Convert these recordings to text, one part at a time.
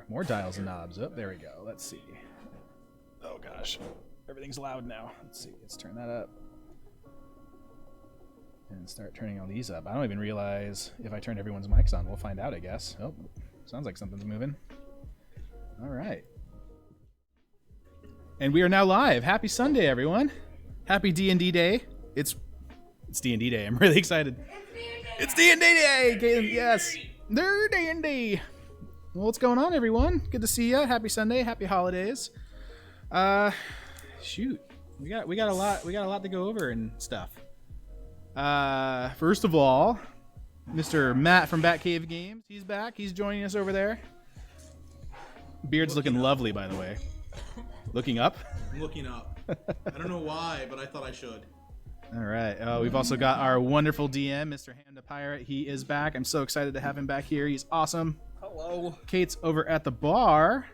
More dials and knobs. Oh, there we go. Let's see. Oh gosh, everything's loud now. Let's see. Let's turn that up and start turning all these up. I don't even realize if I turned everyone's mics on. We'll find out, I guess. Oh, sounds like something's moving. All right. And we are now live. Happy Sunday, everyone. Happy D&D Day. It's D&D Day. I'm really excited. It's D&D Day. Yes. They're D&D. Well, what's going on, everyone? Good to see you. Happy Sunday. Happy holidays. Shoot. We got a lot to go over and stuff. First of all, Mr. Matt from Batcave Games. He's back. He's joining us over there. Beard's looking lovely, by the way. Looking up? I'm looking up. I don't know why, but I thought I should. All right. We've also got our wonderful DM, Mr. HamThePirate. He is back. I'm so excited to have him back here. He's awesome. Hello. Kate's over at the bar,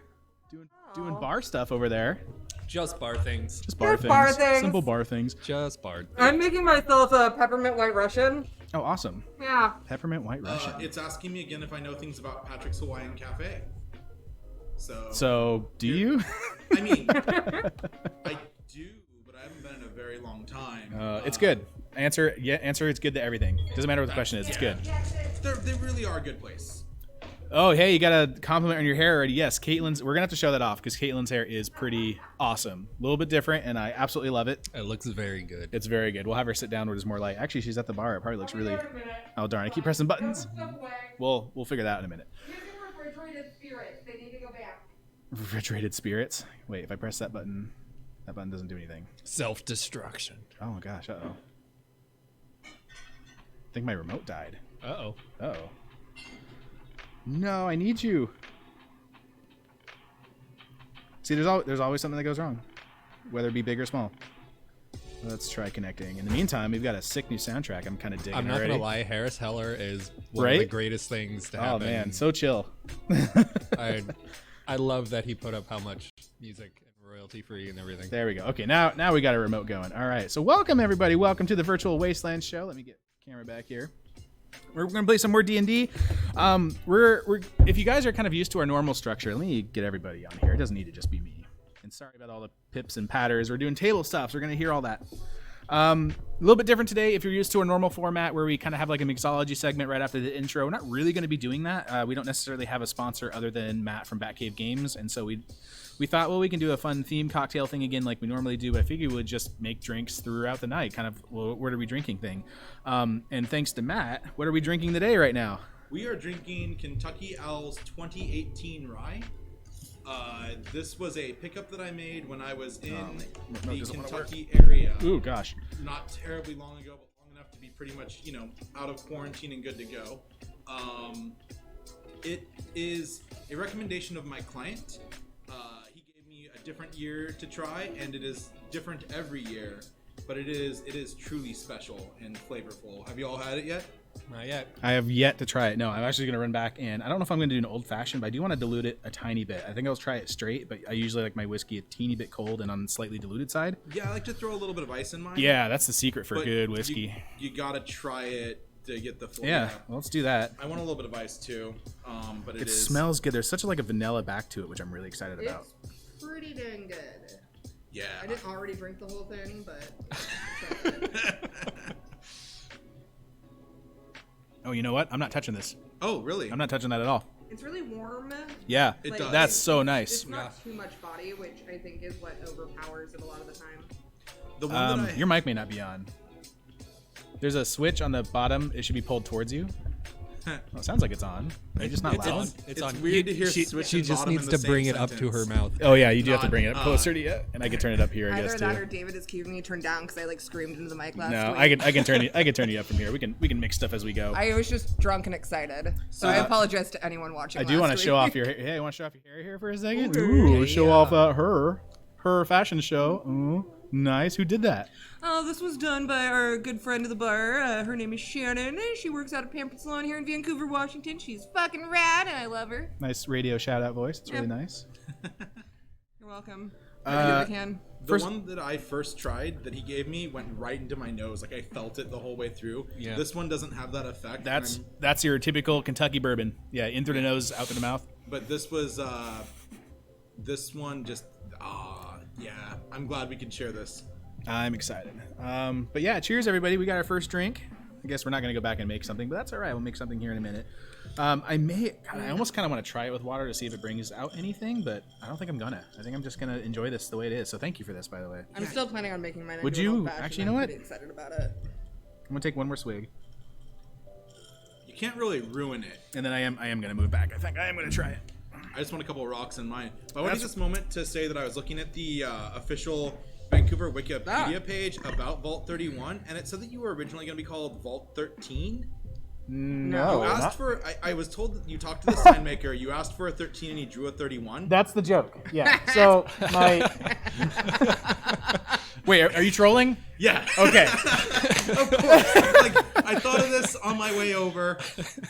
doing bar stuff over there. Just bar things. Just bar things. Simple bar things. Just bar. I'm making myself a peppermint white Russian. Oh, awesome. Yeah. Peppermint white Russian. It's asking me again if I know things about Patrick's Hawaiian Cafe. So do you? I mean, I do, but I haven't been in a very long time. It's good. Answer it's good to everything. Doesn't matter what the question is. It's good. They really are a good place. Oh, hey, you got a compliment on your hair already. Yes, Caitlin's. We're going to have to show that off because Caitlin's hair is pretty awesome. A little bit different, and I absolutely love it. It looks very good. It's very good. We'll have her sit down where there's more light. Actually, she's at the bar. It probably looks really... Oh, darn. I keep pressing buttons. We'll figure that out in a minute. Refrigerated spirits. They need to go back. Refrigerated spirits? Wait, if I press that button doesn't do anything. Self-destruction. Oh, my gosh. Uh-oh. I think my remote died. Uh-oh. Uh-oh. No, I need you. See, there's always something that goes wrong, whether it be big or small. Let's try connecting. In the meantime, we've got a sick new soundtrack. I'm kind of digging. I'm not already. gonna lie, Harris Heller is one of the greatest things to happen. Oh man, so chill. I love that he put up how much music and royalty free and everything. There we go. Okay, now we got a remote going. All right, so welcome everybody. Welcome to the virtual Wasteland show. Let me get the camera back here. We're gonna play some more D&D. If you guys are kind of used to our normal structure, let me get everybody on here. It doesn't need to just be me. And sorry about all the pips and patters. We're doing table stuff, so we're gonna hear all that. A little bit different today. If you're used to our normal format where we kind of have like a mixology segment right after the intro, we're not really going to be doing that. We don't necessarily have a sponsor other than Matt from Batcave Games, and so we thought, well, we can do a fun theme cocktail thing again like we normally do, but I figured we would just make drinks throughout the night, kind of, well, what are we drinking thing. And thanks to Matt, what are we drinking today right now? We are drinking Kentucky Owl's 2018 Rye. This was a pickup that I made when I was in the Kentucky area. Ooh, gosh. Not terribly long ago, but long enough to be pretty much, out of quarantine and good to go. It is a recommendation of my client. He gave me a different year to try, and it is different every year, but it is truly special and flavorful. Have you all had it yet? Not yet. I have yet to try it. No, I'm actually going to run back, and I don't know if I'm going to do an old-fashioned, but I do want to dilute it a tiny bit. I think I'll try it straight, but I usually like my whiskey a teeny bit cold and on the slightly diluted side. Yeah, I like to throw a little bit of ice in mine. Yeah, that's the secret for good whiskey. You got to try it to get the full. Yeah, well, let's do that. I want a little bit of ice too, but it smells good. There's such a vanilla back to it, which I'm really excited about. It's pretty dang good. Yeah. I didn't already drink the whole thing, but... Oh, you know what? I'm not touching this. Oh, really? I'm not touching that at all. It's really warm. Yeah, it does. That's so nice. It's not too much body, which I think is what overpowers it a lot of the time. The one your mic may not be on. There's a switch on the bottom. It should be pulled towards you. Well, it sounds like it's on. It's just not loud. It's on. Weird to hear She just needs to bring it up to her mouth. Oh yeah, you do have to bring it up closer to you, and I can turn it up here. I guess Either too. that or David is keeping me turned down because I screamed into the mic last No, week. I can turn you up from here. We can mix stuff as we go. I was just drunk and excited, so I apologize to anyone watching. I do want to show off your hair. Hey, you want to show off your hair here for a second? Ooh, show off her fashion show. Ooh, nice. Who did that? Oh, this was done by our good friend of the bar. Her name is Shannon. She works out at Pampered Salon here in Vancouver, Washington. She's fucking rad, and I love her. Nice radio shout-out voice. It's really nice. You're welcome. I can. The one that I first tried that he gave me went right into my nose. Like I felt it the whole way through. Yeah. This one doesn't have that effect. That's your typical Kentucky bourbon. Yeah, in through the nose, out through the mouth. but this was this one just yeah. I'm glad we can share this. I'm excited. But yeah, cheers everybody. We got our first drink. I guess we're not gonna go back and make something, but that's all right. We'll make something here in a minute. I almost kind of want to try it with water to see if it brings out anything, but I don't think I'm gonna. I think I'm just gonna enjoy this the way it is. So thank you for this, by the way. I'm still planning on making mine. Would into an you- old fashioned. actually, you know I'm what? pretty excited about it. I'm gonna take one more swig, You can't really ruin it. and then I am gonna move back. I think I am gonna try it. I just want a couple of rocks in mine. But I want to That's- take this moment to say that I was looking at the official Vancouver Wikipedia page about Vault 31, and it said that you were originally going to be called Vault 13. No, You asked for. I was told that you talked to the sign maker. You asked for a 13 and he drew a 31. That's the joke. Yeah. So my Wait, are you trolling? Yeah. Okay. Of course. Like, I thought of this on my way over,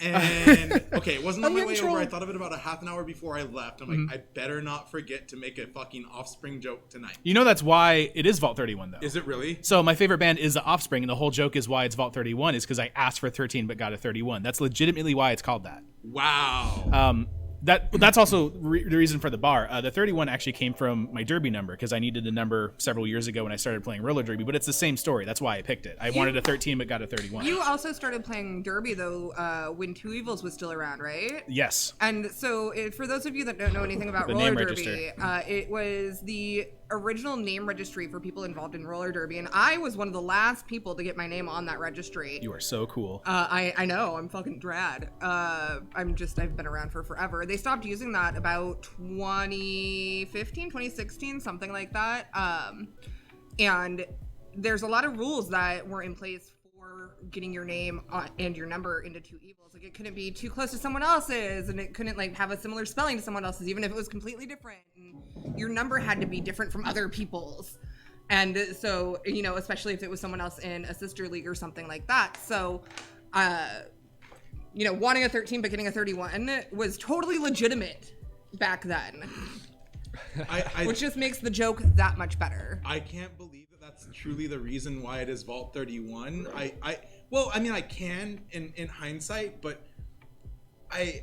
and okay, it wasn't on my way over. I thought of it about a half an hour before I left. I'm like, I better not forget to make a fucking Offspring joke tonight. You know that's why it is Vault 31 though. Is it really? So my favorite band is The Offspring, and the whole joke is why it's Vault 31 is because I asked for 13 but got a 31. That's legitimately why it's called that. Wow. That's also the reason for the bar. The 31 actually came from my derby number because I needed a number several years ago when I started playing roller derby, but it's the same story. That's why I picked it. I wanted a 13 but got a 31. You also started playing derby though when Two Evils was still around, right? Yes. And so, for those of you that don't know anything about The roller name derby, it was the original name registry for people involved in roller derby, and I was one of the last people to get my name on that registry. You are so cool. I know, I'm fucking rad. I've been around for forever. They stopped using that about 2015, 2016, something like that. And there's a lot of rules that were in place for getting your name and your number into Two Evils. Like, it couldn't be too close to someone else's, and it couldn't like have a similar spelling to someone else's, even if it was completely different. And your number had to be different from other people's. And so, you know, especially if it was someone else in a sister league or something like that. So, you know, wanting a 13 but getting a 31 was totally legitimate back then. Which just makes the joke that much better. I can't believe that that's truly the reason why it is Vault 31. Well, I mean, I can in hindsight, but Are you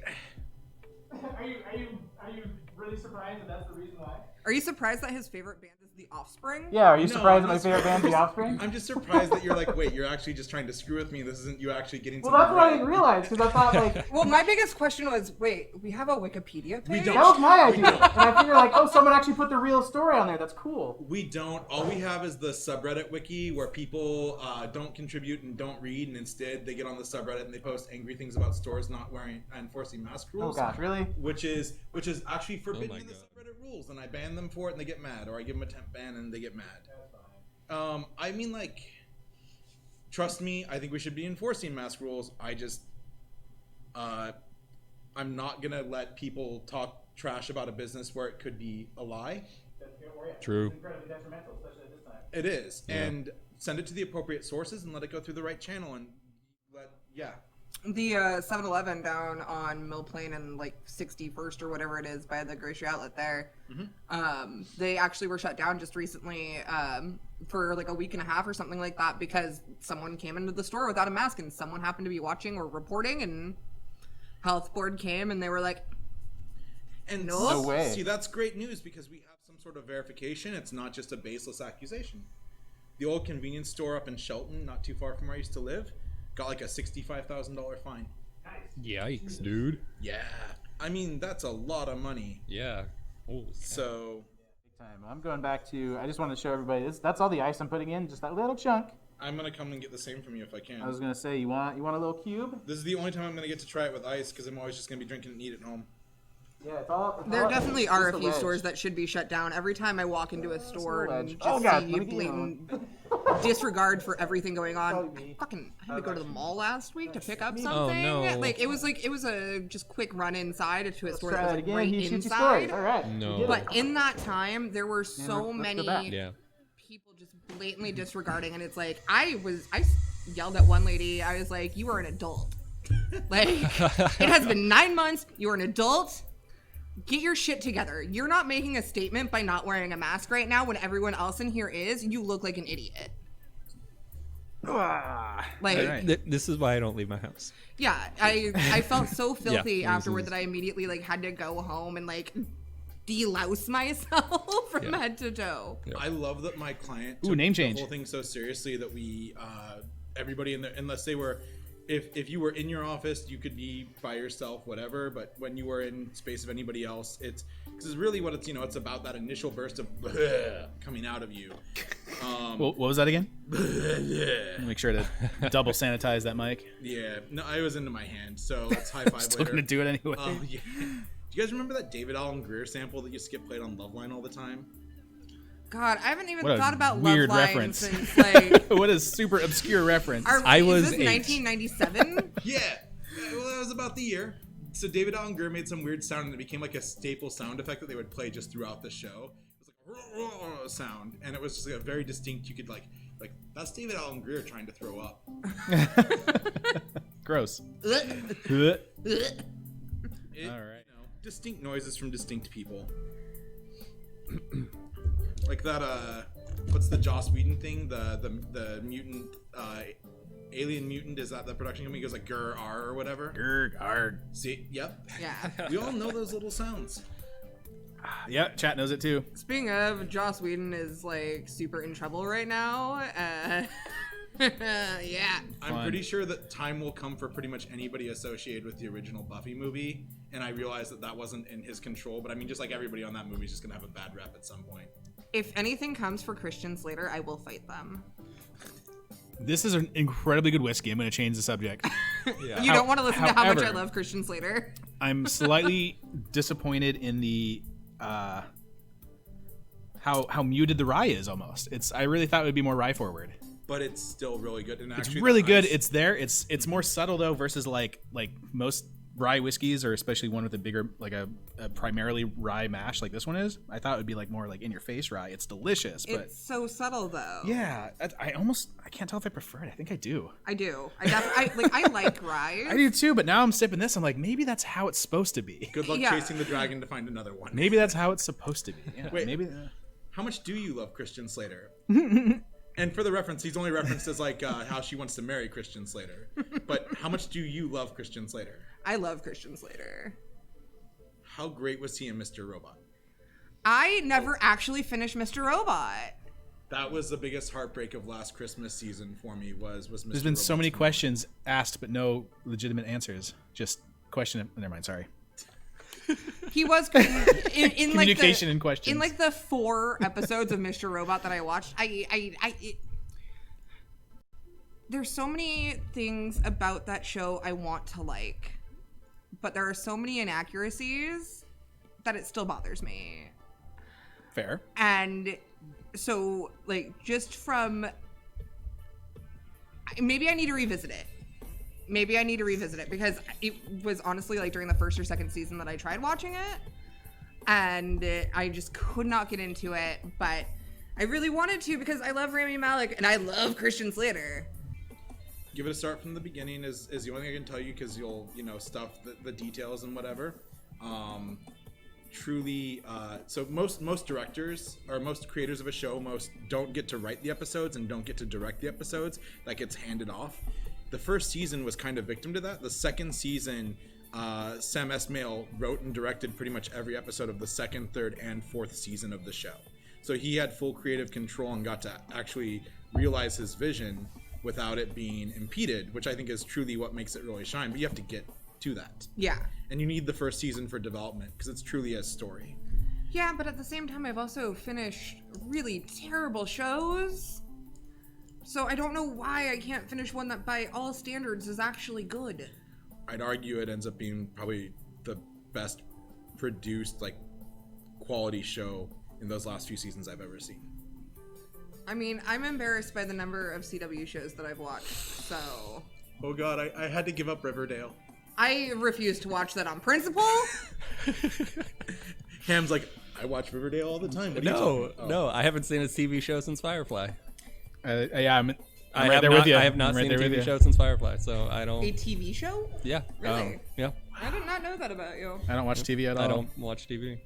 really surprised that that's the reason why? Are you surprised that his favorite band is The Offspring? Yeah, are you No, surprised I'm that my not favorite band, The Offspring? I'm just surprised that you're like, wait, you're actually just trying to screw with me. This isn't you actually getting Well, something that's what I right. didn't realize, because I thought, like, Well, my biggest question was, wait, we have a Wikipedia page? We don't. that was my idea. And I figured, like, oh, someone actually put the real story on there. That's cool. We don't. All we have is the subreddit wiki where people don't contribute and don't read, and instead they get on the subreddit and they post angry things about stores not wearing enforcing mask Oh, rules. gosh, really? Which is actually forbidden my in the God. subreddit rules, and I ban them for it and they get mad, or I give them a temp ban and they get mad. I mean, like, trust me, I think we should be enforcing mask rules. I just, I'm not gonna let people talk trash about a business where it could be a lie. True. It's incredibly detrimental, especially at this time. It is, Yeah. and send it to the appropriate sources and let it go through the right channel and yeah. The 7-Eleven down on Mill Plain and like 61st or whatever it is by the grocery outlet there, they actually were shut down just recently for like a week and a half or something like that because someone came into the store without a mask and someone happened to be watching or reporting, and health board came and they were like, And No way. See, that's great news because we have some sort of verification. It's not just a baseless accusation. The old convenience store up in Shelton, not too far from where I used to live, got like a $65,000 fine. Yikes, dude. Yeah. I mean, that's a lot of money. Yeah. Holy cow. So Big time. I'm going back to, I just wanted to show everybody this. That's all the ice I'm putting in, just that little chunk. I'm going to come and get the same from you if I can. I was going to say, you want a little cube? This is the only time I'm going to get to try it with ice because I'm always just going to be drinking and eat at home. Yeah, it's all. there definitely are a just few wedge. stores that should be shut down. Every time I walk into a store the and wedge. just Oh, God, see let me get blatant disregard for everything going on. Probably me. I had to go to the mall last week to pick up something. no. Like it was a just quick run inside to a store Try that was that like again. right He shoots you inside. stories. All right. No. You did it. But in that time, there were so let's go many back. Yeah. people just blatantly disregarding, and it's like I yelled at one lady. I was like, "You are an adult. Like it has been 9 months. You are an adult. Get your shit together. You're not making a statement by not wearing a mask right now when everyone else in here is. You look like an idiot." Like, Alright. This is why I don't leave my house. yeah, I felt so filthy Yeah, afterward this is- that I immediately like had to go home and like delouse myself from head to toe. Yeah. I love that my client Ooh, took name the change. whole thing so seriously that we everybody in there, unless they were, if you were in your office, you could be by yourself, whatever. But when you were in space of anybody else, it's really what it's it's about, that initial burst of coming out of you. What was that again? Make sure to double sanitize that mic. Yeah, no, I was into my hand, so let's high five Still later. gonna do it anyway. Yeah. Do you guys remember that David Allen Greer sample that used to get played on Loveline all the time? God, I haven't even What a thought about weird Love Line reference. since like. What a super obscure reference. I was is this 8. 1997? Yeah, well, that was about the year. So David Allen Greer made some weird sound, and it became like a staple sound effect that they would play just throughout the show. It was like a sound, and it was just like a very distinct. You could like that's David Allen Greer trying to throw up. Gross. It, All right. Distinct noises from distinct people. Like that. What's the Joss Whedon thing? The mutant. Alien Mutant, is that the production company? He goes like grr r or whatever. Grr, arg. See, yep. Yeah. We all know those little sounds. Yeah, chat knows it too. Speaking of, Joss Whedon is like super in trouble right now. Yeah. I'm Fun. pretty sure that time will come for pretty much anybody associated with the original Buffy movie, and I realized that wasn't in his control. But I mean, just like everybody on that movie is just gonna have a bad rep at some point. If anything comes for Christian Slater, I will fight them. This is an incredibly good whiskey. I'm going to change the subject. Yeah. You don't want to listen to how much I however- love Christian Slater. I'm slightly disappointed in the how muted the rye is almost. I really thought it would be more rye forward. But it's still really good. And It's actually, really the good. ice- It's there. It's more subtle though versus like most rye whiskeys, or especially one with a bigger like a primarily rye mash like this one is. I thought it would be like more like in your face rye. It's delicious, but It's so subtle though. yeah, I can't tell if I prefer it. I think I do. I do. I like rye. I do too, but now I'm sipping this. I'm like, maybe that's how it's supposed to be. Good luck Yeah. chasing the dragon to find another one. Maybe that's how it's supposed to be. Yeah, Wait. maybe. How much do you love Christian Slater? And for the reference, he's only referenced as like how she wants to marry Christian Slater. But how much do you love Christian Slater? I love Christian Slater. How great was he in Mr. Robot? I never actually finished Mr. Robot. That was the biggest heartbreak of last Christmas season for me. Was Mr. There's been so Robot's many movie. questions asked, but no legitimate answers. Just question. Never mind. Sorry. He was in like Communication and questions. In like the 4 episodes of Mr. Robot that I watched, there's so many things about that show I want to like, but there are so many inaccuracies that it still bothers me. Fair. And so, like, just from maybe I need to revisit it. Maybe I need to revisit it because it was honestly like during the first or second season that I tried watching it, and I just could not get into it. But I really wanted to because I love Rami Malek and I love Christian Slater. Give it a start from the beginning is the only thing I can tell you, because you'll stuff the details and whatever. Truly, so most directors or most creators of a show don't get to write the episodes and don't get to direct the episodes. That gets handed off. The first season was kind of victim to that. The second season, Sam Esmail wrote and directed pretty much every episode of the second, third, and fourth season of the show. So he had full creative control and got to actually realize his vision without it being impeded, which I think is truly what makes it really shine. But you have to get to that. Yeah. And you need the first season for development because it's truly a story. Yeah, but at the same time, I've also finished really terrible shows. So I don't know why I can't finish one that by all standards is actually good. I'd argue it ends up being probably the best produced, like, quality show in those last few seasons I've ever seen. I mean, I'm embarrassed by the number of CW shows that I've watched, so... Oh god, I had to give up Riverdale. I refuse to watch that on principle. Ham's like, I watch Riverdale all the time. What are you talking about? No, I haven't seen a TV show since Firefly. Yeah, I'm I right have there not, with you. I have not I'm right seen a there with TV you. show since Firefly, so I don't. A TV show? Yeah. Really? Yeah. I did not know that about you. I don't watch TV at all. I don't watch TV.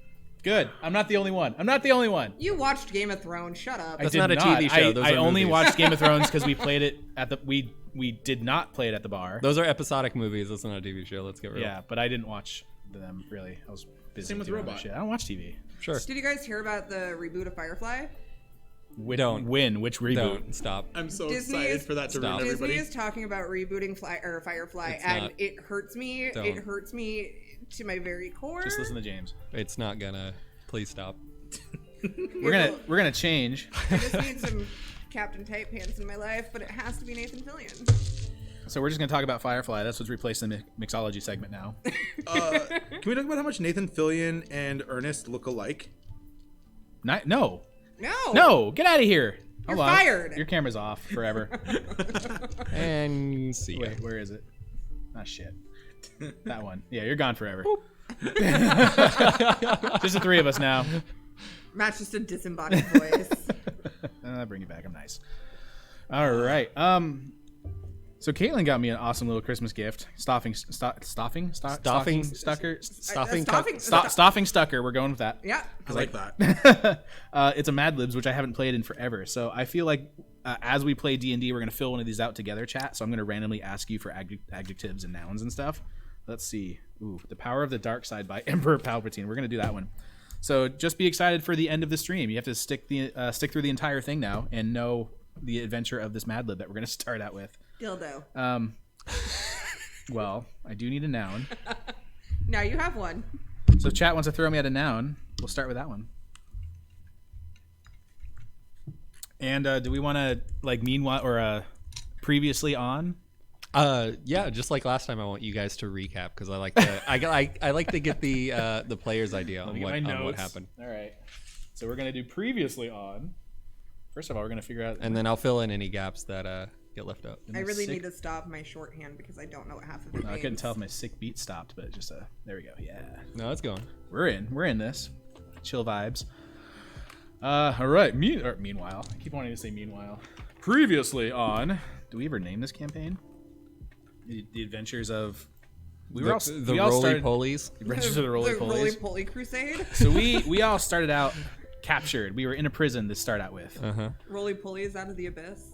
Good. I'm not the only one. I'm not the only one. You watched Game of Thrones. Shut up. That's did not a TV show. Those I are only movies. watched Game of Thrones because we played it at the we did not play it at the bar. Those are episodic movies. That's not a TV show. Let's get real. Yeah, but I didn't watch them really. I was busy. Same with doing other Robot. shit. I don't watch TV. Sure. Did you guys hear about the reboot of Firefly? Don't. Which reboot? Don't stop. I'm so Disney excited is- for that to Stop. ruin Disney everybody. is talking about rebooting Firefly, It's and not. it hurts me. Don't. It hurts me to my very core. Just listen to James. It's not gonna. Please stop. We're gonna change. I just need some Captain Tight Pants in my life, but it has to be Nathan Fillion. So we're just gonna talk about Firefly. That's what's replacing the mixology segment now. Can we talk about how much Nathan Fillion and Ernest look alike? No, No. get out of here. You're Hold on. fired. Your camera's off forever. And see ya. Wait, where is it? Ah, shit. That one. Yeah, you're gone forever. Just the three of us now. Matt's just a disembodied voice. I'll bring you back. I'm nice. All right. So Caitlin got me an awesome little Christmas gift. Stoffing stucker. Stuffing Stoffing stucker. We're going with that. Yeah. I like that. It's a Mad Libs, which I haven't played in forever. So I feel like as we play D&D, we're going to fill one of these out together, chat. So I'm going to randomly ask you for adjectives and nouns and stuff. Let's see. Ooh, The Power of the Dark Side by Emperor Palpatine. We're going to do that one. So just be excited for the end of the stream. You have to stick through the entire thing now and know the adventure of this Mad Lib that we're going to start out with. Dildo. Well, I do need a noun. Now you have one. So if chat wants to throw me at a noun, we'll start with that one. And do we want to like meanwhile or previously on? Yeah, just like last time, I want you guys to recap because I like to. I like to get the player's idea on what happened, All right. So we're gonna do previously on. First of all, we're gonna figure out. and then I'll fill in any gaps that get left out. I really need to stop my shorthand because I don't know what half of it I means. couldn't tell if my sick beat stopped, but just there we go. Yeah, No, it's going. we're in this. Chill vibes. All right. Meanwhile, I keep wanting to say meanwhile. Previously on. Do we ever name this campaign? The Adventures of. We all Roly started. Polies. Adventures of the Roly Polies. Roly-Poly Crusade. So we all started out captured. We were in a prison to start out with. Roly-Polies out of the abyss.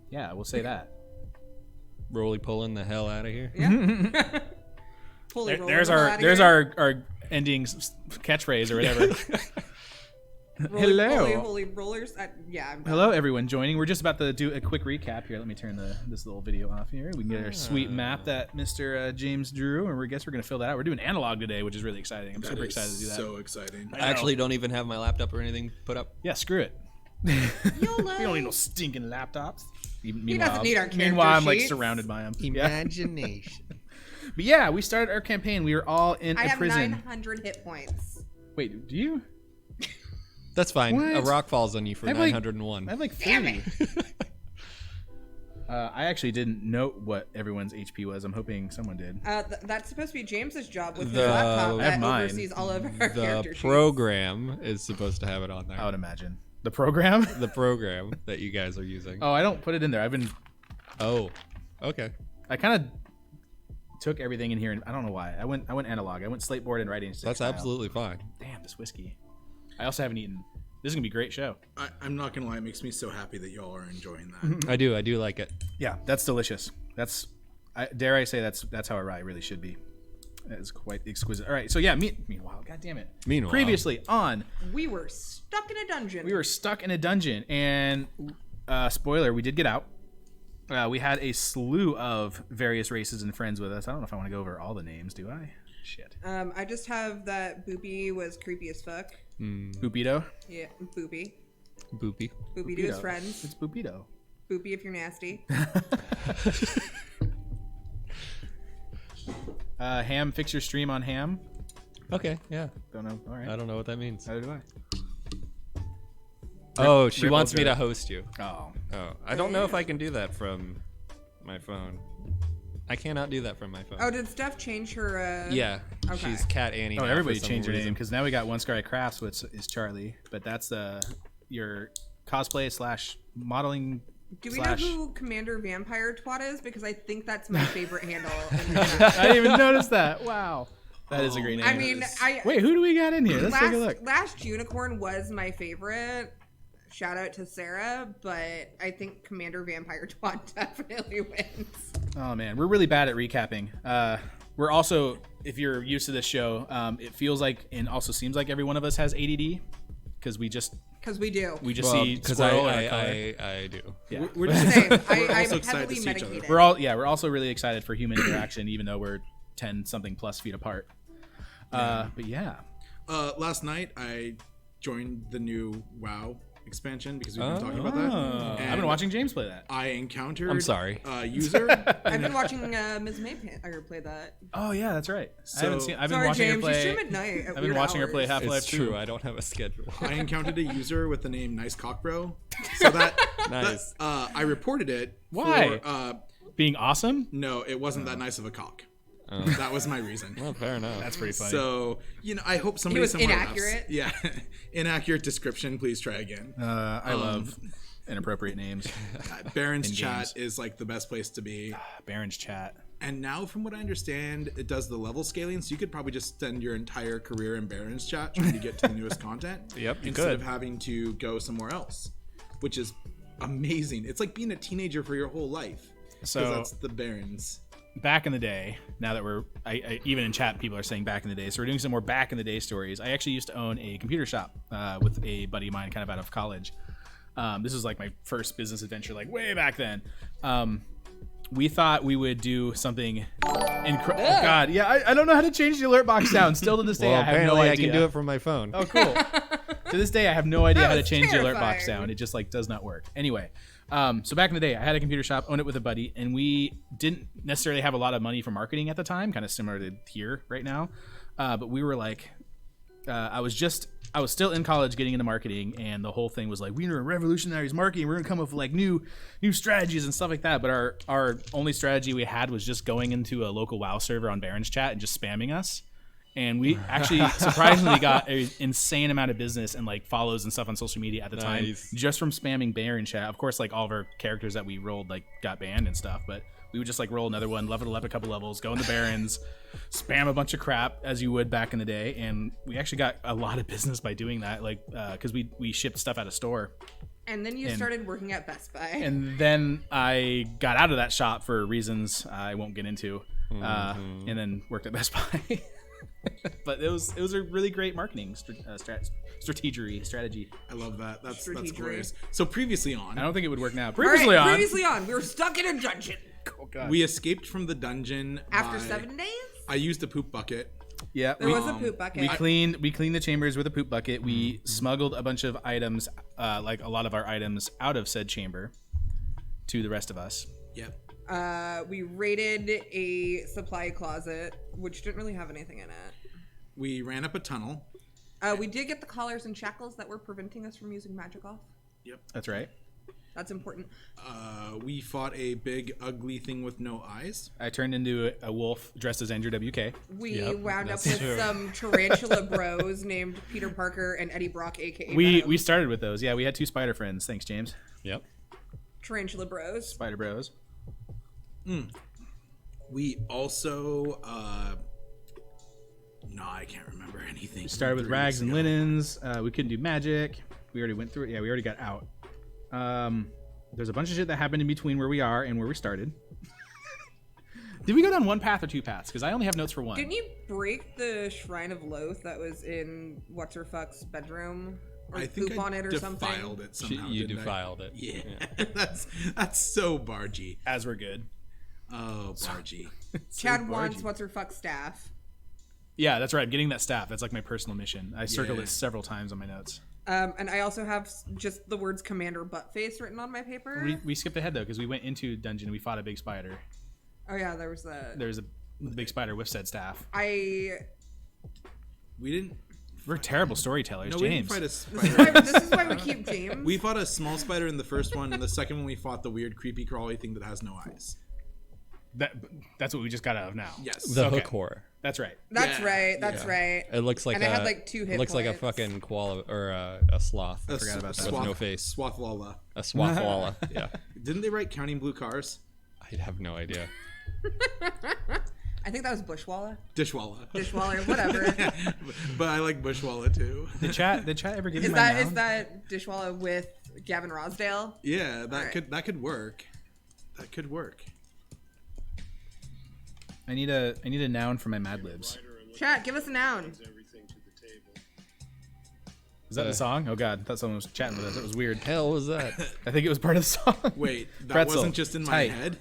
Yeah, we'll say that. Roly pulling the hell out of here. Yeah. Pulley roll There's the hell our outta there's here. our ending catchphrase or whatever. Roly-poly, Hello. holy rollers. Yeah. I'm done. Hello, everyone joining. We're just about to do a quick recap here. Let me turn this little video off here. We can get our sweet map that Mr. James drew, and we guess we're going to fill that out. We're doing analog today, which is really exciting. I'm super excited to do that. So exciting. I actually don't even have my laptop or anything put up. Yeah, screw it. YOLO. We don't need no stinking laptops. He doesn't need our character Meanwhile, I'm like sheets. surrounded by them. Imagination. But yeah, we started our campaign. We were all in I a have prison. 900 hit points. Wait, do you? That's fine. What? A rock falls on you for I have like- 901. I have like Damn 30. I actually didn't note what everyone's HP was. I'm hoping someone did. That's supposed to be James's job with his The- laptop I have that mine. oversees all of our The character sheets. program is supposed to have it on there. I would imagine. The program? The program that you guys are using. Oh, I don't put it in there. Oh, okay. I kind of took everything in here, and I don't know why. I went analog. I went slate board and writing. That's style. absolutely fine. Damn, this whiskey. I also haven't eaten. This is gonna be a great show. I'm not gonna lie, it makes me so happy that y'all are enjoying that. I do like it. Yeah, that's delicious. Dare I say that's how a rye really should be. It's quite exquisite. All right, so yeah. Meanwhile, god damn it. Meanwhile. Previously on, We were stuck in a dungeon. we were stuck in a dungeon, and spoiler, we did get out. We had a slew of various races and friends with us. I don't know if I want to go over all the names. Do I? Shit. I just have that Boopy was creepy as fuck. Boopito. Yeah, Boopy. Boopy. Boopy to his friends. It's Boopito. Boopy if you're nasty. Ham, fix your stream on Ham. Okay, yeah. Don't know. All right. I don't know what that means. Neither do I. Oh, she Ripple wants me joke. to host you. Oh. Oh, I don't know if I can do that from my phone. I cannot do that from my phone. Oh, did Steph change her? Yeah, Okay. she's Cat Annie. Oh, now everybody for some changed their reason. name because now we got One Sky Crafts, which is Charlie, but that's your cosplay / modeling. Do we know who Commander Vampire Twat is? Because I think that's my favorite handle. I didn't even notice that. Wow. That is a great name. I mean, Wait, who do we got in here? Let's take a look. Last Unicorn was my favorite. Shout out to Sarah, but I think Commander Vampire Twat definitely wins. Oh man, we're really bad at recapping. We're also, if you're used to this show, it feels like and also seems like every one of us has ADD because we just we do. see because squirrel I do. Yeah. We're just Same. we're I'm also excited heavily to see each other. medicated. We're also really excited for human interaction, even though we're 10 something plus feet apart. But yeah, last night I joined the new WoW expansion because we've been talking about that. I've And been watching James play that. I encountered I'm sorry. a user. I've been watching Ms. May play that. Oh yeah, that's right. So- I've been Sorry, watching her James. You play. stream at night. I've been watching her play hours. Half-Life It's 2. true. I don't have a schedule. I encountered a user with the name Nice Cock Bro. So that Nice. I reported it. Why? For, Being awesome. no, it wasn't that nice of a cock. Oh. That was my reason. Well, fair enough. That's pretty funny. So, I hope somebody was somewhere inaccurate? Yeah. Inaccurate description. Please try again. I love inappropriate names. Baron's in chat games. is like the best place to be. Baron's chat. And now, from what I understand, it does the level scaling, so you could probably just spend your entire career in Baron's chat trying to get to the newest content. Yep, you instead could. of having to go somewhere else, which is amazing. It's like being a teenager for your whole life. So that's the Barons. back in the day, now that we're even in chat people are saying back in the day, so we're doing some more back in the day stories. I actually used to own a computer shop with a buddy of mine kind of out of college. This was like my first business adventure, like way back then. We thought we would do something incredible. God, yeah, I don't know how to change the alert box sound. Still to this day, Well, I have no apparently idea. I can do it from my phone. Oh, cool. To this day, I have no idea That how to was change the alert box terrifying. sound. It just like does not work. Anyway, so back in the day, I had a computer shop, owned it with a buddy, and we didn't necessarily have a lot of money for marketing at the time, kind of similar to here right now. But we were like, I was still in college getting into marketing, and the whole thing was like, we're revolutionaries marketing. We're gonna come up with like new strategies and stuff like that. But our only strategy we had was just going into a local WoW server on Baron's chat and just spamming us. And we actually surprisingly got an insane amount of business and like follows and stuff on social media at the time Nice. just from spamming Baron chat. Of course, like all of our characters that we rolled like got banned and stuff, but we would just like roll another one, level up a couple levels, go in the Barons, spam a bunch of crap as you would back in the day, and we actually got a lot of business by doing that, like because we shipped stuff out of store. And then you started working at Best Buy. And then I got out of that shop for reasons I won't get into, and then worked at Best Buy. But it was a really great marketing strategy. I love that. That's Strategy. glorious. So previously I on, don't think it would work now. All right, Previously on. we were stuck in a dungeon Oh God. we escaped from the dungeon after by- 7 days. I used a poop bucket. Yeah, There was a poop bucket. we cleaned the chambers with a poop bucket. We smuggled a bunch of items, like a lot of our items, out of said chamber to the rest of us. Yep. We raided a supply closet, which didn't really have anything in it. We ran up a tunnel. We did get the collars and shackles that were preventing us from using magic off. Yep. That's right. That's important. We fought a big ugly thing with no eyes. I turned into a wolf dressed as Andrew WK. We Yep, wound up that's with true. some tarantula bros named Peter Parker and Eddie Brock, aka We Venom. started with those. Yeah, we had 2 spider friends. Thanks, James. Yep. tarantula bros. Spider Bros. We also no, I can't remember anything. We started with 3 rags weeks and ago. linens. We couldn't do magic. We already went through it. Yeah, we already got out. There's a bunch of shit that happened in between where we are and where we started. Did we go down 1 path or 2 paths? Because I only have notes for 1. Didn't you break the Shrine of Loath that was in what's her fuck's bedroom? Or I think poop I on it or defiled something? it somehow. You didn't I? defiled it. Yeah, that's so bargy. As we're good. Oh, bargy. Chad bargy. wants what's her fuck's staff. Yeah, that's right. I'm getting that staff. That's like my personal mission. I circled Yeah. it several times on my notes. And I also have just the words Commander Buttface written on my paper. We skipped ahead though because we went into dungeon. We fought a big spider. Oh yeah, there was that. There's a big spider with said staff. We didn't. We're terrible storytellers, No, we didn't James. fight a spider. This is why we keep James. We fought a small spider in the first one, and the second one we fought the weird, creepy, crawly thing that has no eyes. That's what we just got out of now. Yes. The Okay. hook horror. That's right. That's Yeah. right. That's Yeah. right. It looks like And I had, like, 2 hit Looks like a points. fucking koala or a sloth. I forgot about that. With no face. Swathwalla. A swathwalla. Yeah. Didn't they write Counting Blue Cars? I have no idea. I think that was Bushwalla. Dishwalla. Dishwalla, whatever. But I like Bushwalla too. Did chat ever give you Is my noun? that Dishwalla with Gavin Rosdale? Yeah, that Alright. could work. That could work. I need a noun for my Mad Libs. Chat, give us a noun. Is that the song? Oh god, I thought someone was chatting with us. That was weird. Hell was that? I think it was part of the song. Wait, that Pretzel. wasn't just in my Tight. head?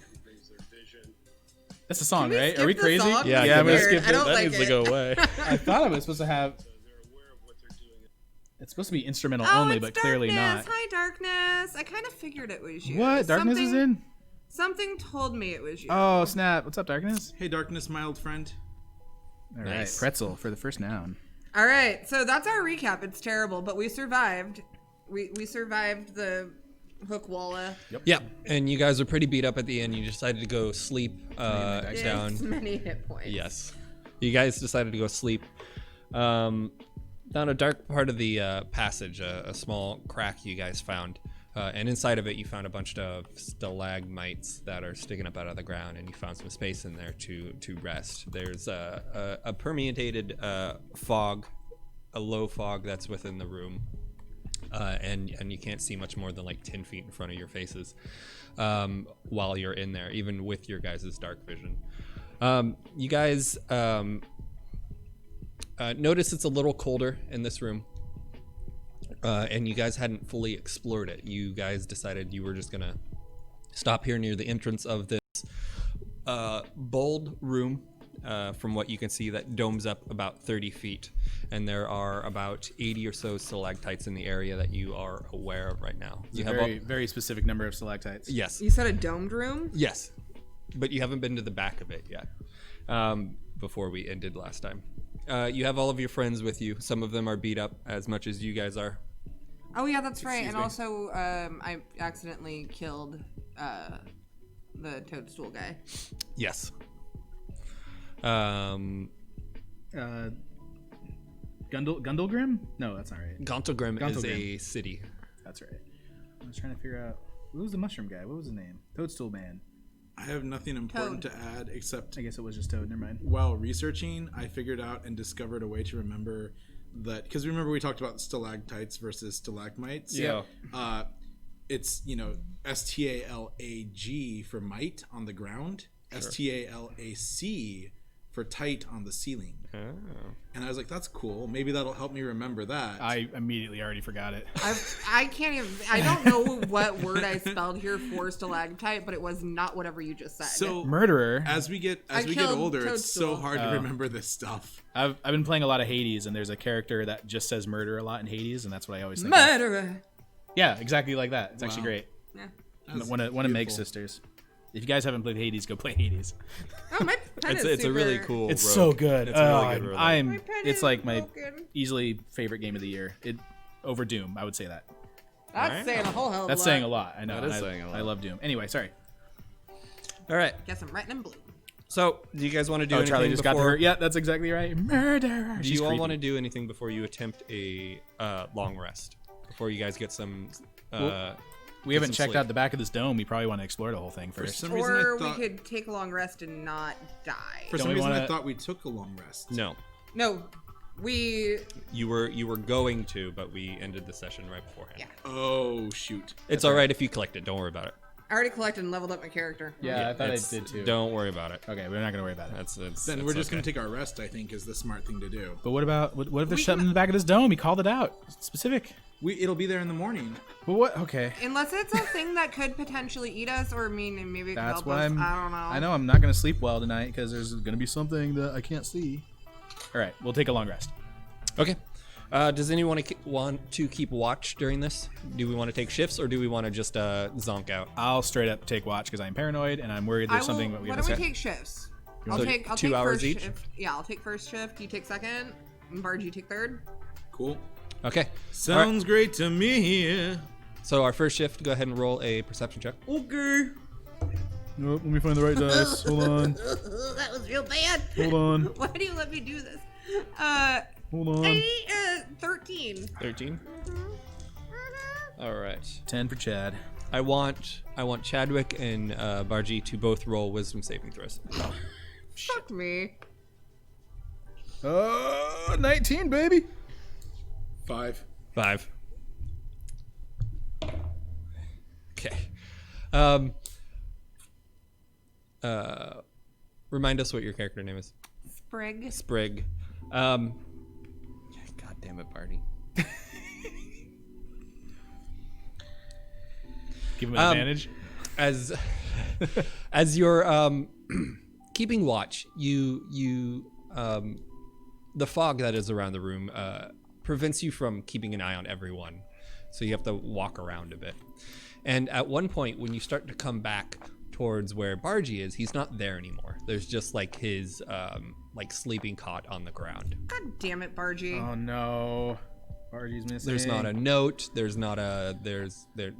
That's the song, Can we right? skip Are we the crazy? song? Yeah, Yeah, I'm gonna Weird. skip I it. don't that like needs it. to go away. I thought I was supposed to have. It's supposed to be instrumental Oh, only, it's but clearly not. Darkness. Hi, Darkness. I kind of figured it was you. What? Darkness is in? Something told me it was you. Oh snap! What's up, Darkness? Hey, Darkness, my old friend. All right, Nice. pretzel for the first noun. All right, so that's our recap. It's terrible, but we survived. We survived the hook walla. Yeah, and you guys are pretty beat up at the end. You decided to go sleep Yes. down. Many hit points. Yes, you guys decided to go sleep down a dark part of the passage, a small crack you guys found, and inside of it you found a bunch of stalagmites that are sticking up out of the ground, and you found some space in there to rest. There's a permeated fog, a low fog that's within the room. And you can't see much more than like 10 feet in front of your faces while you're in there, even with your guys' dark vision. You guys notice it's a little colder in this room, and you guys hadn't fully explored it. You guys decided you were just gonna stop here near the entrance of this bold room. From what you can see, that domes up about 30 feet, and there are about 80 or so stalactites in the area that you are aware of right now. You have a very specific number of stalactites. Yes, You said a domed room? yes, but you haven't been to the back of it yet. Before we ended last time, you have all of your friends with you. Some of them are beat up as much as you guys are. Oh yeah, that's right. Excuse And me. also, I accidentally killed the toadstool guy. Yes. Gundlegrim? No, that's not right. Gauntlgrim is a Gauntlgrim. city. That's right. I was trying to figure out who was the mushroom guy. What was his name? Toadstool Man. I have nothing important Toad. to add except I guess it was just Toad. Never mind. while researching, I figured out and discovered a way to remember that, because remember we talked about stalactites versus stalagmites. Yeah. It's STALAG for mite on the ground, STALAC for tight on the ceiling. Oh. And I was like, that's cool. Maybe that'll help me remember that. I immediately already forgot it. I can't even. I don't know what word I spelled here for stalactite, but it was not whatever you just said. so Murderer. as we get I killed older, it's so Toadstool. hard to remember this stuff. I've been playing a lot of Hades, and there's a character that just says murder a lot in Hades, and that's what I always think. Of. Murderer. Yeah, exactly like that. It's actually Wow. great. Yeah. That's One of Meg's beautiful. sisters. If you guys haven't played Hades, go play Hades. Oh, my pen is It's a really super- cool. It's rogue. so good. It's a really good rogue. I'm. My pen It's is like my broken. easily favorite game of the year. It over Doom. I would say that. That's Alright. saying a whole hell of That's a saying a lot. lot. I know. That is and saying a lot. I love Doom. Anyway, sorry. All right. Guess I'm writing in blue. So, do you guys want to do Oh, anything Charlie just got to before? her. Yeah, that's exactly right. Murderer. Do you all want to do anything before you attempt a long rest? Before you guys get some. We haven't some checked sleep. out the back of this dome. We probably want to explore the whole thing For first. some reason, Or I thought, we could take a long rest and not die. for Don't some we reason I wanna- thought we took a long rest. No, No, we. you were going to, but we ended the session right beforehand. Yeah. Oh shoot. It's all right if you collect it. Don't worry about it. I already collected and leveled up my character. Yeah, I thought I It's- did too. Don't worry about it. Okay, we're not gonna worry about it. Then we're just gonna take our rest. I think is the smart thing to do. But what about what if there's We something can- in the back of this dome? He called it out. Specific. It'll be there in the morning. Well, what? Okay. Unless it's a thing that could potentially eat us, or maybe it could That's help what us. I'm. I don't know. I know I'm not gonna sleep well tonight because there's gonna be something that I can't see. All right, we'll take a long rest. Okay. Does anyone want to keep watch during this? Do we want to take shifts or do we want to just zonk out? I'll straight up take watch because I'm paranoid and I'm worried there's something that we Why haven't don't we said. take shifts? want to I'll 2 take hours first each? Shift. Yeah, I'll take first shift. You take second. And Barge, you take third. Cool. Okay. Sounds great to me. So our first shift, go ahead and roll a perception check. Okay. Nope, let me find the right dice. Hold on. That was real bad. Hold on. Why do you let me do this? Hold on. 13. 13. All right. 10 for Chad. I want Chadwick and Bargy to both roll wisdom saving throws. Fuck me. 19, baby. 5. 5. Okay. Remind us what your character name is. Sprig. Sprig. God damn it, Barney. Give him an advantage. As you're keeping watch, you the fog that is around the room prevents you from keeping an eye on everyone, so you have to walk around a bit. And at one point, when you start to come back towards where Bargy is, he's not there anymore. There's just like his like sleeping cot on the ground. God damn it, Bargy. Oh no, Bargy's missing. There's not a note. There's not a.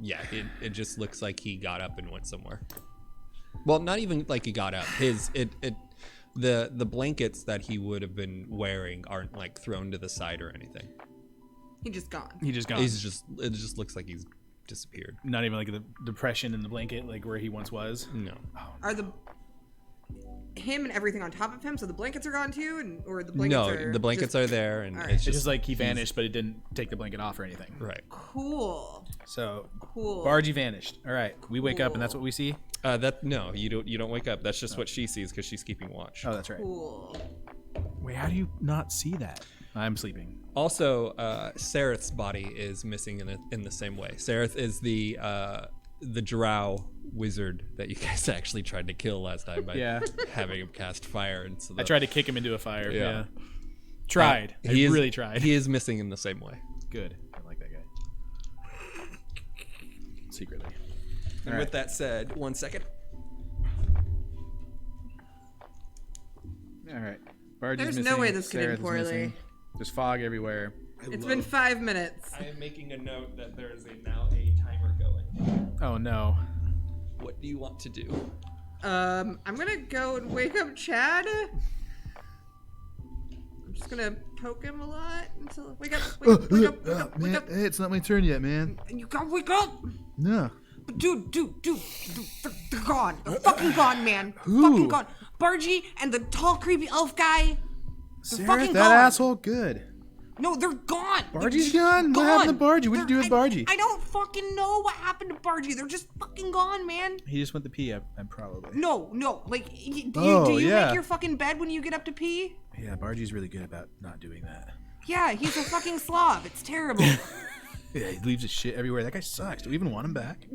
Yeah. It just looks like he got up and went somewhere. Well, not even like he got up. The blankets that he would have been wearing aren't like thrown to the side or anything. He just gone. He just gone. It just looks like he's disappeared. Not even like the depression in the blanket, like where he once was. No. Are him and everything on top of him? So the blankets are gone too, or the blankets are the blankets just, are there, and Alright. it's It's just like he vanished, but it didn't take the blanket off or anything. right. cool. So Cool. Bargy vanished. All right, we wake up and that's what we see. No, you don't wake up. That's just what she sees because she's keeping watch. Oh, that's right. Cool. Wait, how do you not see that? I'm sleeping. Also, Sereth's body is missing in the same way. Sereth is the drow wizard that you guys actually tried to kill last time by Yeah. having him cast fire into the. I tried to kick him into a fire. Yeah. Yeah. Tried. I really tried. He is missing in the same way. Good. I like that guy. Secretly. And All with right. that said, 1 second. All right. Bargy's There's no missing, way this could end Sarah's poorly. missing. There's fog everywhere. It's been 5 minutes. I am making a note that there is now a timer going. Oh no. What do you want to do? I'm gonna go and wake up Chad. I'm just gonna poke him a lot until wake up, wake up. Man, hey, it's not my turn yet, man. You gotta wake up, No. dude. They're gone. They're fucking gone, man. Who? Fucking gone. Bargy and the tall, creepy elf guy. Sarah, fucking that gone. asshole? Good. No, they're gone. Bargy's They're gone? What happened to Bargy? What'd you do with Bargy? I don't fucking know what happened to Bargy. They're just fucking gone, man. He just went to pee. I'm probably. No. Like, do you yeah. make your fucking bed when you get up to pee? Yeah, Bargy's really good about not doing that. Yeah, he's a fucking slob. It's terrible. Yeah, he leaves his shit everywhere. That guy sucks. Do we even want him back?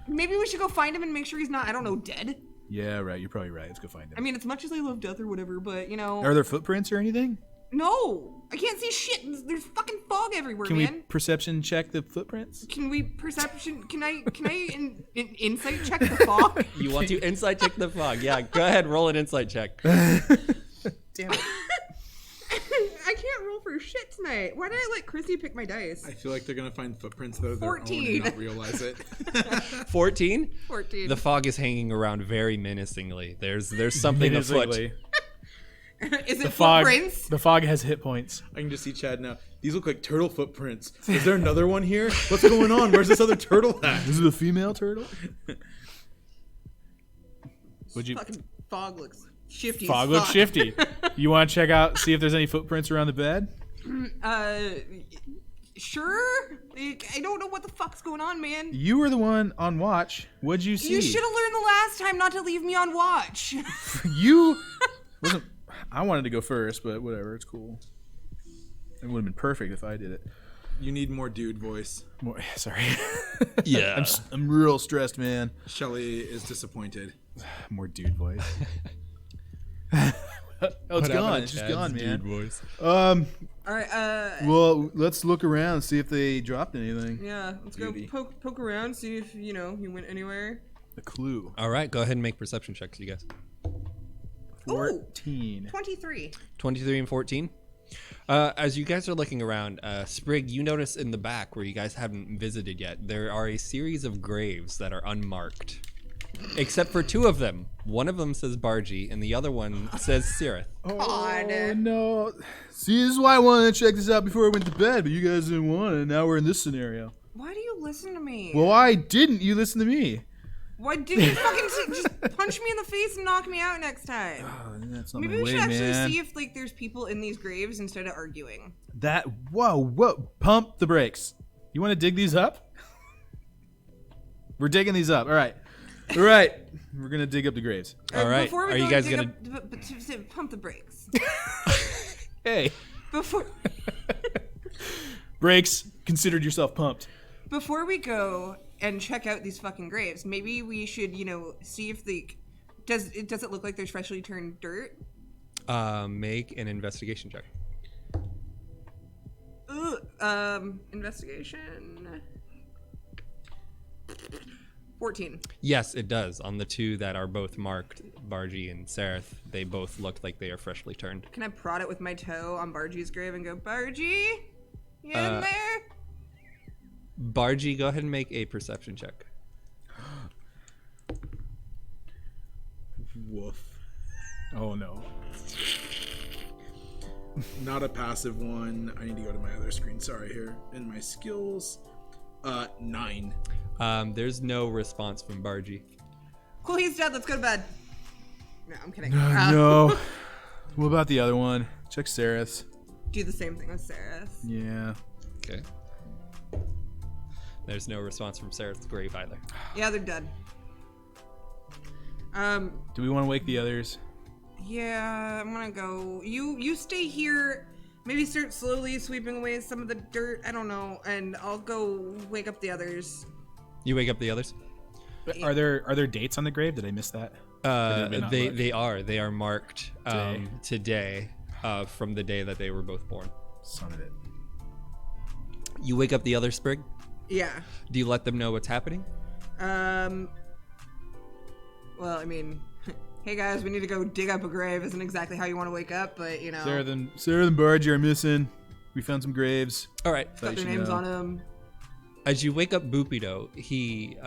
Maybe we should go find him and make sure he's not, I don't know, dead. Yeah, right. You're probably right. Let's go find him. I mean, as much as I love death or whatever, but, you know. Are there footprints or anything? No! I can't see shit. There's fucking fog everywhere, Can we man. perception check the footprints? Can we perception? Can I insight check the fog? You want to insight check the fog? Yeah, go ahead, roll an insight check. Damn it. I can't roll for shit tonight. Why did I let Chrissy pick my dice? I feel like they're gonna find footprints that are their own 14. and not realize it. 14. 14. The fog is hanging around very menacingly. There's something afoot. Menacingly. Is it The fog. footprints? The fog has hit points. I can just see Chad now. These look like turtle footprints. Is there another one here? What's going on? Where's this other turtle at? Is it a female turtle? Would you? Fucking fog looks shifty. as Fog looks fuck. shifty. You want to check out, see if there's any footprints around the bed? Sure. Like, I don't know what the fuck's going on, man. You were the one on watch. What'd you see? You should have learned the last time not to leave me on watch. You wasn't. I wanted to go first, but whatever. It's cool. It would have been perfect if I did it. You need more dude voice. More, sorry. Yeah. I'm real stressed, man. Shelly is disappointed. More dude voice. Oh, it's gone. It's just gone, man. Voice. All right. Well, let's look around and see if they dropped anything. Yeah. Let's Beauty. go poke around, see if you went anywhere. The clue. All right, go ahead and make perception checks, you guys. 14. 23. 23 and 14. As you guys are looking around, Sprig, you notice in the back where you guys haven't visited yet, there are a series of graves that are unmarked. Except for 2 of them. One of them says Bargy, and the other one says Sirith. Oh no. See, this is why I wanted to check this out before I went to bed, but you guys didn't want it, and now we're in this scenario. Why do you listen to me? Well, I didn't. You listen to me. Why didn't you fucking just punch me in the face and knock me out next time? Oh, that's not Maybe my we way, should actually man. see if like there's people in these graves instead of arguing. Whoa. Pump the brakes. You want to dig these up? We're digging these up. All right. We're going to dig up the graves. All right. Before we Are go you guys dig gonna? up, pump the brakes? Hey. Before Brakes. Considered yourself pumped. before we go and check out these fucking graves, maybe we should, see if does it look like there's freshly turned dirt? Make an investigation check. Investigation. 14. Yes, it does. On the two that are both marked, Bargy and Sereth, they both look like they are freshly turned. Can I prod it with my toe on Bargy's grave and go, Bargy, you in there? Bargy, go ahead and make a perception check. Woof. Oh, no. Not a passive one. I need to go to my other screen. Sorry, here. In my skills. 9. There's no response from Bargy. Cool, he's dead. Let's go to bed. No, I'm kidding. No. What about the other one? Check Sarah's. Do the same thing with Sarah's. Yeah. Okay. There's no response from Sereth's grave either. Yeah, they're dead. Do we want to wake the others? Yeah, I'm gonna go. You stay here. Maybe start slowly sweeping away some of the dirt. I don't know, and I'll go wake up the others. You wake up the others? Are there dates on the grave? Did I miss that? They are marked today from the day that they were both born. Son of it. You wake up the other Sprig? Yeah. Do you let them know what's happening? Well, I mean, hey guys, we need to go dig up a grave. Isn't exactly how you want to wake up, but Sarah and Bargy are missing. We found some graves. All right. got their names on them. As you wake up Boopido, he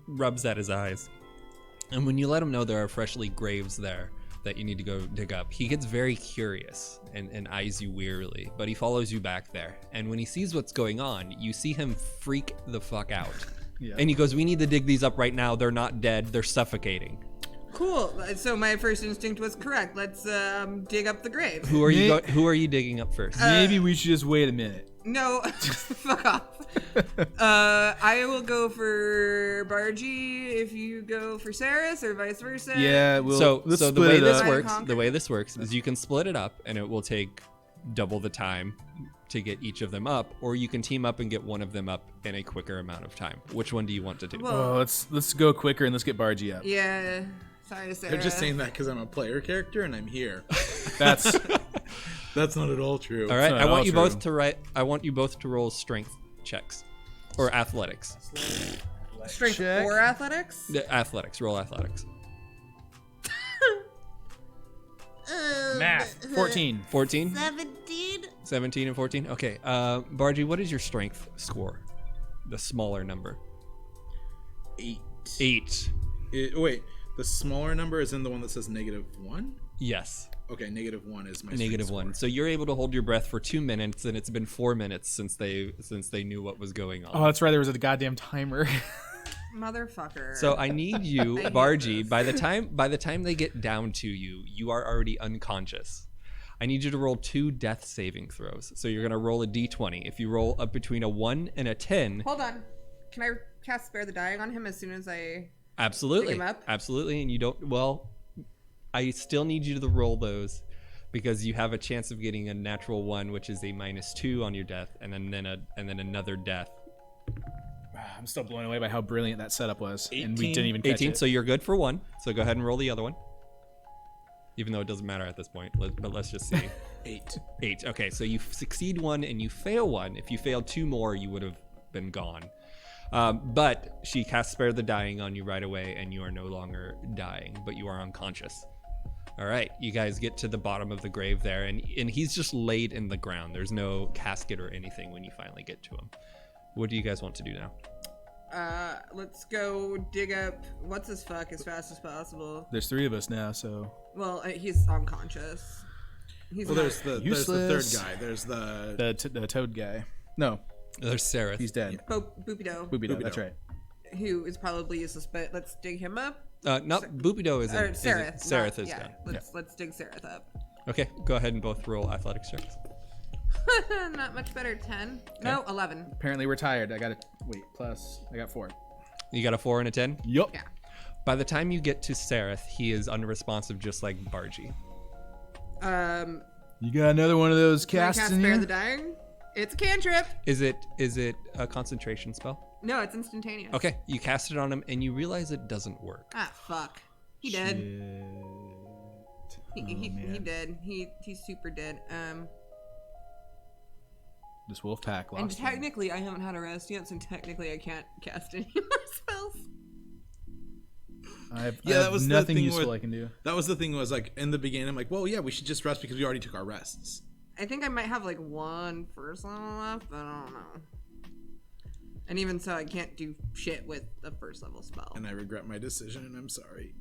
rubs at his eyes. And when you let him know there are freshly graves there that you need to go dig up, he gets very curious and eyes you wearily, but he follows you back there. And when he sees what's going on, you see him freak the fuck out. Yeah. And he goes, "We need to dig these up right now. They're not dead. They're suffocating." Cool. So my first instinct was correct. Let's dig up the grave. Who are you digging up first? Maybe we should just wait a minute. No, fuck off. I will go for Bargy if you go for Saris, or vice versa. Yeah, let's so the split way it this up. works, Conquer. the way this works is you can split it up, and it will take double the time to get each of them up, or you can team up and get one of them up in a quicker amount of time. Which one do you want to do? Well, Oh, let's go quicker and let's get Bargy up. yeah. Sorry, Sarah. They're just saying that because I'm a player character and I'm here. That's That's not at all true. All right, not I want all you true. both to write. I want you both to roll strength checks, or athletics. Strength Check. or athletics? Athletics. Roll athletics. Math. 14. 14, 17. 17, and 14. Okay, Bargy, what is your strength score? The smaller number. 8. 8. Wait, the smaller number is in the one that says -1? Yes. Okay, -1 is my Negative strength 1. score. So you're able to hold your breath for 2 minutes, and it's been 4 minutes since they knew what was going on. Oh, that's right. There was a goddamn timer. Motherfucker. So I need you, hate Bargy. this. By the time they get down to you, you are already unconscious. I need you to roll 2 death saving throws. So you're gonna roll a d20. If you roll up between a 1 and a 10, Hold on. Can I cast Spare the Dying on him as soon as I... absolutely, Pick him up? absolutely. And you don't. Well, I still need you to roll those because you have a chance of getting a natural 1, which is a -2 on your death, and then another death. I'm still blown away by how brilliant that setup was. And we 18. didn't even catch 18. it. So you're good for 1. So go ahead and roll the other one. Even though it doesn't matter at this point, but let's just see. 8. 8. Okay, so you succeed 1 and you fail 1. If you failed 2 more, you would have been gone. But she casts Spare the Dying on you right away, and you are no longer dying, but you are unconscious. All right, you guys get to the bottom of the grave there, and he's just laid in the ground. There's no casket or anything when you finally get to him. What do you guys want to do now? Let's go dig up what's his fuck as fast as possible. There's 3 of us now, so Well, he's unconscious. He's Well, not- there's the Useless. third guy. There's the The toad guy. No, There's Sarah. he's dead. Boopy-do. Booby Booby that's Doe. right. who is probably useless, but let's dig him up. Not Boopido isn't. Or Sereth. Sereth is yeah. down. Let's dig Sereth up. Okay, go ahead and both roll athletics checks. Not much better. 10. No, 11. Apparently we're tired. I got I got 4. You got a 4 and a 10? Yup. Yeah. By the time you get to Sereth, he is unresponsive, just like Bargy. You got another one of those Can I casts cast in Spare you? the Dying? It's a cantrip. Is it a concentration spell? No, it's instantaneous. Okay, you cast it on him, and you realize it doesn't work. Ah, fuck. He did. He man. did. He's super dead. This wolf pack And lost. technically, I haven't had a rest yet, so technically I can't cast any more spells. I have that was the nothing thing useful with- I can do. That was the thing. Was like in the beginning, I'm like, well, yeah, we should just rest because we already took our rests. I think I might have like 1 first level left, but I don't know. And even so, I can't do shit with a first level spell. And I regret my decision, and I'm sorry.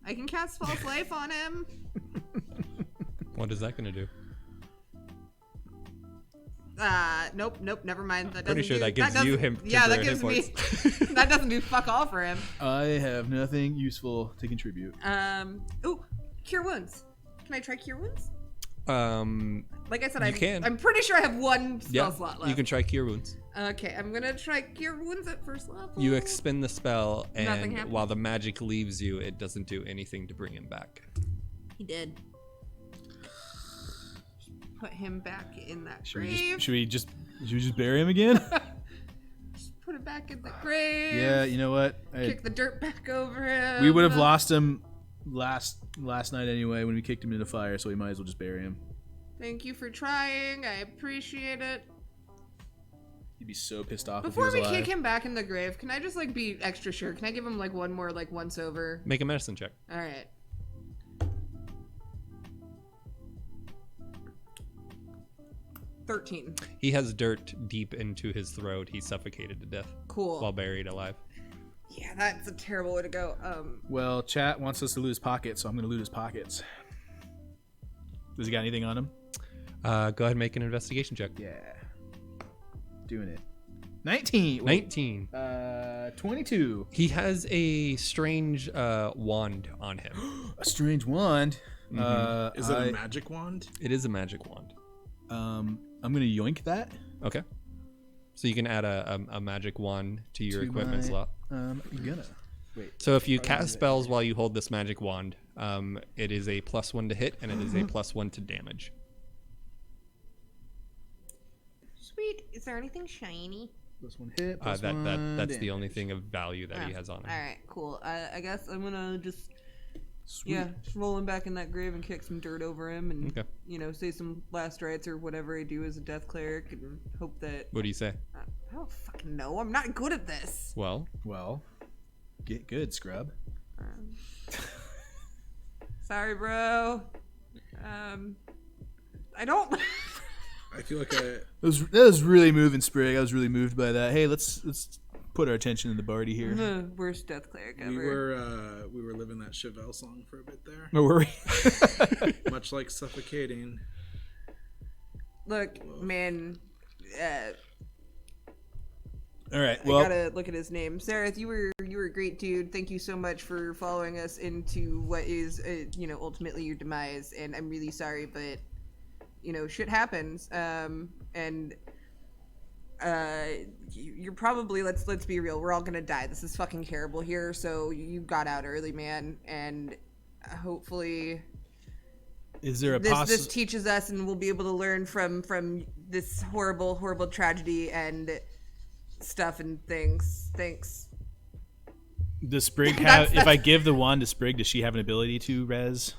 I can cast False Life on him. What is that going to do? Nope, never mind. That Pretty doesn't sure do, that gives you him Yeah, that temporary gives hit me. That doesn't do fuck all for him. I have nothing useful to contribute. Ooh, Cure Wounds. Can I try Cure Wounds? Like I said, You can. I'm pretty sure I have 1 spell Yeah, slot left. you can try Cure Wounds. Okay, I'm gonna try Cure Wounds at first level. You expend the spell, Nothing and happens. while the magic leaves you, it doesn't do anything to bring him back. He did. Put him back in that Should grave. we just bury him again? Put him back in the grave. Yeah, you know what? Kick the dirt back over him. We would have lost him last night anyway when we kicked him into the fire, so we might as well just bury him. Thank you for trying. I appreciate it. He'd be so pissed off Before if he we was alive. kick him back in the grave, can I just like be extra sure? Can I give him like 1 more like once over? Make a medicine check. All right. $13. He has dirt deep into his throat. He's suffocated to death Cool. while buried alive. Yeah, that's a terrible way to go. Well, chat wants us to loot his pockets, so I'm gonna loot his pockets. Does he got anything on him? Go ahead and make an investigation check. Yeah. Doing it. 19. 19. 22. He has a strange wand on him. A strange wand. Is it a magic wand? It is a magic wand. I'm gonna yoink that. Okay. So you can add a magic wand to your To equipment my- slot. I'm gonna. Wait. So if you cast spells while you hold this magic wand, it is a +1 to hit and it is a +1 to damage. Sweet. Is there anything shiny? Plus 1 hit. Plus one That's the damage. only thing of value that he has on him. All right, cool. I guess I'm gonna just Sweet. just roll him back in that grave and kick some dirt over him, and Okay. say some last rites or whatever I do as a death cleric, and hope that What do you say? I don't fucking know. I'm not good at this. Well, Well, get good, scrub. Sorry, bro. I don't. I feel like That was really moving, Sprig. I was really moved by that. Hey, let's put our attention in the Barty here. I'm the worst death cleric ever. we were living that Chevelle song for a bit there, Where were we? much like suffocating. Look, man. All right. I Well, gotta look at his name. Sareth, you were a great dude. Thank you so much for following us into what is, ultimately your demise. And I'm really sorry, but shit happens. You're probably let's be real. We're all gonna die. This is fucking terrible here. So you got out early, man, and hopefully is there a this possible? teaches us, and we'll be able to learn from this horrible tragedy and stuff and things. Thanks. Does Sprig That's- have? If I give the wand to Sprig, does she have an ability to res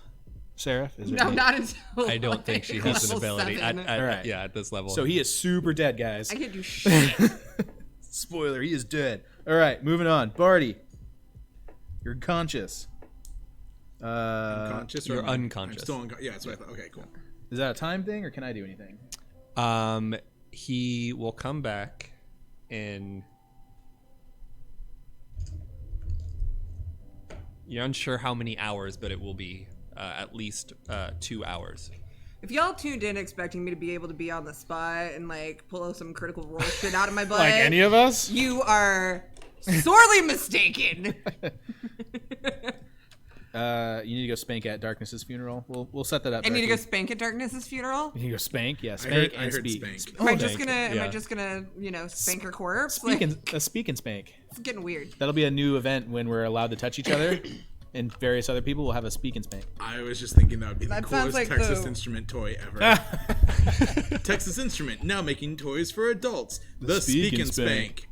Seraph? Is No, not until I don't think she has an level ability. 7. At, Alright. Yeah, at this level. So he is super dead, guys. I can't do shit. Spoiler: he is dead. All right, moving on. Barty, you're conscious. Unconscious? or you're am I- unconscious. I'm still unconscious. Yeah, that's what I thought. Okay, cool. Is that a time thing, or can I do anything? He will come back in. You're unsure how many hours, but it will be at least 2 hours. If y'all tuned in expecting me to be able to be on the spot and pull some critical role shit out of my butt, Like any of us? you are Sorely mistaken. You need to go spank at Darkness's funeral. We'll set that up. I need to go Darky. spank at Darkness's funeral. You need to go spank. Yeah, I spank heard and speak. spank. Am I just Spank, gonna? Am I yeah. just gonna? Spank her corpse? Speak Like, and speak and spank. it's getting weird. That'll be a new event when we're allowed to touch each other, and various other people will have a speak and spank. I was just thinking that would be the That sounds coolest like Texas the- Instrument toy ever. Texas Instrument now making toys for adults. The Speak and Spank.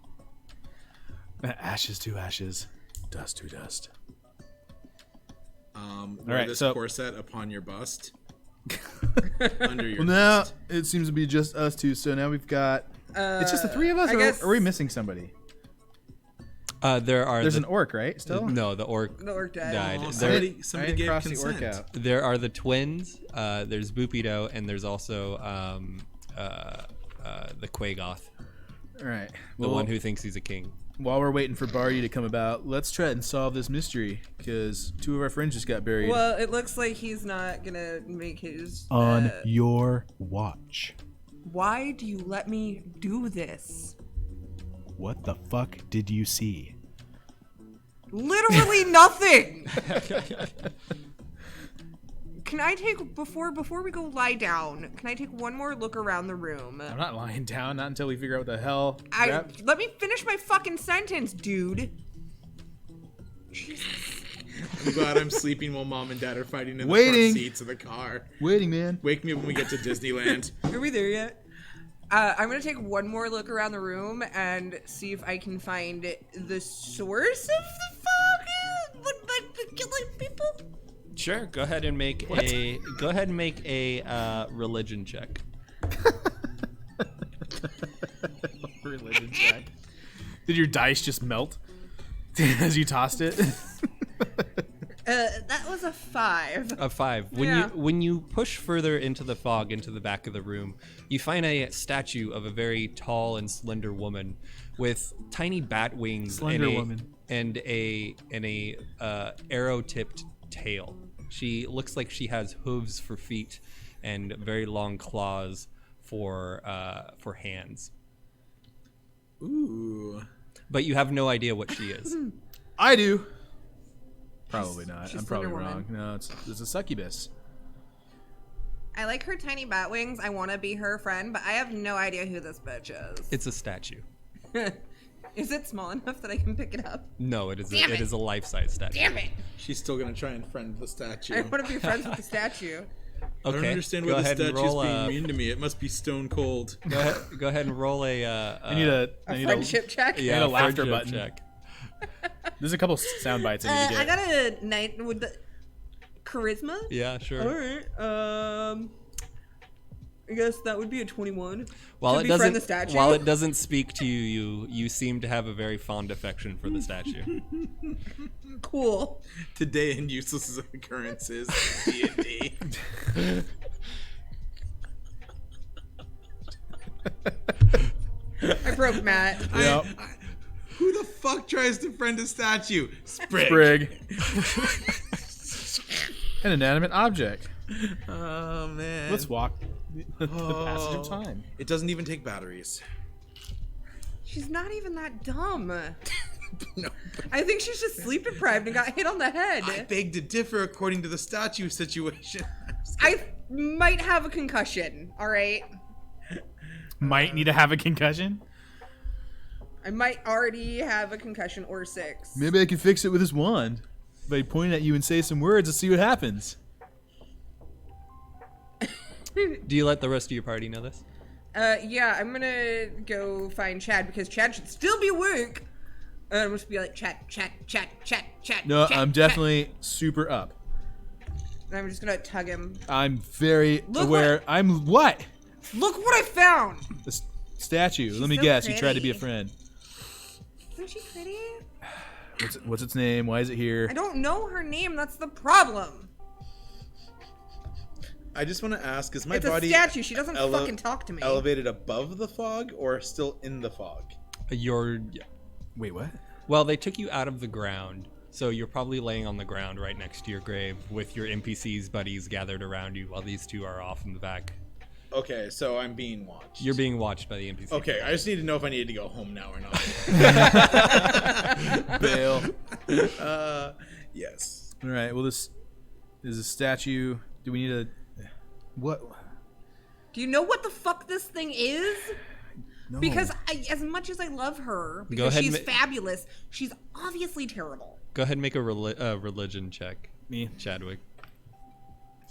Ashes to ashes, dust to dust. Wear right, this so- corset upon your bust. Under your Well, now bust. it seems to be just us two. So now we've got. It's just the three of us, I or guess- are we missing somebody? There's an orc, right? Still? No, the orc The orc died. died. Oh, There, somebody I didn't gave cross consent. the orc out. there are the twins. There's Boopido, and there's also the Quagoth, All right. the one who thinks he's a king. While we're waiting for Barty to come about, let's try and solve this mystery because two of our friends just got buried. Well, it looks like he's not gonna make his. On your watch. Why do you let me do this? What the fuck did you see? Literally nothing. Can I take before we go lie down? Can I take one more look around the room? I'm not lying down, not until we figure out what the hell. Let me finish my fucking sentence, dude. I'm glad I'm sleeping while mom and dad are fighting in the Waiting. front seats of the car. Waiting, man. Wake me up when we get to Disneyland. Are we there yet? I'm gonna take one more look around the room and see if I can find the source of the fog. Would like be killing people? Sure, go ahead and make a religion check. Religion check. Did your dice just melt as you tossed it? That was a 5. A 5. Yeah. When you push further into the fog, into the back of the room, you find a statue of a very tall and slender woman with tiny bat wings Slender woman. and a arrow-tipped tail. She looks like she has hooves for feet and very long claws for hands. Ooh. But you have no idea what she is. I do. Probably not. she's I'm probably Slender wrong. Woman. No, it's a succubus. I like her tiny bat wings. I want to be her friend, but I have no idea who this bitch is. It's a statue. Is it small enough that I can pick it up? No, it is. Damn It it. is a life-size statue. Damn it! She's still gonna try and friend the statue. I want to be friends with the statue. I don't understand why the statue's being mean to me. It must be stone cold. Go ahead and roll a. I need a Friendship check? Yeah, need a laughter friendship button. check. There's a couple sound bites I need to I get. got a 9 with the charisma. Yeah, sure. All right. I guess that would be a 21. While To it befriend doesn't, the statue? while it doesn't speak to you, you seem to have a very fond affection for the statue. Cool. Today in useless occurrences, D&D. I broke Matt. Yep. Who the fuck tries to friend a statue? Sprig. Sprig. An inanimate object. Oh man. Let's walk the passage of time. It doesn't even take batteries. She's not even that dumb. No. I think she's just sleep deprived and got hit on the head. I beg to differ according to the statue situation. I might have a concussion, alright? Might need to have a concussion. I might already have a concussion or 6. Maybe I can fix it with this wand. By pointing at you and say some words and see what happens. Do you let the rest of your party know this? Yeah, I'm gonna go find Chad because Chad should still be awake. And I'm just be like, Chad. No, Chad, I'm Chad. definitely super up. And I'm just gonna tug him. I'm very Look aware. what- I'm what? Look what I found! The statue. Let me so guess. You tried to be a pretty. friend. Isn't she pretty? What's its name? Why is it here? I don't know her name, that's the problem. I just want to ask, is my It's body a statue, she doesn't fucking talk to me. elevated above the fog or still in the fog? Wait, what? Well, they took you out of the ground, so you're probably laying on the ground right next to your grave with your NPCs buddies gathered around you while these two are off in the back. Okay, so I'm being watched. You're being watched by the NPC. Okay, I just need to know if I needed to go home now or not. Bail. Yes. All right. Well, this is a statue. Do we need a what? Do you know what the fuck this thing is? No. Because as much as I love her, because ahead she's and fabulous, she's obviously terrible. Go ahead and make a religion check, Me. Chadwick.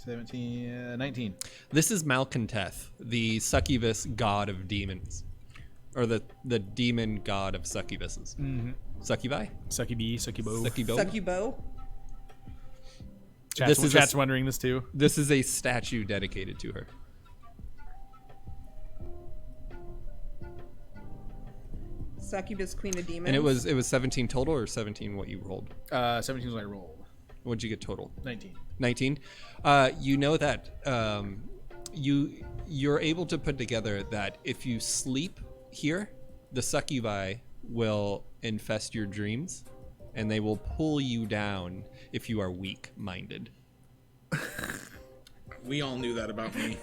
17, 19. This is Malconteth, the succubus god of demons, or the demon god of succubuses. Mm-hmm. Succubi? Succubi, succubo. Succubo? Succubo. Chat's wondering this too. This is a statue dedicated to her. Succubus, queen of demons. And it was 17 total, or 17 what you rolled? 17 was what I rolled. What'd you get total? 19. 19. You know that you're able to put together that if you sleep here, the succubi will infest your dreams, and they will pull you down if you are weak-minded. We all knew that about me.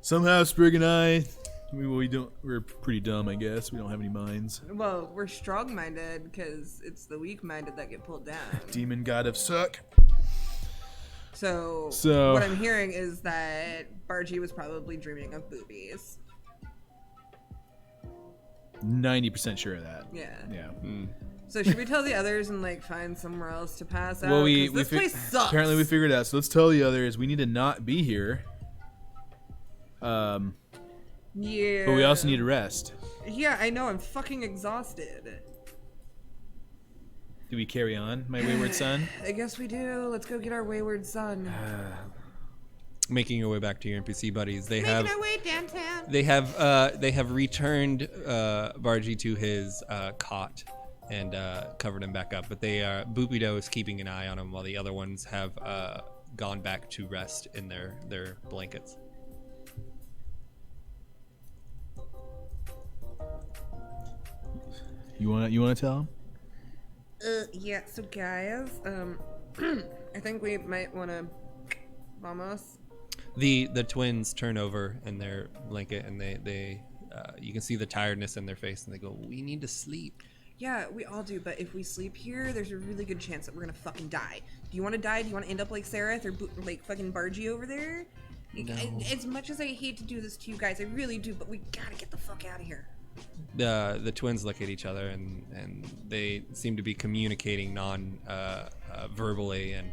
Somehow Sprig and I, we're pretty dumb, I guess. We don't have any minds. Well, we're strong-minded because it's the weak-minded that get pulled down. Demon god of suck. So what I'm hearing is that Bargy was probably dreaming of boobies. 90% sure of that. Yeah. Yeah. So should we tell the others and like find somewhere else to pass out? Well, 'Cause this place sucks. Apparently we figured it out. So let's tell the others we need to not be here. Yeah. But we also need to rest. Yeah, I know. I'm fucking exhausted. Do we carry on, my wayward son? I guess we do. Let's go get our wayward son. Making your way back to your NPC buddies, they Making our way downtown. they have returned Bargy to his cot and covered him back up. But Boopido is keeping an eye on him while the other ones have gone back to rest in their blankets. You wanna tell him? Yeah. So guys, I think we might want to vamos. The twins turn over in their blanket, and they you can see the tiredness in their face, and they go, "We need to sleep." Yeah, we all do. But if we sleep here, there's a really good chance that we're gonna fucking die. Do you want to die? Do you want to end up like Sereth or like fucking Bargy over there? No. As much as I hate to do this to you guys, I really do. But we gotta get the fuck out of here. The twins look at each other, and they seem to be communicating verbally, and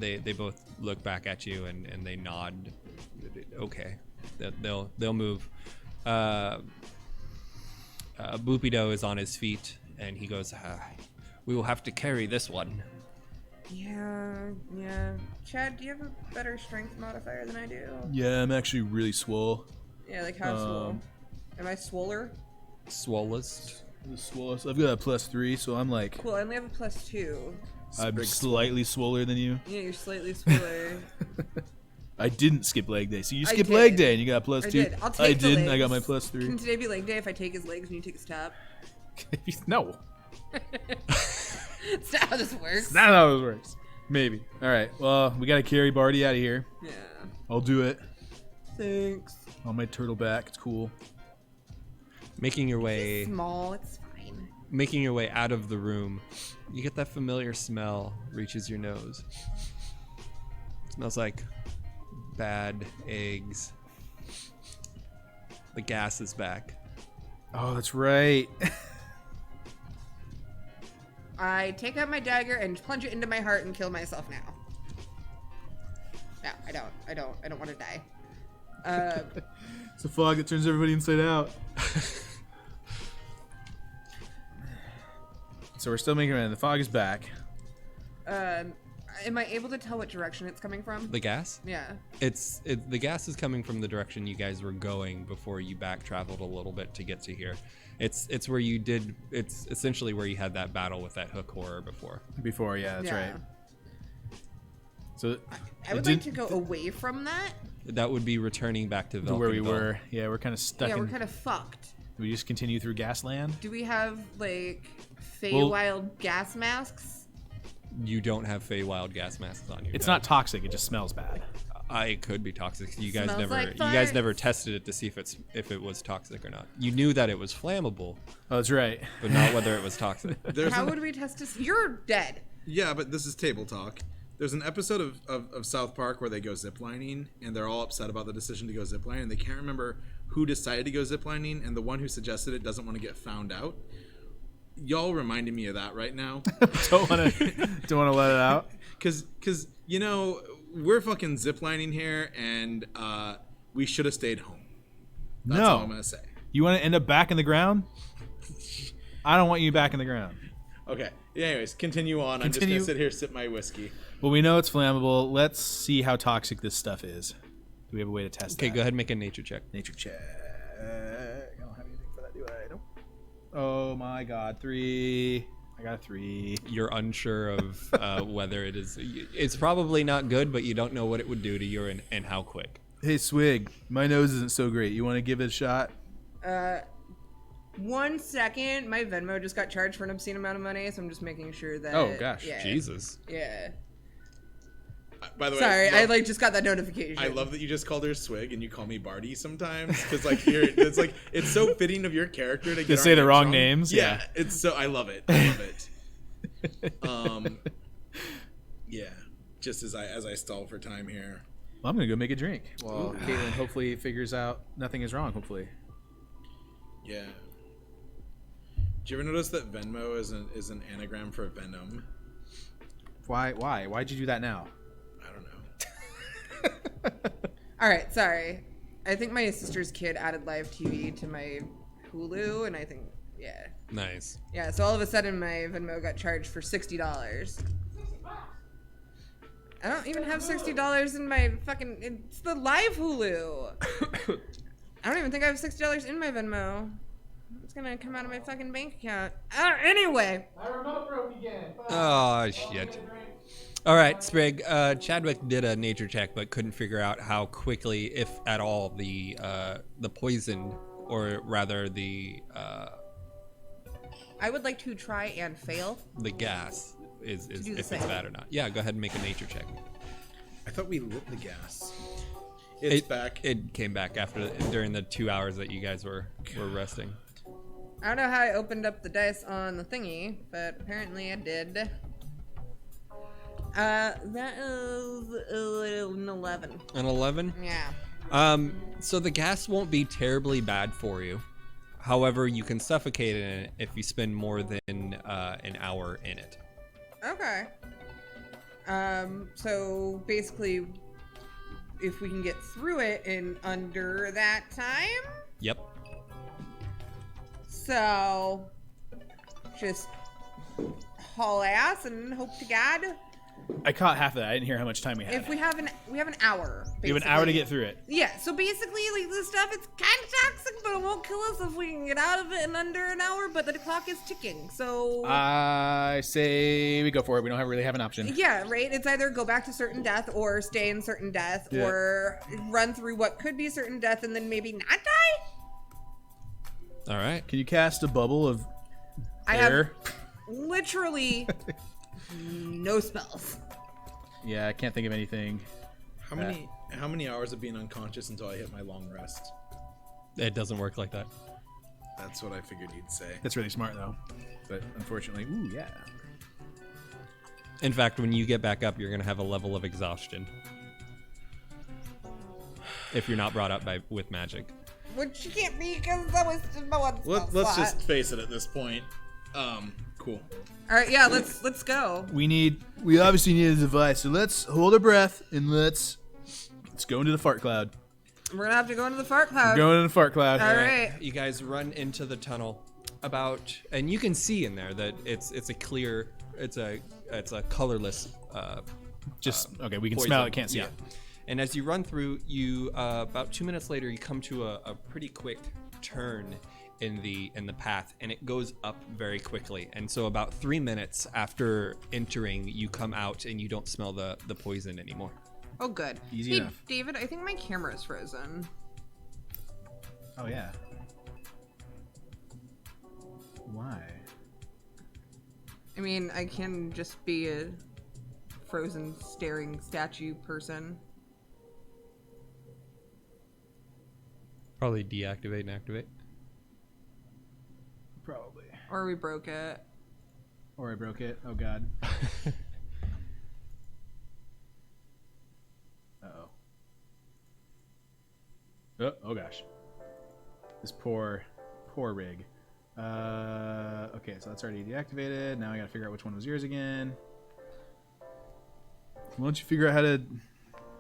they both look back at you and they nod. Okay, they'll move. Boopido is on his feet, and he goes, "We will have to carry this one." Yeah. Chad, do you have a better strength modifier than I do? Yeah, I'm actually really swole. Yeah, like how swole? Am I swoller? Swollest. I've got a +3, so I'm like Cool, I only have a +2. I'm slightly swoller than you. Yeah, you're slightly swoller. I didn't skip leg day, so you I skipped did. leg day and you got a +2. I did. I'll take I the didn't. I got my legs. +3. Can today be leg day if I take his legs and you take his top? No. That's not how this works. Not how this works. Maybe. All right. Well, we gotta carry Barty out of here. Yeah. I'll do it Thanks. on my turtle back. It's cool. Making your way. Small, it's fine. Making your way out of the room, you get that familiar smell reaches your nose. It smells like bad eggs. The gas is back. Oh, that's right. I take out my dagger and plunge it into my heart and kill myself now. No, I don't want to die. It's a fog that turns everybody inside out. So we're still making it. The fog is back. Am I able to tell what direction it's coming from? The gas? Yeah. The gas is coming from the direction you guys were going before you back traveled a little bit to get to here. It's where you did. It's essentially where you had that battle with that hook horror before. Before, yeah, that's right. So I would like to go away from that. That would be returning back to where we Velkenville. were. Yeah, we're kind of stuck. Yeah, we're kind of fucked. Do we just continue through Gasland? Do we have like Well- Feywild gas masks? You don't have Feywild gas masks on you. It's not toxic. It just smells bad. It could be toxic. You guys Smells like you guys farts. never tested it to see if it was toxic or not. You knew that it was flammable, Oh, that's right. but not whether it was toxic. How would we test this? You're dead. Yeah, but this is table talk. There's an episode of South Park where they go ziplining, and they're all upset about the decision to go ziplining, and they can't remember who decided to go ziplining, and the one who suggested it doesn't want to get found out. Y'all reminding me of that right now. Don't want to let it out. Because you know, we're fucking ziplining here, and we should have stayed home. That's all I'm going to say. You want to end up back in the ground? I don't want you back in the ground. Okay. Yeah, anyways, continue on. I'm just going to sit here, sip my whiskey. Well, we know it's flammable. Let's see how toxic this stuff is. Do we have a way to test Okay, that? go ahead and make a nature check. Nature check. I don't have anything for that, do I? Nope. Oh my god, 3. I got a 3. You're unsure of whether it is. It's probably not good, but you don't know what it would do to urine and how quick. Hey, Swig, my nose isn't so great. You want to give it a shot? 1 second. My Venmo just got charged for an obscene amount of money, so I'm just making sure that. Oh, gosh. Yeah. Jesus. Yeah. By the way, Sorry, I just got that notification. I love that you just called her Swig and you call me Barty sometimes because it's so fitting of your character to get say our the names wrong names. Yeah, it's so I love it. Yeah. Just as I stall for time here. Well, I'm gonna go make a drink while Caitlin hopefully figures out nothing is wrong. Hopefully. Yeah. Did you ever notice that Venmo is an anagram for Venom? Why? Why'd you do that now? I don't know. All right, sorry. I think my sister's kid added live TV to my Hulu, and I think, yeah. Nice. Yeah, so all of a sudden my Venmo got charged for $60. I don't even have $60 in my fucking... It's the live Hulu. I don't even think I have $60 in my Venmo. It's gonna come out of my fucking bank account. Anyway. My remote broke again. Oh, shit. All right, Sprig. Chadwick did a nature check, but couldn't figure out how quickly, if at all, the poison, or rather the I would like to try and fail. the gas is do the if it's same. bad or not. Yeah, go ahead and make a nature check. I thought we lit the gas. It's back. It came back during the 2 hours that you guys were resting. I don't know how I opened up the dice on the thingy, but apparently I did. That is an 11. An 11? Yeah. So the gas won't be terribly bad for you. However, you can suffocate in it if you spend more than an hour in it. Okay. So basically, if we can get through it in under that time, Yep. so just haul ass and hope to God. I caught half of that. I didn't hear how much time we had. If we have an hour. You have an hour to basically. get through it. Yeah, so basically, like, this stuff, it's kind of toxic, but it won't kill us if we can get out of it in under an hour, but the clock is ticking, so... I say we go for it. We don't really have an option. Yeah, right? It's either go back to certain death or stay in certain death Yeah. or run through what could be certain death and then maybe not die? All right. Can you cast a bubble of I air? have literally no spells. Yeah, I can't think of anything. How many hours of being unconscious until I hit my long rest? It doesn't work like that. That's what I figured you'd say. That's really smart, though. But unfortunately, ooh, yeah. In fact, when you get back up, you're going to have a level of exhaustion. If you're not brought up with magic. Which you can't be because that was just my one spell Let's slot. just face it at this point. Cool. All right, yeah, let's go. We obviously need a device, so let's hold our breath and let's go into the fart cloud. We're gonna have to go into the fart cloud. Going into the fart cloud. All right. You guys run into the tunnel and you can see in there that it's a clear, it's a colorless Okay, we can poison. smell it, can't see Yeah. it. And as you run through, you about 2 minutes later, you come to a pretty quick turn in the path, and it goes up very quickly. And so about 3 minutes after entering, you come out and you don't smell the poison anymore. Oh, good. Easy Hey, enough. David, I think my camera is frozen. Oh, yeah. Why? I mean, I can just be a frozen staring statue person. Probably deactivate and activate. Probably. Or we broke it. Or I broke it. Oh god. Uh-oh. Oh gosh. This poor rig. Okay, so that's already deactivated. Now I gotta figure out which one was yours again. Why don't you figure out how to...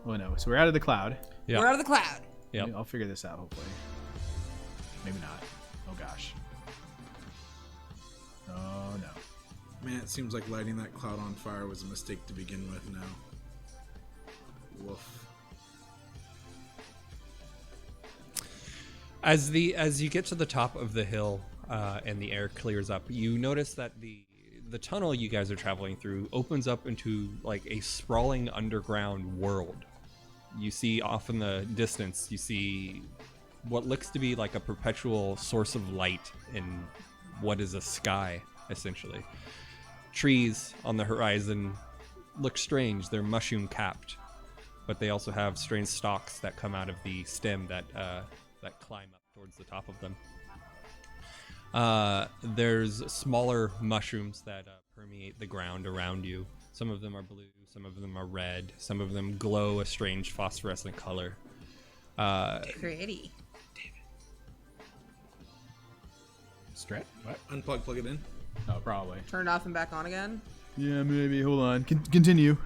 Oh no, so we're out of the cloud. Yeah. We're out of the cloud. Yep. I'll figure this out, hopefully. Maybe not. Oh gosh. Oh no. Man, it seems like lighting that cloud on fire was a mistake to begin with now. Woof. As you get to the top of the hill and the air clears up, you notice that the tunnel you guys are traveling through opens up into like a sprawling underground world. You see off in the distance, you see what looks to be like a perpetual source of light in what is a sky, essentially. Trees on the horizon look strange. They're mushroom capped, but they also have strange stalks that come out of the stem that climb up towards the top of them. There's smaller mushrooms that permeate the ground around you. Some of them are blue, some of them are red, some of them glow a strange phosphorescent color. Pretty. Strat? What? Unplug, plug it in. Oh, probably. Turn it off and back on again. Yeah, maybe. Hold on. Continue.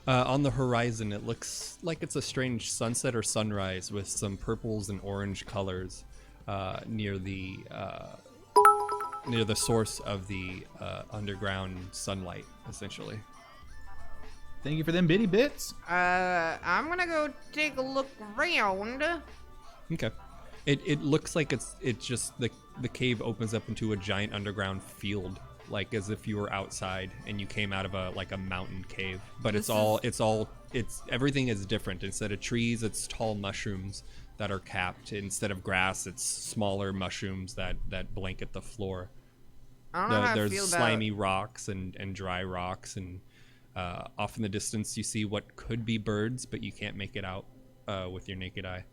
On the horizon, it looks like it's a strange sunset or sunrise with some purples and orange colors near the source of the underground sunlight, essentially. Thank you for them bitty bits. I'm gonna go take a look around. Okay. It looks like it's just the cave opens up into a giant underground field, like as if you were outside and you came out of a mountain cave. But it's everything is different. Instead of trees, it's tall mushrooms that are capped. Instead of grass, it's smaller mushrooms that blanket the floor. I don't know how I There's feel slimy rocks and dry rocks, and off in the distance you see what could be birds, but you can't make it out with your naked eye.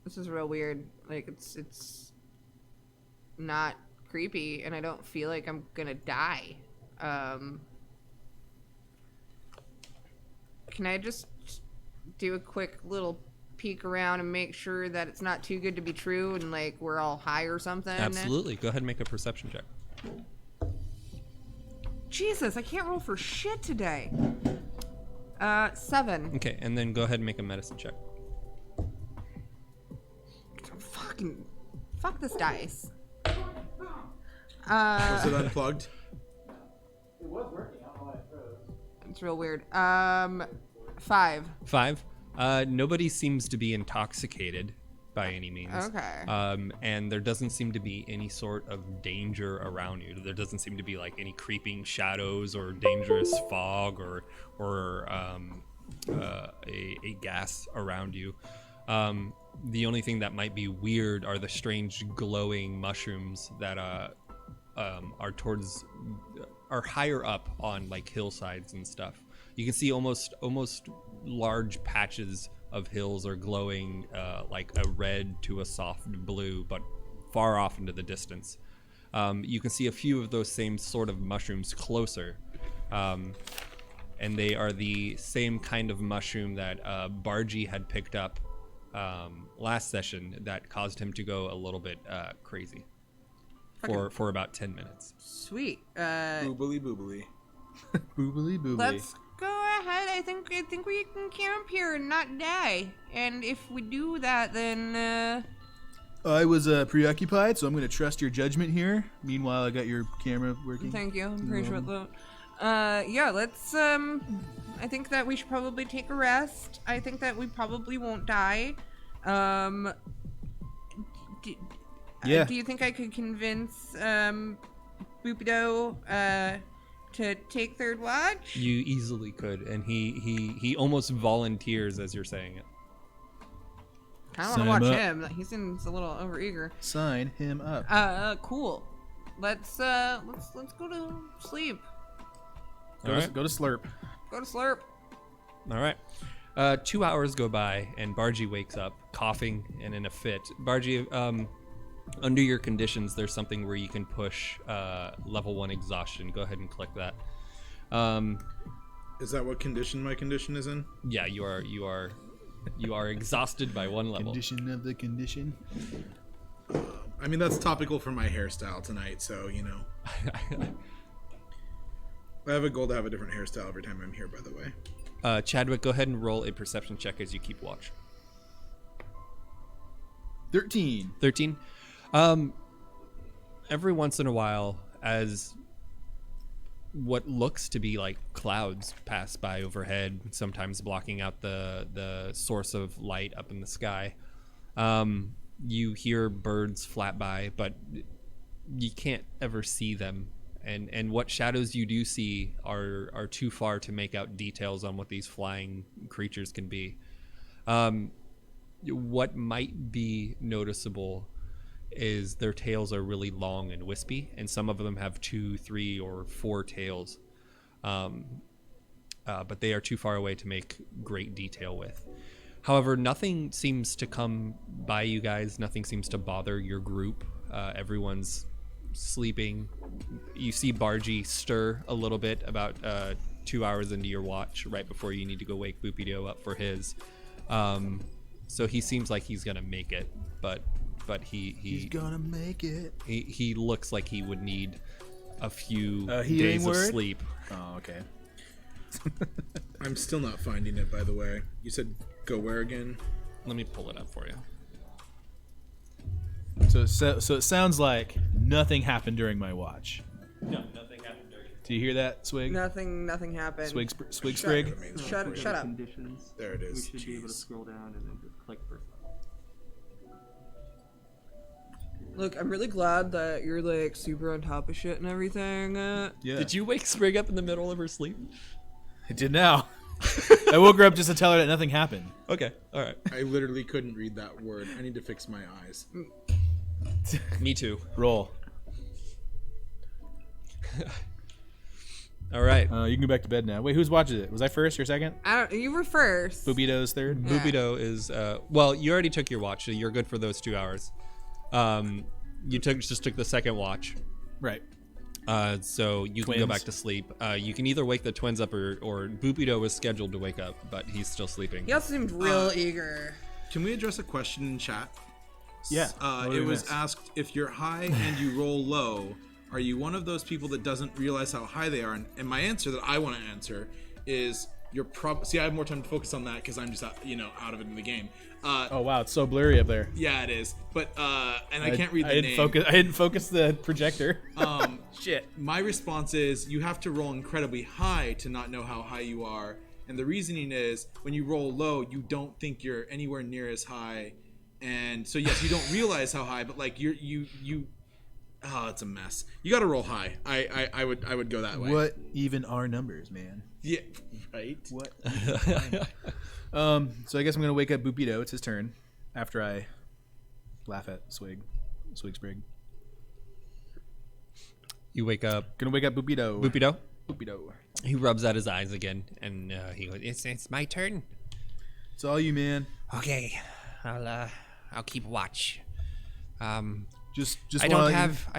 This is real weird. Like it's not creepy, and I don't feel like I'm gonna die. Can I just do a quick little peek around and make sure that it's not too good to be true, and like we're all high or something? Absolutely. Go ahead and make a perception check. Jesus, I can't roll for shit today. 7. Okay, and then go ahead and make a medicine check. Fuck this dice. Was it unplugged? It was working. I don't know why it froze. It's real weird. 5. 5. Nobody seems to be intoxicated by any means. Okay. And there doesn't seem to be any sort of danger around you. There doesn't seem to be like any creeping shadows or dangerous fog or a gas around you. The only thing that might be weird are the strange glowing mushrooms that are higher up on like hillsides and stuff. You can see almost large patches of hills are glowing like a red to a soft blue, but far off into the distance. You can see a few of those same sort of mushrooms closer, and they are the same kind of mushroom that Bargy had picked up last session that caused him to go a little bit crazy for about 10 minutes. Sweet. Boobly boobly. Boobly boobly. Let's go ahead. I think we can camp here and not die. And if we do that, then I was preoccupied, so I'm going to trust your judgment here. Meanwhile, I got your camera working. thank you. I'm pretty sure that. Yeah, let's. I think that we should probably take a rest. I think that we probably won't die. Yeah. Do you think I could convince Boopido to take third watch? You easily could, and he almost volunteers as you're saying it. I don't Sign want to watch him him. He seems a little overeager. Sign him up. Cool. Let's go to sleep. All right. Go to Slurp. Go to Slurp. All right. 2 hours go by, and Bargy wakes up, coughing and in a fit. Bargy, under your conditions, there's something where you can push level 1 exhaustion. Go ahead and click that. Is that what condition my condition is in? Yeah, you are exhausted by 1 level. Condition of the condition. I mean, that's topical for my hairstyle tonight, so, you know. I have a goal to have a different hairstyle every time I'm here, by the way. Chadwick, go ahead and roll a perception check as you keep watch. 13. 13. Every once in a while, as what looks to be like clouds pass by overhead, sometimes blocking out the source of light up in the sky, you hear birds flat by, but you can't ever see them. And what shadows you do see are too far to make out details on what these flying creatures can be. What might be noticeable is their tails are really long and wispy, and some of them have 2, 3, or 4 tails. But they are too far away to make great detail with. However, nothing seems to come by you guys. Nothing seems to bother your group. Everyone's sleeping. You see Bargy stir a little bit about 2 hours into your watch, right before you need to go wake Boopido up for his. So he seems like he's gonna make it, but he's gonna make it. He looks like he would need a few healing days word? of sleep. Oh, okay. I'm still not finding it, by the way. You said go where again? Let me pull it up for you. So it sounds like nothing happened during my watch. No, nothing happened during. Do you hear that, Swig? Nothing happened. Swig Sprig? Shut up. Conditions. There it is. We should be able to Jeez. scroll down and then just click first. Look, I'm really glad that you're like super on top of shit and everything. Yeah. Did you wake Sprig up in the middle of her sleep? I did now. I woke her up just to tell her that nothing happened. Okay, all right. I literally couldn't read that word. I need to fix my eyes. Me too. Roll. All right. You can go back to bed now. Wait, whose watch is it? Was I first or second? You were first. Boobito's third? Yeah. Boobido is well, you already took your watch, so you're good for those 2 hours. You just took the second watch. Right. So you can go Twins. back to sleep. You can either wake the twins up or Boopido was scheduled to wake up, but he's still sleeping. He also seemed real eager. Can we address a question in chat? Yeah. What did It we was miss? asked, if you're high and you roll low, are you one of those people that doesn't realize how high they are? And my answer that I want to answer is you're see, I have more time to focus on that because I'm just out of it in the game. Oh wow, it's so blurry up there. Yeah, it is. But and I can't read the I didn't name. focus. I didn't focus the projector. Shit. My response is you have to roll incredibly high to not know how high you are, and the reasoning is when you roll low, you don't think you're anywhere near as high, and so yes, you don't realize how high, but like you. Oh, it's a mess. You got to roll high. I would go that way. What even are numbers, man? Yeah. Right. What? So I guess I'm gonna wake up Boopito. It's his turn. After I laugh at Swig Sprig. You wake up Gonna wake up Boopito. Boopido. He rubs out his eyes again, and he goes, "It's my turn." It's all you, man. Okay, I'll keep watch. Just I while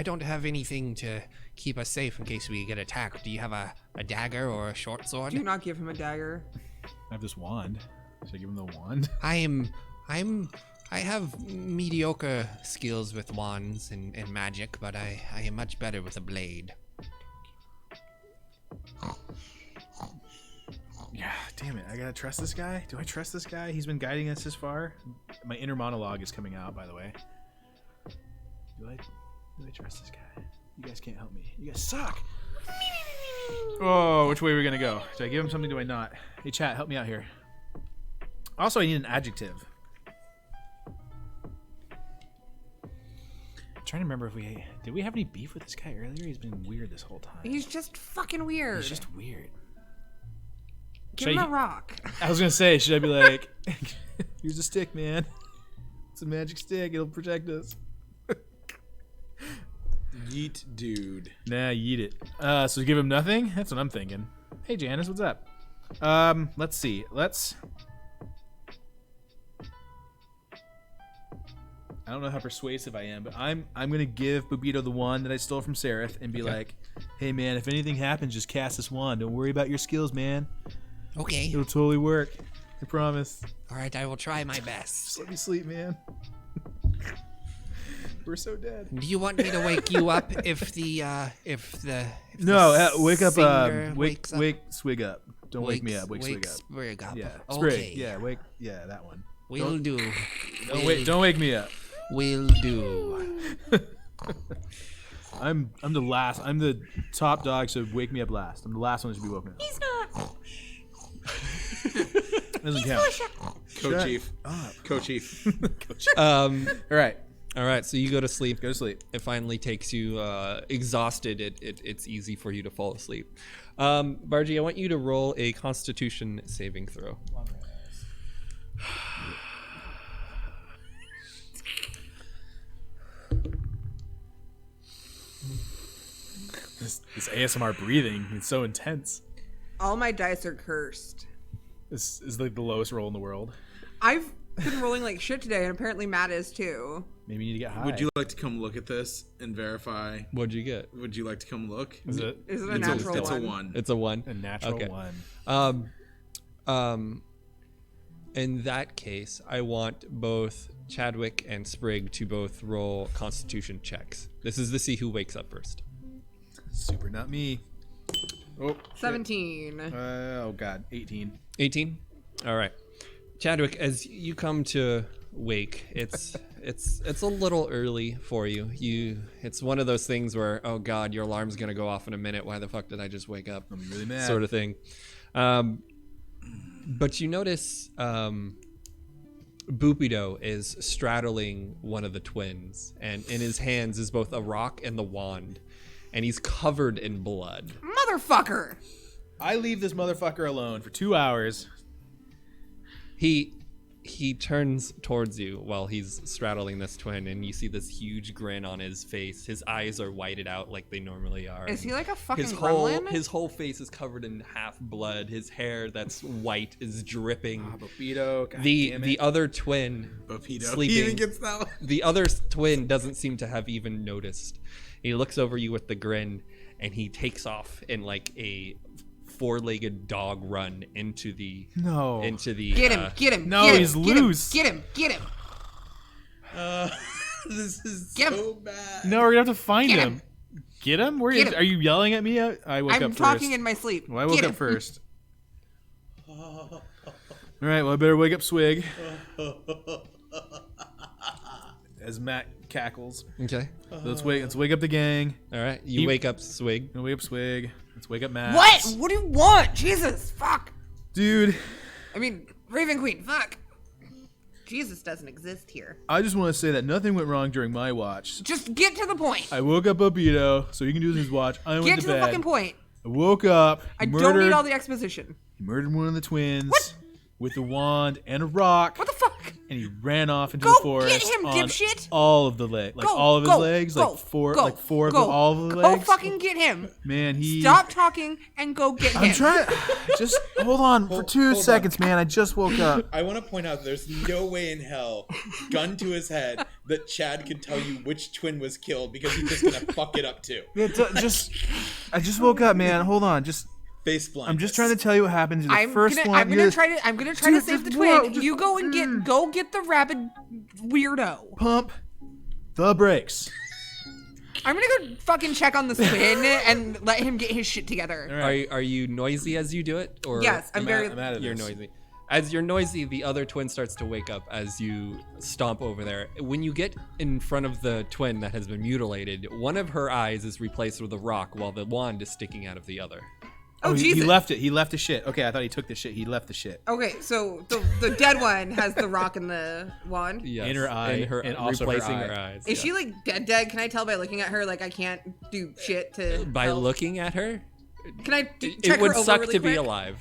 don't have anything to keep us safe in case we get attacked. Do you have a dagger or a short sword? Do not give him a dagger. I have this wand. Should I give him the wand? I have mediocre skills with wands and magic, but I am much better with a blade. Yeah, damn it. I gotta trust this guy? Do I trust this guy? He's been guiding us this far. My inner monologue is coming out, by the way. Do I trust this guy? You guys can't help me. You guys suck. Oh, which way are we gonna go? Do I give him something? Do I not? Hey, chat, help me out here. Also, I need an adjective. I'm trying to remember if did we have any beef with this guy earlier? He's been weird this whole time. He's just fucking weird. He's just weird. Give him a rock. I was gonna say, should I be like, here's a stick, man. It's a magic stick. It'll protect us. Yeet, dude. Nah, yeet it. So give him nothing? That's what I'm thinking. Hey Janice, what's up? Let's see. I don't know how persuasive I am, but I'm gonna give Bubito the wand that I stole from Seraph and be like, "Hey man, if anything happens, just cast this wand. Don't worry about your skills, man. Okay. It'll totally work. I promise. All right, I will try my best. Just let me sleep, man. We're so dead." Do you want me to wake you up if the No, wake up. singer Wake wakes up? Swig up. Don't wake me up. Wake Swig up. Sprig up. Yeah, Okay. Sprig. Yeah, wake. Yeah, that one. We'll do. Don't wake me up. We'll do. I'm the last. I'm the top dog, so wake me up last. I'm the last one that should be woken up. He's not. Doesn't count. Co-chief. Co-chief. All right, All right, so you go to sleep. go to sleep. It finally takes you exhausted. It's easy for you to fall asleep. Bargy, I want you to roll a Constitution saving throw. This ASMR breathing, it's so intense. All my dice are cursed. This is like the lowest roll in the world. I've been rolling like shit today, and apparently Matt is too. Maybe you need to get high. Would you like to come look at this and verify? What'd you get? Would you like to come look? Is it Is it a It's natural it's one? a 1. It's a 1. a natural Okay. one? In that case, I want both Chadwick and Sprig to both roll Constitution checks. This is to see who wakes up first. Super, not me. Oh, shit. 17. Oh god, 18. 18. All right, Chadwick, as you come to wake, it's a little early for you. It's one of those things where, oh god, your alarm's gonna go off in a minute. Why the fuck did I just wake up? I'm really mad. Sort of thing. But you notice Boopido is straddling one of the twins, and in his hands is both a rock and the wand, and he's covered in blood. Motherfucker! I leave this motherfucker alone for 2 hours. He turns towards you while he's straddling this twin, and you see this huge grin on his face. His eyes are whited out like they normally are. Is he like a fucking His gremlin? whole face is covered in half blood. His hair that's white is dripping. Bubito, god the damn it. the other twin Bubito. sleeping. He even gets that one. The other twin doesn't seem to have even noticed. He looks over you with the grin, and he takes off in like a four-legged dog run into the No. Get him! Get him! No, get him, he's get him, loose. Get him! Get him! This is Get him. so bad. No, we're gonna have to find Get him. him. Get him? Where Get is? him. Are you yelling at me? I woke I'm up talking first. in my sleep. Well, I woke Get up him. first. All right. Well, I better wake up Swig. As Matt cackles. Okay. So let's wake up the gang. All right. You He- wake up Swig. Gonna wake up Swig. Let's wake up Matt. What? What do you want? Jesus, fuck. Dude? I mean, Raven Queen, fuck. Jesus doesn't exist here. I just want to say that nothing went wrong during my watch. Just get to the point. I woke up Bubito, so he can do his watch. I went Get to to bed. the fucking point. I woke up. I murdered, don't need all the exposition. He murdered one of the twins What? with a wand and a rock. What the fuck? And he ran off into Go the get forest him, on dipshit. all of the legs, like Go, all of his go, legs, go, like four, go, like four of go, the, all of the Go legs. fucking get him. Man, he. Stop talking and go get him. I'm trying. Just hold on for 2 hold on. seconds, man. I just woke up. I want to point out there's no way in hell, gun to his head, that Chad could tell you which twin was killed because he's just gonna fuck it up too. Yeah, I just woke up, man. Hold on, just. Face blind. I'm just trying to tell you what happened to the I'm first gonna, one. I'm gonna try to Dude, save the just- twin. whoa, just- You go and get the rabid weirdo. Pump the brakes. I'm gonna go fucking check on the twin and let him get his shit together. All right. Are you noisy as you do it, or Yes, I'm very. I'm out of you're this. noisy? As you're noisy, the other twin starts to wake up as you stomp over there. When you get in front of the twin that has been mutilated, one of her eyes is replaced with a rock, while the wand is sticking out of the other. Oh, he Jesus. left it. He left the shit. Okay, I thought he took the shit. He left the shit. Okay, so the dead one has the rock and the wand. Yes, In her eye, and also her replacing eye. her eyes. Is she like dead? Can I tell by looking at her like I can't do shit to By help? looking at her? Can I check It would her over suck really to be quick? alive.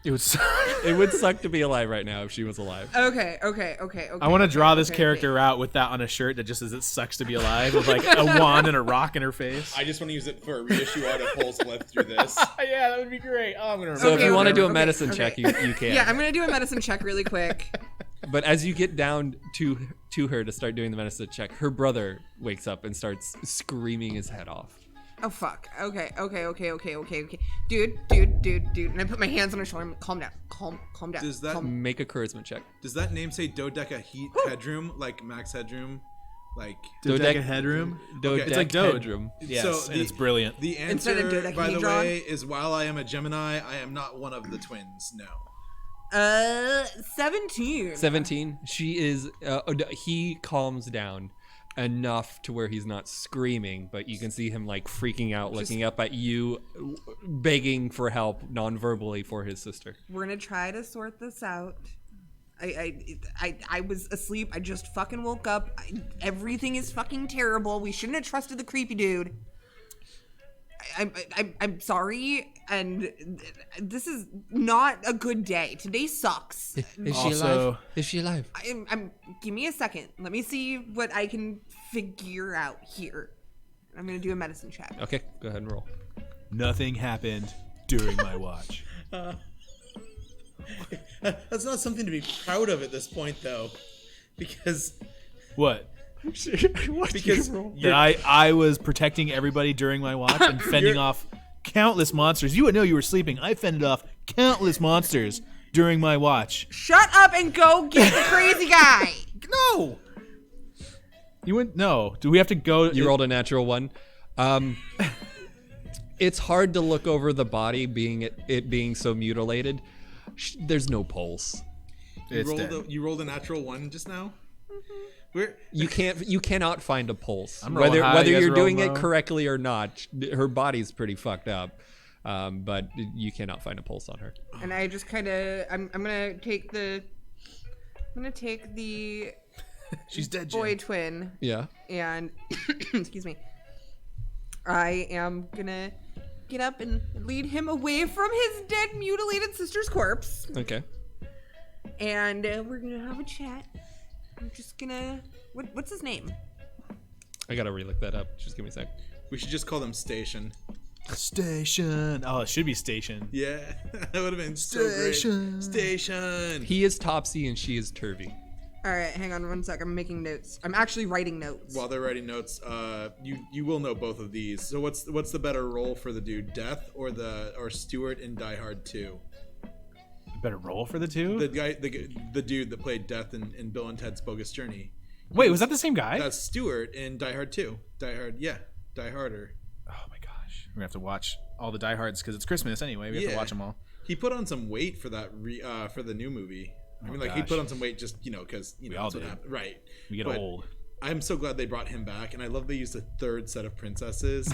It would suck. It would suck to be alive right now if she was alive. Okay. I want to draw this character out with that on a shirt that just says "It sucks to be alive" with like a wand and a rock in her face. I just want to use it for a reissue art of Hole's Live through this. Yeah, that would be great. Oh, I'm gonna. So if you want to do a okay, medicine okay. check, you can. Yeah, I'm gonna do a medicine check really quick. But as you get down to her to start doing the medicine check, her brother wakes up and starts screaming his head off. Oh fuck. Okay. Dude. And I put my hands on her shoulder. Calm down. Calm down. Does that Make a charisma check. does that name say headroom, like max headroom, like? Dodecahedron. It's like Doge. Bedroom. Yes, So and it's brilliant. The Instead of answer, by the dodecahedron? way, is while I am a Gemini, I am not one of the twins. No. 17. 17. She is. He calms down enough to where he's not screaming, but you can see him like freaking out, looking up at you, begging for help non-verbally for his sister. We're gonna try to sort this out. I was asleep. I just fucking woke up. Everything is fucking terrible. We shouldn't have trusted the creepy dude. I'm sorry, and this is not a good day. Today sucks. Is she Also- alive? Is she alive? I'm give me a second. Let me see what I can figure out here. I'm gonna do a medicine check. Okay, go ahead and roll. Nothing happened during my watch. That's not something to be proud of at this point, though, because What? because That I was protecting everybody during my watch and fending off countless monsters. You would know you were sleeping. I fended off countless monsters during my watch. Shut up and go get the crazy guy. No. You wouldn't. No. Do we have to go? You rolled a natural one. It's hard to look over the body, being it being so mutilated. There's no pulse. It's dead. you rolled a natural one just now. You cannot find a pulse. I'm rolling high, Whether you guys you're are doing rolling it low. correctly or not, her body's pretty fucked up. But you cannot find a pulse on her. And I just kind of I'm gonna take the She's dead, Jim. boy twin Yeah. and excuse me. I am gonna get up and lead him away from his dead mutilated sister's corpse, Okay. and we're gonna have a chat. I'm just gonna what's his name? I gotta relook that up. Just give me a sec. We should just call them Station. Station. Oh, it should be Station. Yeah, that would have been Station. so great. Station. He is Topsy and she is Turvy. All right, hang on 1 sec. I'm making notes. I'm actually writing notes. While they're writing notes, you will know both of these. So what's the better role for the dude, Death or Stuart in Die Hard 2? Better roll for the two. The dude that played Death in Bill and Ted's Bogus Journey. Wait, was that the same guy? That's Stuart in Die Hard 2. Die Harder. Oh my gosh, we're gonna have to watch all the Die Hards because it's Christmas anyway. We have to Yeah. watch them all. He put on some weight for that for the new movie. I mean, like he gosh. put on some weight just because We all that's what did. happened. Right. We get But old. I'm so glad they brought him back, and I love they used a third set of princesses,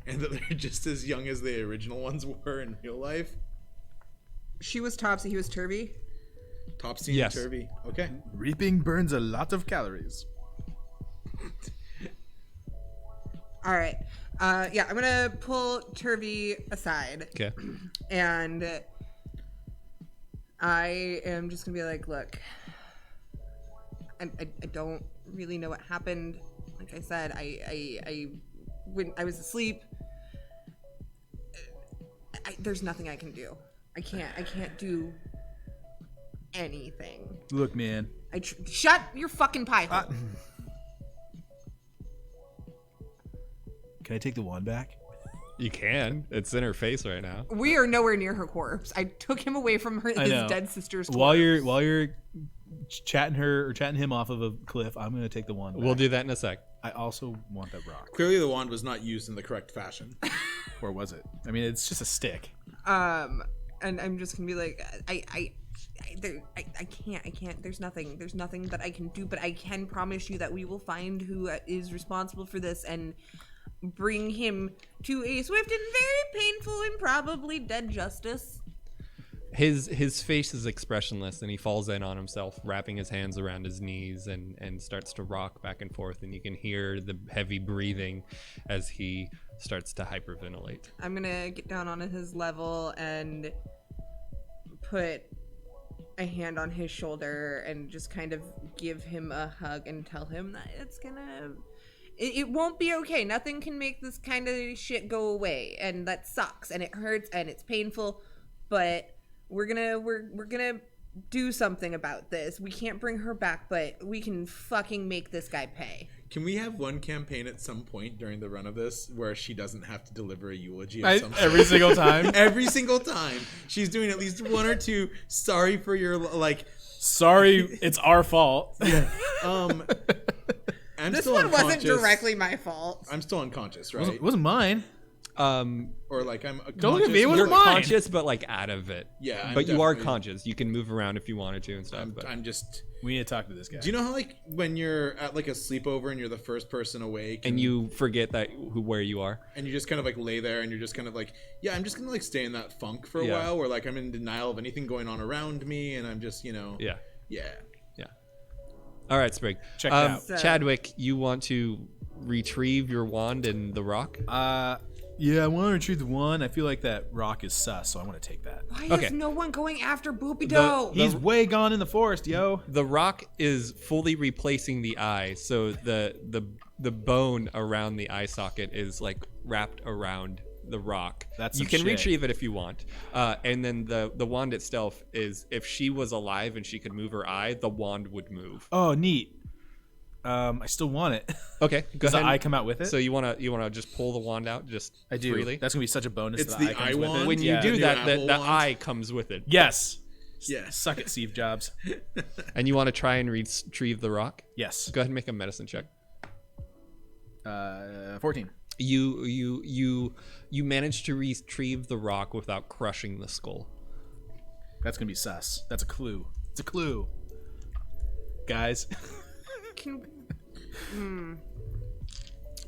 and that they're just as young as the original ones were in real life. She was Topsy, he was Turvy. Topsy Yes. and Turvy. Okay. Reaping burns a lot of calories. All right. Yeah, I'm gonna pull Turvy aside, Okay. and I am just gonna be like, look, I don't really know what happened. Like I said, when I was asleep, there's nothing I can do. I can't do anything. Look, man. Shut your fucking pie hole. Can I take the wand back? You can. It's in her face right now. We are nowhere near her corpse. I took him away from his know. dead sister's corpse. While you're chatting him off of a cliff, I'm gonna take the wand back. We'll do that in a sec. I also want that rock. Clearly, the wand was not used in the correct fashion. Or was it? I mean, it's just a stick. And I'm just gonna be like, I can't. There's nothing that I can do, but I can promise you that we will find who is responsible for this and bring him to a swift and very painful and probably dead justice. His face is expressionless, and he falls in on himself, wrapping his hands around his knees and starts to rock back and forth, and you can hear the heavy breathing as he starts to hyperventilate. I'm gonna get down on his level and put a hand on his shoulder and just kind of give him a hug and tell him that it won't be okay. Nothing can make this kind of shit go away, and that sucks, and it hurts, and it's painful, but we're gonna do something about this. We can't bring her back, but we can fucking make this guy pay. Can we have one campaign at some point during the run of this where she doesn't have to deliver a eulogy of some Every single time. Every single time she's doing at least one or two sorry for your Sorry, it's our fault. I'm This still one wasn't unconscious. directly my fault. I'm still unconscious, right? It wasn't mine. Or like I'm Don't look at me, it conscious, wasn't You're mine. conscious, but like out of it. Yeah, but you are definitely- conscious. You can move around if you wanted to and stuff. I'm just. We need to talk to this guy. Do you know how like when you're at like a sleepover and you're the first person awake and you forget that where you are. and you just kind of like lay there and you're just kind of like, yeah, I'm just gonna like stay in that funk for a Yeah. while where like I'm in denial of anything going on around me and I'm just Yeah. yeah. All right, Sprig. Check it out. So- Chadwick, you want to retrieve your wand and the rock? Yeah, I want to retrieve the one. I feel like that rock is sus, so I want to take that. Why Okay. is no one going after Boopy Doe? He's way gone in the forest, yo. The rock is fully replacing the eye, so the bone around the eye socket is like wrapped around the rock. That's you some can shit. retrieve it if you want, and then the wand itself is if she was alive and she could move her eye, the wand would move. Oh, neat. I still want it. Okay, go Does the ahead. eye come out with it? So you wanna just pull the wand out just I do. freely? That's gonna be such a bonus. It's that the eye comes eye with it. wand? When you Yeah. do New that, Apple the wand. eye comes with it. Yes. Yeah. Suck it, Steve Jobs. And you want to try and retrieve the rock? Yes. Go ahead and make a medicine check. 14. You managed to retrieve the rock without crushing the skull. That's gonna be sus. That's a clue. It's a clue. Guys.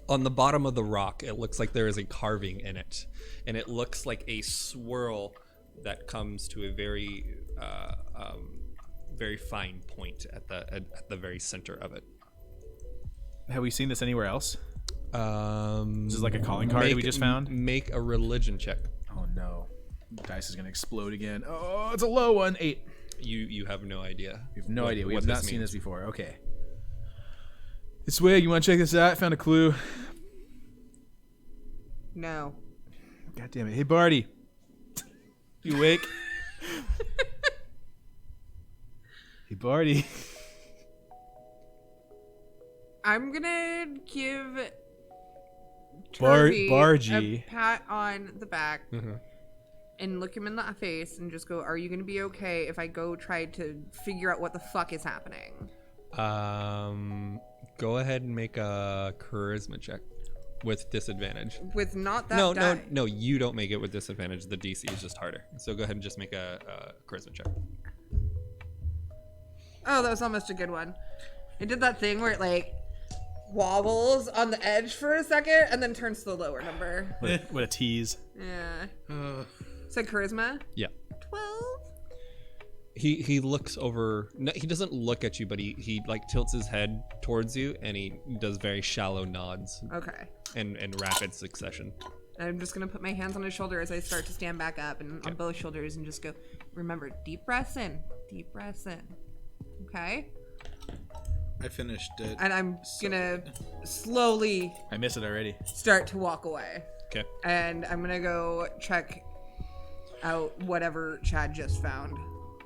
On the bottom of the rock, it looks like there is a carving in it, and it looks like a swirl that comes to a very, very fine point at the very center of it. Have we seen this anywhere else? This is like a calling card that we just found? Make a religion check. Oh no. Dice is gonna explode again. Oh, it's a low one. 8. You have no idea. We have no idea. We what have not this seen means. this before. Okay. This way, you want to check this out? I found a clue. No. God damn it. Hey, Barty. You awake? Hey, Barty. I'm gonna give Bargy. a pat on the back and look him in the face and just go, are you gonna be okay if I go try to figure out what the fuck is happening? Go ahead and make a charisma check with disadvantage. With not that No, die. no, you don't make it with disadvantage. The DC is just harder. So go ahead and just make a charisma check. Oh, that was almost a good one. It did that thing where it like wobbles on the edge for a second and then turns to the lower number. What a tease. Yeah. So charisma? Yeah. 12? He looks over. No, he doesn't look at you, but he like tilts his head towards you, and he does very shallow nods Okay. in rapid succession. I'm just gonna put my hands on his shoulder as I start to stand back up and on both shoulders and just go, remember, deep breaths in, deep breaths in. Okay? I finished it. And I'm gonna slowly I miss it already. start to walk away. Okay. And I'm gonna go check out whatever Chad just found.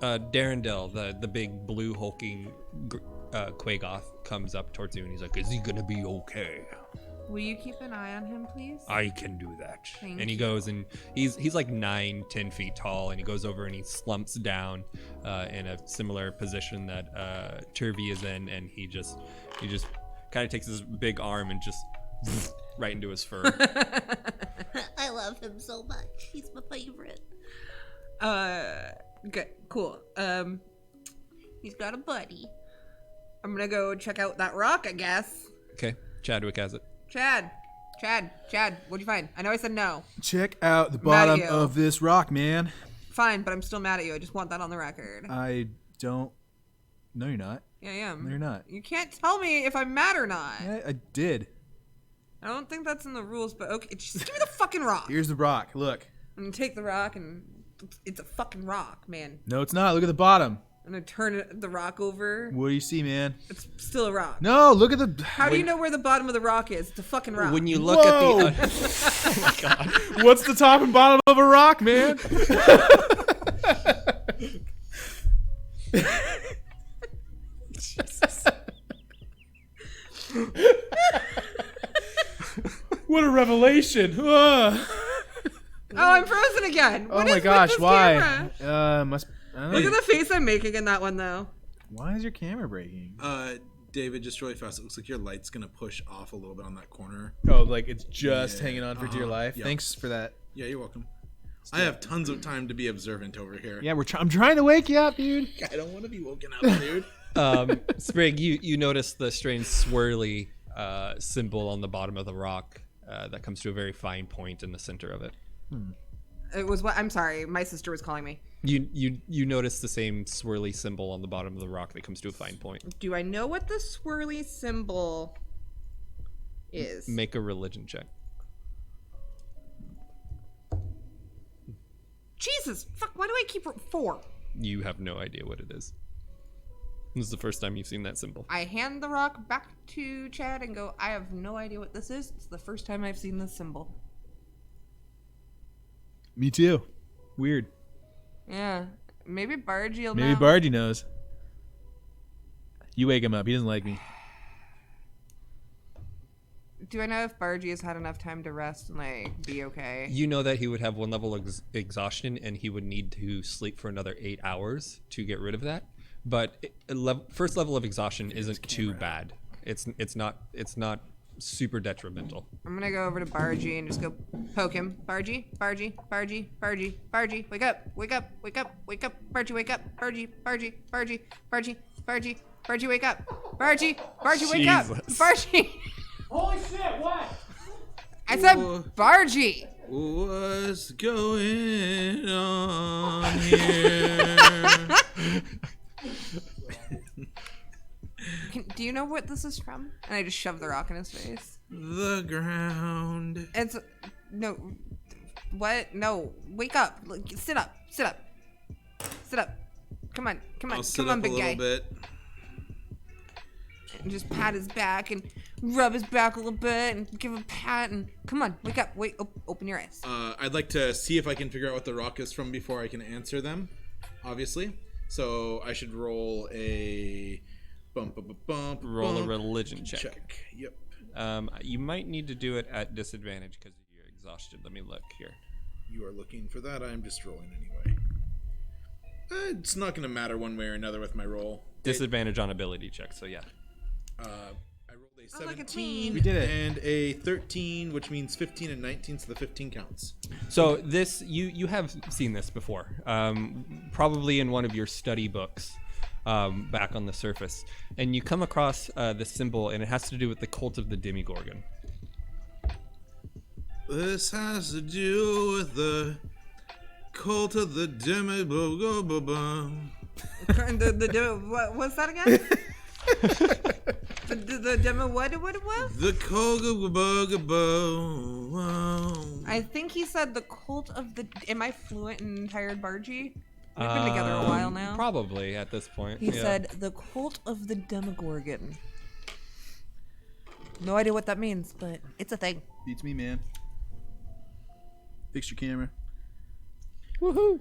Darendelle, the big blue hulking Quagoth, comes up towards you, and he's like, "Is he gonna be okay?" Will you keep an eye on him, please? I can do that. Thank and he you. goes and he's like 9-10 feet tall, and he goes over and he slumps down in a similar position that Turvey is in, and he just kind of takes his big arm and just right into his fur. I love him so much. He's my favorite. Good, cool. He's got a buddy. I'm gonna go check out that rock, I guess. Okay, Chadwick has it. Chad, what'd you find? I know I said no. Check out the Mad at bottom you. of this rock, man. Fine, but I'm still mad at you. I just want that on the record. I don't. No, you're not. Yeah, I am. No, you're not. You can't tell me if I'm mad or not. Yeah, I did. I don't think that's in the rules, but okay. Just give me the fucking rock. Here's the rock. Look. I'm gonna take the rock and It's a fucking rock, man. No, it's not. Look at the bottom. I'm gonna turn the rock over. What do you see, man? It's still a rock. No, look at the. How do you know where the bottom of the rock is? It's a fucking rock. When you look Whoa! at the. Oh my god. What's the top and bottom of a rock, man? What a revelation! Oh, I'm frozen again. What Oh my is gosh, with this why? camera? I don't Look know. at the face I'm making in that one, though. Why is your camera breaking? David, just really fast. It looks like your light's gonna push off a little bit on that corner. Oh, like it's just Yeah. hanging on for dear life. Yeah. Thanks for that. Yeah, you're welcome. I have tons of time to be observant over here. Yeah, I'm trying to wake you up, dude. I don't want to be woken up, dude. Sprig, you notice the strange swirly symbol on the bottom of the rock that comes to a very fine point in the center of it. It was what? I'm sorry. My sister was calling me. You notice the same swirly symbol on the bottom of the rock that comes to a fine point. Do I know what the swirly symbol is? Make a religion check. Jesus, fuck! Why do I keep 4? You have no idea what it is. This is the first time you've seen that symbol. I hand the rock back to Chad and go, I have no idea what this is. It's the first time I've seen this symbol. Me too. Weird. Yeah. Maybe Bargy will Maybe know. Bargy knows. You wake him up. He doesn't like me. Do I know if Bargy has had enough time to rest and, like, be okay? You know that he would have 1 level of exhaustion and he would need to sleep for another 8 hours to get rid of that. But first level of exhaustion isn't too bad. It's not super detrimental. I'm gonna go over to Bargy and just go poke him. Bargy, Bargy, Bargy, Bargy, Bargy, wake up, wake up, wake up, wake up, Bargy, wake up, Bargy, Bargy, Bargy, Bargy, Bargy, Bargy, wake up, Bargy, Bargy, wake up, Jesus. Bargy. Holy shit, what? I said Bargy. What's going on here? Do you know what this is from? And I just shove the rock in his face. The ground. It's no. What? No. Wake up. Look, sit up. Sit up. Sit up. Come on. Come on. I'll sit Come on, up big a little guy. bit. And just pat his back and rub his back a little bit and give him a pat and come on. Wake up. Wait. Open your eyes. I'd like to see if I can figure out what the rock is from before I can answer them, obviously. So I should roll a Roll a religion check. Yep. You might need to do it at disadvantage because you're exhausted. Let me look here. You are looking for that. I'm just rolling anyway. It's not going to matter one way or another with my roll. Disadvantage on ability check, so yeah. I rolled a Oh, look at me. 17 We did it. and a 13, which means 15 and 19, so the 15 counts. So this you have seen this before, probably in one of your study books, back on the surface, and you come across this symbol, and it has to do with the cult of the Demigorgon. This has to do with the cult of the Demigorgon. What's that again? the demo. What? The cult of the I think he said the cult of the. Am I fluent in tired Bargy? We've been together a while now. Probably at this point. He said the cult of the Demogorgon. No idea what that means, but it's a thing. Beats me, man. Fix your camera. "Woohoo!"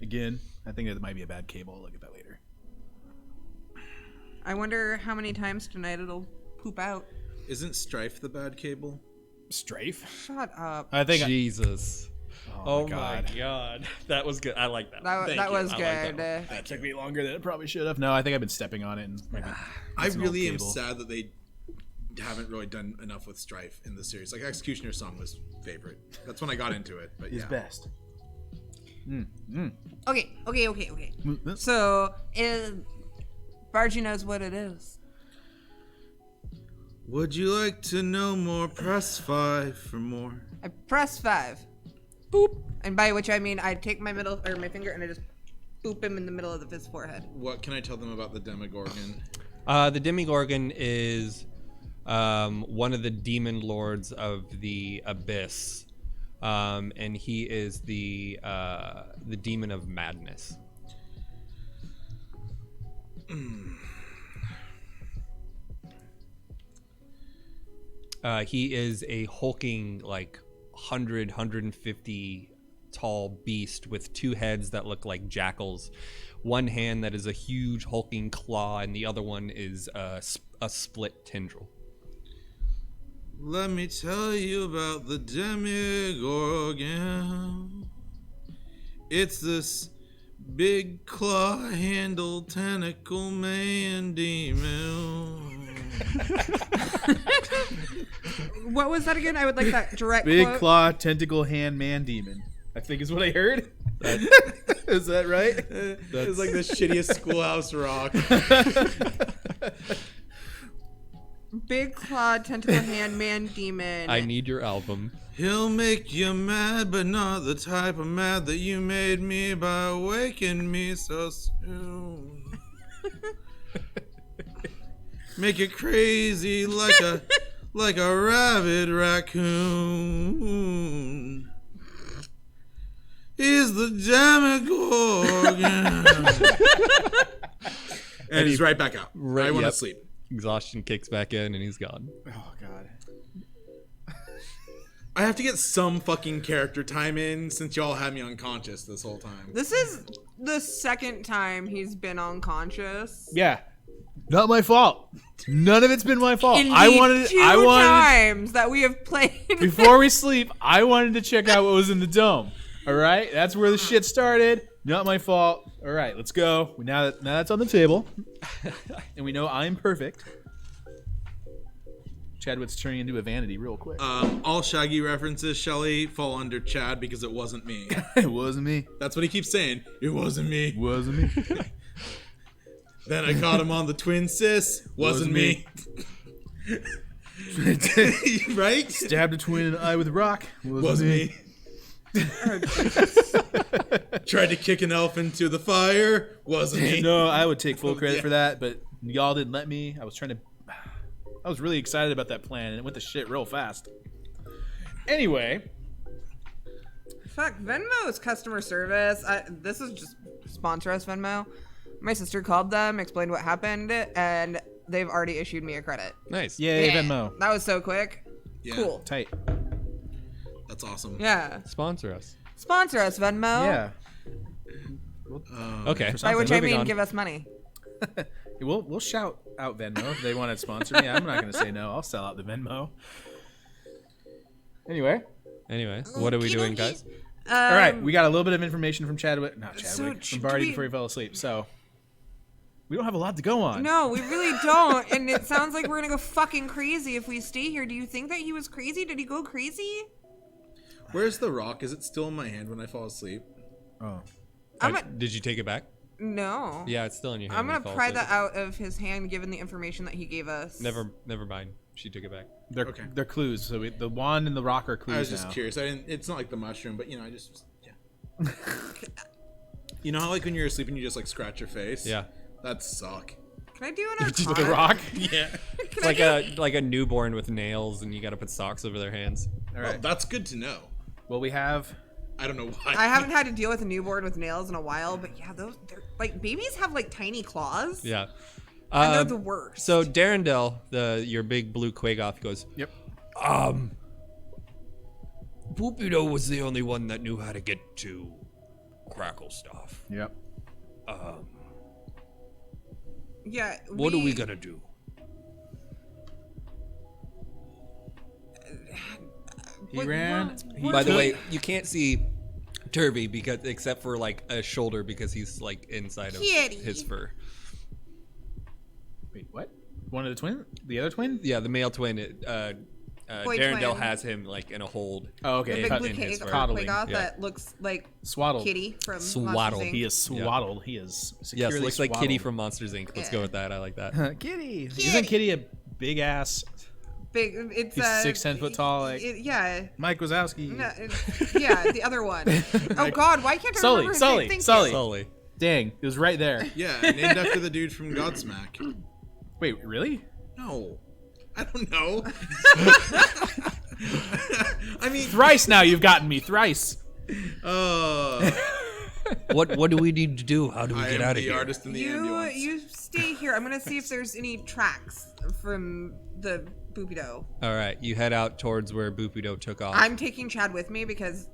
Again, I think that might be a bad cable. I'll look at that later. I wonder how many times tonight it'll poop out. Isn't Strife the bad cable? Strafe? Shut up. I think. Jesus. Oh my my god. That was good. I like that. That Thank you. was I like good. that one. That took me longer than it probably should have. No, I think I've been stepping on it. And maybe I it's an old really am cable. sad that they haven't really done enough with Strife in the series. Like Executioner's Song was favorite. That's when I got into it. But His yeah. best. Okay. Mm. So, Bargy knows what it is. Would you like to know more? Press 5 for more. I press 5. Boop. And by which I mean I take my my finger and I just boop him in the middle of his forehead. What can I tell them about the Demogorgon? The Demigorgon is one of the demon lords of the Abyss. and he is the demon of madness. He is a hulking, like 150 tall beast with 2 heads that look like jackals. One hand that is a huge hulking claw, and the other one is a split tendril. Let me tell you about the Demigorgon. It's this big claw-handled tentacle man demon. What was that again? I would like that direct Big quote. claw, tentacle, hand, man, demon. I think is what I heard. Is that right? It's like the shittiest Schoolhouse Rock. Big clawed tentacle hand man demon. I need your album. He'll make you mad, but not the type of mad that you made me by waking me so soon. Make it crazy like a rabid raccoon. He's the Demigorgon. And he's right back out. I want to sleep. Exhaustion kicks back in, and he's gone. Oh god. I have to get some fucking character time in since y'all had me unconscious this whole time. This is the second time he's been unconscious. Yeah. Not my fault. None of it's been my fault. In I the wanted two times that we have played. before we sleep, I wanted to check out what was in the dome. All right? That's where the shit started. Not my fault. All right, let's go. Now that's on the table. And we know I'm perfect. Chadwick's turning into a vanity real quick. All Shaggy references, Shelly, fall under Chad because it wasn't me. It wasn't me. That's what he keeps saying. It wasn't me. Wasn't me. Then I caught him on the twin sis. Wasn't me. Right? Stabbed a twin in the eye with a rock. Wasn't me. Tried to kick an elf into the fire. Wasn't me. No, I would take full credit for that, but y'all didn't let me. I was really excited about that plan, and it went to shit real fast. Anyway. Fuck, Venmo's customer service. This is just sponsor us, Venmo. My sister called them, explained what happened, and they've already issued me a credit. Nice. Yay, Yeah. Venmo. That was so quick. Yeah. Cool. Tight. That's awesome. Yeah. Sponsor us. Sponsor us, Venmo. Yeah. Okay. By which I Moving mean on. give us money. We'll shout out Venmo if they want to sponsor me. I'm not going to say no. I'll sell out the Venmo. Anyway. What are we doing, guys? All right. We got a little bit of information from Chadwick. Not Chadwick. So, from Barty do we- before he fell asleep. So we don't have a lot to go on. No, we really don't. And it sounds like we're going to go fucking crazy if we stay here. Do you think that he was crazy? Did he go crazy? Where's the rock? Is it still in my hand when I fall asleep? Oh. Did you take it back? No. Yeah, it's still in your hand. I'm when going you to fall pry asleep. that out of his hand given the information that he gave us. Never mind. She took it back. They're clues. So the wand and the rock are clues I was just now. curious. It's not like the mushroom, but I just You know how like when you're asleep and you just like scratch your face? Yeah. That'd suck. Can I do an With the rock? Yeah. It's like a newborn with nails, and you got to put socks over their hands. All Well, right. that's good to know. Well, we have... I don't know why. I haven't had to deal with a newborn with nails in a while, but yeah, they're like babies have like tiny claws. Yeah. And they're the worst. So Darendelle, your big blue Quagoth, goes, Yep. Pupido was the only one that knew how to get to Crackle stuff. Yep. Yeah. What are we gonna do? He ran. By the way, you can't see Turvy except for like a shoulder because he's like inside of Kitty. his fur. Wait, what? One of the twin? The other twin? Yeah, the male twin. Boy Darendelle twin. has him like in a hold. Oh, The okay. big cut blue in his fur. Coddling, Quagoth yeah. that looks like Swaddled. Kitty from Swaddled. Monsters, Inc. He is swaddled. He is securely Yes, looks like Kitty swaddled. from Monsters Inc. Let's go with that. I like that. Kitty. Isn't Kitty a big ass? Big. It's He's 6'10" foot tall, like- yeah. Mike Wazowski. No, yeah, the other one. Oh God, why can't I remember his name? Thank you. Sully. Dang, it was right there. Yeah, named after the dude from Godsmack. Wait, really? No. I don't know. I mean, Thrice now you've gotten me. Thrice. What do we need to do? How do we get out of the here? artist in the ambulance. You stay here. I'm gonna see if there's any tracks from the Boopido. All right, you head out towards where Boopido took off. I'm taking Chad with me because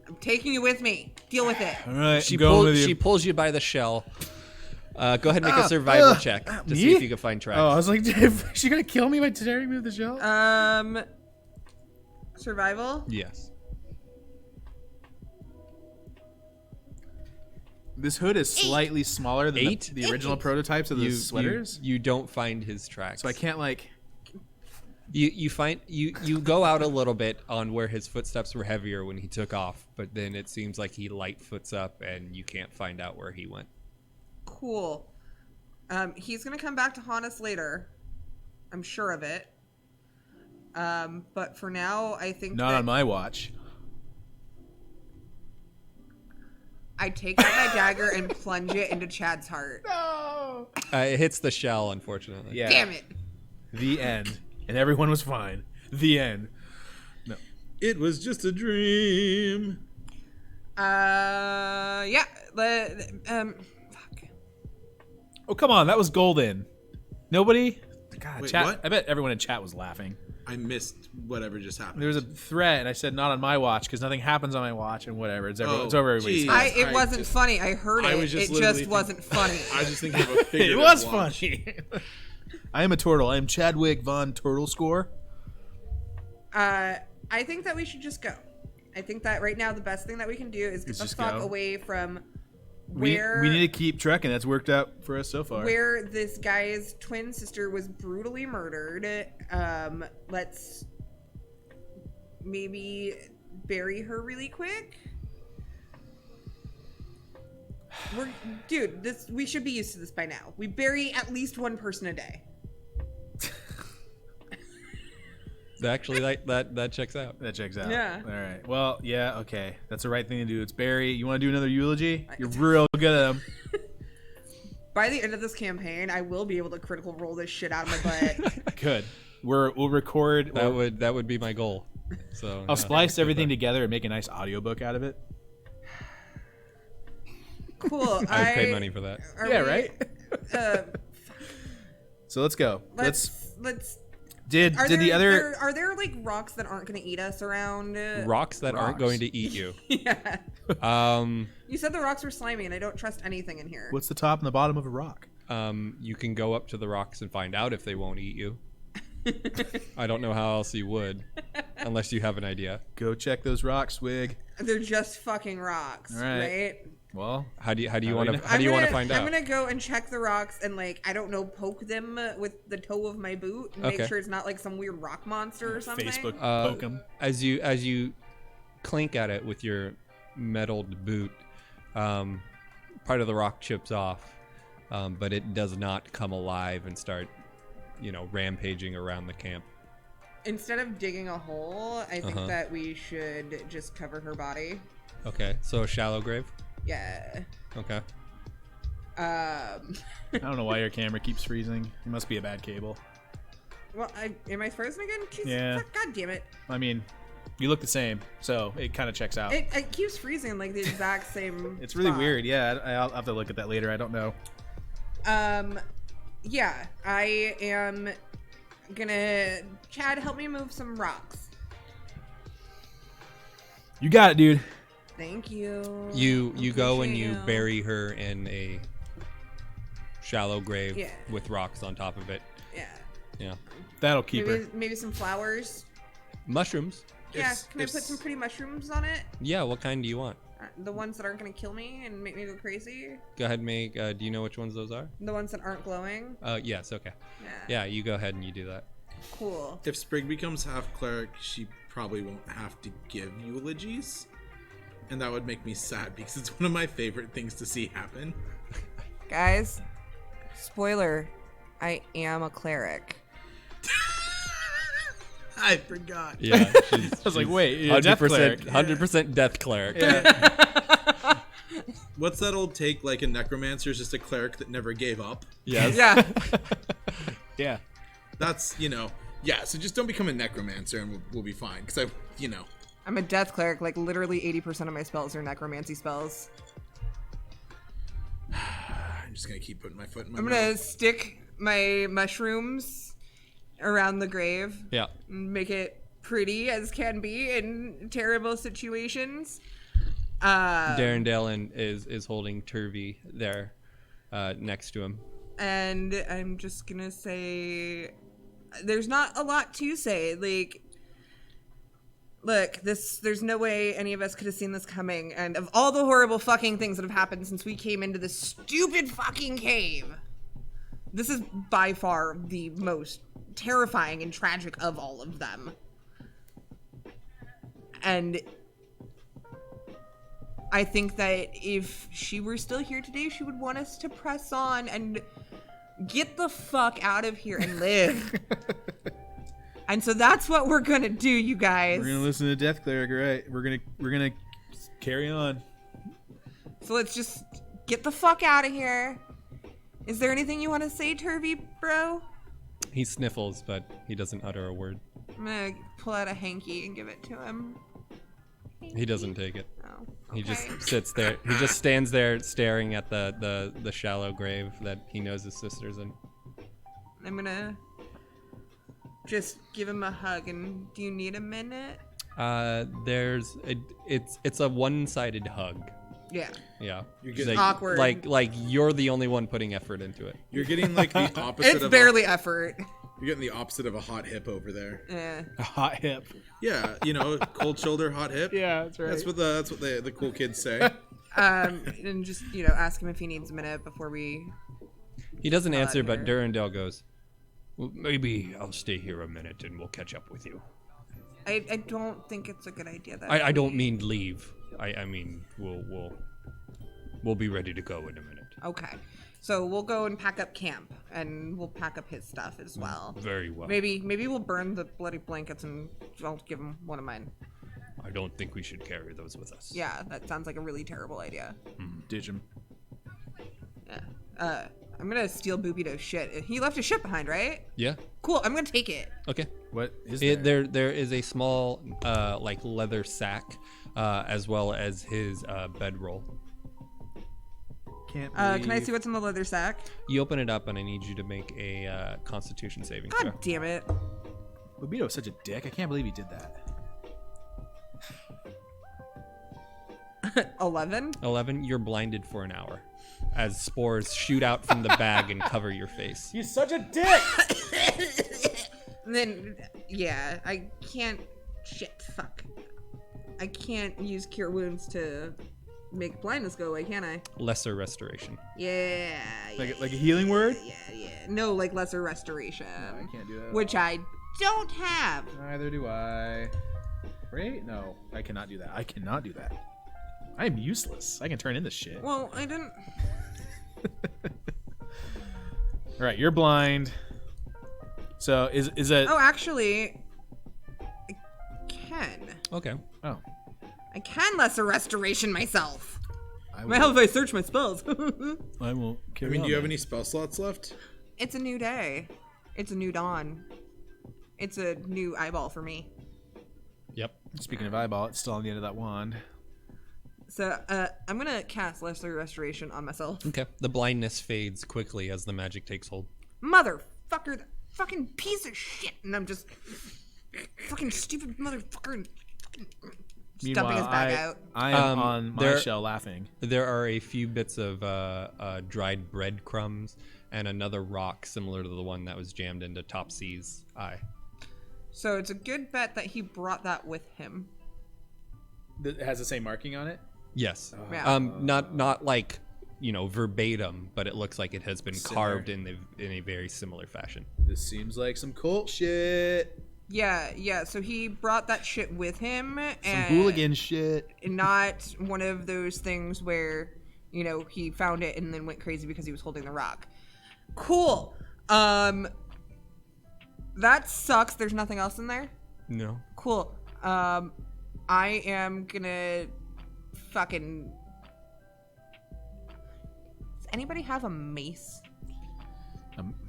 I'm taking you with me. Deal with it. All right, She I'm going with you. She pulls you by the shell. Go ahead and make a survival check to see if you can find tracks. Oh, I was like, is she gonna kill me by tearing me with the shell? Survival. Yes. This hood is slightly smaller than the original prototypes of the sweaters, You don't find his tracks. so I can't like. You find you go out a little bit on where his footsteps were heavier when he took off, but then it seems like he light foots up and you can't find out where he went. Cool. He's gonna come back to haunt us later. I'm sure of it. But for now, I think Not on my watch. I take out my dagger and plunge it into Chad's heart. It hits the shell, unfortunately. Yeah. Damn it. The end. And everyone was fine. The end. No. It was just a dream. Yeah. Fuck. Oh, come on. That was golden. Nobody? God, Wait, chat. what? I bet everyone in chat was laughing. I missed whatever just happened. There was a threat, and I said not on my watch because nothing happens on my watch, and whatever. It's, it's Oh, over everybody's geez. head. It I wasn't just- funny. I heard it. I was just It literally just wasn't funny. I was just thinking of a figure. It was funny. I am a turtle. I am Chadwick Von Turtle Score. I think that we should just go. I think that right now the best thing that we can do is get Let's the just fuck go. away from We where need to keep trucking. That's worked out for us so far. where this guy's twin sister was brutally murdered. Let's maybe bury her really quick. We should be used to this by now. We bury at least one person a day. Actually, that checks out. That checks out. Yeah. All right. Well, yeah. Okay. That's the right thing to do. It's Barry. You want to do another eulogy? You're real good at them. By the end of this campaign, I will be able to critical roll this shit out of my butt. Good. We'll record. That would be my goal. So I'll splice everything together and make a nice audiobook out of it. Cool. I would pay money for that. Yeah, right? So let's go. Let's. Did Are the other are there like rocks that aren't going to eat us around? Rocks that aren't going to eat you. Yeah. You said the rocks were slimy, and I don't trust anything in here. What's the top and the bottom of a rock? You can go up to the rocks and find out if they won't eat you. I don't know how else you would, unless you have an idea. Go check those rocks, Swig. They're just fucking rocks, All right. right? Well, How do you want to I'm gonna find out? I'm gonna go and check the rocks and I don't know, poke them with the toe of my boot and make Okay. sure it's not like some weird rock monster or something. Facebook poke 'em. As you clink at it with your metalled boot, part of the rock chips off, but it does not come alive and start, rampaging around the camp. Instead of digging a hole, I think that we should just cover her body. Okay, so a shallow grave. Yeah. Okay. I don't know why your camera keeps freezing. It must be a bad cable. Well, am I frozen again? Jesus, Yeah. God damn it. I mean, you look the same, so it kind of checks out. It keeps freezing like the exact same. It's really spot. weird. Yeah, I'll have to look at that later. I don't know. Yeah, I am gonna. Chad, help me move some rocks. You got it, dude. Thank you. You go and Appreciate you bury her in a shallow grave Yeah. with rocks on top of it. Yeah. Yeah. That'll keep her. Maybe some flowers. Mushrooms. Yeah, can I put some pretty mushrooms on it? Yeah, what kind do you want? The ones that aren't gonna kill me and make me go crazy. Go ahead and make, do you know which ones those are? The ones that aren't glowing. Yes, okay. Yeah. Yeah, you go ahead and you do that. Cool. If Sprig becomes half cleric, she probably won't have to give eulogies. And that would make me sad because it's one of my favorite things to see happen. Guys, spoiler, I am a cleric. I forgot. Yeah, I was like, wait, you're a death cleric. 100% death cleric. What's that old take? Like a necromancer is just a cleric that never gave up. Yes. Yeah. Yeah. That's, Yeah, so just don't become a necromancer and we'll be fine. Because I'm a death cleric. Like, literally 80% of my spells are necromancy spells. I'm just going to keep putting my foot in my I'm mouth. going to stick my mushrooms around the grave. Yeah. And make it pretty as can be in terrible situations. Darren Dallin is holding Turvey there next to him. And I'm just gonna say, there's not a lot to say. Like, look, there's no way any of us could have seen this coming. And of all the horrible fucking things that have happened since we came into this stupid fucking cave, this is by far the most terrifying and tragic of all of them. And I think that if she were still here today, she would want us to press on and get the fuck out of here and live. And so that's what we're gonna do, you guys. We're gonna listen to Death Cleric, right? We're gonna carry on. So let's just get the fuck out of here. Is there anything you want to say, Turvey, bro? He sniffles, but he doesn't utter a word. I'm gonna pull out a hanky and give it to him. He doesn't take it. Oh, He just okay. sits there. He just stands there staring at the shallow grave that he knows his sister's in. I'm gonna just give him a hug. And do you need a minute? It's a one-sided hug. Yeah. Yeah. You're getting awkward. Like you're the only one putting effort into it. You're getting like the opposite It's of barely effort. you're getting the opposite of a hot hip over there. Yeah. A hot hip. Yeah, cold shoulder, hot hip. Yeah, that's right. That's what the cool kids say. And just, ask him if he needs a minute before we... He doesn't Not answer, but here. Durandal goes, well, maybe I'll stay here a minute and we'll catch up with you. I don't think it's a good idea that I don't mean leave. I mean we'll be ready to go in a minute. Okay. So we'll go and pack up camp, and we'll pack up his stuff as well. Very well. Maybe we'll burn the bloody blankets, and I'll give him one of mine. I don't think we should carry those with us. Yeah, that sounds like a really terrible idea. Ditch him. Yeah. I'm gonna steal Boopito's shit. He left his shit behind, right? Yeah. Cool. I'm gonna take it. Okay. What is there? There is a small like leather sack, as well as his bedroll. Can't Can I see what's in the leather sack? You open it up, and I need you to make a Constitution saving throw. God damn it. Lobito's such a dick. I can't believe he did that. 11? 11. You're blinded for an hour, as spores shoot out from the bag and cover your face. He's such a dick. And then, yeah, I can't. Shit, fuck. I can't use Cure Wounds to make blindness go away, can I? Lesser restoration. Yeah. Like a healing word? Yeah. No, like lesser restoration. I can't do that. Which I don't have. Neither do I. Right? No, I cannot do that. I cannot do that. I am useless. I can turn into shit. Well, I didn't. All right, you're blind. So is it? Oh, actually, I can. Okay. Oh, I can lesser restoration myself. I Well, if I search my spells. I will. I Carry mean, on do you have then. any spell slots left? It's a new day. It's a new dawn. It's a new eyeball for me. Yep. Speaking of eyeball, it's still on the end of that wand. So, I'm gonna cast lesser restoration on myself. Okay. The blindness fades quickly as the magic takes hold. Motherfucker, that fucking piece of shit. And I'm just fucking stupid motherfucker and stumping his bag out. I am on my there- shell laughing. There are a few bits of dried breadcrumbs and another rock similar to the one that was jammed into Topsy's eye. So it's a good bet that he brought that with him. It has the same marking on it. Yes. Yeah. Not like, verbatim, but it looks like it has been Similar. carved in a very similar fashion. This seems like some cult shit. Yeah. So he brought that shit with him. Some And hooligan shit. not one of those things where, he found it and then went crazy because he was holding the rock. Cool. That sucks. There's nothing else in there? No. Cool. I am gonna fucking... Does anybody have a mace?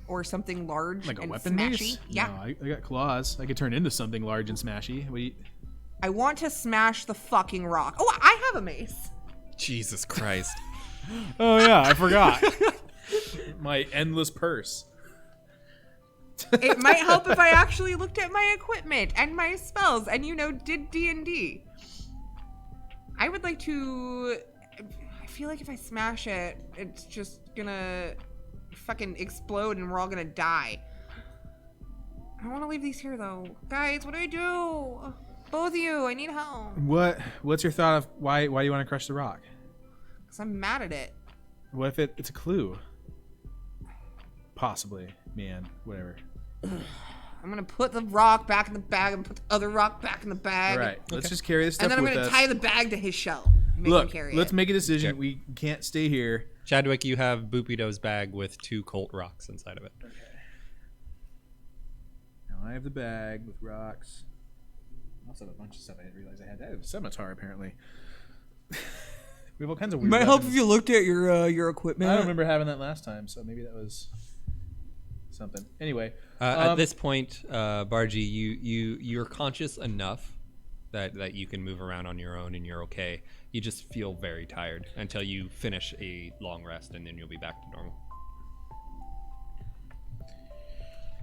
or something large Like a and weapon smashy. mace? Yeah. No, I got claws. I could turn into something large and smashy. I want to smash the fucking rock. Oh, I have a mace. Jesus Christ. Oh yeah, I forgot. My endless purse. It might help if I actually looked at my equipment and my spells and, did D&D. I would like to... I feel like if I smash it, it's just gonna fucking explode and we're all gonna die. I don't want to leave these here, though. Guys, what do I do? Both of you, I need help. What's your thought of why do you want to crush the rock? Because I'm mad at it. What if it's a clue? Possibly. Man, whatever. I'm gonna put the rock back in the bag and put the other rock back in the bag. All right, let's just carry this stuff And then I'm with gonna us. tie the bag to his shell. Make him carry let's it. make a decision. Okay. We can't stay here. Chadwick, you have Boopido's bag with 2 Colt rocks inside of it. Okay. Now I have the bag with rocks. I also have a bunch of stuff I didn't realize I had. I have a scimitar, apparently. We have all kinds of weird weapons. you looked at your equipment. I don't remember having that last time, so maybe that was something. Anyway, At this point, Bargy, you're conscious enough that you can move around on your own and you're okay. You just feel very tired until you finish a long rest, and then you'll be back to normal.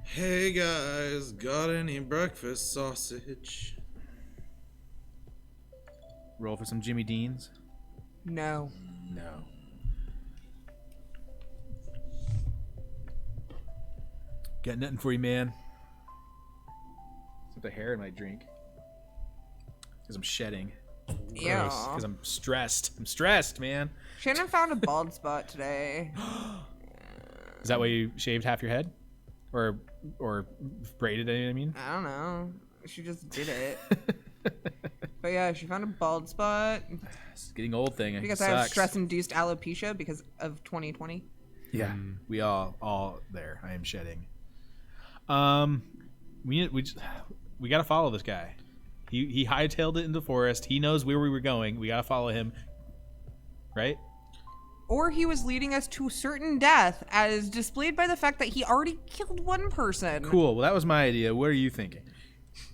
Hey guys, got any breakfast sausage? roll for some Jimmy Deans. No. No. Got nothing for you, man. Except the hair in my drink. Because I'm shedding. Yeah. Because I'm stressed. I'm stressed, man. Shannon found a bald spot today. Is that why you shaved half your head? Or braided it, I mean? I don't know. She just did it. But yeah, she found a bald spot. It's getting old thing. Because It I have sucks. stress-induced alopecia because of 2020. Yeah, we all there. I am shedding. We got to follow this guy. He hightailed it into the forest. He knows where we were going. We got to follow him. Right? Or he was leading us to certain death, as displayed by the fact that he already killed one person. Cool. Well, that was my idea. What are you thinking?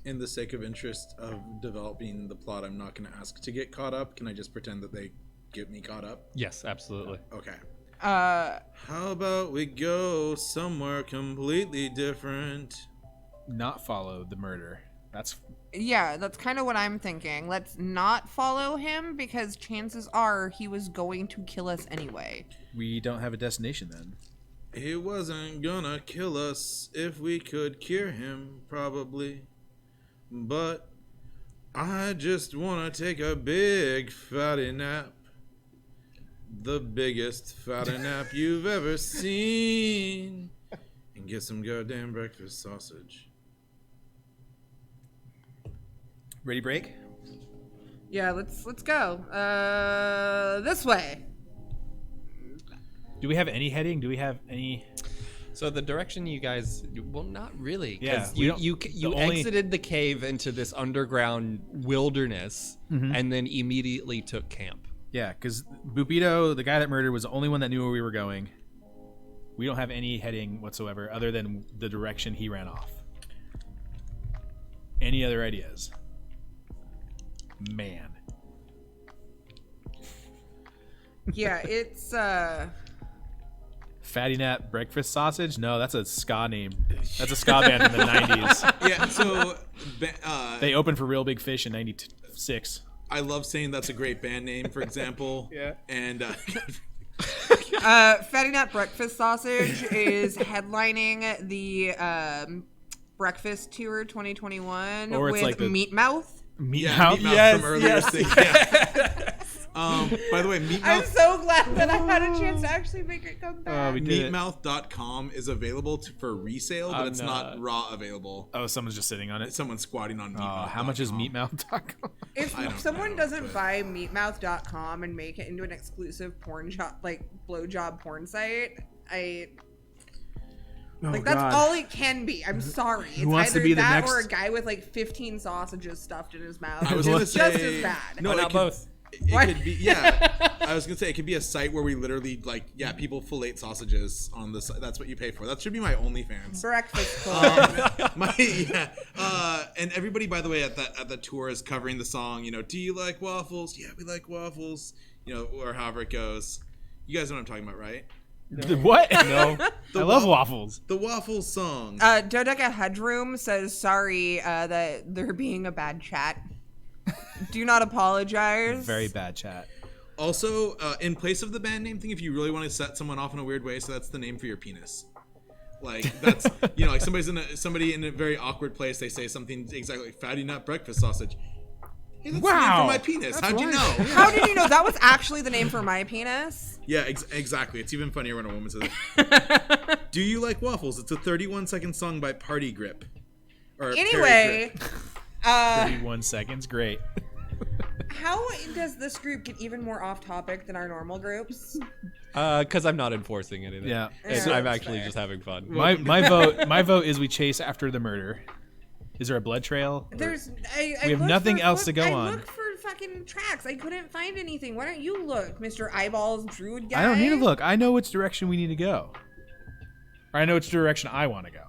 In the sake of interest of developing the plot, I'm not going to ask to get caught up. Can I just pretend that they get me caught up? Yes, absolutely. Okay. Uh, How about we go somewhere completely different? Not follow the murder. yeah, that's kind of what I'm thinking. Let's not follow him because chances are he was going to kill us anyway. We don't have a destination then. He wasn't gonna kill us if we could cure him, probably. But I just want to take a big fatty nap. The biggest fatty nap you've ever seen. And get some goddamn breakfast sausage. Ready, break? Yeah, let's go. This way. Do we have any heading? Do we have any? So the direction you guys, well, not really. Yeah, 'Cause we don't- you the only- exited the cave into this underground wilderness, and then immediately took camp. Yeah, because Bupito, the guy that murdered, was the only one that knew where we were going. We don't have any heading whatsoever other than the direction he ran off. Any other ideas? Man. Yeah, it's Fatty Nap Breakfast Sausage? No, that's a ska name. That's a ska band in the 90s. Yeah, so They opened for Real Big Fish in 96. I love saying that's a great band name, for example. Yeah. And Fatty Nut Breakfast Sausage is headlining the Breakfast Tour 2021 Or it's with like the- Meat Mouth. Meat yeah, Mouth? Meat Mouth Yes, from earlier. yes. Yeah. By the way, Meat I'm Mouth. so glad that I had a chance to actually make it come back. we did it. Meatmouth.com is available for resale, but it's not raw available. Oh, someone's just sitting on it. Someone's squatting on Oh, Meatmouth.com. how much is Meatmouth.com? If I don't someone know, doesn't but- buy meatmouth.com and make it into an exclusive porn job, like blowjob porn site, that's all it can be. I'm sorry. It's wants to either be the that next- or a guy with like 15 sausages stuffed in his mouth. I was It's gonna just say as bad. no, Why it not can- both? What? It could be, yeah. I was gonna say it could be a site where we literally people fillet sausages on the site. That's what you pay for. That should be my OnlyFans. Breakfast club. And everybody, by the way, at the tour is covering the song. Do you like waffles? Yeah, we like waffles. Or however it goes. You guys know what I'm talking about, right? What? No. I love waffles. The waffles song. Dodeca Headroom says sorry that they're being a bad chat. Do not apologize. Very bad chat. Also, in place of the band name thing, if you really want to set someone off in a weird way, so that's the name for your penis. Like that's like somebody in a very awkward place. They say something exactly like fatty nut breakfast sausage. Hey, that's the name for my penis. How'd you know? How did you know that was actually the name for my penis? Yeah, exactly. It's even funnier when a woman says it. Do you like waffles? It's a 31-second song by Party Grip. Anyway, 31 seconds. Great. how does this group get even more off topic than our normal groups? Because I'm not enforcing anything. Yeah. I'm actually just having fun. My vote is we chase after the murder. Is there a blood trail? We have nothing else to go on. I looked for fucking tracks. I couldn't find anything. Why don't you look, Mr. Eyeballs Druid guy? I don't need to look. I know which direction we need to go. Or I know which direction I want to go.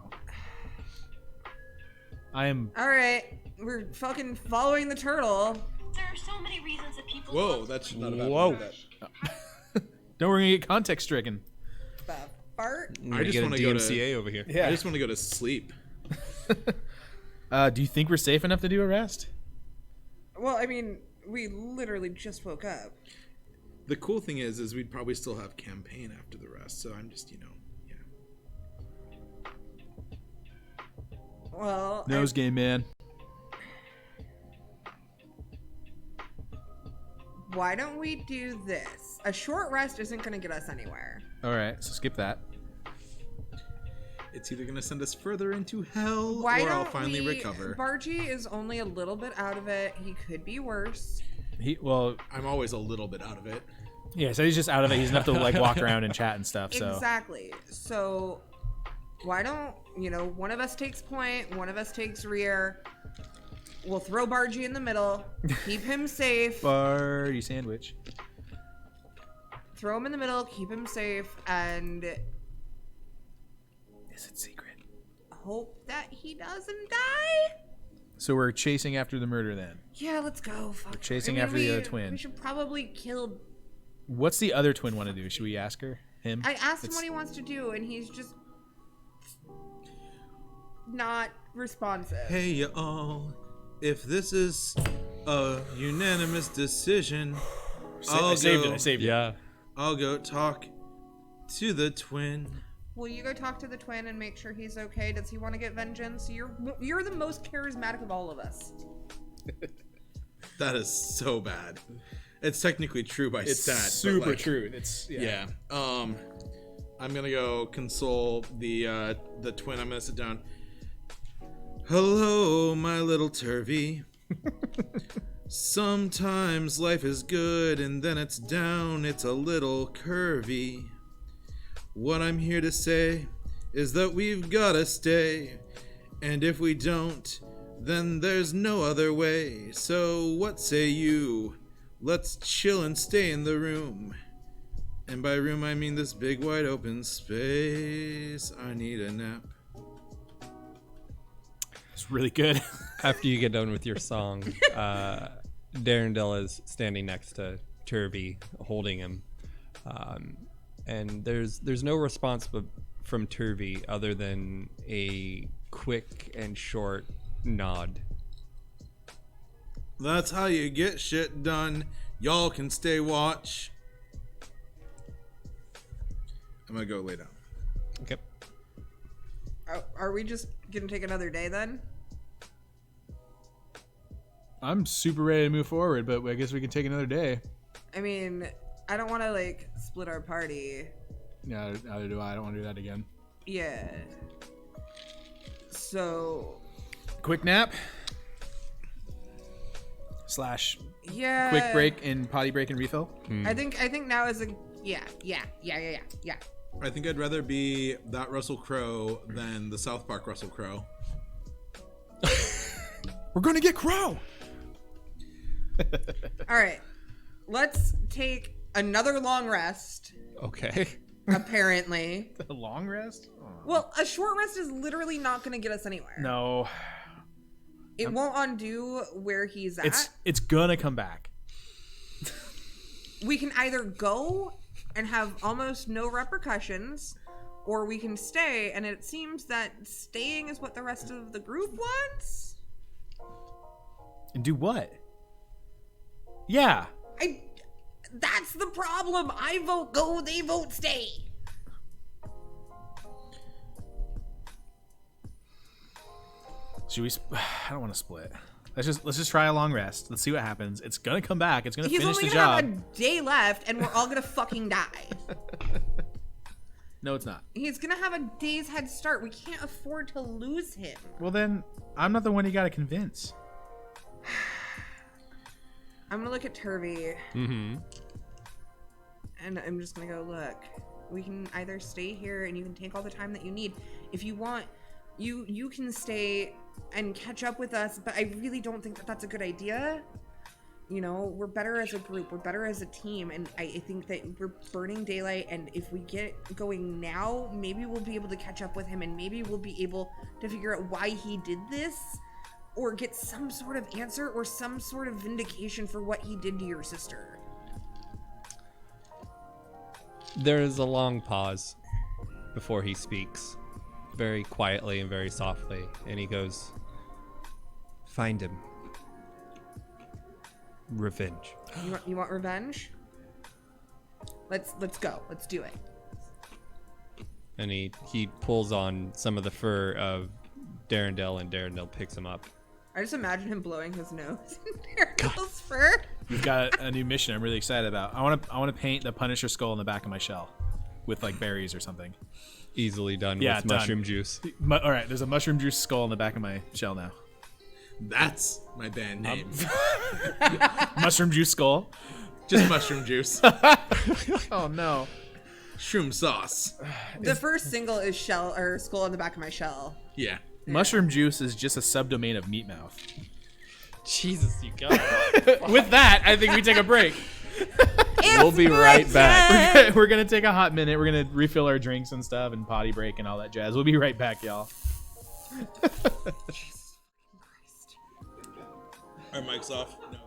I am. All right, we're fucking following the turtle. There are so many reasons that people. Whoa, that's not about Whoa. Don't worry, gonna get context stricken. The fart. I just want to go to DMCA over here. I just want to go to sleep. Do you think we're safe enough to do a rest? Well, I mean, we literally just woke up. The cool thing is we'd probably still have campaign after the rest. So I'm just, yeah. Well, Nose game, man. why don't we do this? A short rest isn't going to get us anywhere. All right, so skip that. It's either going to send us further into hell Why or don't I'll finally we... recover. Bargy is only a little bit out of it. He could be worse. I'm always a little bit out of it. Yeah, so he's just out of it. He's enough to walk around and chat and stuff. So Exactly. So why don't, one of us takes point, one of us takes rear. We'll throw Bargy in the middle, keep him safe. Bargy sandwich. Throw him in the middle, keep him safe, and Is it secret? hope that he doesn't die. So we're chasing after the murder then. Yeah, let's go. Fuck. chasing after the other twin. We should probably kill. What's the other twin want to do? Should we ask her? Him? I asked him what he wants to do, and he's just not responsive. Hey, y'all. If this is a unanimous decision, I saved it. Yeah. I'll go talk to the twin. Will you go talk to the twin and make sure he's okay? Does he want to get vengeance? You're the most charismatic of all of us. That is so bad. It's technically true by stat. super true. It's Yeah. I'm gonna go console the twin. I'm gonna sit down. Hello, my little turvy. Sometimes life is good and then it's down. It's a little curvy. What I'm here to say is that we've gotta stay. And if we don't, then there's no other way. So what say you? Let's chill and stay in the room. And by room I mean this big wide open space. I need a nap. It's really good. After you get done with your song, Darendelle is standing next to Turvy, holding him. And there's no response from Turvy other than a quick and short nod. That's how you get shit done. Y'all can stay watch. I'm gonna go lay down. Okay. Are we just gonna take another day then? I'm super ready to move forward, but I guess we can take another day. I mean, I don't want to split our party. No, neither do I. I don't want to do that again. Yeah. So. Quick nap. / Yeah. quick break and potty break and refill. I think now is a yeah. I think I'd rather be that Russell Crowe than the South Park Russell Crowe. We're gonna get Crow. All right. let's take another long rest. Okay. Apparently. A long rest? Oh. Well, a short rest is literally not going to get us anywhere. No. It won't undo where he's at. It's gonna come back. We can either go and have almost no repercussions, or we can stay, and it seems that staying is what the rest of the group wants. And do what? Yeah. That's the problem. I vote go, they vote stay. Should we? I don't want to split. Let's just try a long rest. Let's see what happens. It's gonna come back. It's gonna finish the job. He's only gonna have a day left, and we're all gonna fucking die. No, it's not. He's gonna have a day's head start. We can't afford to lose him. Well, then I'm not the one you gotta convince. I'm gonna look at Turvy. Mm-hmm. And I'm just gonna go, look, we can either stay here and you can take all the time that you need. If you want, you can stay and catch up with us, but I really don't think that that's a good idea. You know, we're better as a group, we're better as a team, and I think that we're burning daylight, and if we get going now, maybe we'll be able to catch up with him, and maybe we'll be able to figure out why he did this, or get some sort of answer or some sort of vindication for what he did to your sister. There is a long pause before he speaks, very quietly and very softly, and he goes, "Find him. Revenge." You want revenge? Let's go. Let's do it. And he pulls on some of the fur of Darendelle, and Darendelle picks him up. I just imagine him blowing his nose in Daryl's fur. We've got a new mission I'm really excited about. I want to paint the Punisher skull in the back of my shell with like berries or something. Easily done Yeah, with done. mushroom juice. All right, there's a mushroom juice skull in the back of my shell now. That's my band name. Mushroom juice skull. Just mushroom juice. Oh no. Shroom sauce. The first single is shell or skull in the back of my shell. Yeah. Mushroom juice is just a subdomain of meat mouth. Jesus, you got With that, I think we take a break. We'll be right back. We're gonna take a hot minute. We're gonna refill our drinks and stuff and potty break and all that jazz. We'll be right back, y'all. Our mic's off. No.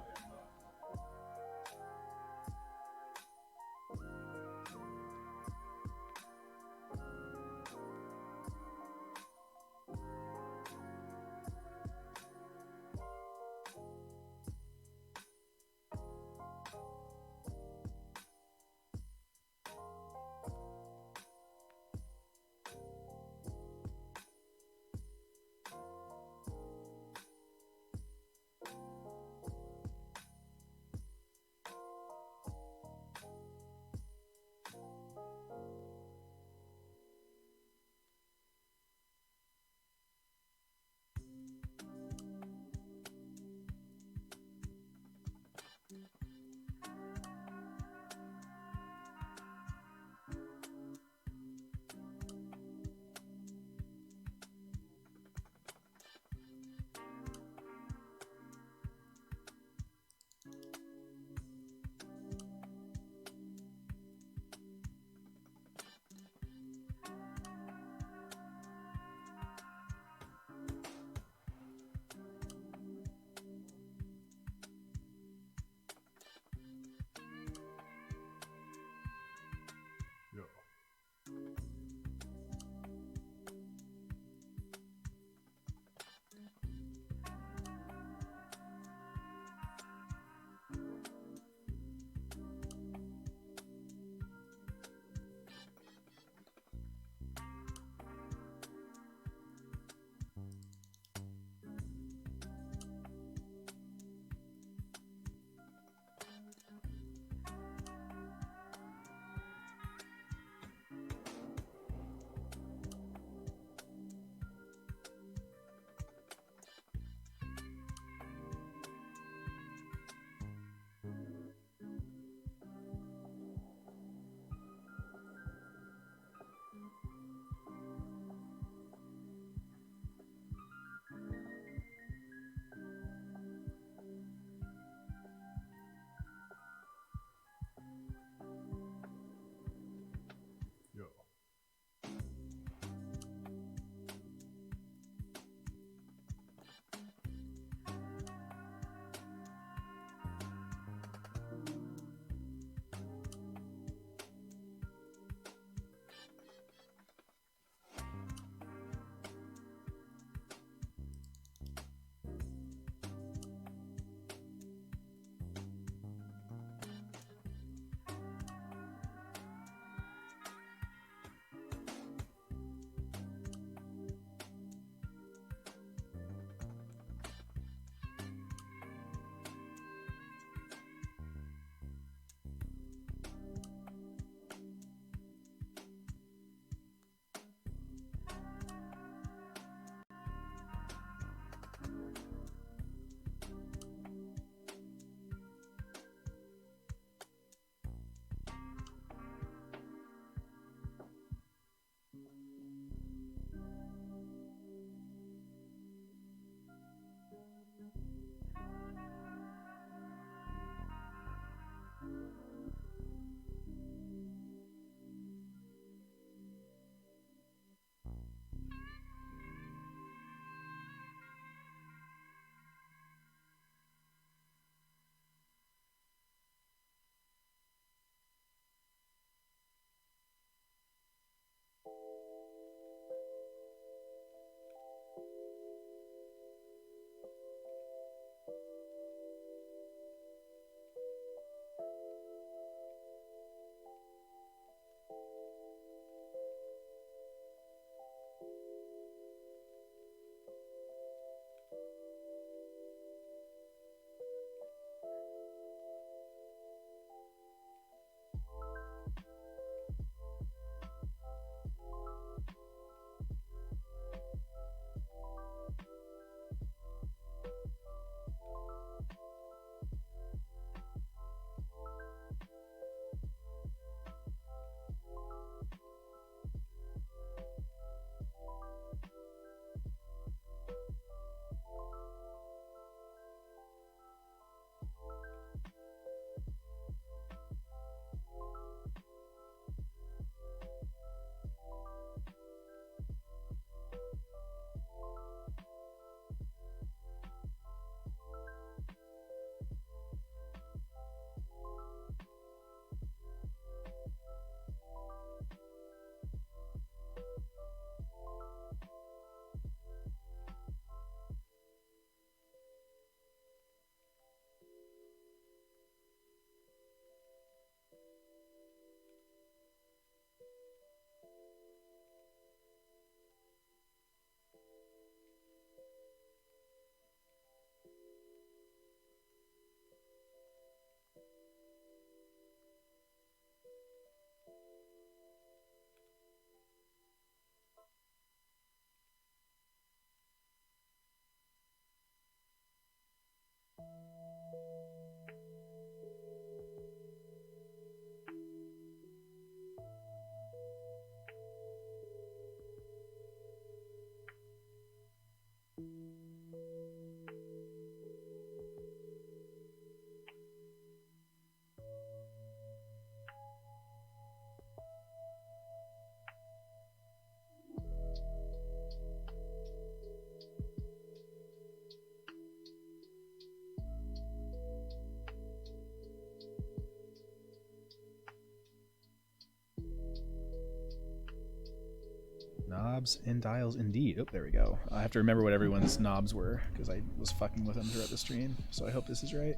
Knobs and dials, indeed. Oh, there we go. I have to remember what everyone's knobs were because I was fucking with them throughout the stream. So I hope this is right.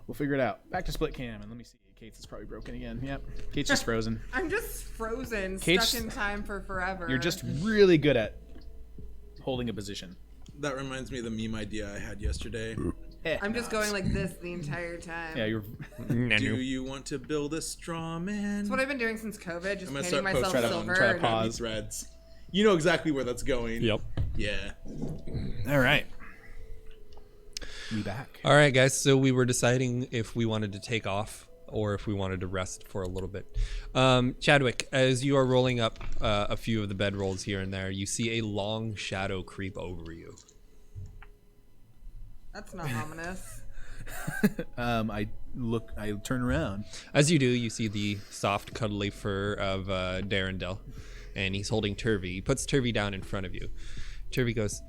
We'll figure it out. Back to split cam, and let me see. Kate's is probably broken again. Yep. Kate's just frozen. I'm just frozen, Kate's, stuck in time for forever. You're just really good at holding a position. That reminds me of the meme idea I had yesterday. I'm just going like this the entire time. Yeah, you're. Do you want to build a straw man? That's what I've been doing since COVID, just I'm gonna painting start myself posting silver. try to and- pause. threads. You know exactly where that's going. Yep. Yeah. All right. We back. All right, guys. So we were deciding if we wanted to take off or if we wanted to rest for a little bit. Chadwick, as you are rolling up a few of the bedrolls here and there, you see a long shadow creep over you. That's not ominous. I turn around. As you do, you see the soft, cuddly fur of Darendel, and he's holding Turvy. He puts Turvy down in front of you. Turvy goes,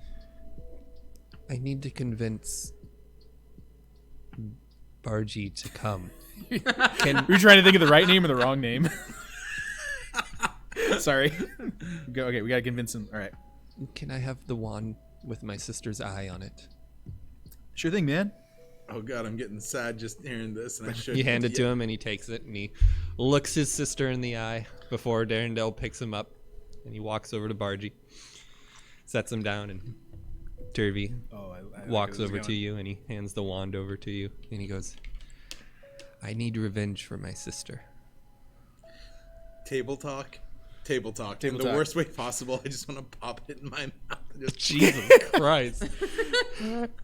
I need to convince Bargy to come. Were you trying to think of the right name or the wrong name? Sorry. Okay, we gotta convince him. All right. Can I have the wand with my sister's eye on it? Sure thing, man. Oh god, I'm getting sad just hearing this. And I should. You hand it to him, and he takes it, and he looks his sister in the eye before Darendel picks him up, and he walks over to Bargy, sets him down, and Turvy walks over to you, and he hands the wand over to you, and he goes, I need revenge for my sister. Table talk. In talk. the worst way possible. I just want to pop it in my mouth. And just Jesus Christ.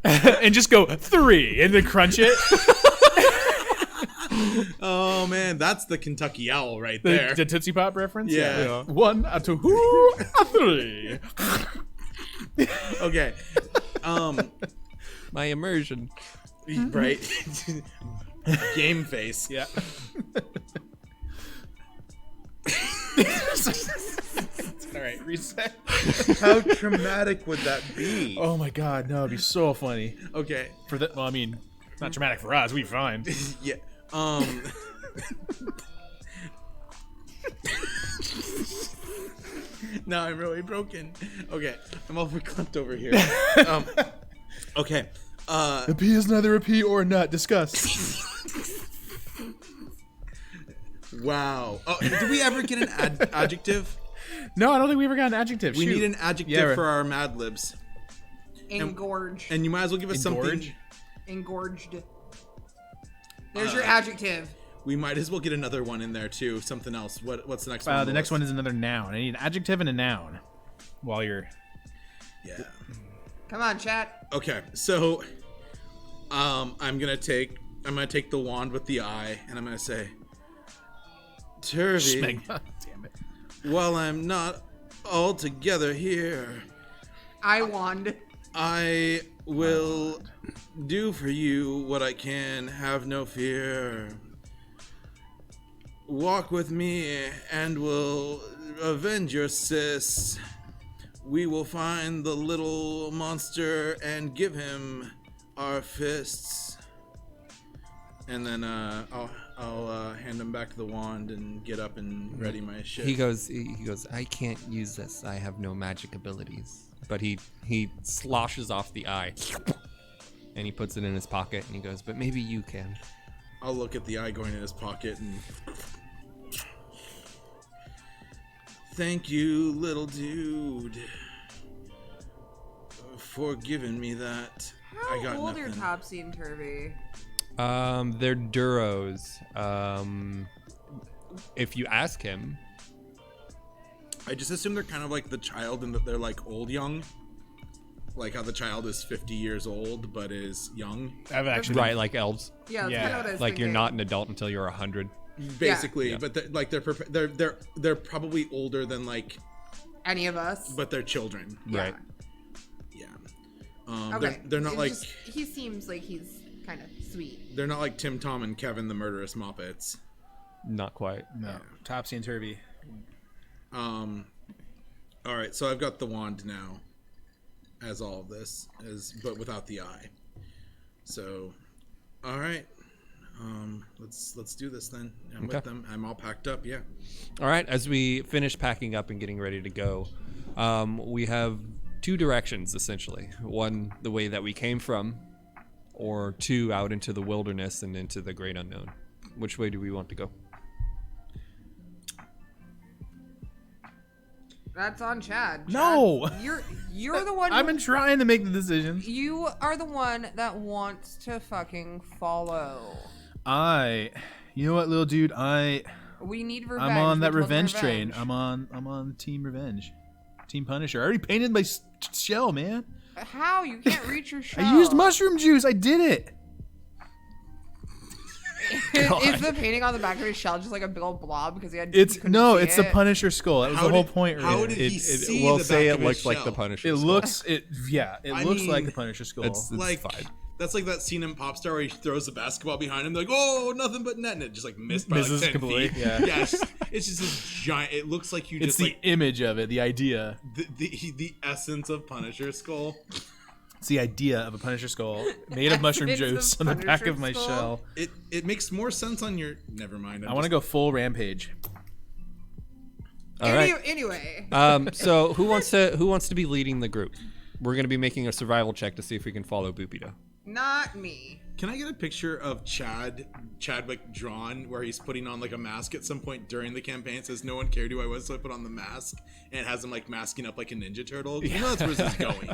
And just go 3 and then crunch it. Oh man, that's the Kentucky Owl right there. The Tootsie Pop reference? Yeah. 1, a 2, a 3. Okay. my immersion. Right. Game face. Yeah. All right, reset. How traumatic would that be? Oh my god, no, it'd be so funny. Okay. For the, well, I mean, it's not traumatic for us. We fine. Yeah. Now I'm really broken. Okay, I'm all verklempt over here. Okay. A P is neither a P or a nut. Discuss. Wow. Oh, did we ever get an adjective? No, I don't think we ever got an adjective. We Shoot. need an adjective Yeah, for our Mad Libs. Engorged. And you might as well give us something. Engorge? Engorged. There's your adjective. We might as well get another one in there too. Something else. What's the next one? The next one is another noun. I need an adjective and a noun. While you're. Yeah. Come on, chat. Okay, so I'm gonna take the wand with the eye, and I'm gonna say, Turvy, Damn it. while I'm not altogether here, I wand. I will do for you what I can. Have no fear. Walk with me, and we'll avenge your sis. We will find the little monster and give him our fists. And then I'll hand him back the wand and get up and ready my shit. He goes, I can't use this. I have no magic abilities. But he sloshes off the eye. And he puts it in his pocket and he goes, but maybe you can. I'll look at the eye going in his pocket and... Thank you, little dude, for giving me that. I got How old are nothing. Topsy and Turvy? They're Duros. If you ask him, I just assume they're kind of like the child and that they're like old young. Like how the child is 50 years old but is young. I've actually. right, like elves. Yeah, that's Yeah. kind of what I was Like you're thinking. not an adult until you're 100. Basically, Yeah. but they're probably older than like, Any of us. but they're children. Yeah. Right. Yeah. Okay. They're not It's like just- he seems like he's kind of sweet. they're not like Tim, Tom, and Kevin the murderous Muppets. Not quite. No. Topsy and Turvy. All right, so I've got the wand now, as all of this but without the eye. So, all right, let's do this then. I'm Okay. with them. I'm all packed up. Yeah. All right, as we finish packing up and getting ready to go, we have two directions essentially. One, the way that we came from, or two, out into the wilderness and into the great unknown. Which way do we want to go? That's on Chad. No! You're the one. I've been trying to make the decision. You are the one that wants to fucking follow. You know what, little dude? We need revenge. I'm on that We told them revenge train. I'm on Team Revenge, Team Punisher. I already painted my shell, man. How? You can't reach your shell. I used mushroom juice. I did it. Is the painting on the back of his shell just like a big old blob because he It's couldn't no, see it's the it? Punisher skull. That was the whole point. How Right? did he see we'll the say back it of his looks like the shell? Punisher. It skull. looks I looks mean, like the Punisher skull. It's Like fine. that's like that scene in Pop Star where he throws the basketball behind him. They're like, oh, nothing but net, and it just like missed by Misses like 10 completely, feet. yeah. Yeah, it's just this giant. It looks like you It's just the like image of it, the idea. the essence of Punisher skull. It's the idea of a Punisher skull made of mushroom Essence of juice on the back Punisher of my skull? shell. It makes more sense on your. Never mind. I want to go full rampage. All right. Anyway, So who wants to be leading the group? We're going to be making a survival check to see if we can follow Boopito. not me. Can I get a picture of Chadwick drawn where he's putting on like a mask at some point during the campaign? It says no one cared who I was, so I put on the mask, and it has him like masking up like a Ninja Turtle. You know that's where this is going.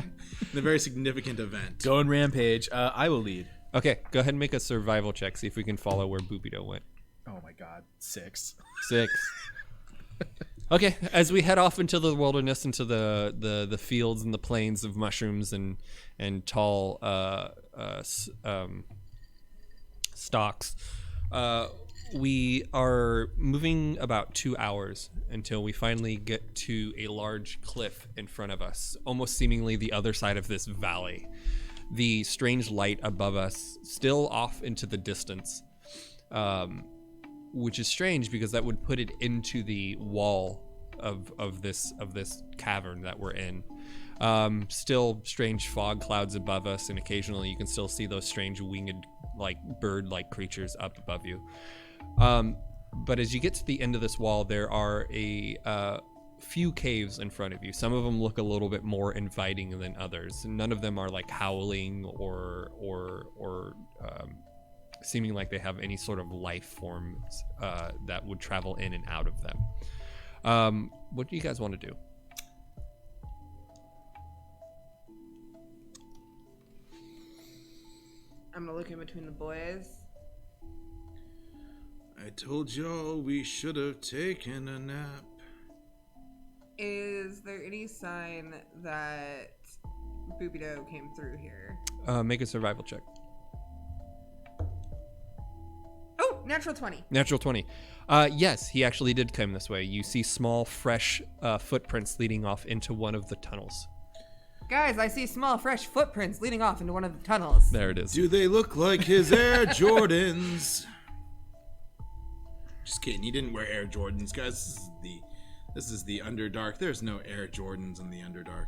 In a very significant event. Going rampage. I will lead. Okay, go ahead and make a survival check. See if we can follow where Boopito went. Oh my god, 6. 6. Okay, as we head off into the wilderness, into the fields and the plains of mushrooms and tall stalks, we are moving about 2 hours until we finally get to a large cliff in front of us, almost seemingly the other side of this valley. the strange light above us, still off into the distance, which is strange because that would put it into the wall of this cavern that we're in. Still strange fog clouds above us, and occasionally you can still see those strange winged, like bird-like creatures up above you. But as you get to the end of this wall, there are a few caves in front of you. Some of them look a little bit more inviting than others. None of them are like howling or seeming like they have any sort of life forms that would travel in and out of them. What do you guys want to do? I'm gonna look in between the boys. I told y'all we should have taken a nap. Is there any sign that Boobido came through here? Make a survival check. Oh, natural 20. Natural 20. Yes, he actually did come this way. You see small, fresh footprints leading off into one of the tunnels. Guys, I see small, fresh footprints leading off into one of the tunnels. There it is. Do they look like his Air Jordans? Just kidding. He didn't wear Air Jordans, guys. This is the Underdark. There's no Air Jordans in the Underdark.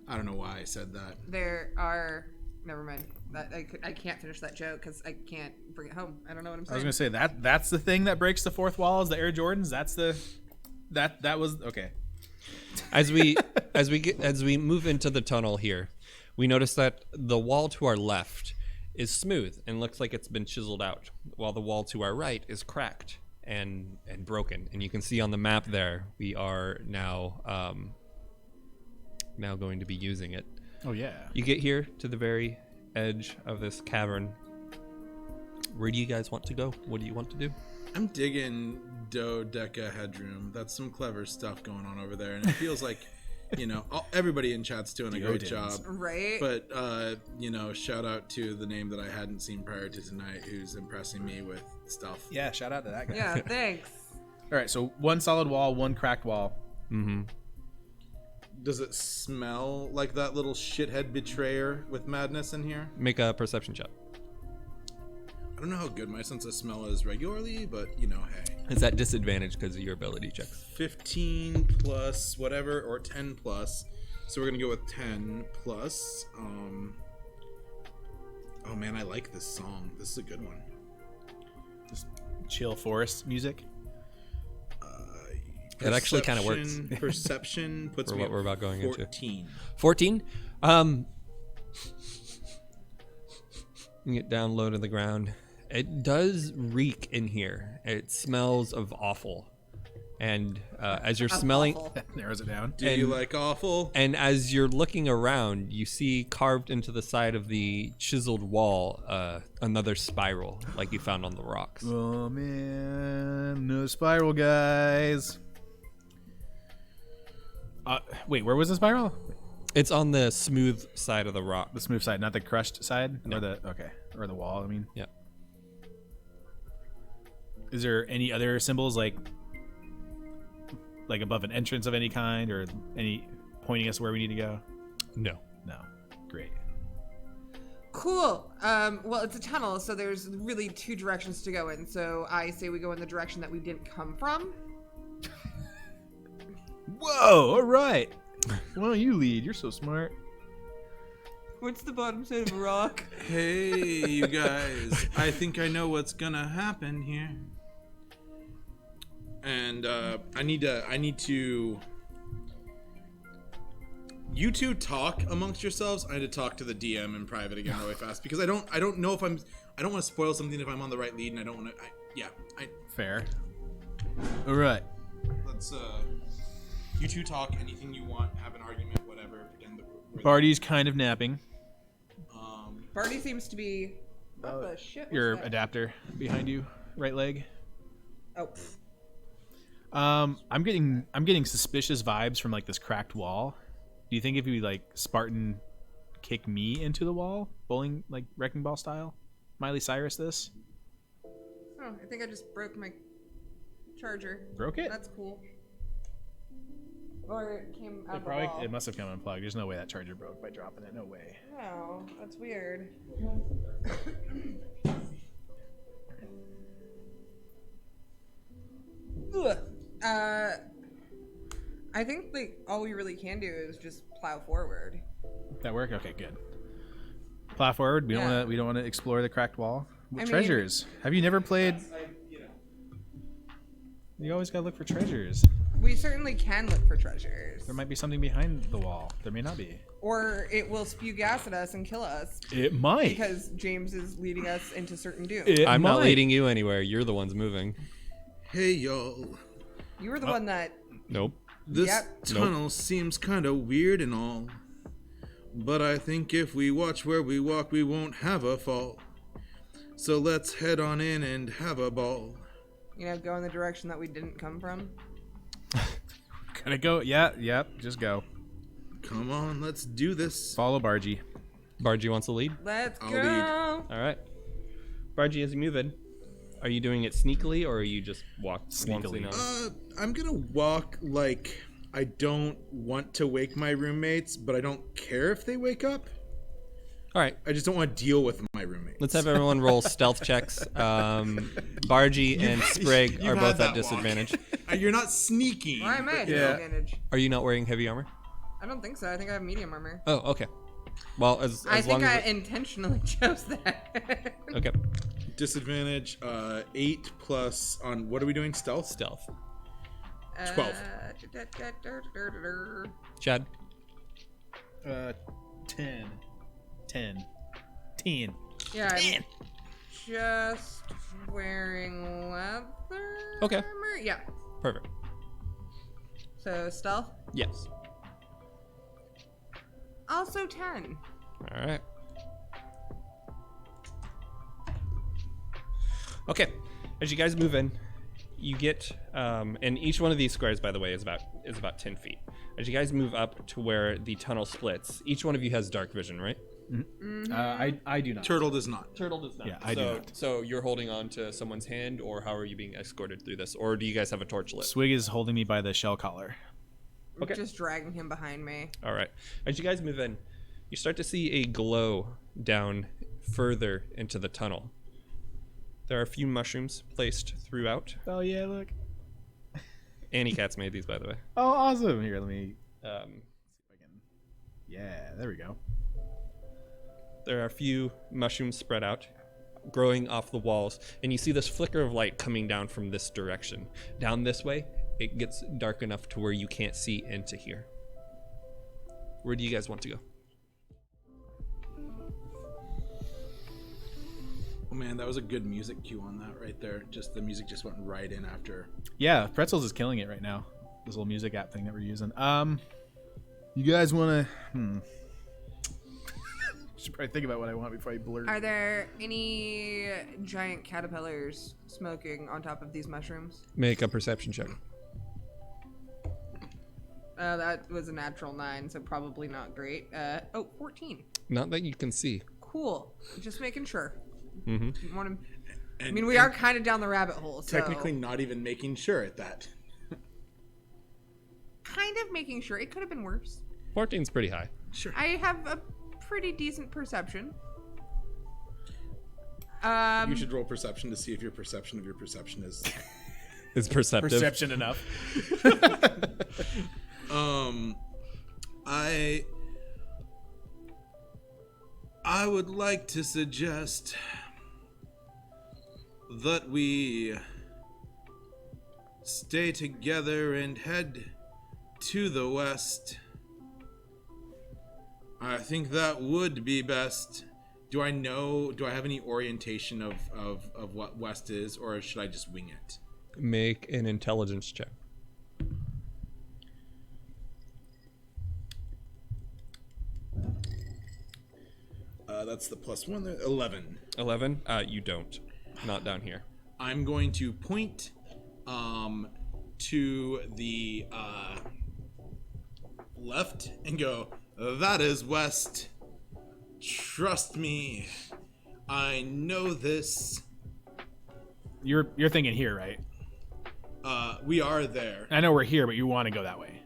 I don't know why I said that. There are. Never mind. I can't finish that joke because I can't bring it home. I don't know what I'm saying. I was gonna say that's the thing that breaks the fourth wall is the Air Jordans. That's the that was okay. As we move into the tunnel here, we notice that the wall to our left is smooth and looks like it's been chiseled out, while the wall to our right is cracked and broken. And you can see on the map there, we are now going to be using it. Oh yeah. You get here to the very edge of this cavern. Where do you guys want to go? What do you want to do? I'm digging dodecahedron. That's some clever stuff going on over there, and it feels like, everybody in chat's doing a great job. Right. But shout out to the name that I hadn't seen prior to tonight, who's impressing me with stuff. Yeah, shout out to that guy. Yeah, thanks. All right, so one solid wall, one cracked wall. Mm-hmm. Does it smell like that little shithead betrayer with madness in here? Make a perception check. I don't know how good my sense of smell is regularly, but hey. It's at disadvantage because of your ability checks. 15 plus whatever, or 10 plus. So we're gonna go with 10 plus. Oh man, I like this song. This is a good one. Just chill forest music. It actually kind of works. Perception puts For me what at we're about going 14. into. 14? You get down low to the ground. It does reek in here. It smells of awful. And as you're smelling... Narrows it down. Do you like awful? And as you're looking around, you see carved into the side of the chiseled wall another spiral like you found on the rocks. Oh man, no spiral, guys. Wait, where was the spiral? It's on the smooth side of the rock. The smooth side, not the crushed side? No. Or the wall, I mean. Yeah. Is there any other symbols like above an entrance of any kind, or any pointing us where we need to go? No. No. Great. Cool. Well, it's a tunnel, so there's really two directions to go in. So I say we go in the direction that we didn't come from. Whoa, all right. Why don't you lead? You're so smart. What's the bottom side of a rock? Hey, you guys. I think I know what's gonna happen here. And I need to. You two talk amongst yourselves. I need to talk to the DM in private again really fast because I don't know if I don't want to spoil something if I'm on the right lead, and I don't want to. Fair. All right. Let's you two talk anything you want, have an argument, whatever. Pretend that we're Barty's kind of napping. Barty seems to be. What the shit? was Your that? adapter behind you, right leg. Oh. I'm getting suspicious vibes from this cracked wall. Do you think if you Spartan kick me into the wall, bowling wrecking ball style, Miley Cyrus this? Oh, I think I just broke my charger. Broke it? That's cool. Or it came out It the wall. it must have come unplugged. There's no way that charger broke by dropping it. No way. No, that's weird. Ugh. I think like all we really can do is just plow forward. That work? Okay, good. Plow forward. We don't Yeah. want to. We don't want to explore the cracked wall. I mean- Treasures. Have you never played? You always gotta look for treasures. We certainly can look for treasures. There might be something behind the wall. There may not be. Or it will spew gas at us and kill us It might. because James is leading us into certain doom. I'm not leading you anywhere. You're the ones moving. Hey y'all, You were the one that. Nope. this Yep. tunnel seems kind of weird and all, but I think if we watch where we walk, we won't have a fall. So let's head on in and have a ball. Go in the direction that we didn't come from. Gotta go. Yeah. Yep. Just go. Come on, let's do this. Follow Bargy. Bargy wants to lead. Let's I'll go. lead. All right. Bargy, as you move in, are you doing it sneakily or are you just Sneakily. I'm gonna walk like I don't want to wake my roommates, but I don't care if they wake up. All right. I just don't want to deal with my roommates. Let's have everyone roll stealth checks. Bargy and Sprig You've are had both that at disadvantage. You're not sneaky. Why am I at Yeah. disadvantage? Are you not wearing heavy armor? I don't think so. I think I have medium armor. Oh, okay. Well, as I long think I as intentionally chose that. okay. Disadvantage 8 plus on what are we doing? Stealth? Stealth. 12. Chad. 10. 10. Teen. Yeah, I'm just wearing leather Okay. armor. Yeah. Perfect. So stealth. Yes. Also 10. All right. Okay. As you guys move in, you get, and each one of these squares, by the way, is about 10 feet. As you guys move up to where the tunnel splits, each one of you has dark vision, right? I do not. Turtle does not. Turtle does not. Yeah, I do not. So you're holding on to someone's hand, or how are you being escorted through this? Or do you guys have a torch lit? Swig is holding me by the shell collar. Okay. Just dragging him behind me. All right. As you guys move in, you start to see a glow down further into the tunnel. There are a few mushrooms placed throughout. Oh yeah, look. Annie Cat's made these, by the way. Oh, awesome. Here, let me. See Um, if I can. Yeah, there we go. there are a few mushrooms spread out, growing off the walls, and you see this flicker of light coming down from this direction. Down this way, it gets dark enough to where you can't see into here. Where do you guys want to go? Oh man, that was a good music cue on that right there. Just the music just went right in after. Yeah, Pretzels is killing it right now. This little music app thing that we're using. You guys want to? Should probably think about what I want before I blurt. Are there any giant caterpillars smoking on top of these mushrooms? Make a perception check. That was a natural 9, so probably not great. 14. Not that you can see. Cool. Just making sure. Mm-hmm. Didn't want to. And, I mean, we are kind of down the rabbit hole. So technically not even making sure at that. kind of making sure. It could have been worse. 14's pretty high. Sure. I have a pretty decent perception. You should roll perception to see if your perception of your perception is. It's perceptive. Perception enough. I would like to suggest that we stay together and head to the west. I think that would be best. Do I have any orientation of what west is, or should I just wing it? Make an intelligence check. That's the +1 there. 11. 11? You don't. Not down here. I'm going to point to the left and go, that is west. Trust me. I know this. You're thinking here, right? We are there. I know we're here, but you want to go that way.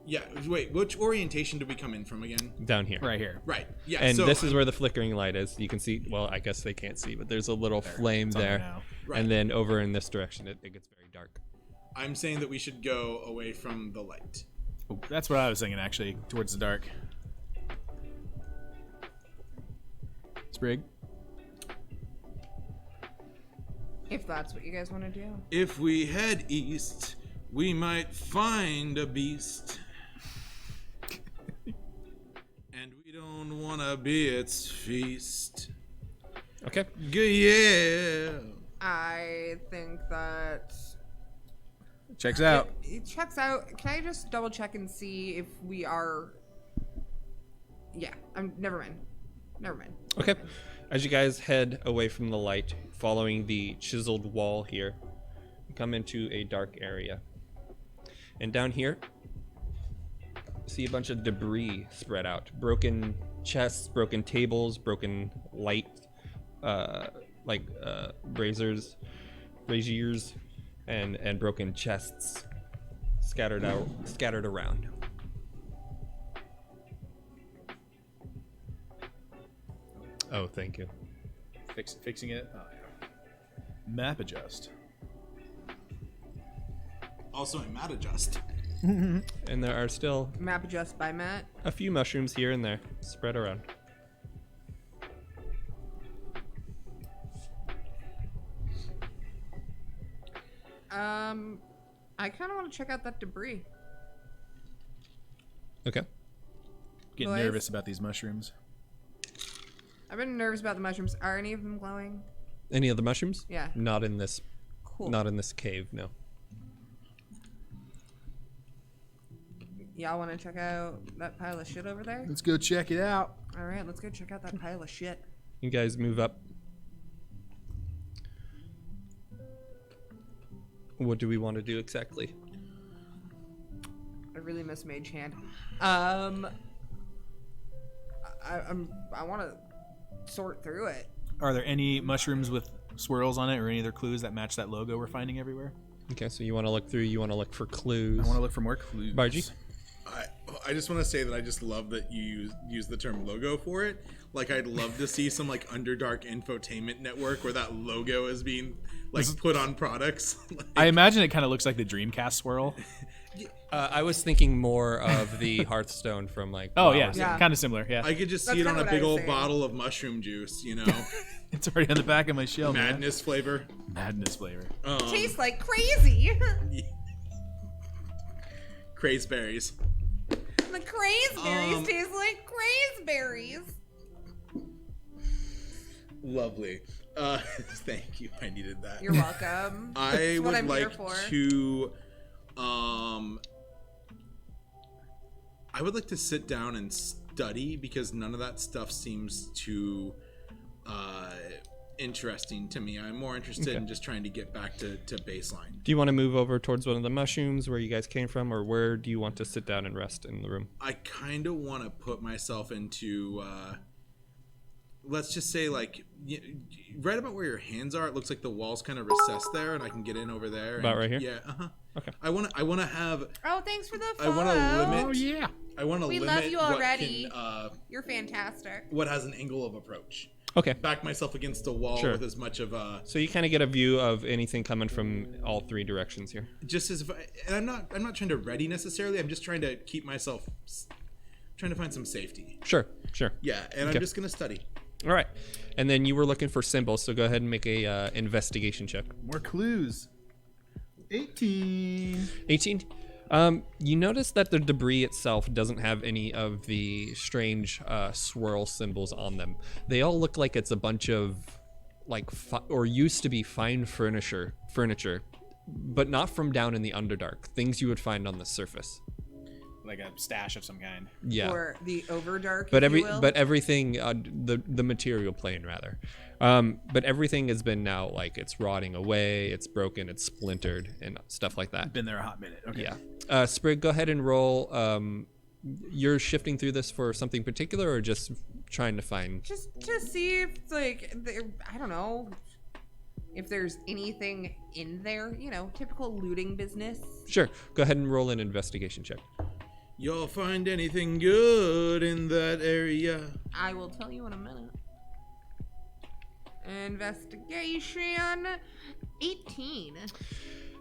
Yeah. Wait, which orientation did we come in from again? Down here. Right here. Right. Yeah. And so this is where the flickering light is. You can see, well, I guess they can't see, but there's a little flame It's on there there. now. Right. And then over in this direction, it gets very dark. I'm saying that we should go away from the light. Oh, that's what I was thinking, actually, towards the dark. Sprig? If that's what you guys want to do. If we head east, we might find a beast. And we don't want to be its feast. Okay. Yeah. I think that Checks out. it checks out. Can I just double check and see if we are? Yeah. Never mind. Never mind. Okay. As you guys head away from the light, following the chiseled wall here, you come into a dark area. And down here, see a bunch of debris spread out. Broken chests, broken tables, broken light, braziers, and broken chests scattered around. Oh, thank you. Fixing it. Oh, yeah. Map adjust. Also, a mat adjust. And there are still Map adjust by Matt. a few mushrooms here and there spread around. I kind of want to check out that debris. Okay. Getting Boys? nervous about these mushrooms. I've been nervous about the mushrooms. Are any of them glowing? Any of the mushrooms? Yeah. Not in this. Cool. Not in this cave. No. Y'all want to check out that pile of shit over there? Let's go check it out. All right, let's go check out that pile of shit. You guys move up. What do we want to do exactly? I really miss Mage Hand. I want to sort through it. Are there any mushrooms with swirls on it or any other clues that match that logo we're finding everywhere? Okay, so you want to look through. You want to look for clues. I want to look for more clues. Bargy? I just want to say that I just love that you use the term logo for it. Like, I'd love to see some like Underdark infotainment network where that logo is being like put on products. Like, I imagine it kind of looks like the Dreamcast swirl. I was thinking more of the Hearthstone from like. Oh, WoW yeah. or Yeah. Kind of similar, yeah. I could just That's see it on kinda a what big I was old saying. bottle of mushroom juice, you know, It's already on the back of my shell, man. madness flavor. Madness flavor. Tastes like crazy. Crazeberries. The crazeberries taste like crazeberries. Lovely. Thank you. I needed that. You're welcome. I That's what would I'm here like for. to I would like to sit down and study because none of that stuff seems too interesting to me. I'm more interested in just trying to get back to baseline. Do you want to move over towards one of the mushrooms where you guys came from, or where do you want to sit down and rest in the room? I kind of want to put myself into let's just say like right about where your hands are. It looks like the walls kind of recessed there, and I can get in over there. About and, right here? Yeah. Uh-huh. Okay. I want to have. Oh, thanks for the I follow. want to limit. Oh, yeah. I want to We limit love you what already. can, You're fantastic. what has an angle of approach. Okay. Back myself against a wall Sure. with as much of a So you kind of get a view of anything coming from all three directions here. just as if and I'm not trying to ready necessarily. I'm just trying to keep myself trying to find some safety. Sure. Yeah, and Okay. I'm just gonna study. All right. And then you were looking for symbols, so go ahead and make a investigation check. More clues. 18. 18. You notice that the debris itself doesn't have any of the strange swirl symbols on them. They all look like it's a bunch of like or used to be fine furniture, but not from down in the Underdark. Things you would find on the surface. Like a stash of some kind. Yeah. Or the overdark. But if you will. everything the material plane rather, but everything has been now like it's rotting away, it's broken, it's splintered and stuff like that. Been there a hot minute. Okay. Yeah. Sprig, go ahead and roll. You're shifting through this for something particular, or just trying to find? just to see if like I don't know if there's anything in there. You know, typical looting business. Sure. Go ahead and roll an investigation check. Y'all find anything good in that area? I will tell you in a minute. Investigation 18.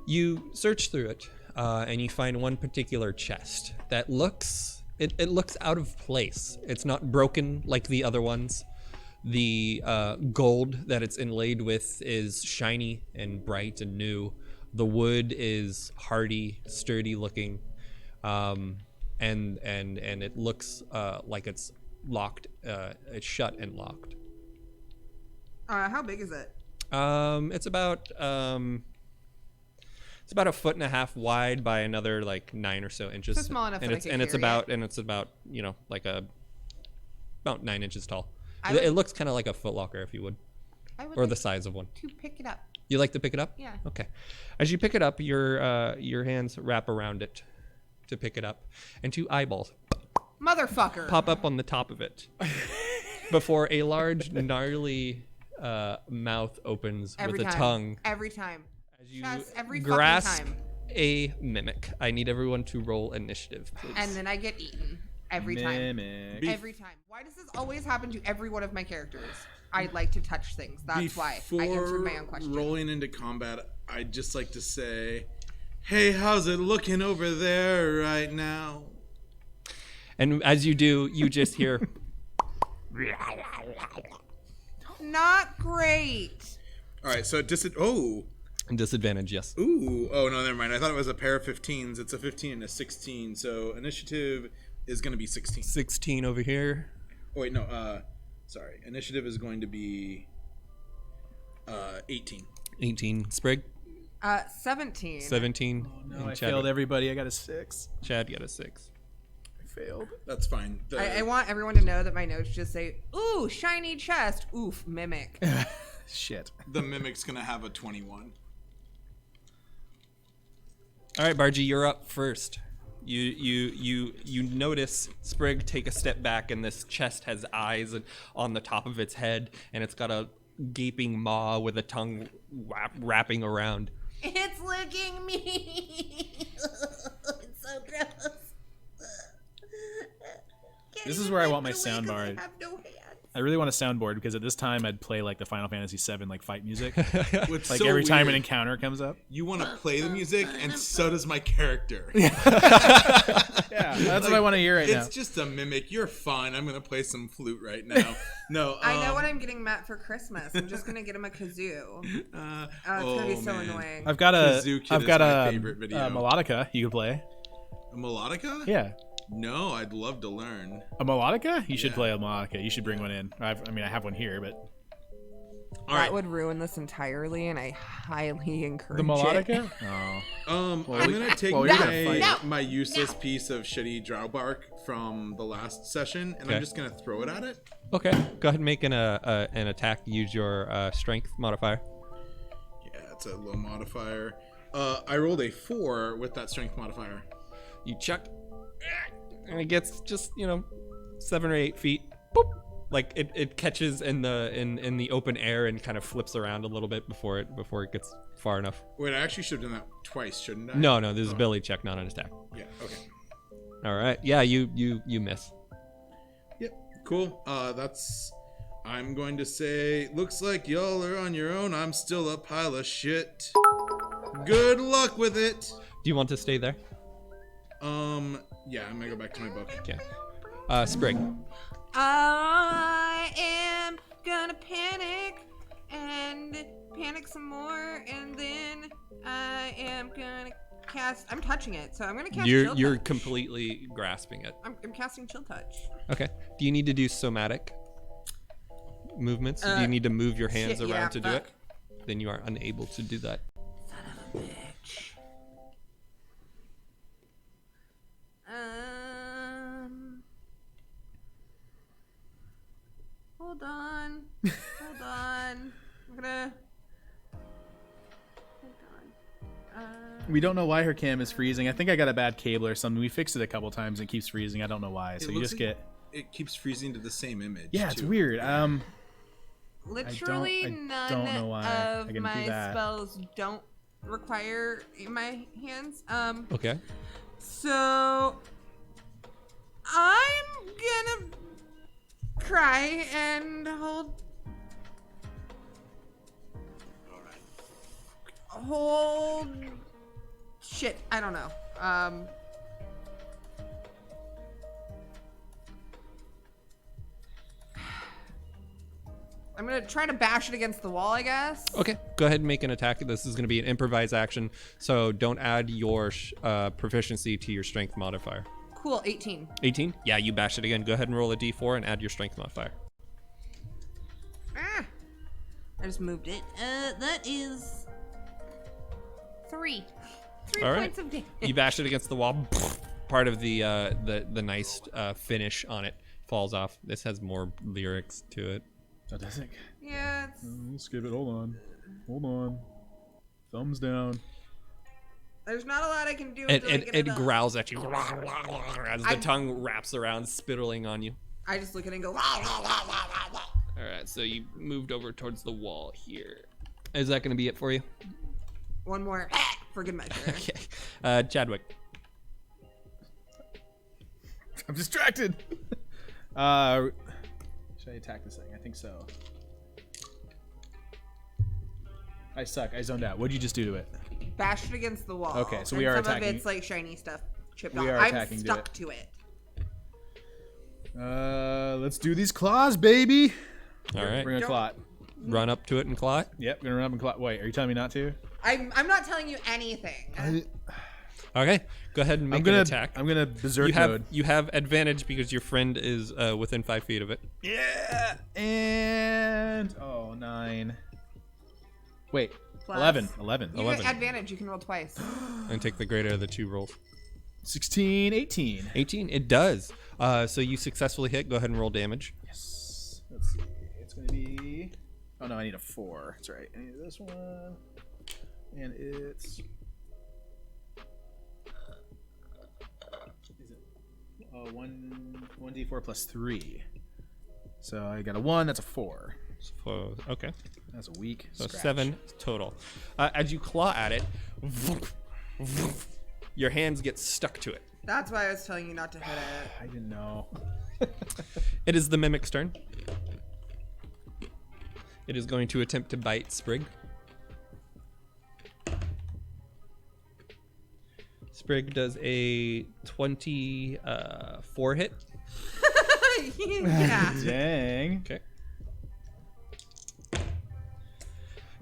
You search through it, and you find one particular chest that looks out of place. It's not broken like the other ones. The gold that it's inlaid with is shiny and bright and new. The wood is hardy, sturdy looking, and it looks like it's locked. It's shut and locked. How big is it? It's about a foot and a half wide by another like 9 or so inches. So small enough and that I it's could and it's carry about about like about 9 inches tall. I would- It looks kind of like a footlocker, if you would, I would or like the size of one. to pick it up. You like to pick it up? Yeah. Okay. As you pick it up, your hands wrap around it to pick it up, and 2 eyeballs Motherfucker. pop up on the top of it before a large, gnarly mouth opens Every with time. a tongue. Every time. As you Chess, every grasp fucking time. a mimic. I need everyone to roll initiative, please. And then I get eaten. Every time. Mimic. Every time. Why does this always happen to every one of my characters? I like to touch things. That's why I answered my own question. Rolling into combat, I'd just like to say, hey, how's it looking over there right now? And as you do, you just hear Not great. All right, so disadvantage, yes. Ooh, oh no, never mind. I thought it was a pair of 15s. It's a 15 and a 16. So initiative is going to be 16. 16 over here. Oh wait, no. Sorry. Initiative is going to be 18. 18. Sprig, 17. 17. No, and I Chad, failed everybody. I got a 6. Chad got a 6. I failed. That's fine. I want everyone to know that my notes just say, ooh, shiny chest. Oof, mimic. Shit. The mimic's going to have a 21. All right, Bargy, you're up first. You notice Sprig take a step back, and this chest has eyes on the top of its head, and it's got a gaping maw with a tongue wrapping around. It's licking me. It's so gross. This is where I want my soundboard. I have no hands. I really want a soundboard because at this time I'd play like the Final Fantasy VII like fight music. What's Like so every time an weird, encounter comes up. you want to play the music, and so does my character. Yeah, that's what I want to hear right now. It's just a mimic. You're fine. I'm going to play some flute right now. No, I know what I'm getting Matt for Christmas. I'm just going to get him a kazoo. It's going to be so man. annoying. I've got Kazoo Kid is my favorite a video. melodica you could play. A melodica? Yeah. No, I'd love to learn. A melodica? You should Yeah. play a melodica. You should bring one in. I have one here, but All That right. would ruin this entirely, and I highly encourage the it. melodica? Oh. I'm gonna take well, you're gonna fight. my useless piece of shitty drow bark from the last session, and Okay. I'm just gonna throw it at it. Okay, go ahead and make an attack. Use your strength modifier. Yeah, it's a low modifier. I rolled a 4 with that strength modifier. You chuck, and it gets just 7 or 8 feet. Boop. Like it catches in the open air and kind of flips around a little bit before it gets far enough. Wait, I actually should have done that twice, shouldn't I? No, this is a Oh. ability check, not an attack. Yeah. Okay. All right, yeah, you miss. Yep. Cool. I'm going to say, looks like y'all are on your own. I'm still a pile of shit. Good luck with it. Do you want to stay there? Yeah, I'm gonna go back to my book. Okay. Sprig. I am gonna panic and panic some more, and then I am gonna cast. I'm touching it, so I'm gonna cast. Chill You're Touch. completely grasping it. I'm casting Chill Touch. Okay. Do you need to do somatic movements? Do you need to move your hands shit, around yeah, to do fuck. it? Then you are unable to do that. Son of a bitch. Hold on. Hold on. I'm gonna. Hold on. We don't know why her cam is freezing. I think I got a bad cable or something. We fixed it a couple times and it keeps freezing. I don't know why. So you looks just like get. It keeps freezing to the same image. Yeah, it's too. weird. Literally I none don't know why I of can do my that. spells don't require my hands. Okay. So I'm gonna cry and hold. Hold. Shit, I don't know. I'm gonna try to bash it against the wall, I guess. Okay, go ahead and make an attack. This is going to be an improvised action, so don't add your proficiency to your strength modifier. Cool, 18. 18? Yeah, you bash it again. Go ahead and roll a d4 and add your strength modifier. Ah! I just moved it. That is 3. 3 All right. points of damage. You bash it against the wall. Part of the nice finish on it falls off. This has more lyrics to it. Oh, does it? Yeah, it's... Let's skip it. Hold on. Thumbs down. There's not a lot I can do until I get It up. growls at you as the tongue wraps around, spittling on you. I just look at it and go... All right, so you moved over towards the wall here. Is that going to be it for you? One more for good measure. Okay. Chadwick. I'm distracted. Should I attack this thing? I think so. I suck. I zoned out. What'd you just do to it? Bash it against the wall. Okay, so and we are some attacking. of it's like shiny stuff chipped We off. are I'm attacking to stuck it. to it. Let's do these claws, baby. All right. Bring a claw. Run up to it and claw it. Yep, gonna run up and claw. Wait, are you telling me not to? I'm not telling you anything. Okay. Go ahead and make an attack. I'm gonna berserk mode. You have advantage because your friend is within 5 feet of it. Yeah, and 9. Wait, Plus. 11. You get advantage. You can roll twice. And take the greater of the 2 rolls. 16, 18. 18. It does. So you successfully hit. Go ahead and roll damage. Yes. Let's see. It's gonna be. Oh no, I need a 4. That's right. I need this one, and it's. Is it 1d4 plus 3? So I got a 1. That's a 4. So, okay. That's a weak. So scratch. 7 total. As you claw at it, your hands get stuck to it. That's why I was telling you not to hit it. I didn't know. It is the mimic's turn. It is going to attempt to bite Sprig. Sprig does a 24 hit. Yeah. Dang. Okay.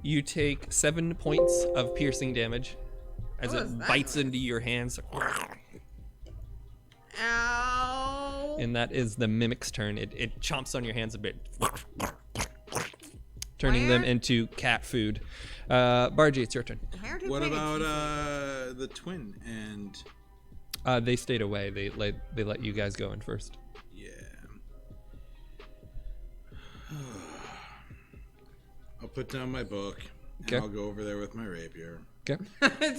You take 7 points of piercing damage as What was it that bites noise? into your hands. Ow. And that is the mimic's turn. It chomps on your hands a bit, turning them into cat food. Bargy, it's your turn. Why aren't you What paying about attention? the twin and They stayed away. They let you guys go in first. yeah. I'll put down my book and Okay. I'll go over there with my rapier. Okay.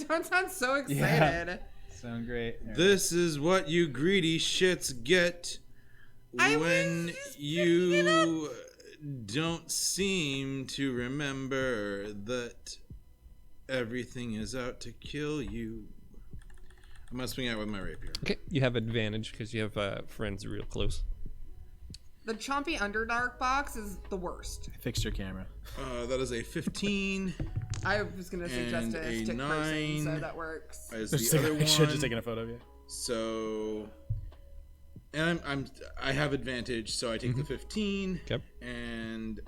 Don't sound so excited. Sound great. All right. This is what you greedy shits get I when was just you don't seem to remember that everything is out to kill you. I'm gonna swing out with my rapier. Okay. You have advantage because you have friends real close. The chompy Underdark box is the worst. I fixed your camera. That is a 15 I was gonna suggest And a a stick 9. person, so that works. as Just the other I should have just one. taken a photo of you. So, and I have advantage, so I take the 15. Okay. And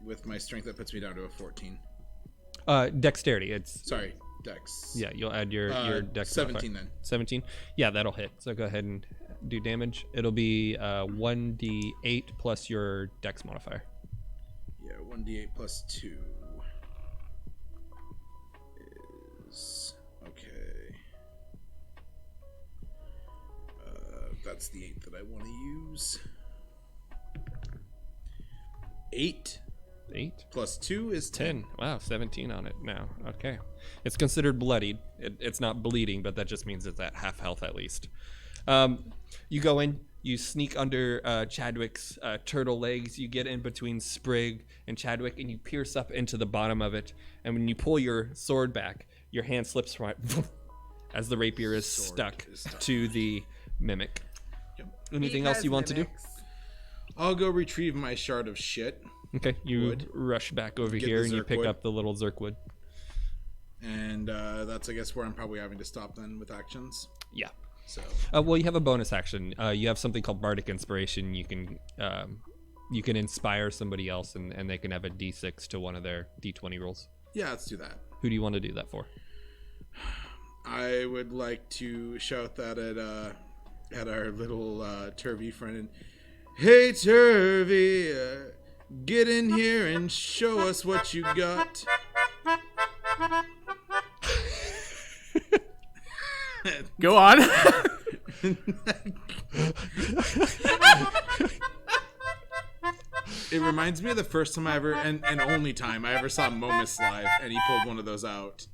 with my strength, that puts me down to a 14. Dexterity. It's Sorry, Dex. yeah. You'll add your dex. 17 modifier. then. 17. Yeah, that'll hit. So go ahead and do damage. It'll be 1d8 plus your dex modifier. Yeah, 1d8 plus 2 is okay. That's the 8 that I want to use. 8 8 plus 2 is 10. 10. Wow, 17 on it now. Okay. It's considered bloodied. It's not bleeding, but that just means it's at half health at least. You go in, you sneak under Chadwick's turtle legs, you get in between Sprig and Chadwick, and you pierce up into the bottom of it. And when you pull your sword back, your hand slips right as the rapier is stuck to the mimic. Yep. Anything else you want to do? I'll go retrieve my shard of shit. Okay, you Wood. rush back over Get here the and you pick Zerkwood. up the little Zerkwood. And that's, I guess, where I'm probably having to stop then with actions. Yeah. So Well, you have a bonus action. You have something called Bardic Inspiration. You can inspire somebody else, and they can have a D6 to one of their D20 rolls. yeah, let's do that. Who do you want to do that for? I would like to shout that at our little Turvy friend. Hey, Turvy, get in here and show us what you got. Go on. It reminds me of the first time I ever, and only time I ever saw Momus live, and he pulled one of those out.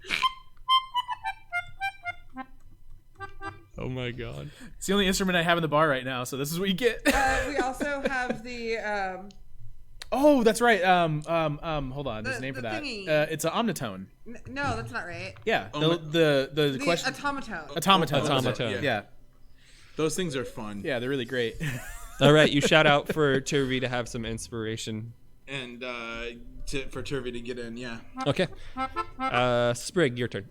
Oh my god. It's the only instrument I have in the bar right now, so this is what you get. We also have the Oh, that's right. Hold on. There's a name the for that. thingy. It's an omnitone. no, that's not right. Yeah. Oh, The The question. automaton. Automaton. Automaton. Yeah. Those things are fun. Yeah, they're really great. All right, you shout out for Turvy to have some inspiration. And for Turvy to get in, yeah. Okay. Sprig, your turn.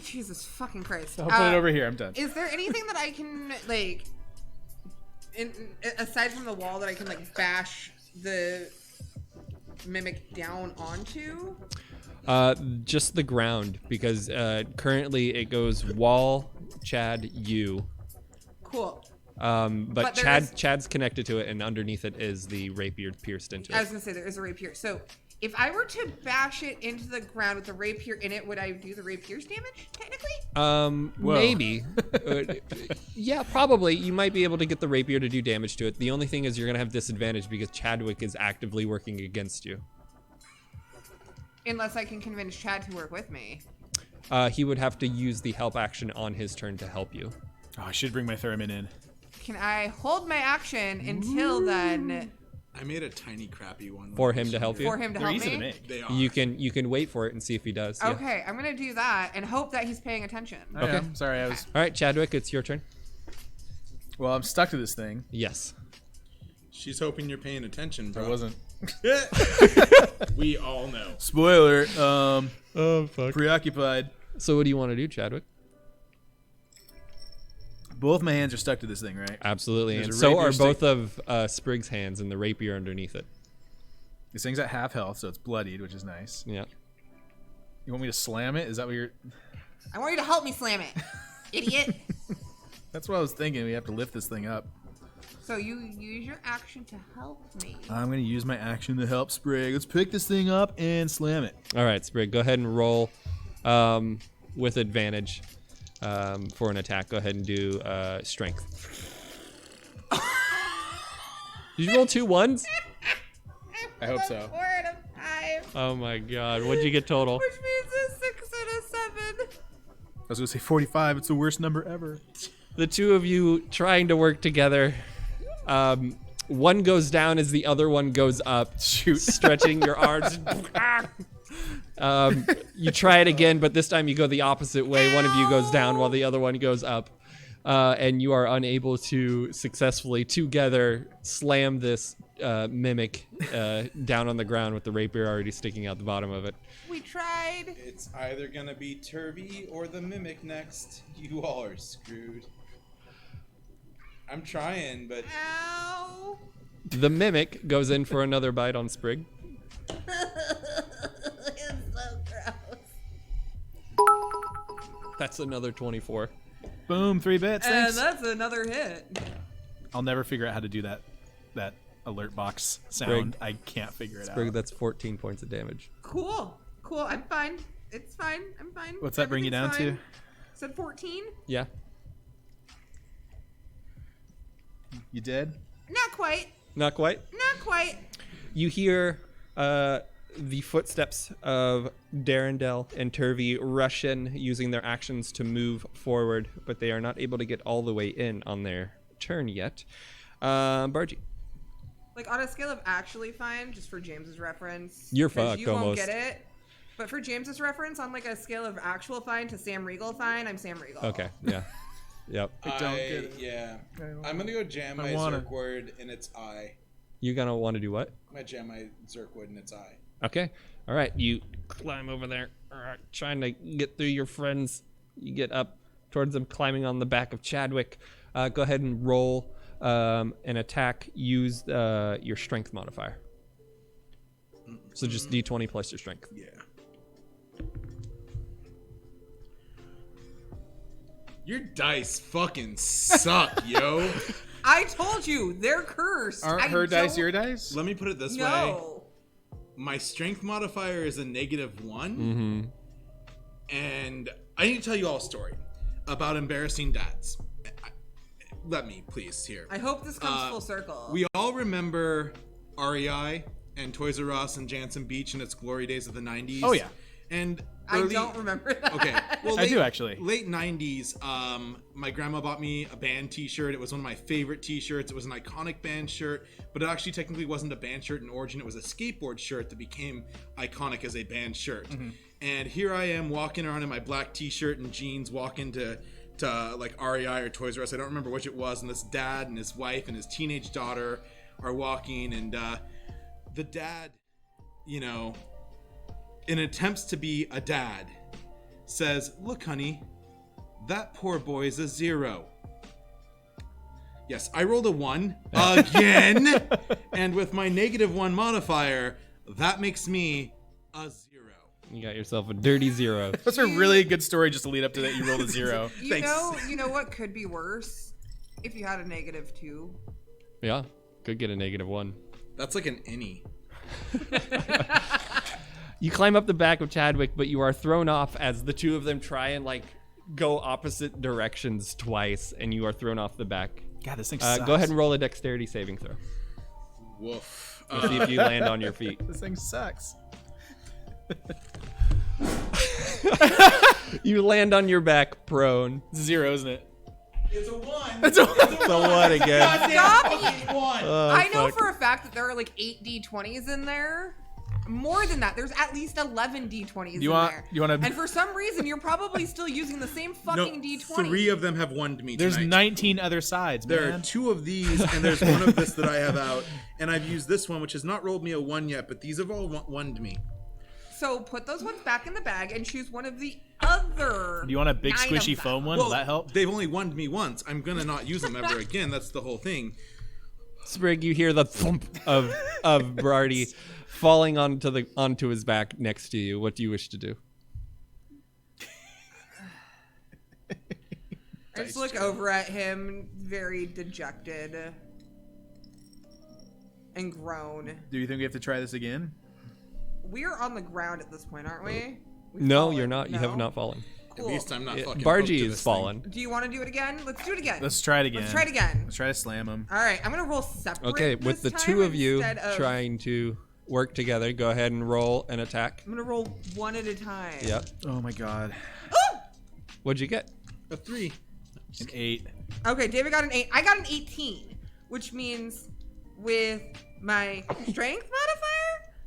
Jesus fucking Christ. I'll put it over here. I'm done. Is there anything that I can like, aside from the wall, that I can like bash the mimic down onto? Just the ground, because currently it goes wall, Chad, you. Cool. But But there is- Chad's connected to it, and underneath it is the rapier pierced into I was it. gonna say there is a rapier. So if I were to bash it into the ground with the rapier in it, would I do the rapier's damage technically? Maybe. Yeah, probably. You might be able to get the rapier to do damage to it. The only thing is you're gonna have disadvantage because Chadwick is actively working against you. Unless I can convince Chad to work with me. He would have to use the help action on his turn to help you. Oh, I should bring my theremin in. Can I hold my action until then I made a tiny crappy one. For him to help you? for him to They're help easy me? to make. They are. You can wait for it and see if he does. Yeah. Okay, I'm gonna do that and hope that he's paying attention. I am. Sorry, I was. All right, Chadwick, it's your turn. Well, I'm stuck to this thing. Yes. She's hoping you're paying attention, bro. I wasn't. We all know. Spoiler. Oh fuck. Preoccupied. So what do you want to do, Chadwick? Both my hands are stuck to this thing, right? Absolutely, There's and a so rapier are stick. both of Sprig's hands and the rapier underneath it. This thing's at half health, so it's bloodied, which is nice. Yeah. You want me to slam it? Is that what you're? I want you to help me slam it, idiot. That's what I was thinking. We have to lift this thing up. So you use your action to help me. I'm gonna use my action to help Sprig. Let's pick this thing up and slam it. All right, Sprig, go ahead and roll with advantage for an attack. Go ahead and do strength. Did you roll 2 1s? I hope so. 4 and a 5, Oh my god, what'd you get total? which means a 6 and a 7. I was gonna say 45. It's the worst number ever. The two of you trying to work together. One goes down as the other one goes up. Shoot. Stretching your arms. You try it again, but this time you go the opposite way. One of you goes down while the other one goes up. And you are unable to successfully together slam this mimic down on the ground with the rapier already sticking out the bottom of it. We tried. It's either gonna be Turvy or the Mimic next. You all are screwed. I'm trying, but Ow. The mimic goes in for another bite on Sprig. It's so gross. That's another 24. Boom, 3 bits. And Thanks. that's another hit. I'll never figure out how to do that alert box sound. I can't figure it Sprig, out. that's 14 points of damage. Cool. I'm fine. It's fine. I'm fine. What's that bring you down Everything's to? fine. Said 14? Yeah. You dead? Not quite. Not quite. Not quite. You hear the footsteps of Darendel and Turvy rush in, using their actions to move forward, but they are not able to get all the way in on their turn yet. Bargy. Like on a scale of actually fine, just for James's reference. You're 'cause fucked, you almost. won't get it. But for James's reference, on like a scale of actual fine to Sam Regal fine, I'm Sam Regal. Okay. Yeah. Yep. I don't get it. Yeah. I'm gonna go jam my Zerk word in its eye. You gonna want to do what? I'm gonna jam my Zerk word in its eye. Okay. All right. You climb over there, trying to get through your friends. You get up towards them, climbing on the back of Chadwick. Go ahead and roll an attack. Use your strength modifier. So just D20 plus your strength. Yeah. Your dice fucking suck, yo. I told you, they're cursed. Aren't her dice your dice? Let me put it this way. No. My strength modifier is a -1. Mm-hmm. And I need to tell you all a story about embarrassing dads. Let me, please, here. I hope this comes full circle. We all remember REI and Toys R Us and Jansen Beach in its glory days of the 90s. Oh, yeah. And I don't remember that. Okay. Well, I do, actually. Late 90s, my grandma bought me a band t-shirt. It was one of my favorite t-shirts. It was an iconic band shirt, but it actually technically wasn't a band shirt in origin. It was a skateboard shirt that became iconic as a band shirt. Mm-hmm. And here I am walking around in my black t-shirt and jeans, walking to like REI or Toys R Us. I don't remember which it was. And this dad and his wife and his teenage daughter are walking. And the dad, you know, in attempts to be a dad, says, "Look, honey, that poor boy is a 0. Yes, I rolled a 1 again. And with my -1 modifier, that makes me a 0. You got yourself a dirty 0. That's a really good story just to lead up to that. You rolled a 0. You know what could be worse? If you had a -2. Yeah, could get a -1. That's like an innie. You climb up the back of Chadwick, but you are thrown off as the two of them try and like go opposite directions twice, and you are thrown off the back. God, this thing sucks. Go ahead and roll a dexterity saving throw. Woof. Let's see if you land on your feet. This thing sucks. You land on your back prone. It's a 0, isn't it? It's a 1. It's a 1. It's a 1 again. Stop Fucking 1. I know for a fact that there are like 8 D20s in there. More than that, there's at least 11 D20s in there. You want to? And for some reason, you're probably still using the same fucking D20. 3 of them have won me There's tonight. 19 other sides, There man. are 2 of these, and there's one of this that I have out. And I've used this one, which has not rolled me a 1 yet, but these have all won me. So put those ones back in the bag and choose one of the other. Do you want a big 9 squishy of them. foam one? Will that help? They've only won me once. I'm gonna not use them ever again. That's the whole thing. Sprig, you hear the thump of Brardy falling onto his back next to you. What do you wish to do? I just look over at him, very dejected, and groan. Do you think we have to try this again? We're on the ground at this point, aren't we? We've No, fallen. you're not. You have No? not fallen. Cool. At least I'm not fucking hooked Bargy to is this fallen. Do you want to do it again? Let's do it again. Let's try it again. Let's try it again. Let's try to slam him. All right, I'm gonna roll separate. Okay, with this the time 2 of you instead of- trying to work together, go ahead and roll an attack. I'm gonna roll one at a time. Yep. Oh my god. What'd you get? A 3. An 8. Okay, David got an 8. I got an 18, which means with my strength modifier?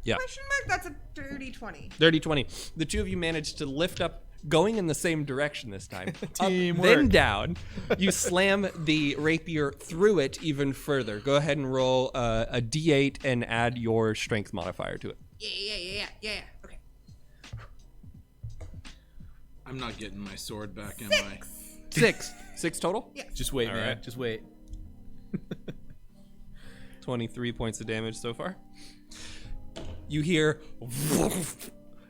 Yeah. Question mark? That's a dirty 20. Dirty 20. The 2 of you managed to lift up, going in the same direction this time. Teamwork. Up, then down. You slam the rapier through it even further. Go ahead and roll a D8 and add your strength modifier to it. Yeah. Okay. I'm not getting my sword back, am I? 6. 6 total? Yeah. Just wait, All man. right. Just wait. 23 points of damage so far. You hear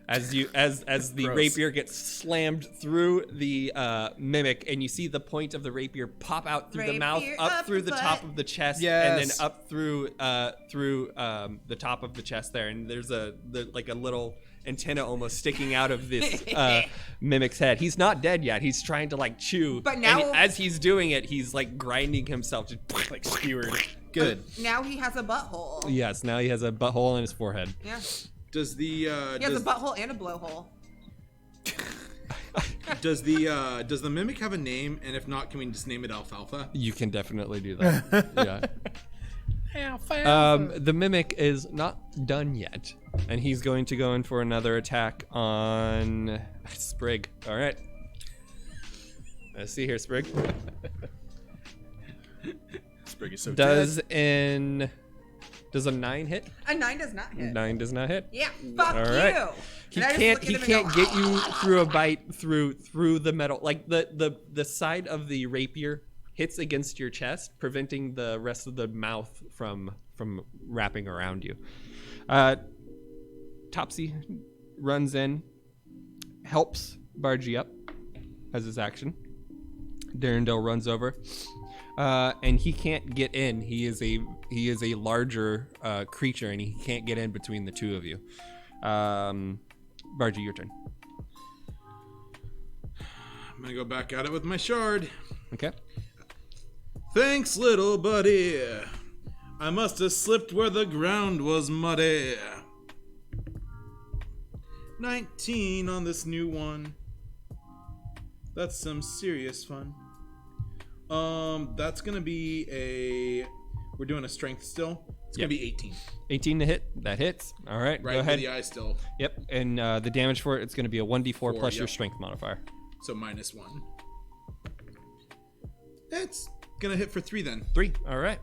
as the Gross. rapier gets slammed through the mimic, and you see the point of the rapier pop out through the mouth, Rapier up up through the the top butt. of the chest, and then Yes. up through the top of the chest there. And there's like a little antenna almost sticking out of this mimic's head. He's not dead yet. He's trying to like chew. But and now- as he's doing it, he's like grinding himself just Like skewered. Good. Now he has a butthole. Yes, now he has a butthole in his forehead. Yeah. Does the He has a butthole and a blowhole. does the mimic have a name? And if not, can we just name it Alfalfa? You can definitely do that. Yeah. The mimic is not done yet. And he's going to go in for another attack on Sprig. All right. Let's see here, Sprig. Sprig is so Does dead. a 9 hit? A 9 does not hit. 9 does not hit. Yeah, fuck All right. you. He And I just can't. look at He him and can't go, get you through a bite through the metal. Like the side of the rapier hits against your chest, preventing the rest of the mouth from wrapping around you. Topsy runs in, helps Bargy up as his action. Darendale runs over, and he can't get in. He is a larger creature, and he can't get in between the two of you. Bargy, your turn. I'm gonna go back at it with my shard. Okay. Thanks, little buddy. I must have slipped where the ground was muddy. 19 on this new one. That's some serious fun. That's gonna be we're doing a strength still. It's gonna be 18. 18 to hit. That hits. All right. Right go in ahead. the eye still. Yep. And the damage for it's going to be a 1d4 plus your yep. strength modifier. So -1. It's gonna hit for 3 then. 3. All right.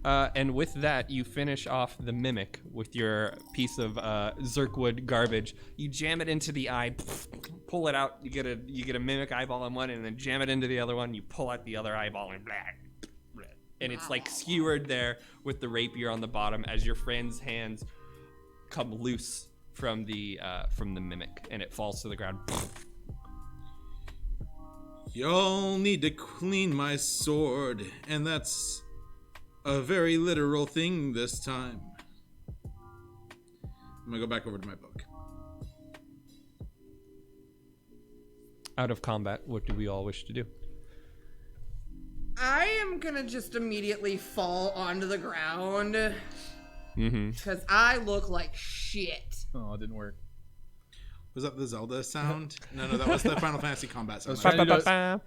And with that, you finish off the mimic with your piece of Zerkwood garbage. You jam it into the eye, pull it out. You get a mimic eyeball in one, and then jam it into the other one. You pull out the other eyeball, and and it's like skewered there with the rapier on the bottom as your friend's hands come loose from the mimic, and it falls to the ground. Y'all need to clean my sword, and that's a very literal thing this time. I'm gonna go back over to my book. Out of combat, what do we all wish to do? I am gonna just immediately fall onto the ground. Mm-hmm. Because I look like shit. Oh, it didn't work. Was that the Zelda sound? No, that was the Final Fantasy combat sound. I was trying to do this, Yeah.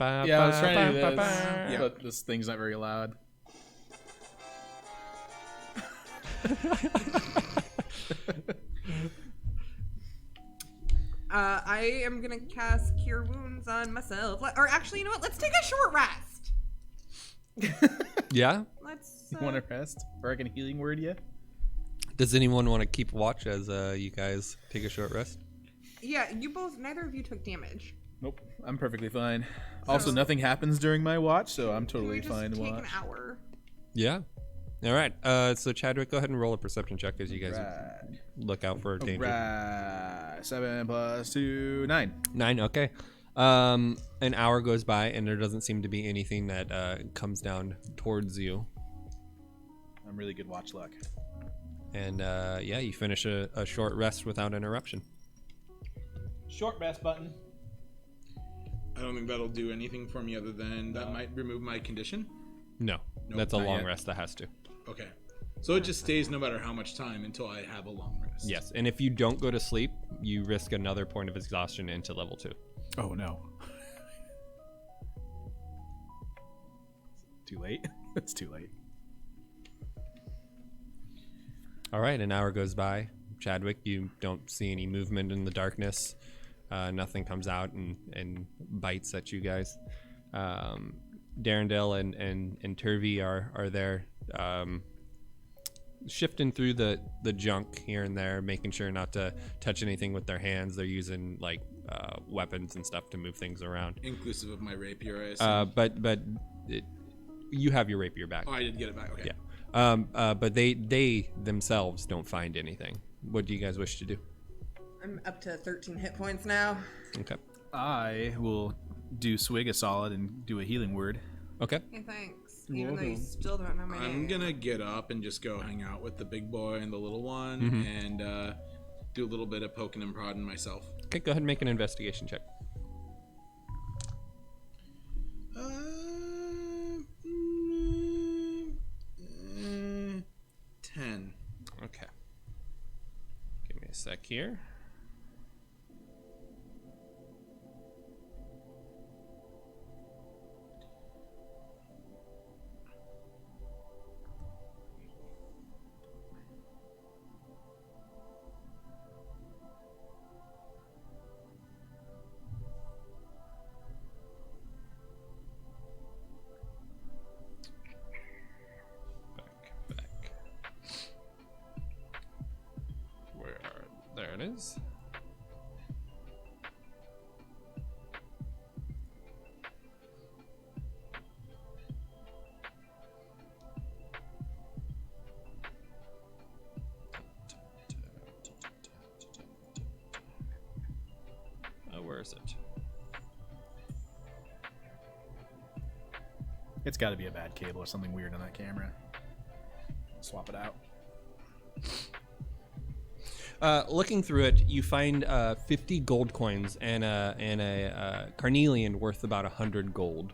but this thing's not very loud. I am gonna cast Cure Wounds on myself. Or actually, you know what? Let's take a short rest. Yeah? Let's. You want to rest? Or I can healing word you? Does anyone want to keep watch as you guys take a short rest? Yeah, you both. Neither of you took damage. Nope, I'm perfectly fine. Also, nothing happens during my watch, so I'm Can totally we just fine to take watch. an hour? Yeah. All right. So Chadwick, go ahead and roll a perception check as you guys Right. look out for danger. Right. 7 + 2, 9. 9. Okay. An hour goes by and there doesn't seem to be anything that comes down towards you. I'm really good watch luck. And yeah, you finish a short rest without interruption. Short rest button. I don't think that'll do anything for me other than that might remove my condition. No, Nope, that's a not long yet. rest that has to. Okay. So it just stays no matter how much time until I have a long rest. Yes, and if you don't go to sleep, you risk another point of exhaustion into level 2. Oh no. Too late? It's too late. All right, an hour goes by. Chadwick, you don't see any movement in the darkness. Nothing comes out and bites at you guys. Darendale and Turvey are there, shifting through the junk here and there, making sure not to touch anything with their hands. They're using like weapons and stuff to move things around. Inclusive of my rapier, I assume. But you have your rapier back. Oh, I did get it back. Okay. Yeah. But they themselves don't find anything. What do you guys wish to do? I'm up to 13 hit points now. Okay. I will do Swig a solid and do a healing word. Okay. Hey, thanks. Even though you still don't know my name. I'm gonna get up and just go hang out with the big boy and the little one and do a little bit of poking and prodding myself. Okay, go ahead and make an investigation check. 10. Okay. Give me a sec here. yours. Where is it? It's got to be a bad cable or something weird on that camera. Swap it out. Looking through it, you find 50 gold coins and a carnelian worth about 100 gold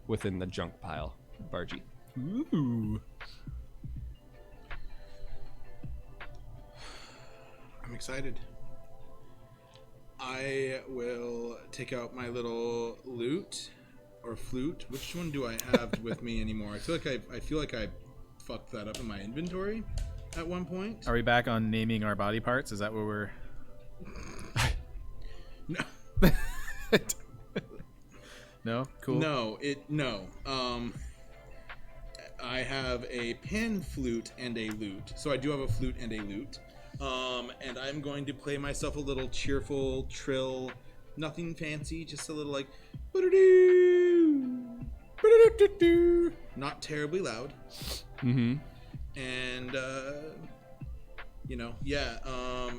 within the junk pile, Bargy. Ooh. I'm excited. I will take out my little lute or flute. Which one do I have with me anymore? I feel like I fucked that up in my inventory at one point. Are we back on naming our body parts? Is that where we're? No. No? Cool. No. I have a pan flute and a lute. So I do have a flute and a lute. And I'm going to play myself a little cheerful trill, nothing fancy, just a little like, not terribly loud. Mm-hmm. And, yeah.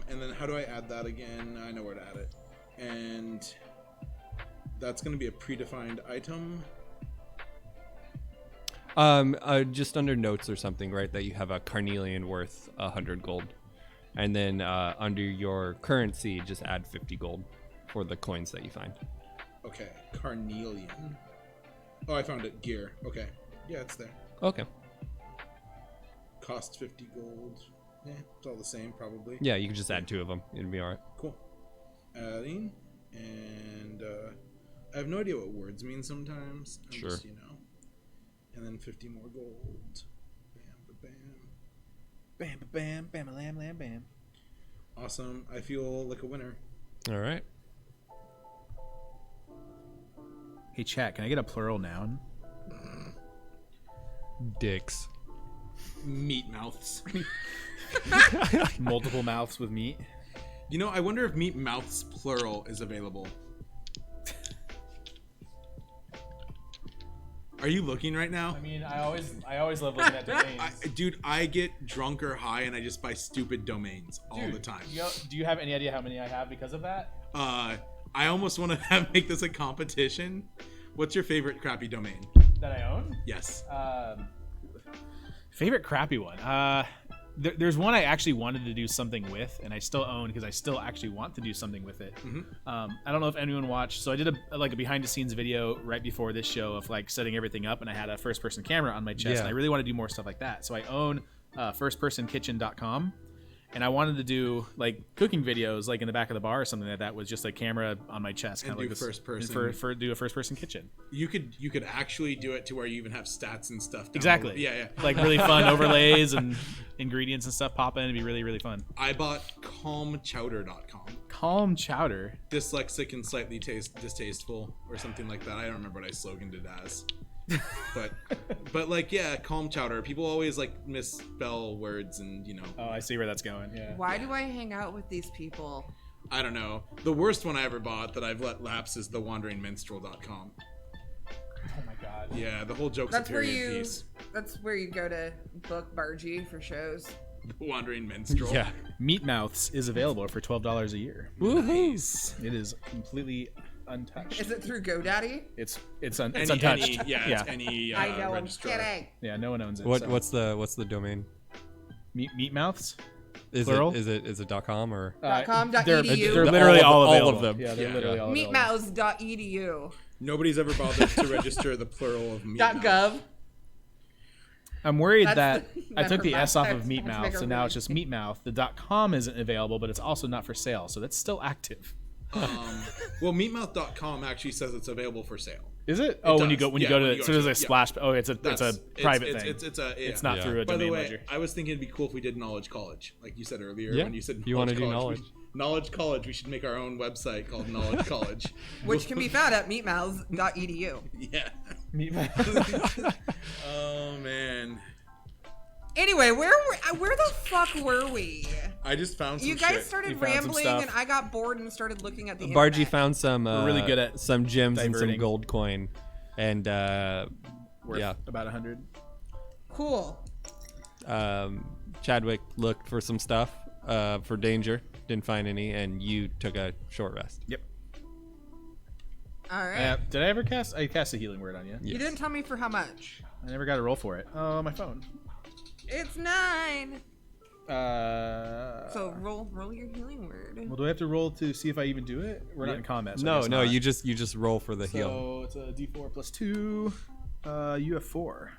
And then how do I add that again? I know where to add it. And that's going to be a predefined item. Just under notes or something, right? That you have a carnelian worth 100 gold. And then under your currency, just add 50 gold for the coins that you find. Okay, carnelian. Oh, I found it. Gear. Okay. Yeah, it's there. Okay. Cost 50 gold. Yeah, it's all the same, probably. Yeah, you can just add 2 of them. It'll be all right. Cool. Adding. And I have no idea what words mean sometimes. I'm Sure. just, And then 50 more gold. Bam, bam. Bam, bam, bam, lam, lam, bam. Awesome. I feel like a winner. All right. Hey, chat, can I get a plural noun? Dicks. Meat mouths. Multiple mouths with meat. I wonder if meat mouths plural is available. Are you looking right now? I mean, I always love looking at domains. Dude, I get drunk or high and I just buy stupid domains all the time. Do you have any idea how many I have because of that? I almost want to make this a competition. What's your favorite crappy domain? That I own? Yes. Favorite crappy one? There's one I actually wanted to do something with, and I still own because I still actually want to do something with it. Mm-hmm. I don't know if anyone watched. So I did a behind-the-scenes video right before this show of setting everything up, and I had a first-person camera on my chest, and I really want to do more stuff like that. So I own firstpersonkitchen.com, and I wanted to do cooking videos in the back of the bar or something like that with just a camera on my chest, and kind of do first person. For do a first-person kitchen. You could actually do it to where you even have stats and stuff. Exactly. Yeah. Really fun overlays and ingredients and stuff pop in. It'd be really, really fun. I bought calmchowder.com. Calm Chowder. Dyslexic and slightly distasteful or something like that. I don't remember what I sloganed it as. But calm chowder. People always misspell words and Oh, I see where that's going. Yeah. Why do I hang out with these people? I don't know. The worst one I ever bought that I've let lapse is thewanderingminstrel.com. Oh my god. Yeah, the whole joke's That's a where period piece. That's where you go to book Bargy for shows. The Wandering Minstrel. Yeah. Meat Mouths is available for $12 a year. Nice. It is completely untouched. Is it through GoDaddy? It's untouched. It's any I know, registrar. I'm kidding. Yeah, no one owns it. What's the domain? Meat Mouths? Is Plural? it .com or .com.edu. They're literally all available. all of them. Yeah, they're Yeah. literally all available. Meatmouths.edu. Nobody's ever bothered to register the plural of meat. .gov. I'm worried That's that I took the never S off mind. of I Meat have to Mouth, make a so now really it's just Meat Mouth. The .com isn't available, but it's also not for sale, so that's still active. Well, meatmouth.com actually says it's available for sale. Is it? Oh, when you does. go Yeah, to when it, you so go there's to- a splash. Oh, it's a That's- private thing. It's not Yeah. through a By the domain way, ledger. I was thinking it'd be cool if we did Knowledge College, like you said earlier. Yeah. When you said You wanna do Knowledge. Knowledge College. We should make our own website called Knowledge College. Which can be found at meatmouths.edu. Yeah. Meat Mouth. Oh man. Anyway, where the fuck were we? I just found some You guys shit. started You found some rambling, stuff. and I got bored and started looking at the Bargy internet. found some We're really good at some gems and diverting. some gold coin, and Worth yeah, about 100. Cool. Chadwick looked for some stuff for danger, didn't find any, and you took a short rest. Yep. All right. Did I ever cast? I cast a healing word on you. You didn't tell me for how much. I never got a roll for it. Oh, my phone. It's 9. Uh. So roll your healing word. Well, do I have to roll to see if I even do it? We're not in combat. So I No, guess no, not. you just roll for the heal. So it's a D4 plus 2. You have 4.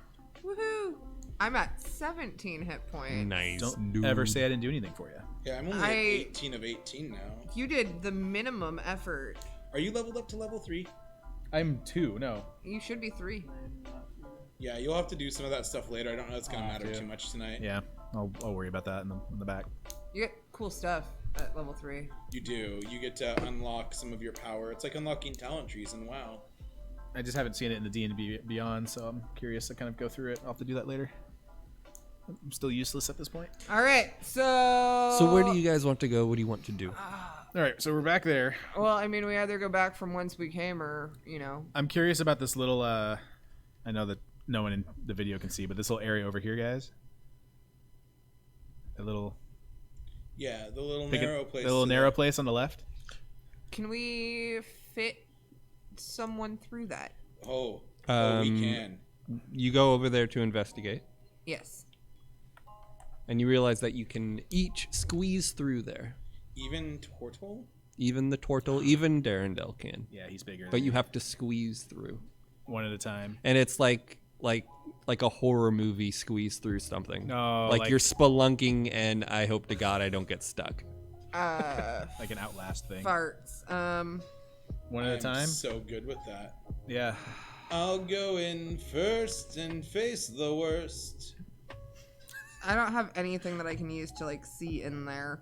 Woohoo! I'm at 17 hit points. Nice. Don't ever say I didn't do anything for you. Yeah, I'm only at 18 of 18 now. You did the minimum effort. Are you leveled up to level 3? I'm 2. No. You should be 3. Yeah, you'll have to do some of that stuff later. I don't know if it's gonna matter yeah. too much tonight. Yeah. I'll worry about that in the back. You get cool stuff at level 3. You do. You get to unlock some of your power. It's like unlocking talent trees in WoW. I just haven't seen it in the D&D Beyond, so I'm curious to kind of go through it. I'll have to do that later. I'm still useless at this point. All right, so. So where do you guys want to go? What do you want to do? All right, so we're back there. Well, I mean, we either go back from whence we came, or I'm curious about this little. I know that no one in the video can see, but this little area over here, guys. A little. Yeah, the little narrow place. The little narrow place on the left. Can we fit someone through that? Oh, we Um, can. You go over there to investigate, Yes. and you realize that you can each squeeze through there. Even Tortle? Even the Tortle, even Darendelle can. Yeah, he's bigger. But you have to squeeze through. one at a time. And it's like a horror movie squeeze through something. No, like you're spelunking, and I hope to God I don't get stuck. like an Outlast thing. Farts. One at a time. I'm so good with that. Yeah. I'll go in first and face the worst. I don't have anything that I can use to like see in there.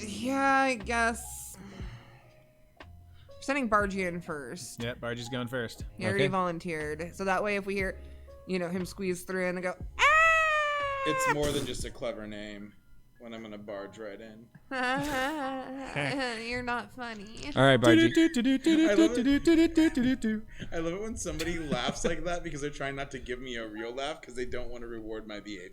Yeah, I guess. We're sending Bargy in first. Yeah, Bargy's going first. He already volunteered, so that way if we hear, him squeeze through and go, ah! It's more than just a clever name when I'm gonna barge right in. You're not funny. All right, Bargy. I love it when somebody laughs like that because they're trying not to give me a real laugh because they don't want to reward my behavior.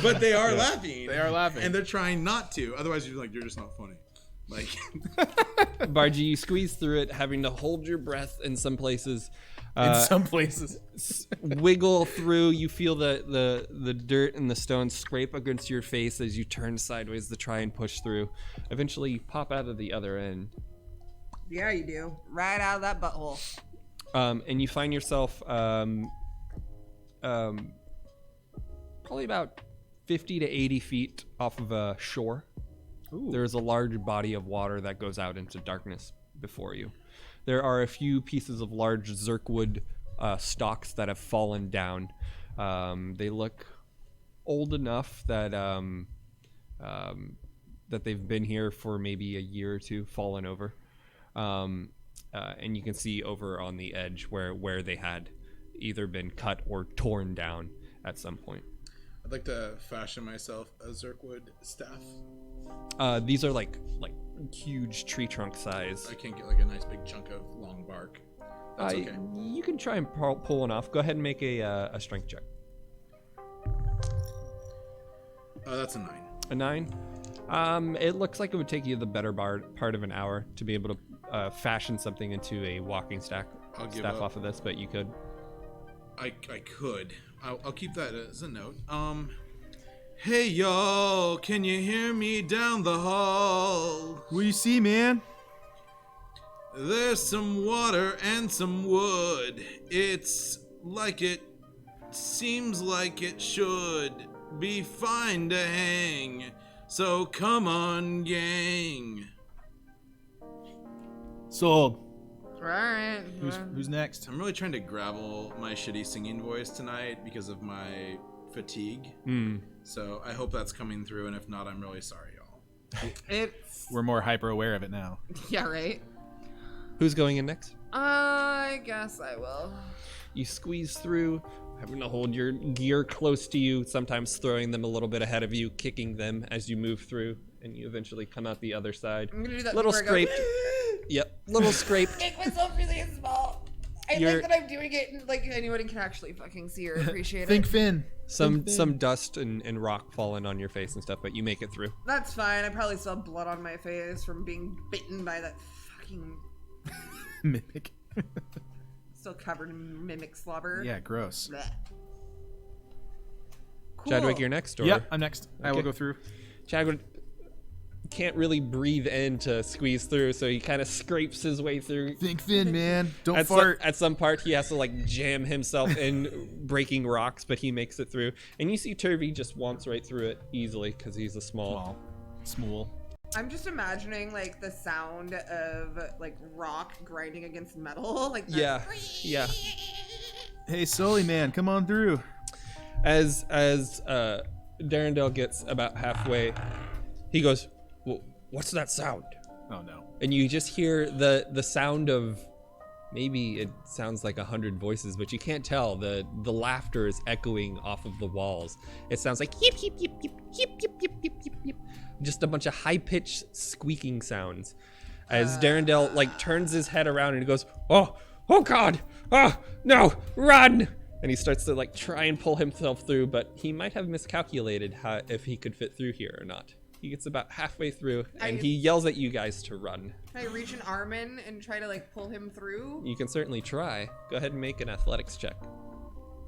but they are laughing. They are laughing. And they're trying not to. Otherwise, you're like, you're just not funny. Like, Bargy, you squeeze through it, having to hold your breath in some places. In some places. Wiggle through. You feel the dirt and the stones scrape against your face as you turn sideways to try and push through. Eventually, you pop out of the other end. Yeah, you do. Right out of that butthole. And you find yourself probably about 50 to 80 feet off of a shore. Ooh. There's a large body of water that goes out into darkness before you. There are a few pieces of large zirkwood stalks that have fallen down. They look old enough that that they've been here for maybe a year or two, fallen over. And you can see over on the edge where they had either been cut or torn down at some point. I'd like to fashion myself a Zirkwood staff. These are like huge tree trunk size. I can't get like a nice big chunk of long bark. That's okay. You can try and pull one off. Go ahead and make a strength check. That's a 9. A 9? It looks like it would take you the better part of an hour to be able to fashion something into a walking staff off of this, but you could. I could. I'll keep that as a note. Hey y'all, can you hear me down the hall? What do you see, man? There's some water and some wood. Seems like it should be fine to hang. So come on, gang. Sold. All right. Who's next? I'm really trying to gravel my shitty singing voice tonight because of my fatigue. So I hope that's coming through, and if not, I'm really sorry, y'all. We're more hyper aware of it now. Yeah, right. Who's going in next? I guess I will. You squeeze through, having to hold your gear close to you, sometimes throwing them a little bit ahead of you, kicking them as you move through, and you eventually come out the other side. I'm gonna do that Little before I go, scraped. Yep, little scraped. Make myself really small. I You're- like that I'm doing it and like anyone can actually fucking see or appreciate Think it. Finn. Some dust and rock falling on your face and stuff, but you make it through. That's fine. I probably still have blood on my face from being bitten by that fucking Mimic. still covered in mimic slobber. Yeah, gross. Blech. Cool. Chadwick, you're next, or? Yep, I'm next. I will Okay. go through. Chadwick can't really breathe in to squeeze through, so he kind of scrapes his way through. Think Finn, man. Don't At fart. some part, he has to like jam himself in breaking rocks, but he makes it through. And you see Turvey just wants right through it easily because he's a small. Small. I'm just imagining like the sound of like rock grinding against metal, like that. Yeah. Hey, Sully, man, come on through. As Darendale gets about halfway, he goes, "What's that sound?" Oh no. And you just hear the sound of, maybe it sounds like 100 voices, but you can't tell. The laughter is echoing off of the walls. It sounds like yip yip yip yip yip yip yip yip yip yip. Just a bunch of high-pitched squeaking sounds. As Darendale like turns his head around and he goes, "Oh God! Oh no! Run!" And he starts to like try and pull himself through, but he might have miscalculated if he could fit through here or not. He gets about halfway through, and he yells at you guys to run. Can I reach an arm in and try to like pull him through? You can certainly try. Go ahead and make an athletics check.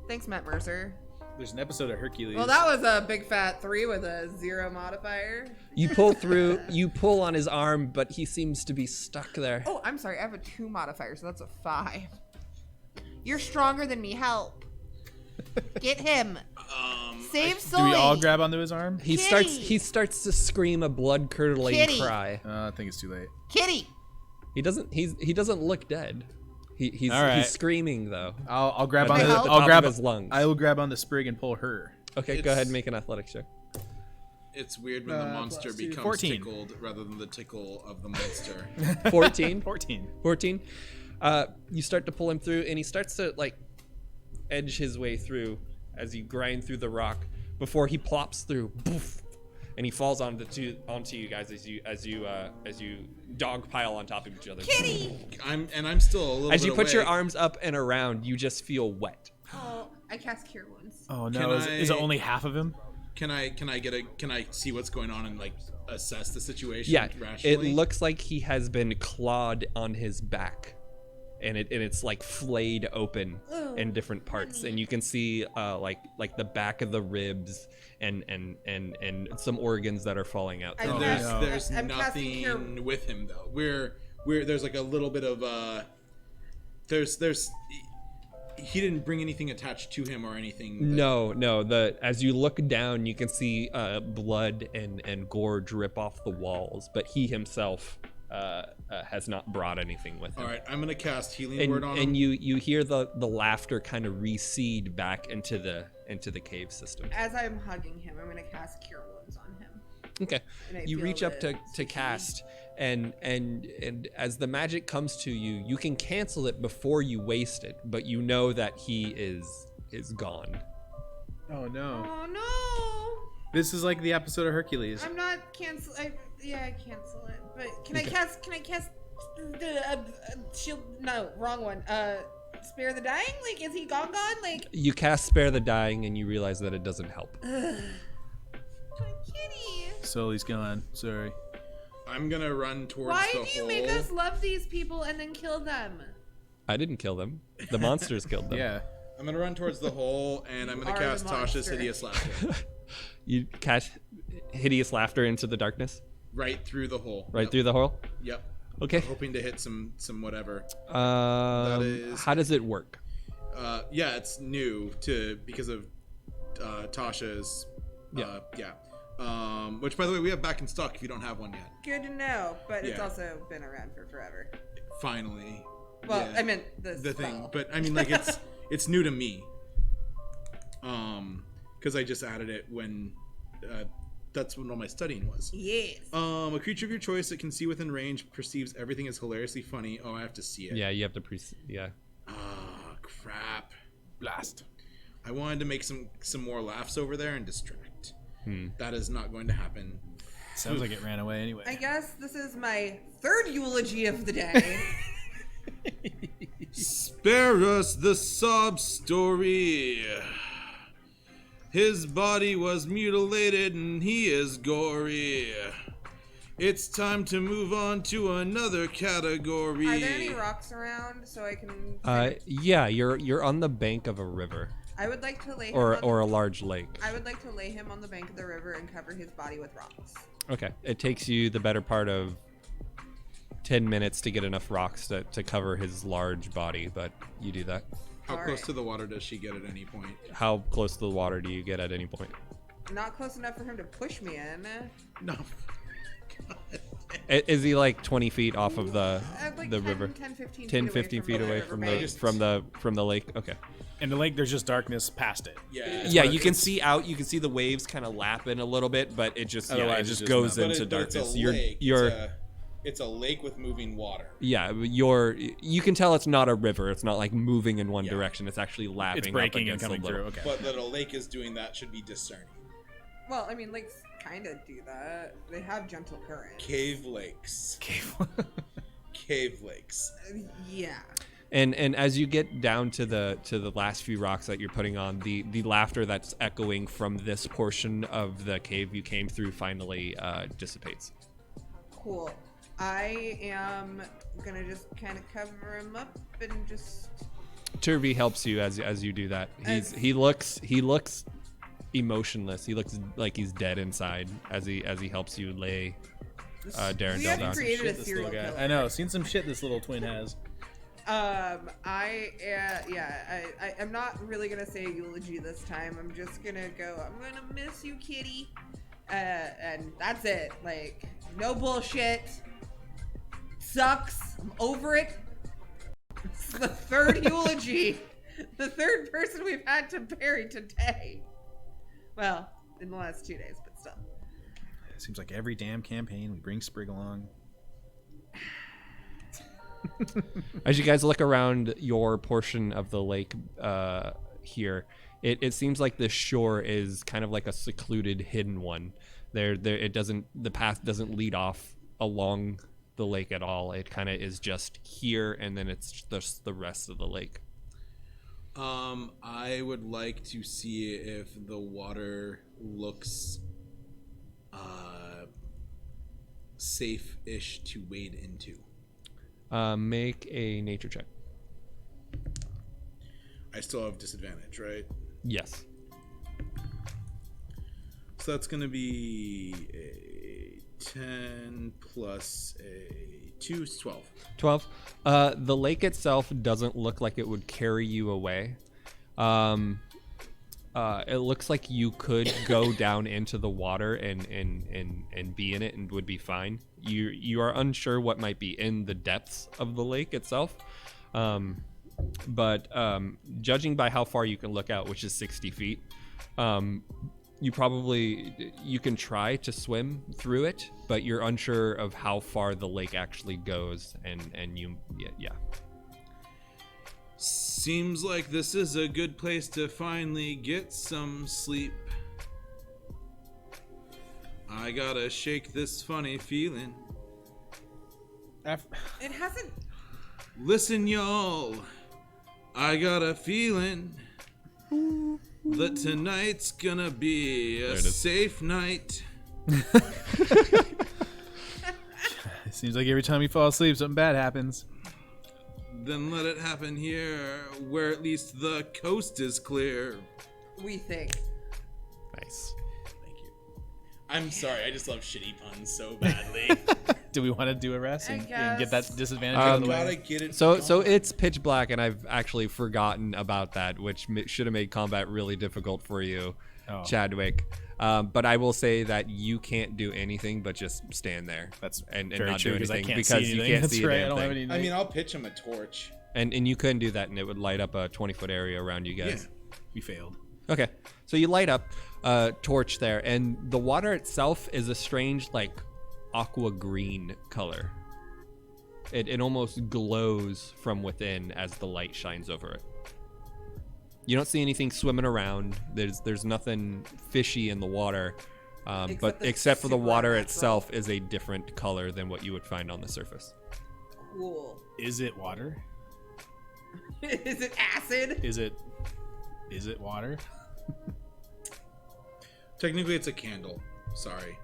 Thanks, Matt Mercer. There's an episode of Hercules. Well, that was a big fat 3 with a 0 modifier. You pull through, you pull on his arm, but he seems to be stuck there. Oh, I'm sorry. I have a 2 modifier, so that's a 5. You're stronger than me. Help. Get him. Save Do Sully. we all grab onto his arm? He starts to scream a blood-curdling Kitty. cry. I think it's too late. Kitty. He doesn't look dead. He's All right. he's screaming though. I'll grab But on it's the at the I'll top grab of his lungs. I will grab on the sprig and pull her. Okay, go ahead and make an athletics check. It's weird when the monster plus two. becomes 14. tickled rather than the tickle of the monster. 14. 14. You start to pull him through, and he starts to like edge his way through as you grind through the rock before he plops through, poof, and he falls onto you guys as you dog pile on top of each other. Kitty. I'm still a little As bit you put your away. arms up and around, you just feel wet. Oh, I cast Cure Wounds. Oh Can no! Is it I- only half of him? Can I see what's going on and like assess the situation Yeah, rationally? it looks like he has been clawed on his back, and it's like flayed open in different parts, and you can see like the back of the ribs and some organs that are falling out. I through guess- there. There's I'm casting Cure- nothing with him though. We're there's like a little bit of there's he didn't bring anything attached to him or anything. No. As you look down, you can see blood and gore drip off the walls, but he himself has not brought anything with him. All right, I'm gonna cast healing word on him. And you hear the laughter kind of recede back into the cave system. As I'm hugging him, I'm gonna cast Cure Wounds on him. Okay. And I You feel reach up the to cast, and as the magic comes to you, you can cancel it before you waste it, but you know that he is gone. Oh no! Oh no! This is like the episode of Hercules. I'm not cancel. I cancel it. But can I cast? Can I cast the shield? No, wrong one. Spare the dying. Like, is he gone? Like, You cast Spare the Dying, and you realize that it doesn't help. my kitty. Sully's gone. Sorry. I'm gonna run towards Why the do you hole. make us love these people and then kill them? I didn't kill them. The monsters killed them. Yeah. I'm gonna run towards the hole and I'm gonna Are cast the Tasha's monster. hideous laughter You cast hideous laughter into the darkness, right through the hole. right Yep. through the hole. Yep. Okay. Hoping to hit some whatever. How does it work? Yeah, it's new because of Tasha's. Which, by the way, we have back in stock if you don't have one yet. Good to know, but it's Yeah. also been around for forever. Finally. Well, Yeah. I meant the thing, spell. but I mean, like it's new to me. Because I just added it when that's when all my studying was. Yes. A creature of your choice that can see within range perceives everything as hilariously funny. Oh, I have to see it. Yeah, you have to yeah. Ah, crap. Blast. I wanted to make some more laughs over there and distract. That is not going to happen. Sounds like it ran away anyway. I guess this is my third eulogy of the day. Spare us the sob story. His body was mutilated and he is gory. It's time to move on to another category. Are there any rocks around so I can? Yeah, you're on the bank of a river I would like to lay him or a large lake. I would like to lay him on the bank of the river and cover his body with rocks. Okay. It takes you the better part of 10 minutes to get enough rocks to cover his large body, but you do that. How All close right. to the water does she get at any point? How close to the water do you get at any point? Not close enough for him to push me in. No. Is he like 20 feet off of the Like the 10, river? 10, 15 10, feet 15 feet away from the riverbank. from the lake. Okay. In the lake, there's just darkness past it. Yeah. Yeah, you can see out. You can see the waves kind of lapping a little bit, but it just Otherwise, it it's just just goes nothing. into But it's darkness. a lake. You're It's a lake with moving water. yeah. You can tell it's not a river. It's not like moving in one direction. It's actually lapping. It's up breaking and against coming the through. lake. Okay. But that a lake is doing that should be discerning. Well, I mean, lakes kind of do that. They have gentle currents. Cave lakes. Cave lakes. Yeah. And as you get down to the last few rocks that you're putting on, the laughter that's echoing from this portion of the cave you came through finally dissipates. Cool. I am gonna just kind of cover him up and just. Turvy helps you as you do that. He looks emotionless. He looks like he's dead inside as he helps you lay Darren We Del have down. created a Shit, this serial little guy. killer. I know. Seen some shit this little twin has. I'm not really gonna say a eulogy this time. I'm just gonna go. I'm gonna miss you, kitty, and that's it. Like, no bullshit. Sucks. I'm over it. It's the third eulogy. The third person we've had to bury today. Well, in the last 2 days, but still. It seems like every damn campaign we bring Sprig along. As you guys look around your portion of the lake here, it seems like the shore is kind of like a secluded, hidden one. The path doesn't lead off along the lake at all. It kind of is just here, and then it's just the rest of the lake. I would like to see if the water looks safe-ish to wade into. Make a nature check. I still have disadvantage, right? Yes. So that's going to be a 10 plus a 2 is 12. 12. The lake itself doesn't look like it would carry you away. It looks like you could go down into the water and be in it and would be fine. You are unsure what might be in the depths of the lake itself. But judging by how far you can look out, which is 60 feet, you can try to swim through it, but you're unsure of how far the lake actually goes, and yeah. Seems like this is a good place to finally get some sleep. I gotta shake this funny feeling. It hasn't. Listen, y'all. I got a feeling that tonight's gonna be a safe night. It seems like every time you fall asleep, something bad happens. Then let it happen here, where at least the coast is clear. We think. Nice. Thank you. I'm sorry, I just love shitty puns so badly. Do we want to do a rest and get that disadvantage Um, out of the Gotta way? get it. So going. it's pitch black, and I've actually forgotten about that, which should have made combat really difficult for you, Chadwick. But I will say that you can't do anything but just stand there. That's and very not true, do 'cause I anything can't see because you anything. can't That's see a right, I damn don't have thing. I mean, I'll pitch him a torch. And you couldn't do that, and it would light up a 20-foot area around you guys. We failed. Okay, so you light up a torch there, and the water itself is a strange, like, aqua green color. It almost glows from within as the light shines over it. You don't see anything swimming around. There's nothing fishy in the water, except for the super water unnatural. itself is a different color than what you would find on the surface. Cool. Is it water? Is it acid? Is it water? Technically, it's a candle. Sorry.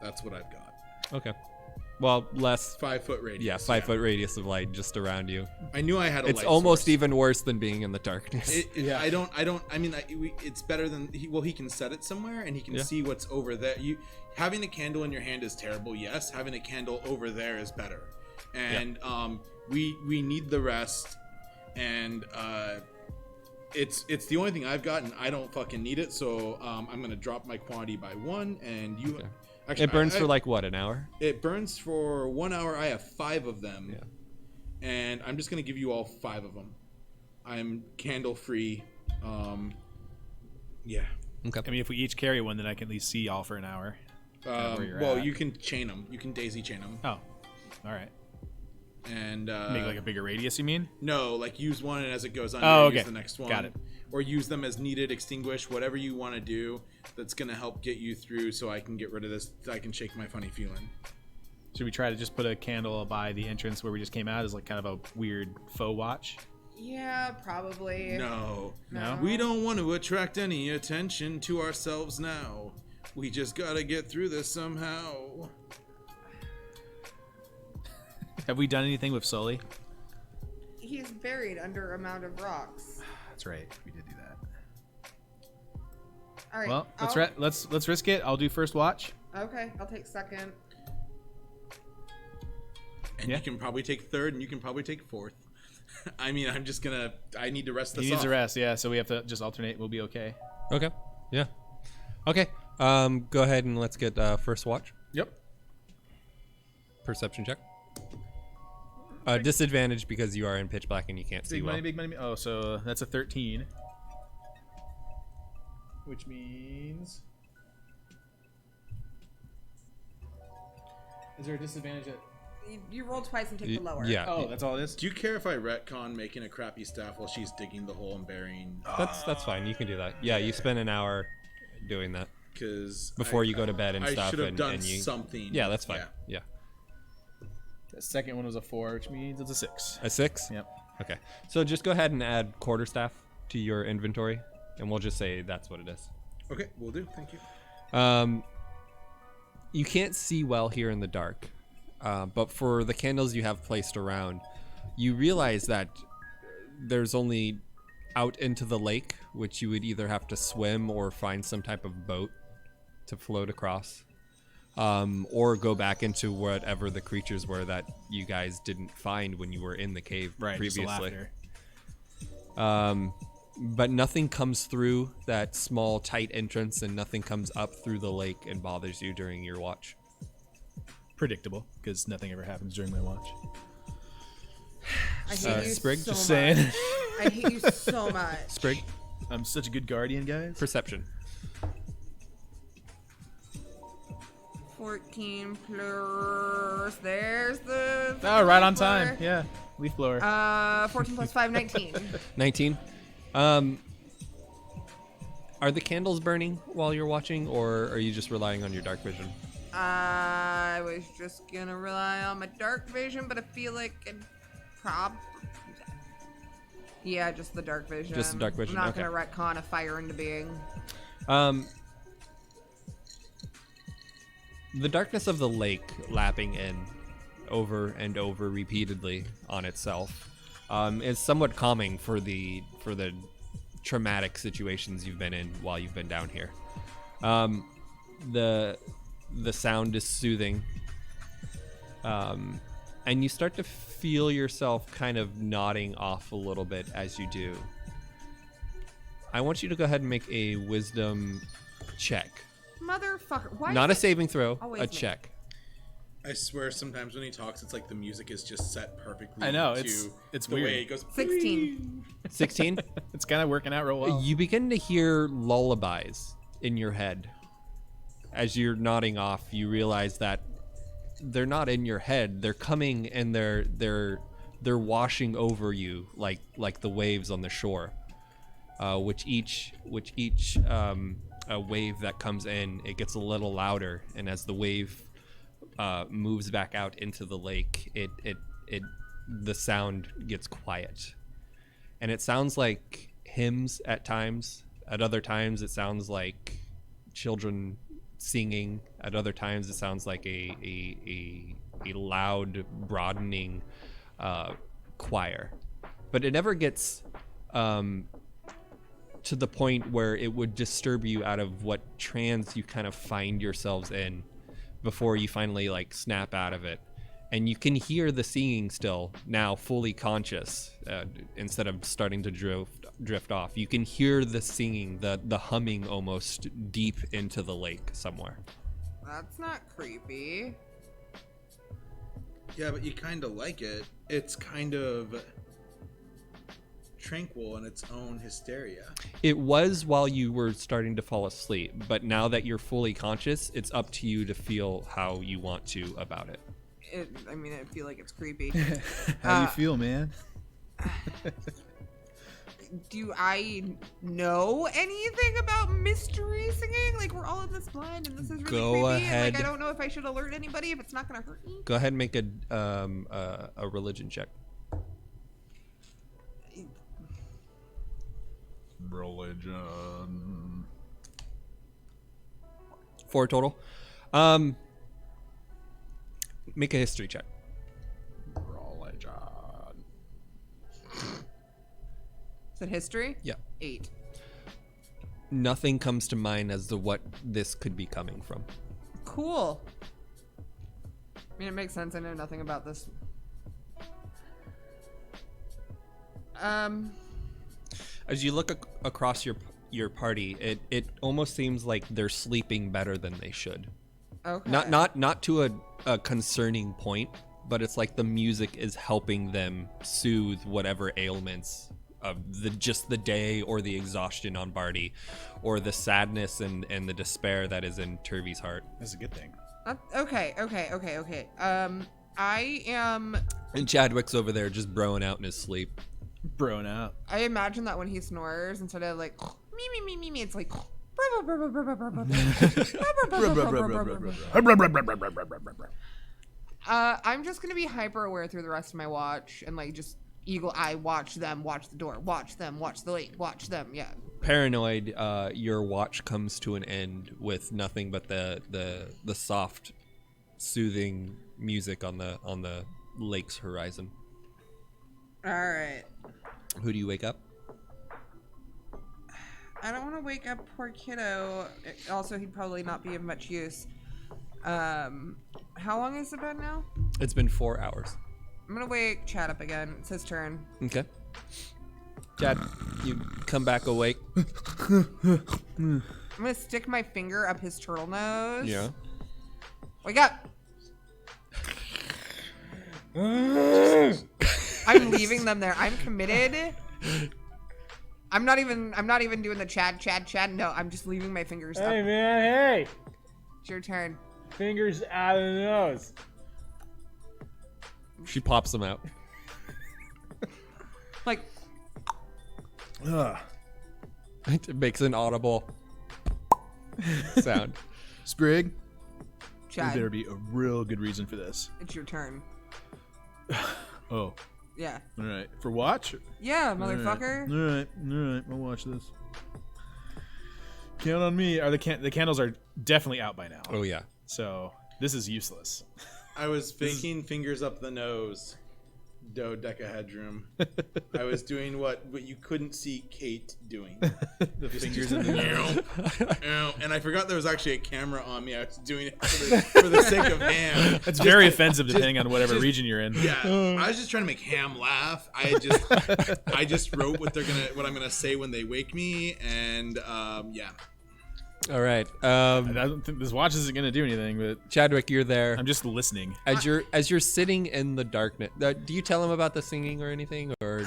That's what I've got. Okay. Well, less. 5 foot radius. Yeah, 5 foot radius of light just around you. I knew I had a It's light almost source. even worse than being in the darkness. It's better than he can set it somewhere and he can Yeah. see what's over there. Having a candle in your hand is terrible. Yes, having a candle over there is better. And we need the rest. And it's the only thing I've got, and I don't fucking need it. So I'm gonna drop my quantity by 1, and you. Okay. Actually, It burns for like what, an hour? It burns for 1 hour. I have 5 of them. Yeah. And I'm just gonna give you all 5 of them. I'm candle free. Yeah. Okay. I mean, if we each carry one, then I can at least see y'all for an hour. Where you're Well, at. you can chain them. You can daisy chain them. Oh, all right. And Make like a bigger radius, you mean? no, like use one, and as it goes under, Oh, okay. use the next one. Got it. Or use them as needed, extinguish, whatever you want to do. That's gonna help get you through, so I can get rid of this. I can shake my funny feeling. Should we try to just put a candle by the entrance where we just came out as like kind of a weird faux watch? Yeah, probably. No. No? We don't want to attract any attention to ourselves now. We just gotta get through this somehow. Have we done anything with Sully? He's buried under a mound of rocks. That's right. We did do that. All right. Well, I'll- let's risk it. I'll do first watch. Okay, I'll take second. And Yeah. you can probably take third, and you can probably take fourth. I mean, I need to rest this He needs off. a rest, yeah. So we have to just alternate. We'll be okay. Okay. Yeah. Okay. Go ahead and let's get first watch. Yep. Perception check. Disadvantage because you are in pitch black and you can't see well. Big money. Oh, so that's a 13. Which means... Is there a disadvantage at... You roll twice and take the lower. Yeah. Oh, that's all it is? Do you care if I retcon making a crappy staff while she's digging the hole and burying? That's fine. You can do that. Yeah, you spend an hour doing that Because before you go to bed and I stuff. should have and, done and you, something. Yeah, that's fine. Yeah. The second one was a 4, which means it's a 6. A 6? Yep. Okay. So just go ahead and add quarterstaff to your inventory, and we'll just say that's what it is. Okay, we'll do. Thank you. You can't see well here in the dark, but for the candles you have placed around, you realize that there's only out into the lake, which you would either have to swim or find some type of boat to float across, or go back into whatever the creatures were that you guys didn't find when you were in the cave Right, just the previously. laughter. But nothing comes through that small, tight entrance, and nothing comes up through the lake and bothers you during your watch. Predictable, because nothing ever happens during my watch. I hate you Sprig, so just much. saying. I hate you so much. Sprig, I'm such a good guardian, guys. perception. 14 plus. There's the. Oh, right on blower. time. Yeah. Leaf blower. 14 plus 5, 19. 19. Are the candles burning while you're watching, or are you just relying on your dark vision? I was just gonna rely on my dark vision, but I feel like it yeah, just the dark vision. Just the dark vision, I'm not okay. gonna retcon a fire into being. The darkness of the lake lapping in over and over repeatedly on itself is somewhat calming for the traumatic situations you've been in while you've been down here. The sound is soothing, and you start to feel yourself kind of nodding off a little bit as you do. I want you to go ahead and make a wisdom check. Motherfucker. Why? Not a is it saving throw, always a me? check. I swear, sometimes when he talks, it's like the music is just set perfectly. I know, to it's the weird. way it goes. 16. 16? It's kind of working out real well. You begin to hear lullabies in your head. As you're nodding off, you realize that they're not in your head. They're coming and they're washing over you like the waves on the shore. which each a wave that comes in, it gets a little louder, and as the wave moves back out into the lake, the sound gets quiet, and it sounds like hymns at times. At other times, it sounds like children singing. At other times, it sounds like a loud, broadening choir. But it never gets to the point where it would disturb you out of what trance you kind of find yourselves in before you finally like snap out of it. And you can hear the singing still, now fully conscious, instead of starting to drift off. You can hear the singing, the humming almost deep into the lake somewhere. That's not creepy. Yeah, but you kind of like it. It's kind of tranquil in its own hysteria. It was while you were starting to fall asleep, but now that you're fully conscious, it's up to you to feel how you want to about it. I mean, I feel like it's creepy. How do you feel, man? Do I know anything about mystery singing? Like, we're all in this blind, and this is really Go creepy. ahead. And, like, I don't know if I should alert anybody if it's not gonna hurt me. Go ahead and make a religion check. Religion. 4 total. Make a history check. Religion. Is it history? Yeah. 8. Nothing comes to mind as to what this could be coming from. Cool. I mean, it makes sense. I know nothing about this. As you look across your party, it almost seems like they're sleeping better than they should. Okay. Not to a concerning point, but it's like the music is helping them soothe whatever ailments of the day, or the exhaustion on Barty, or the sadness and the despair that is in Turvey's heart. That's a good thing. Okay. I am. And Chadwick's over there just broing out in his sleep. Broing out. I imagine that when he snores, instead of like me, it's like. I'm just gonna be hyper aware through the rest of my watch and like just eagle eye watch them, watch the door, watch them, watch the lake, watch them. Yeah. Paranoid, your watch comes to an end with nothing but the soft, soothing music on the lake's horizon. All right. Who do you wake up? I don't want to wake up poor kiddo. Also, he'd probably not be of much use. How long is it been now? It's been 4 hours. I'm gonna wake Chad up again. It's his turn. Okay. Chad, you come back awake. I'm gonna stick my finger up his turtle nose. Yeah. Wake up! I'm leaving them there. I'm committed. I'm not even doing the Chad. No, I'm just leaving my fingers up. Hey, man, hey! It's your turn. Fingers out of the nose. She pops them out. Like, It makes an audible sound. Sprig, Chad, there better be a real good reason for this. it's your turn. Oh, Yeah. all right. For watch? Yeah, motherfucker. All right. I'll watch this. Count on me. The candles are definitely out by now. Oh yeah. So this is useless. I was faking fingers up the nose, dodecahedron. I was doing what you couldn't see Kate doing. The fingers in the nose. And I forgot there was actually a camera on me. I was doing it for the sake of Ham. That's very offensive depending on whatever region you're in. Yeah, I was just trying to make Ham laugh. I just wrote what I'm gonna say when they wake me, and yeah. All right. I don't think this watch isn't going to do anything, but Chadwick, you're there. I'm just listening. As you're sitting in the darkness, do you tell him about the singing or anything, or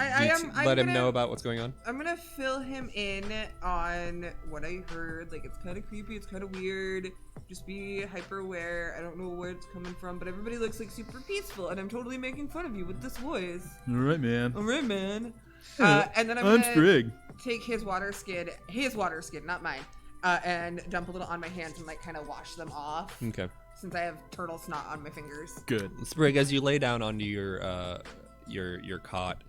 let him know about what's going on? I'm gonna fill him in on what I heard. Like, it's kind of creepy. It's kind of weird. Just be hyper aware. I don't know where it's coming from, but everybody looks like super peaceful, and I'm totally making fun of you with this voice. All right, man. All right, man. And then I'm Sprig. take his water skin, not mine, and dump a little on my hands and like kind of wash them off. Okay. Since I have turtle snot on my fingers. Good. Sprig, as you lay down onto your cot,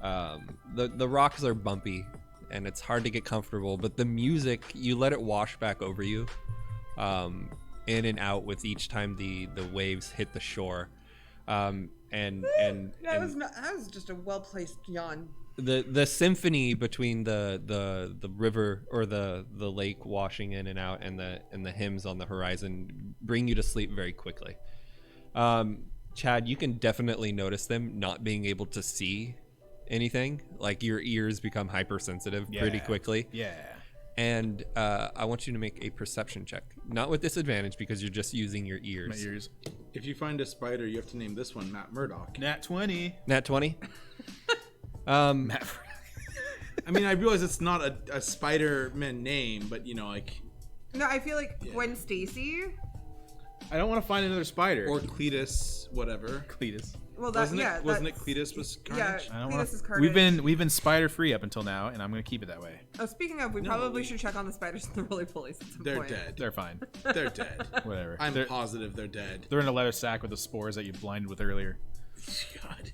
the rocks are bumpy and it's hard to get comfortable, but the music, you let it wash back over you, in and out with each time the waves hit the shore. And That was just a well placed yawn. the symphony between the river or the lake washing in and out and the hymns on the horizon bring you to sleep very quickly. Chad, you can definitely notice them not being able to see anything. Like your ears become hypersensitive pretty quickly. Yeah. And I want you to make a perception check, not with disadvantage because you're just using your ears. My ears. If you find a spider, you have to name this one Matt Murdock. Nat 20. Nat 20. Matt. I mean, I realize it's not a Spider-Man name, but you know, like. No, I feel like Gwen Stacy. I don't want to find another spider. Or Cletus, whatever. Cletus. Well, that Wasn't yeah, it Cletus was Carnage? I don't Cletus wanna, is Carnage. we've been spider free up until now, and I'm gonna keep it that way. Oh, speaking of, we probably should check on the spiders in the roly polies at some They're point. dead. They're fine. They're dead. Whatever. I'm they're, positive they're dead. they're in a leather sack with the spores that you blinded with earlier. God.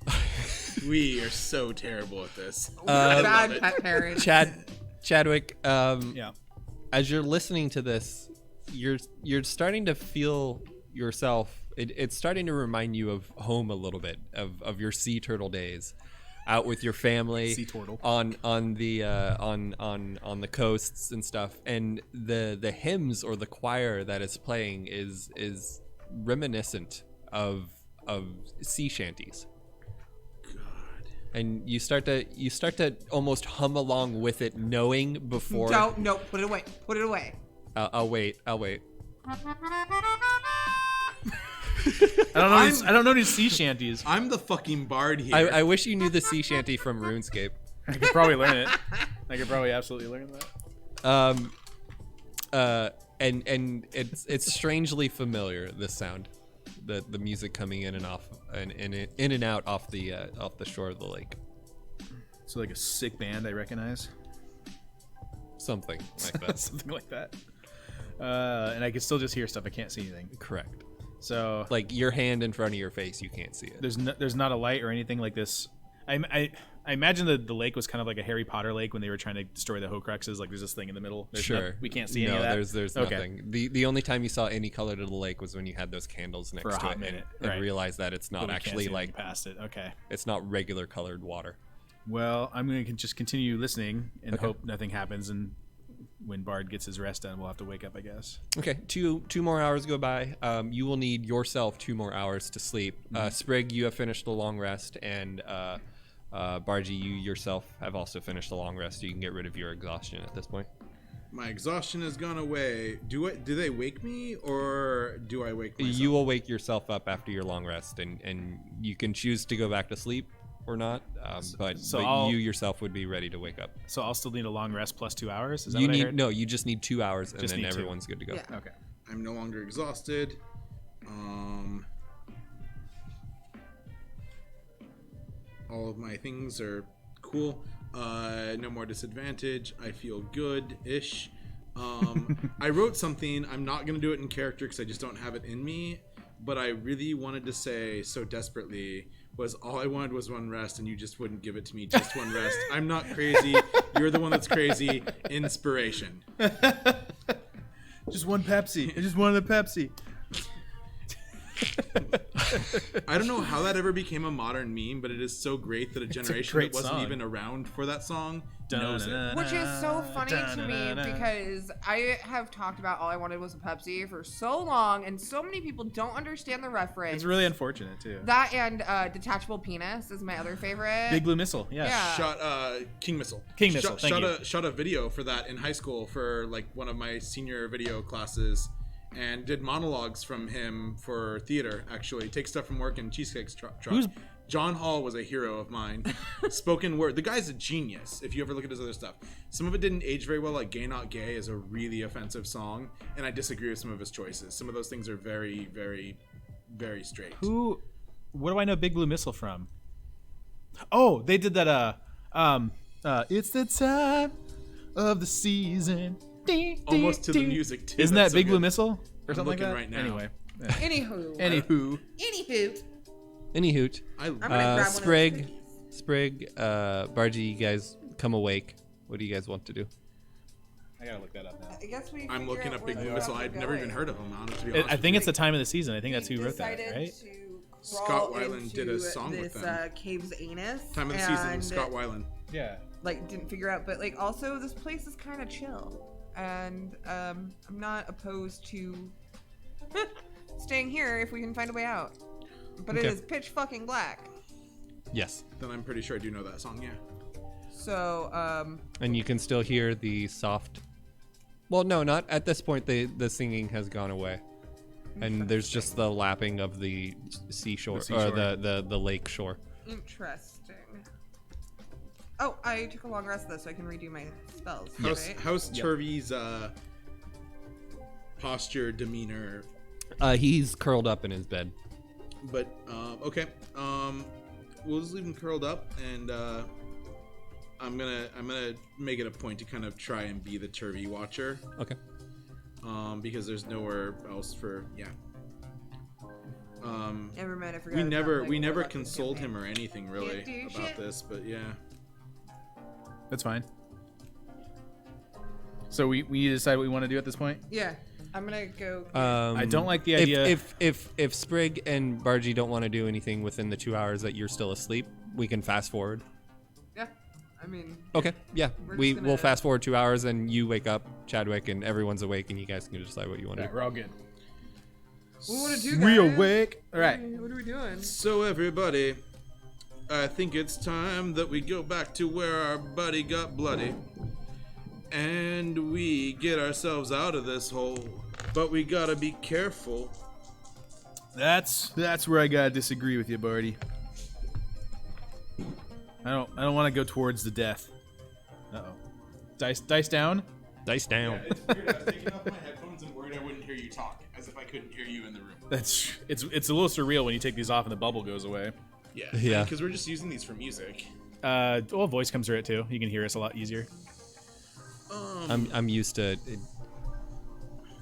We are so terrible at this. Bad pet parents. Chadwick, Yeah. as you're listening to this, you're starting to feel yourself. It's starting to remind you of home a little bit, of your sea turtle days, out with your family, Sea turtle. on the coasts and stuff. And the hymns or the choir that is playing is reminiscent of sea shanties. And you start to almost hum along with it, knowing before. No, put it away. Put it away. I'll wait. I don't know these sea shanties. I'm the fucking bard here. I wish you knew the sea shanty from RuneScape. I could probably learn it. I could probably absolutely learn that. And it's strangely familiar, this sound, the music coming in and off and in and out off the shore of the lake. So like a sick band I recognize. Something like that. Something like that. And I can still just hear stuff. I can't see anything. Correct. So Like your hand in front of your face, you can't see it. there's not a light or anything like this. I imagine the lake was kind of like a Harry Potter lake when they were trying to destroy the Horcruxes. Like there's this thing in the middle. Sure. We can't see any of that. There's Okay. nothing. The only time you saw any color to the lake was when you had those candles next For a to hot it minute, and right. realized that it's But not we can't actually see like anything past it. Okay. it's not regular colored water. Well, I'm going to just continue listening and Okay. hope nothing happens. And when Bard gets his rest done, we'll have to wake up, I guess. Okay, two more hours go by. You will need yourself 2 more hours to sleep. Sprig, you have finished the long rest, and Bargy, you yourself have also finished the long rest. You can get rid of your exhaustion at this point. My exhaustion has gone away. Do they wake me or do I wake myself? You will wake yourself up after your long rest, and you can choose to go back to sleep or not. But you yourself would be ready to wake up. So I'll still need a long rest plus 2 hours? Is that You what I need heard? no. You just need 2 hours, and Just then need 2. everyone's good to go. Yeah. Okay. I'm no longer exhausted. All of my things are cool. No more disadvantage. I feel good-ish. I wrote something. I'm not going to do it in character because I just don't have it in me. But I really wanted to say so desperately was all I wanted was one rest, and you just wouldn't give it to me. Just one rest. I'm not crazy. You're the one that's crazy. Inspiration. Just one Pepsi. I just wanted a Pepsi. I don't know how that ever became a modern meme, but it is so great that a generation great that wasn't song. even around for that song knows it. Which is so funny to me because I have talked about all I wanted was a Pepsi for so long, and so many people don't understand the reference. It's really unfortunate, too. That and detachable penis is my other favorite. Big Blue Missile. Yeah. Yeah. Shot King Missile. King Missile, thank you. Shot a video for that in high school for like one of my senior video classes, and did monologues from him for theater. Actually, take stuff from work and cheesecakes truck. John Hall was a hero of mine. Spoken word. The guy's a genius. If you ever look at his other stuff, some of it didn't age very well. Like "Gay Not Gay" is a really offensive song, and I disagree with some of his choices. Some of those things are very, very, very straight. What do I know Big Blue Missile from? Oh, they did that, It's the time of the season. Almost to the music too. Isn't That's that Big so Blue good. Missile or I'm something like looking that? right now. Anyway. Anywho. Anywho. Any hoot. I'm gonna grab one Sprig, of those cookies. Sprig, Bargy, you guys come awake. What do you guys want to do? I gotta look that up now. I guess we I'm figure looking out up Big where Blue the Missile. stuff I'd are never even going. heard of him. To be honest I think with it's the time of the season. I think that's We who wrote that, decided right? to Scott crawl Weiland did a into song with this, them. cave's anus. you. Time of the season. and, Scott Weiland. Yeah. Like, didn't figure out, but like, also this place is kind of chill, and I'm not opposed to staying here if we can find a way out. But it Okay. is pitch fucking black. Yes. Then I'm pretty sure I do know that song. Yeah. So, And you can still hear the soft. Well, no, not at this point. The singing has gone away, and there's just the lapping of the seashore, or seashore. the lake shore. interesting. Oh, I took a long rest though, so I can redo my spells. Right? How's Turvey's posture, demeanor? He's curled up in his bed. But okay. We'll just leave him curled up, and I'm gonna make it a point to kind of try and be the Turvey watcher. Okay. Because there's nowhere else for Never mind, I forgot. we about, never like, we never Warlock consult campaign. him or anything really Can't do about shit. this, but yeah. That's fine. So we need to decide what we want to do at this point. Yeah, I'm gonna go. I don't like the idea. If Sprig and Bargy don't want to do anything within the 2 hours that you're still asleep, we can fast forward. Yeah, I mean, Okay. Yeah. We're We just will gonna- fast forward 2 hours, and you wake up, Chadwick, and everyone's awake, and you guys can decide what you want to Yeah, do. we're all good. what to do, We guys? awake. All right. What are we doing? So everybody, I think it's time that we go back to where our buddy got bloody, and we get ourselves out of this hole. But we gotta be careful. That's where I gotta disagree with you, Barty. I don't want to go towards the death. Uh-oh. Dice down. Dice down. It's weird. I was taking off my headphones and worried I wouldn't hear you talk, as if I couldn't hear you in the room. It's a little surreal when you take these off and the bubble goes away. Yeah. Yeah. Because we're just using these for music. Well, voice comes through it too. You can hear us a lot easier. I'm used to.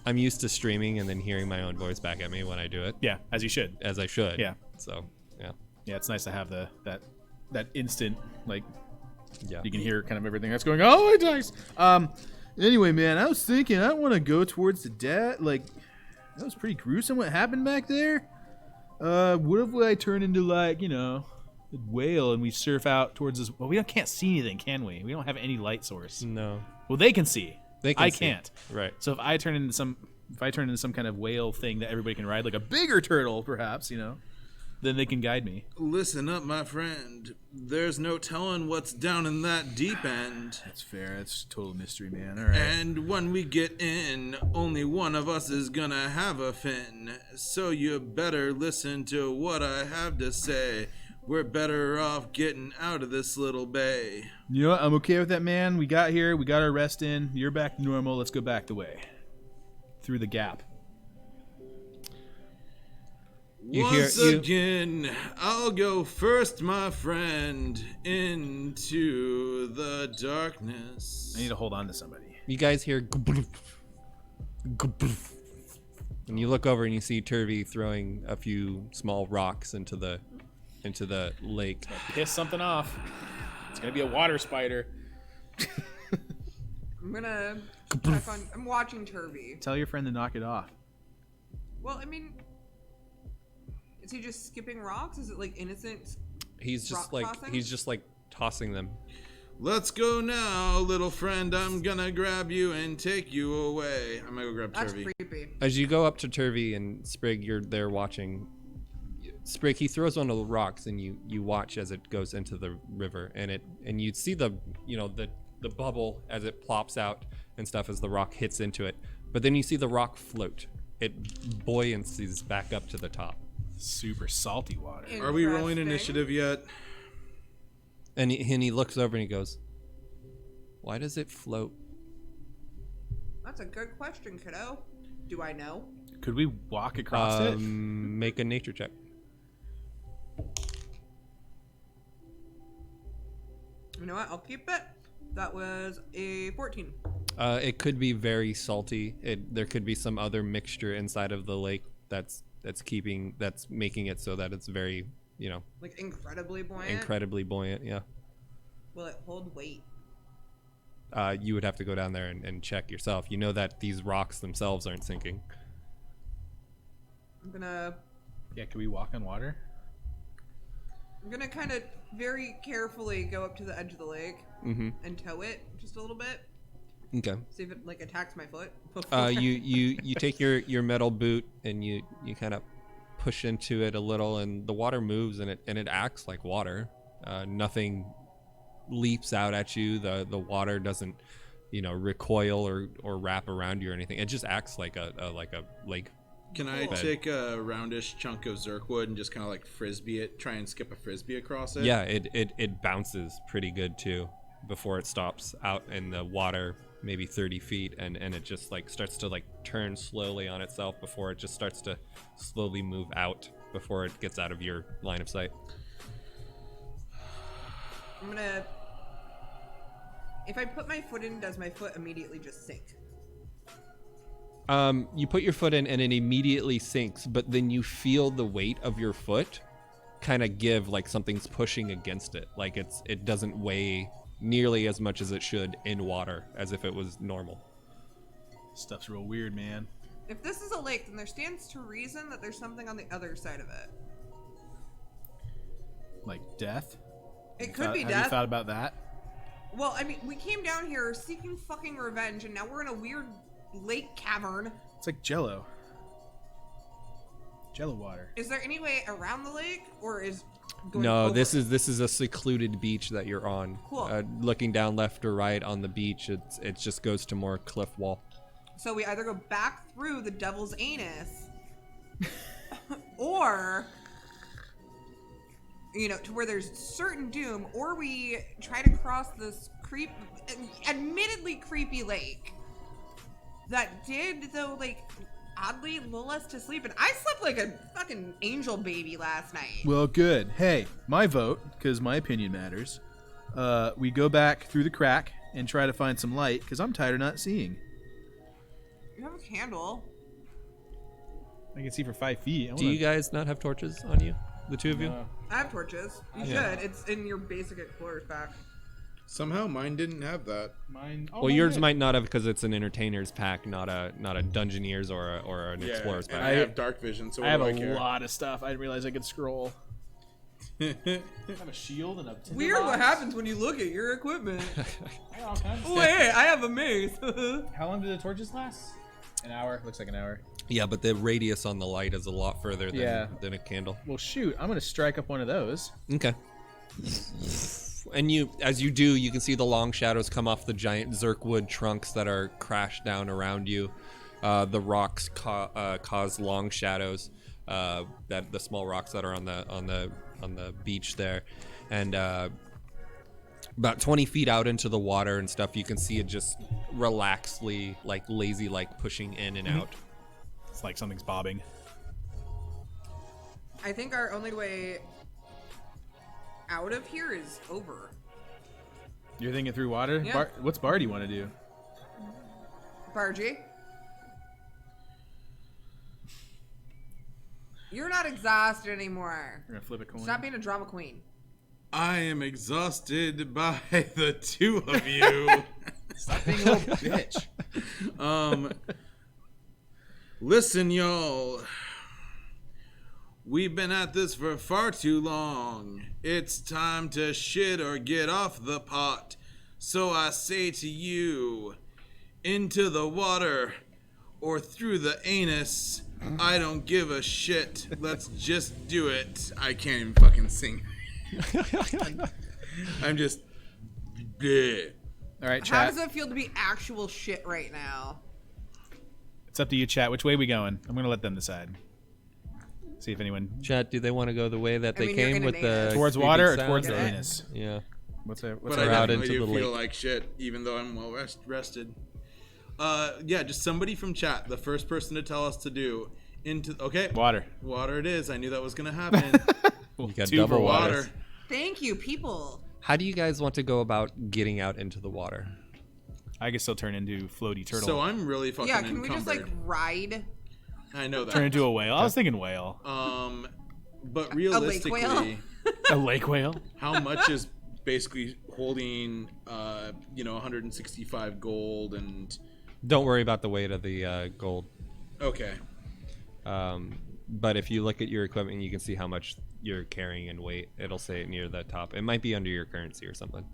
I'm used to streaming and then hearing my own voice back at me when I do it, Yeah, as you should. as I should. Yeah. So, yeah. Yeah, it's nice to have that instant, like, Yeah. you can hear kind of everything that's going on. Oh, my dice. Anyway, man, I was thinking I don't want to go towards the death. Like, that was pretty gruesome what happened back there. What if I turn into, like, a whale and we surf out towards this? Well, can't see anything, can we? We don't have any light source. No. Well, they can see. They can I see. can't. Right. So if I turn into some kind of whale thing that everybody can ride, like a bigger turtle, perhaps, then they can guide me. Listen up, my friend. There's no telling what's down in that deep end. That's fair. That's total mystery, man. All right. And when we get in, only one of us is gonna have a fin. So you better listen to what I have to say. We're better off getting out of this little bay. You know what? I'm okay with that, man. We got here. We got our rest in. You're back to normal. Let's go back the way. Through the gap. Once again, I'll go first, my friend, into the darkness. I need to hold on to somebody. You guys hear "Gbroof, gbroof," and you look over and you see Turvey throwing a few small rocks into the lake. Piss something off. It's going to be a water spider. I'm gonna check on. I'm watching Turvey. Tell your friend to knock it off. Well, I mean, is he just skipping rocks? Is it like innocent? He's Rock just tossing? tossing them. Let's go now, little friend. I'm gonna grab you and take you away. I'm gonna go grab That's Turvey. creepy. As you go up to Turvey and Sprig, you're there watching. Sprig, he throws one of the rocks, and you watch as it goes into the river, and you see the bubble as it plops out and stuff as the rock hits into it. But then you see the rock float. It buoyancies back up to the top, Super salty water. Are we rolling Interesting. initiative yet? and he looks over and he goes, "Why does it float?" That's a good question, kiddo. Do I know? Could we walk across it? Make a nature check. know what? I'll keep it. That was a 14. It could be very salty. There could be some other mixture inside of the lake that's making it so that it's very, Like incredibly buoyant? incredibly buoyant. Yeah. Will it hold weight? You would have to go down there and check yourself. You know that these rocks themselves aren't sinking. I'm gonna Can we walk on water? kind of very carefully go up to the edge of the lake and tow it just a little bit. Okay. See if it like attacks my foot. You take your metal boot and you kind of push into it a little, and the water moves and it acts like water. Nothing leaps out at you. The water doesn't recoil or wrap around you or anything. It just acts like a lake. Can I take a roundish chunk of Zerkwood and just kind of like frisbee it, try and skip a frisbee across it? Yeah, it bounces pretty good too before it stops out in the water, maybe 30 feet, and it just like starts to like turn slowly on itself before it just starts to slowly move out before it gets out of your line of sight. I'm gonna. If I put my foot in, does my foot immediately just sink? You put your foot in and it immediately sinks, but then you feel the weight of your foot kind of give like something's pushing against it. Like it doesn't weigh nearly as much as it should in water as if it was normal. Stuff's real weird, man. If this is a lake, then there stands to reason that there's something on the other side of it. Like death? It could be Have death. you thought about that? Well, I mean, we came down here seeking fucking revenge, and now we're in a weird lake cavern. It's like Jello. Jello water. Is there any way around the lake, or is going No, over this it? is a secluded beach that you're on. Cool. Looking down left or right on the beach, it just goes to more cliff wall. So we either go back through the devil's anus, or to where there's certain doom, or we try to cross this admittedly creepy lake that did, though, like, oddly lull us to sleep. And I slept like a fucking angel baby last night. Well, good. Hey, my vote, because my opinion matters. We go back through the crack and try to find some light, because I'm tired of not seeing. You have a candle. I can see for 5 feet. Do you guys not have torches on you? The two of you? I have torches. You should. It's in your basic explorer's pack. Somehow mine didn't have that. Mine. Well, yours might not have because it's an entertainer's pack, not a Dungeoneer's or an explorer's and pack. I have dark vision, so I have what a do I care? lot of stuff. I didn't realize I could scroll. I have a shield and a tinder Weird what box. happens when you look at your equipment. I got all kinds of Oh, stuff. hey, I have a mace. How long do the torches last? An hour. Looks like an hour. Yeah, but the radius on the light is a lot further than a candle. Well, shoot. I'm going to strike up one of those. Okay. And as you do, you can see the long shadows come off the giant Zerkwood trunks that are crashed down around you. The rocks cause long shadows, that the small rocks that are on the beach there, and about 20 feet out into the water and stuff, you can see it just relaxedly, like lazy, like pushing in and out. It's like something's bobbing. I think our only way out of here is over. You're thinking through water? Yeah. What's Barty want to do? Bargy? You're not exhausted anymore. We're going to flip a coin. Stop being a drama queen. I am exhausted by the two of you. Stop being a little bitch. Listen, y'all. We've been at this for far too long. It's time to shit or get off the pot. So I say to you, into the water or through the anus. I don't give a shit. Let's just do it. I can't even fucking sing. I'm just... bleh. All right, How chat. does it feel to be actual shit right now? It's up to you, chat. Which way we going? I'm going to let them decide. See if anyone... Chat, do they want to go the way that they mean, you're came gonna with name the it. Towards creepy water or sound? towards the Yeah. anus? Yeah. What's that? But Or I out definitely into do the feel lake. like shit, even though I'm well rested. Yeah, just somebody from chat, the first person to tell us to do into... Okay. Water. Water it is. I knew that was going to happen. You got Two double for water. Water. Thank you, people. How do you guys want to go about getting out into the water? I can still turn into floaty turtle. So I'm really fucking Yeah, can we encumbered. just like ride I know that. Turn into a whale. I was thinking whale. But realistically, whale? A lake whale. how much is basically holding, 165 gold and... Don't worry about the weight of the gold. Okay. But if you look at your equipment, you can see how much you're carrying in weight. It'll say it near the top. It might be under your currency or something.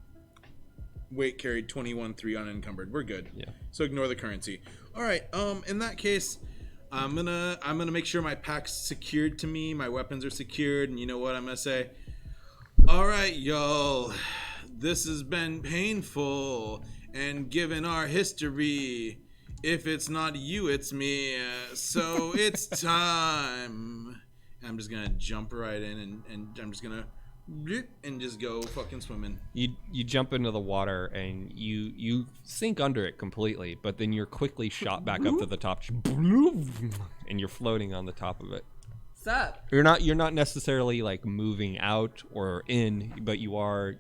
Weight carried 21.3 unencumbered. We're good. Yeah. So ignore the currency. All right. In that case, I'm gonna make sure my pack's secured to me. My weapons are secured, and you know what I'm gonna say? All right, y'all. This has been painful, and given our history, if it's not you, it's me. So it's time. I'm just gonna jump right in, and I'm just gonna and just go fucking swimming. You jump into the water and you sink under it completely, but then you're quickly shot back up to the top, and you're floating on the top of it. Sup? You're not necessarily like moving out or in, but you are,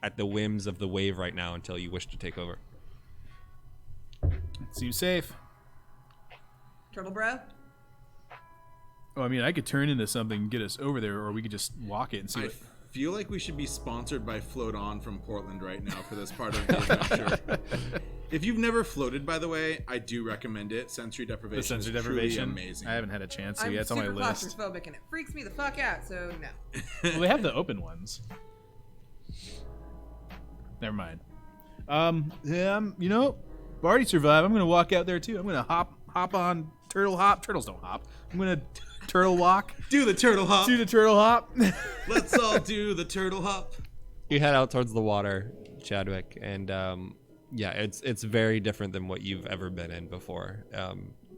at the whims of the wave right now until you wish to take over. Seems safe. Turtle bro? Oh, I mean, I could turn into something and get us over there, or we could just walk it and see I what... feel like we should be sponsored by Float On from Portland right now for this part of the adventure. If you've never floated, by the way, I do recommend it. Sensory deprivation. The sensory is truly deprivation. amazing. I haven't had a chance to I'm yet. It's on my super list. claustrophobic and it freaks me the fuck out, so no. Well, they have the open ones. Never mind. Already survive. I'm gonna walk out there too. I'm gonna hop on turtle hop. Turtles don't hop. I'm gonna turtle walk. Do the turtle hop. Do the turtle hop. Let's all do the turtle hop. You head out towards the water, Chadwick, and it's very different than what you've ever been in before.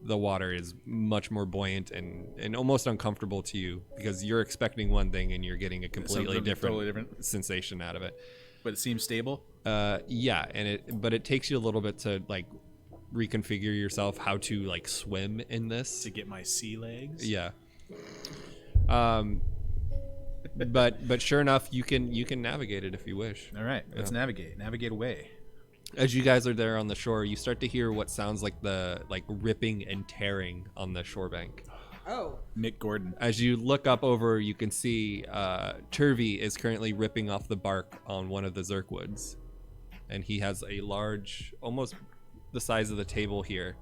The water is much more buoyant and almost uncomfortable to you because you're expecting one thing and you're getting a completely different sensation out of it. But it seems stable. But it takes you a little bit to like reconfigure yourself how to like swim in this To get my sea legs. Yeah. But sure enough, you can navigate it if you wish. All right, let's navigate away. As you guys are there on the shore, you start to hear what sounds like the ripping and tearing on the shore bank. Oh. Mick Gordon. As you look up over, you can see Turvey is currently ripping off the bark on one of the Zerkwoods, and he has a large, almost the size of the table here,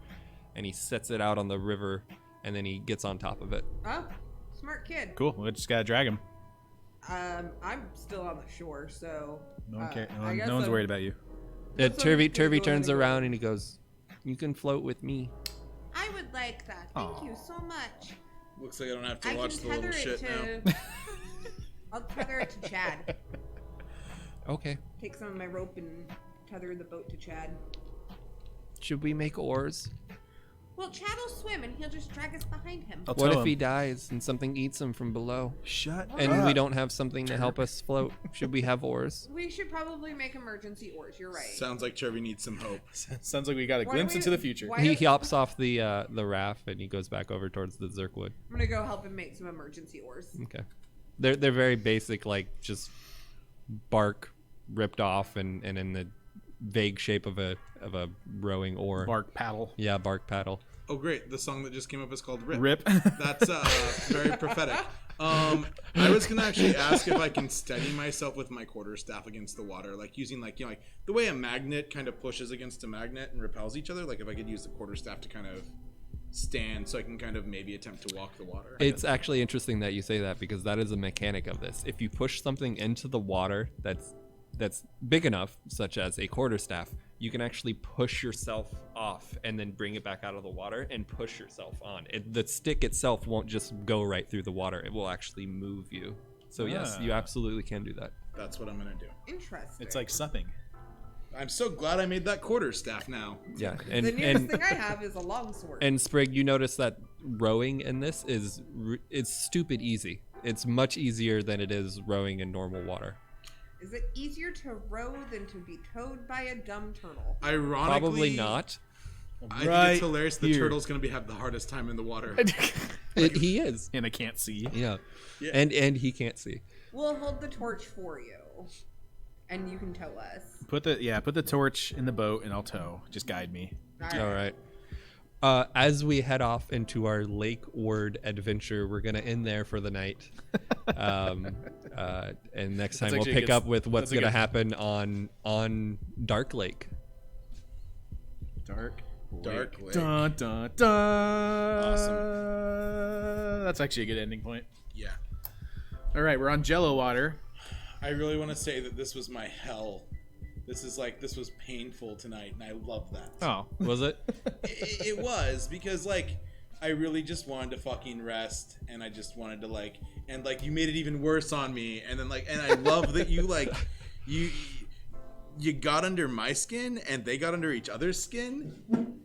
and he sets it out on the river, and then he gets on top of it. Oh, smart kid. Cool. We just gotta drag him. I'm still on the shore, so. No one cares. I guess No one's I'm- worried about you. Turvey go turns ahead and around go. and he goes, "You can float with me." I would like that. Thank you so much. Looks like I don't have to I watch can the tether little it shit to. now. I'll tether it to Chad. Okay. Take some of my rope and tether the boat to Chad. Should we make oars? Well, Chad will swim and he'll just drag us behind him. I'll What tell if he him. dies and something eats him from below? Shut And up. we don't have something to help us float? Should we have oars? We should probably make emergency oars. You're right. Sounds like Trevi needs some hope. Sounds like we got a Why glimpse do we- into the future. why- He hops off the raft and he goes back over towards the Zerkwood. I'm gonna go help him make some emergency oars. Okay. They're very basic, like just bark ripped off and in the vague shape of a rowing oar. Bark paddle. Yeah, bark paddle. Oh, great. The song that just came up is called Rip. Rip. That's very prophetic. I was going to actually ask if I can steady myself with my quarterstaff against the water, like using like the way a magnet kind of pushes against a magnet and repels each other. Like if I could use the quarterstaff to kind of stand so I can kind of maybe attempt to walk the water. It's actually interesting that you say that because that is a mechanic of this. If you push something into the water that's big enough, such as a quarterstaff, you can actually push yourself off and then bring it back out of the water and push yourself on. The stick itself won't just go right through the water. It will actually move you. So yes, you absolutely can do that. That's what I'm going to do. Interesting. It's like something. I'm so glad I made that quarterstaff now. Yeah, the nearest thing I have is a longsword. And Sprig, you notice that rowing in this it's stupid easy. It's much easier than it is rowing in normal water. Is it easier to row than to be towed by a dumb turtle? Ironically, Probably not. I think Right it's hilarious. The here. turtle's going to have the hardest time in the water. He is. And I can't see. Yeah. Yeah. And he can't see. We'll hold the torch for you. And you can tow us. Put the torch in the boat and I'll tow. Just guide me. All right. As we head off into our lakeward adventure, we're gonna end there for the night. And next time we'll actually pick good- up with what's that's a gonna good- happen on Dark Lake. Dark Dark Lake. Dun, dun, dun. Awesome. That's actually a good ending point. Yeah. All right, we're on Jello water. I really want to say that this was my hell. This was painful tonight, and I love that. Oh, Was it? It was because I really just wanted to fucking rest, and I just wanted to and you made it even worse on me, and then and I love that you got under my skin, and they got under each other's skin,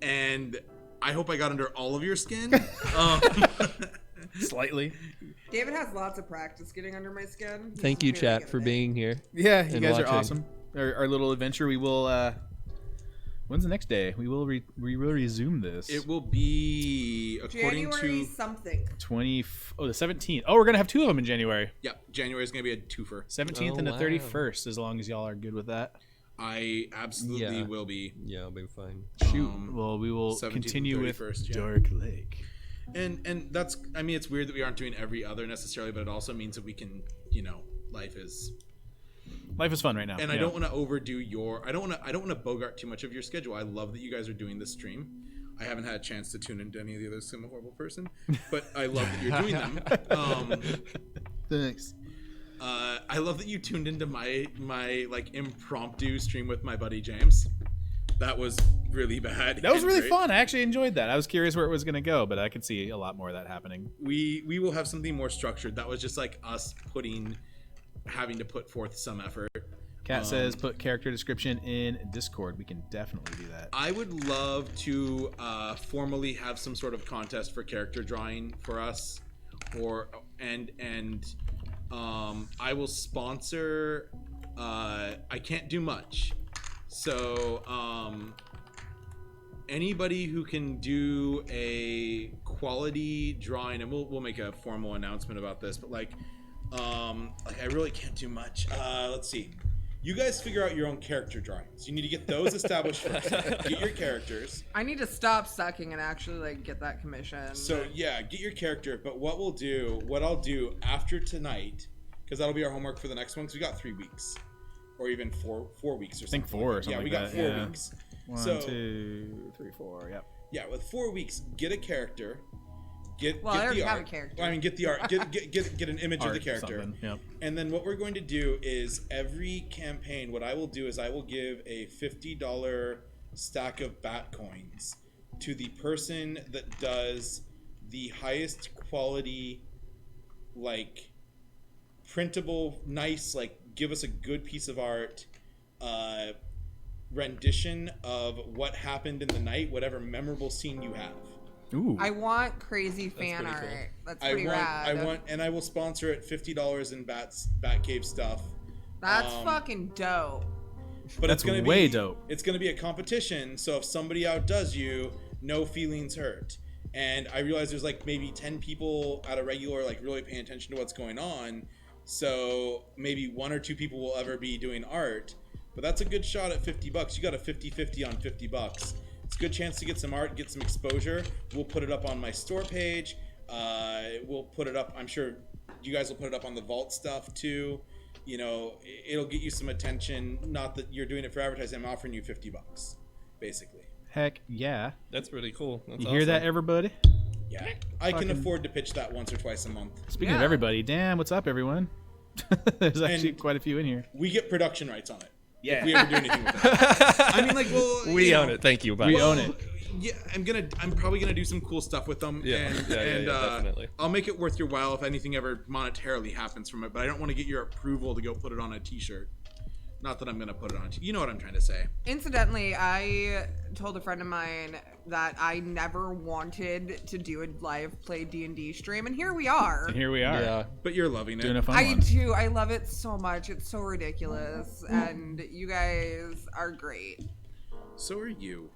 and I hope I got under all of your skin. slightly. David has lots of practice getting under my skin. He's Thank you, very chat, good for at it. being here. Yeah, you And guys watching. are awesome. Our little adventure. We will. When's the next day? We will resume this. It will be according January to something. the 17th. Oh, we're gonna have 2 of them in January. January is gonna be a twofer. 17th and the wow. 31st, as long as y'all are good with that. I absolutely Yeah. will be. Yeah, I'll be fine. Shoot. Well, we will 17th and continue with 31st, yeah. Dark Lake. And that's, I mean, it's weird that we aren't doing every other necessarily, but it also means that we can, life is. Life is fun right now. And I don't want to overdo I don't want to bogart too much of your schedule. I love that you guys are doing this stream. I haven't had a chance to tune into any of the others. I'm a horrible person, but I love that you're doing them. Thanks. I love that you tuned into my impromptu stream with my buddy James. That was really bad. That was and really great. fun. I actually enjoyed that. I was curious where it was going to go, but I could see a lot more of that happening. We will have something more structured. That was just us having to put forth some effort. Kat says put character description in Discord. We can definitely do that. I would love to formally have some sort of contest for character drawing for us, and I will sponsor. I can't do much, so anybody who can do a quality drawing, and we'll make a formal announcement about this, but I really can't do much. Let's see. You guys figure out your own character drawings. You need to get those established first. Get your characters. I need to stop sucking and actually get that commission. So yeah, get your character. But what I'll do after tonight, because that'll be our homework for the next one. Because we got 3 weeks, or even four weeks or something. I think 4 or something. Yeah, we like got that. 4 weeks. 1, So 2, 3, 4. Yep. yeah, with 4 weeks, get a character. I already the have art. a character. Well, I mean, get the art. Get an image of the Art, character. something, yep. And then what we're going to do is every campaign, what I will do is I will give a $50 stack of bat coins to the person that does the highest quality, printable, nice, give us a good piece of art, rendition of what happened in the night, whatever memorable scene you have. Ooh. I want crazy fan pretty art. cool. That's pretty rad. And I will sponsor it $50 in Batcave stuff. That's fucking dope. But That's it's gonna way be, dope. It's gonna be a competition, so if somebody outdoes you, no feelings hurt. And I realize there's maybe 10 people at a regular really paying attention to what's going on, so maybe 1 or 2 people will ever be doing art. But that's a good shot at $50. You got a 50-50 on $50. It's a good chance to get some art, get some exposure. We'll put it up on my store page. We'll put it up. I'm sure you guys will put it up on the Vault stuff too. It'll get you some attention. Not that you're doing it for advertising. I'm offering you $50, basically. Heck yeah. That's really cool. That's You hear that, everybody? Yeah, I can afford to pitch that once or twice a month. Speaking of Yeah. everybody, damn, what's up, everyone? There's actually And- quite a few in here. We get production rights on it. Yeah. If we ever do anything with it. I mean, We own it. Thank you. Bye. We own it. Yeah, I'm probably gonna do some cool stuff with them. Yeah, and, yeah, and definitely. I'll make it worth your while if anything ever monetarily happens from it. But I don't want to get your approval to go put it on a T-shirt. Not that I'm gonna put it on. You know what I'm trying to say. Incidentally, I told a friend of mine that I never wanted to do a live play D&D stream, and here we are. And here we are. Yeah. But you're loving it. Doing a fun I one. do. I love it so much. It's so ridiculous, and you guys are great. So are you.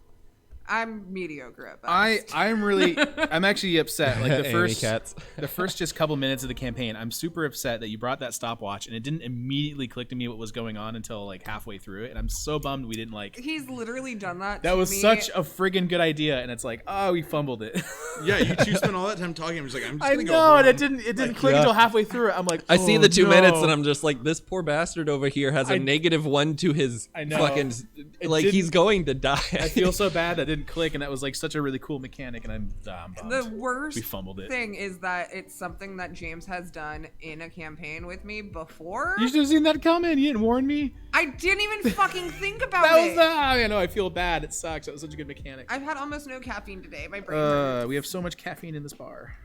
I'm mediocre at best. I'm actually upset. Like the Amy cats. the first just couple minutes of the campaign, I'm super upset that you brought that stopwatch and it didn't immediately click to me what was going on until like halfway through it, and I'm so bummed we didn't like. He's literally done that. That to was me. such a friggin' good idea, and it's like, oh, we fumbled it. Yeah, you two spent all that time talking. I'm just like, I'm just I gonna go know, home. and it didn't click until halfway through it. I'm like, I see oh, the 2 no. minutes and I'm just like, this poor bastard over here has a -1 to his know. fucking, It like didn't- he's going to die. I feel so bad that didn't click, and that was like such a really cool mechanic, and I'm bummed. The worst We fumbled it. thing is that it's something that James has done in a campaign with me before. You should have seen that coming. You didn't warn me. I didn't even fucking think about That was it. I know. I feel bad. It sucks. That was such a good mechanic. I've had almost no caffeine today. My brain hurts. We have so much caffeine in this bar,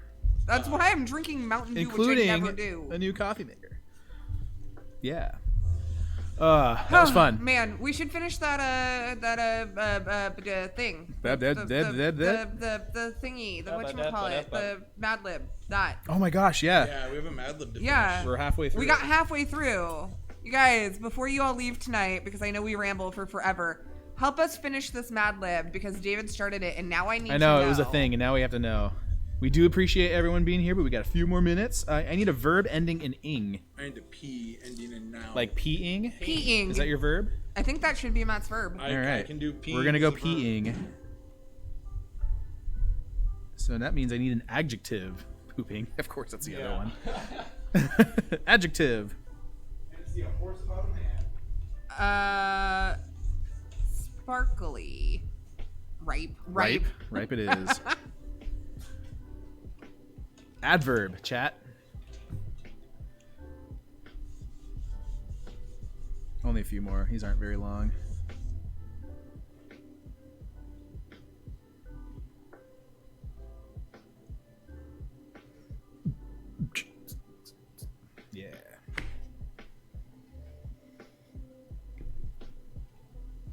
That's why I'm drinking Mountain Dew, which I never do. including a new coffee maker. Yeah. That was fun. Man, we should finish that thing. That- The thingy, the whatchamacallit, the Mad Lib. That. Oh my gosh, yeah. Yeah, we have a Mad Lib to Yeah. We're halfway through. We got halfway through. You guys, before you all leave tonight, because I know we ramble for forever, help us finish this Mad Lib because David started it and now I need to know. I know, it was a thing, and now we have to know. We do appreciate everyone being here, but we got a few more minutes. I need a verb ending in ing. I need to pee ending in now. Like peeing? Peeing. Is that your verb? I think that should be Matt's verb. I All right. can do pee. We're going to go as a verb. peeing. So that means I need an adjective. Pooping. Of course, that's the other one. Adjective. See a horse about a man. Sparkly. Ripe. Ripe it is. Adverb, chat. Only a few more. These aren't very long. Yeah.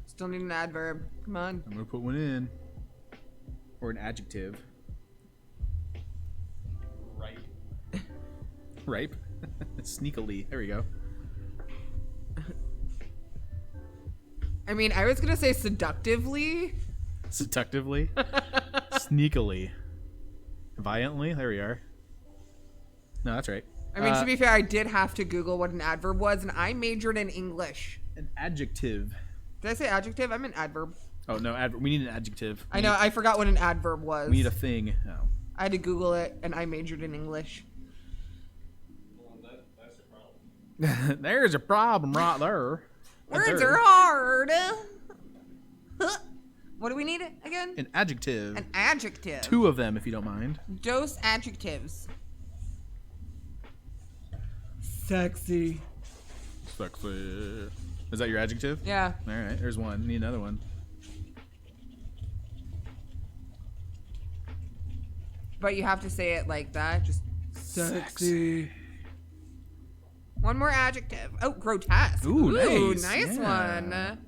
Still need an adverb. Come on. I'm gonna put one in. Or an adjective. Ripe. Sneakily. There we go. I mean, I was gonna say seductively. Seductively. Sneakily. Violently. There we are. No, that's right. I mean, to be fair, I did have to Google what an adverb was, and I majored in English. An adjective. Did I say adjective? I meant adverb. Oh no, we need an adjective. I know, I forgot what an adverb was. We need a thing. Oh. I had to Google it, and I majored in English. There's a problem right there. Words are hard. What do we need again? An adjective. An adjective. 2 of them, if you don't mind. Dos adjectives. Sexy. Sexy. Is that your adjective? Yeah. All right, there's one. Need another one. But you have to say it like that. Just sexy. One more adjective. Oh, grotesque. Ooh, nice. Nice Yeah. one. I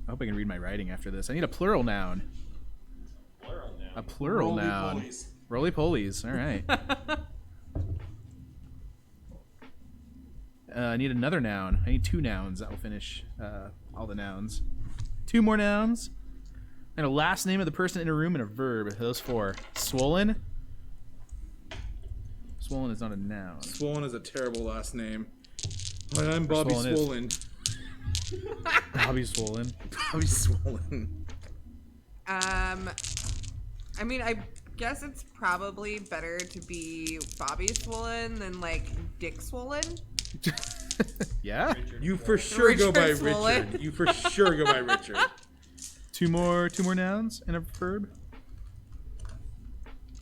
hope I can read my writing after this. I need a plural noun. A plural noun. Roly-polies. Roly-polies. All right. I need another noun. I need 2 nouns. That will finish all the nouns. 2 more nouns. And a last name of the person in a room and a verb. Those 4. Swollen. Swollen is not a noun. Swollen is a terrible last name. Hi, I'm Bobby Swollen is. Swollen. Bobby Swollen. Bobby Swollen. I mean, I guess it's probably better to be Bobby Swollen than like Dick Swollen. Yeah. You for sure go by Richard Swollen. Richard. You for sure go by Richard. 2 more nouns and a verb.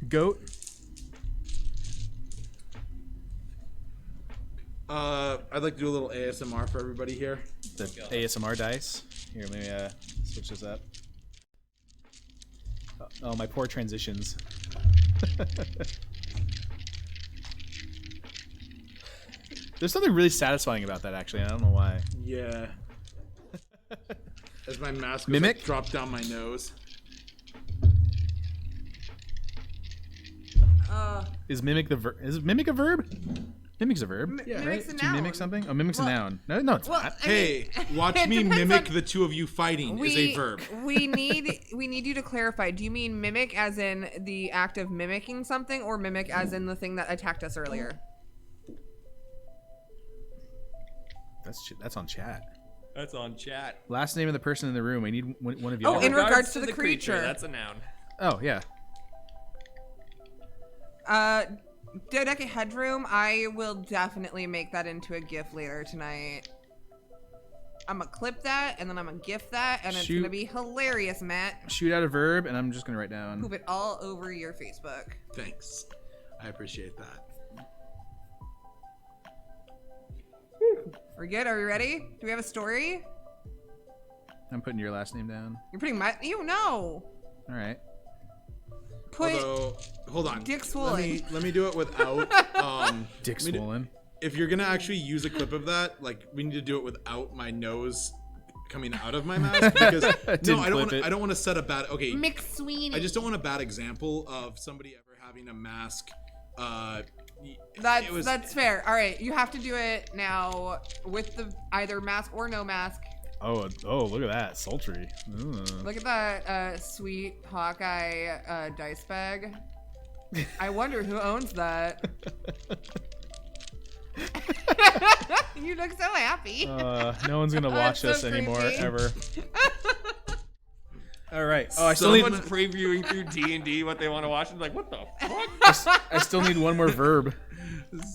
Goat. I'd like to do a little ASMR for everybody here. The ASMR dice. Here, let me switch this up. Oh, my poor transitions. There's something really satisfying about that, actually. I don't know why. Yeah. As my mask goes, Mimic? like, drop down my nose. Is mimic a verb? Mimic's a verb. Yeah, mimic's a To mimic noun. something? Oh, mimic's a Well- noun. No, it's Well, not. I mean, Hey, watch it me depends mimic on- the two of you fighting is a verb. we need you to clarify. Do you mean mimic as in the act of mimicking something, or mimic as in the thing that attacked us earlier? That's on chat. That's on chat. Last name of the person in the room. We need one of you. Oh, guys. in regards to the creature. That's a noun. Oh, yeah. Dodeca Headroom, I will definitely make that into a GIF later tonight. I'm gonna clip that, and then I'm gonna GIF that, and it's Shoot. gonna be hilarious, Matt. Shoot out a verb, and I'm just gonna write down. Poop it all over your Facebook. Thanks. I appreciate that. We're good? Are we ready? Do we have a story? I'm putting your last name down. You're putting my... You know. All right. Put Although, hold on. Dick Swollen. Let me do it without. Dick let me do- swollen. If you're gonna actually use a clip of that, like we need to do it without my nose coming out of my mask because Didn't I don't clip it. want. I don't want to set a bad. Okay, McSweeney. I just don't want a bad example of somebody ever having a mask. That's fair. All right, you have to do it now with the either mask or no mask. Oh, look at that. Sultry. Ooh. Look at that sweet Hawkeye dice bag. I wonder who owns that. You look so happy. No one's gonna watch so this anymore, creepy. ever. All right. Oh, I still need. Someone's previewing through D&D what they want to watch and like, what the fuck? I still need one more verb.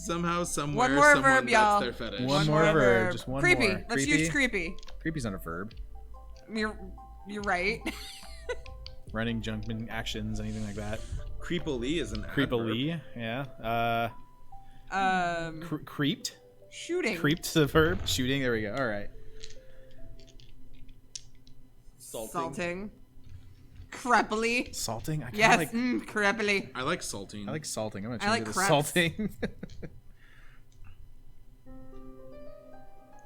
Somehow, somewhere, One more someone verb, y'all. that's their fetish. One more verb. Just one creepy. more. Let's Creepy? use creepy. Creepy's not a verb. You're right. Running, jumping, actions, anything like that. Creepily is an adverb. Creepily, yeah. Creeped. Shooting. Creeped the verb. Shooting. There we go. All right. Salting. Crepily. Salting. I kinda Yes, like. crepily. I like salting. I like salting. I'm gonna I change like it to crepes. salting.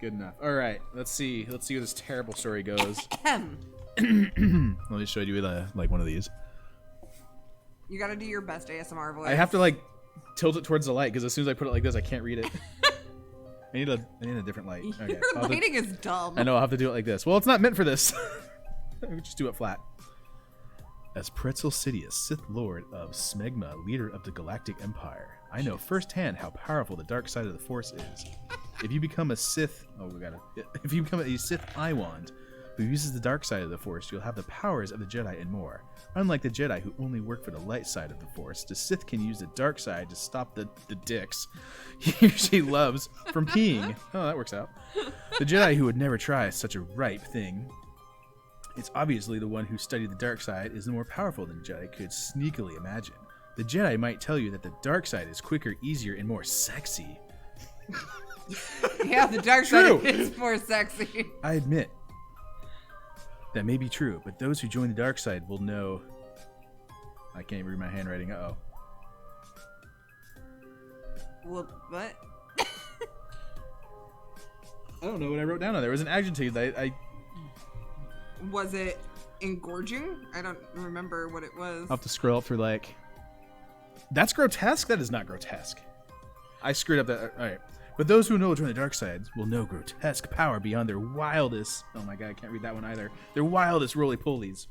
Good enough. All right. Let's see. Let's see where this terrible story goes. Ahem. Let me show you with like one of these. You gotta do your best ASMR voice. I have to like tilt it towards the light because as soon as I put it like this, I can't read it. I need a different light. Okay. Your I'll have to- lighting is dumb. I know I'll have to do it like this. Well, it's not meant for this. Just do it flat. As Pretzel Sidious, Sith Lord of Smegma, leader of the Galactic Empire, I know firsthand how powerful the dark side of the Force is. If you become a Sith, if you become a Sith Iwand who uses the dark side of the Force, you'll have the powers of the Jedi and more. Unlike the Jedi who only work for the light side of the Force, the Sith can use the dark side to stop the dicks he or she loves from peeing. Oh, that works out. The Jedi who would never try such a ripe thing. It's obviously the one who studied the dark side is the more powerful than the Jedi could sneakily imagine. The Jedi might tell you that the dark side is quicker, easier, and more sexy. Yeah, the dark True. side is more sexy. I admit that may be true, but those who join the dark side will know. I can't read my handwriting. Uh-oh. Well, what? I don't know what I wrote down on there. It was an adjective that I Was it engorging? I don't remember what it was. I'll have to scroll up through like. That's grotesque? That is not grotesque. I screwed up that. All right. But those who know join the dark side will know grotesque power beyond their wildest. Oh my god, I can't read that one either. Their wildest roly-polies.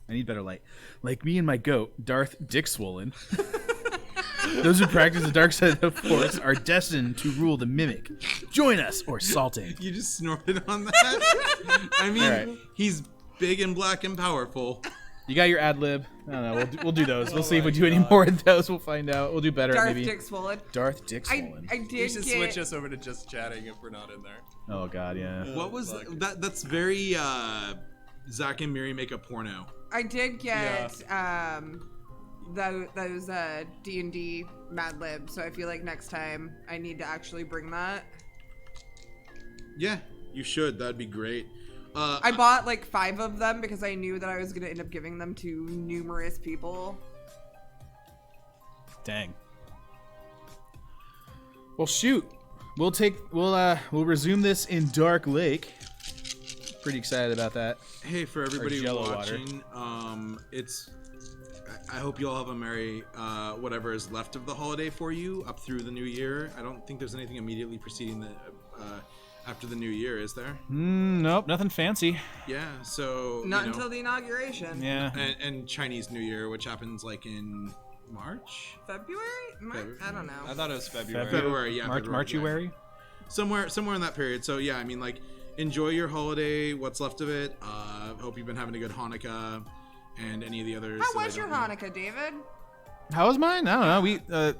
I need better light. Like me and my goat, Darth Dick Swollen. Those who practice the dark side of the Force are destined to rule the Mimic. Join us or salting. You just snorted on that. I mean, All right. he's big and black and powerful. You got your ad lib. I don't know. We'll do those. We'll see if we do any more of those. We'll find out. We'll do better. Darth maybe. Dick Swollen. Darth Dick Swollen. I You did should get... switch us over to just chatting if we're not in there. Oh god, yeah. What was that? That's very Zach and Miri make a porno. I did get those D&D Mad Lib, so I feel like next time I need to actually bring that. Yeah, you should. That'd be great. I bought like 5 of them because I knew that I was gonna end up giving them to numerous people. Dang. Well, shoot. We'll resume this in Dark Lake. Pretty excited about that. Hey, for everybody Jello watching, it's I hope you all have a merry whatever is left of the holiday for you up through the new year. I don't think there's anything immediately preceding the after the new year, is there? Nope, nothing fancy. Yeah, so Not until the inauguration. Yeah. and Chinese New Year, which happens like in March, February? I don't know. I thought it was February. February, yeah, Marchuary. somewhere in that period. So yeah, I mean, like, enjoy your holiday, what's left of it. Hope you've been having a good Hanukkah and any of the others. How was your Hanukkah, David? How was mine? I don't know.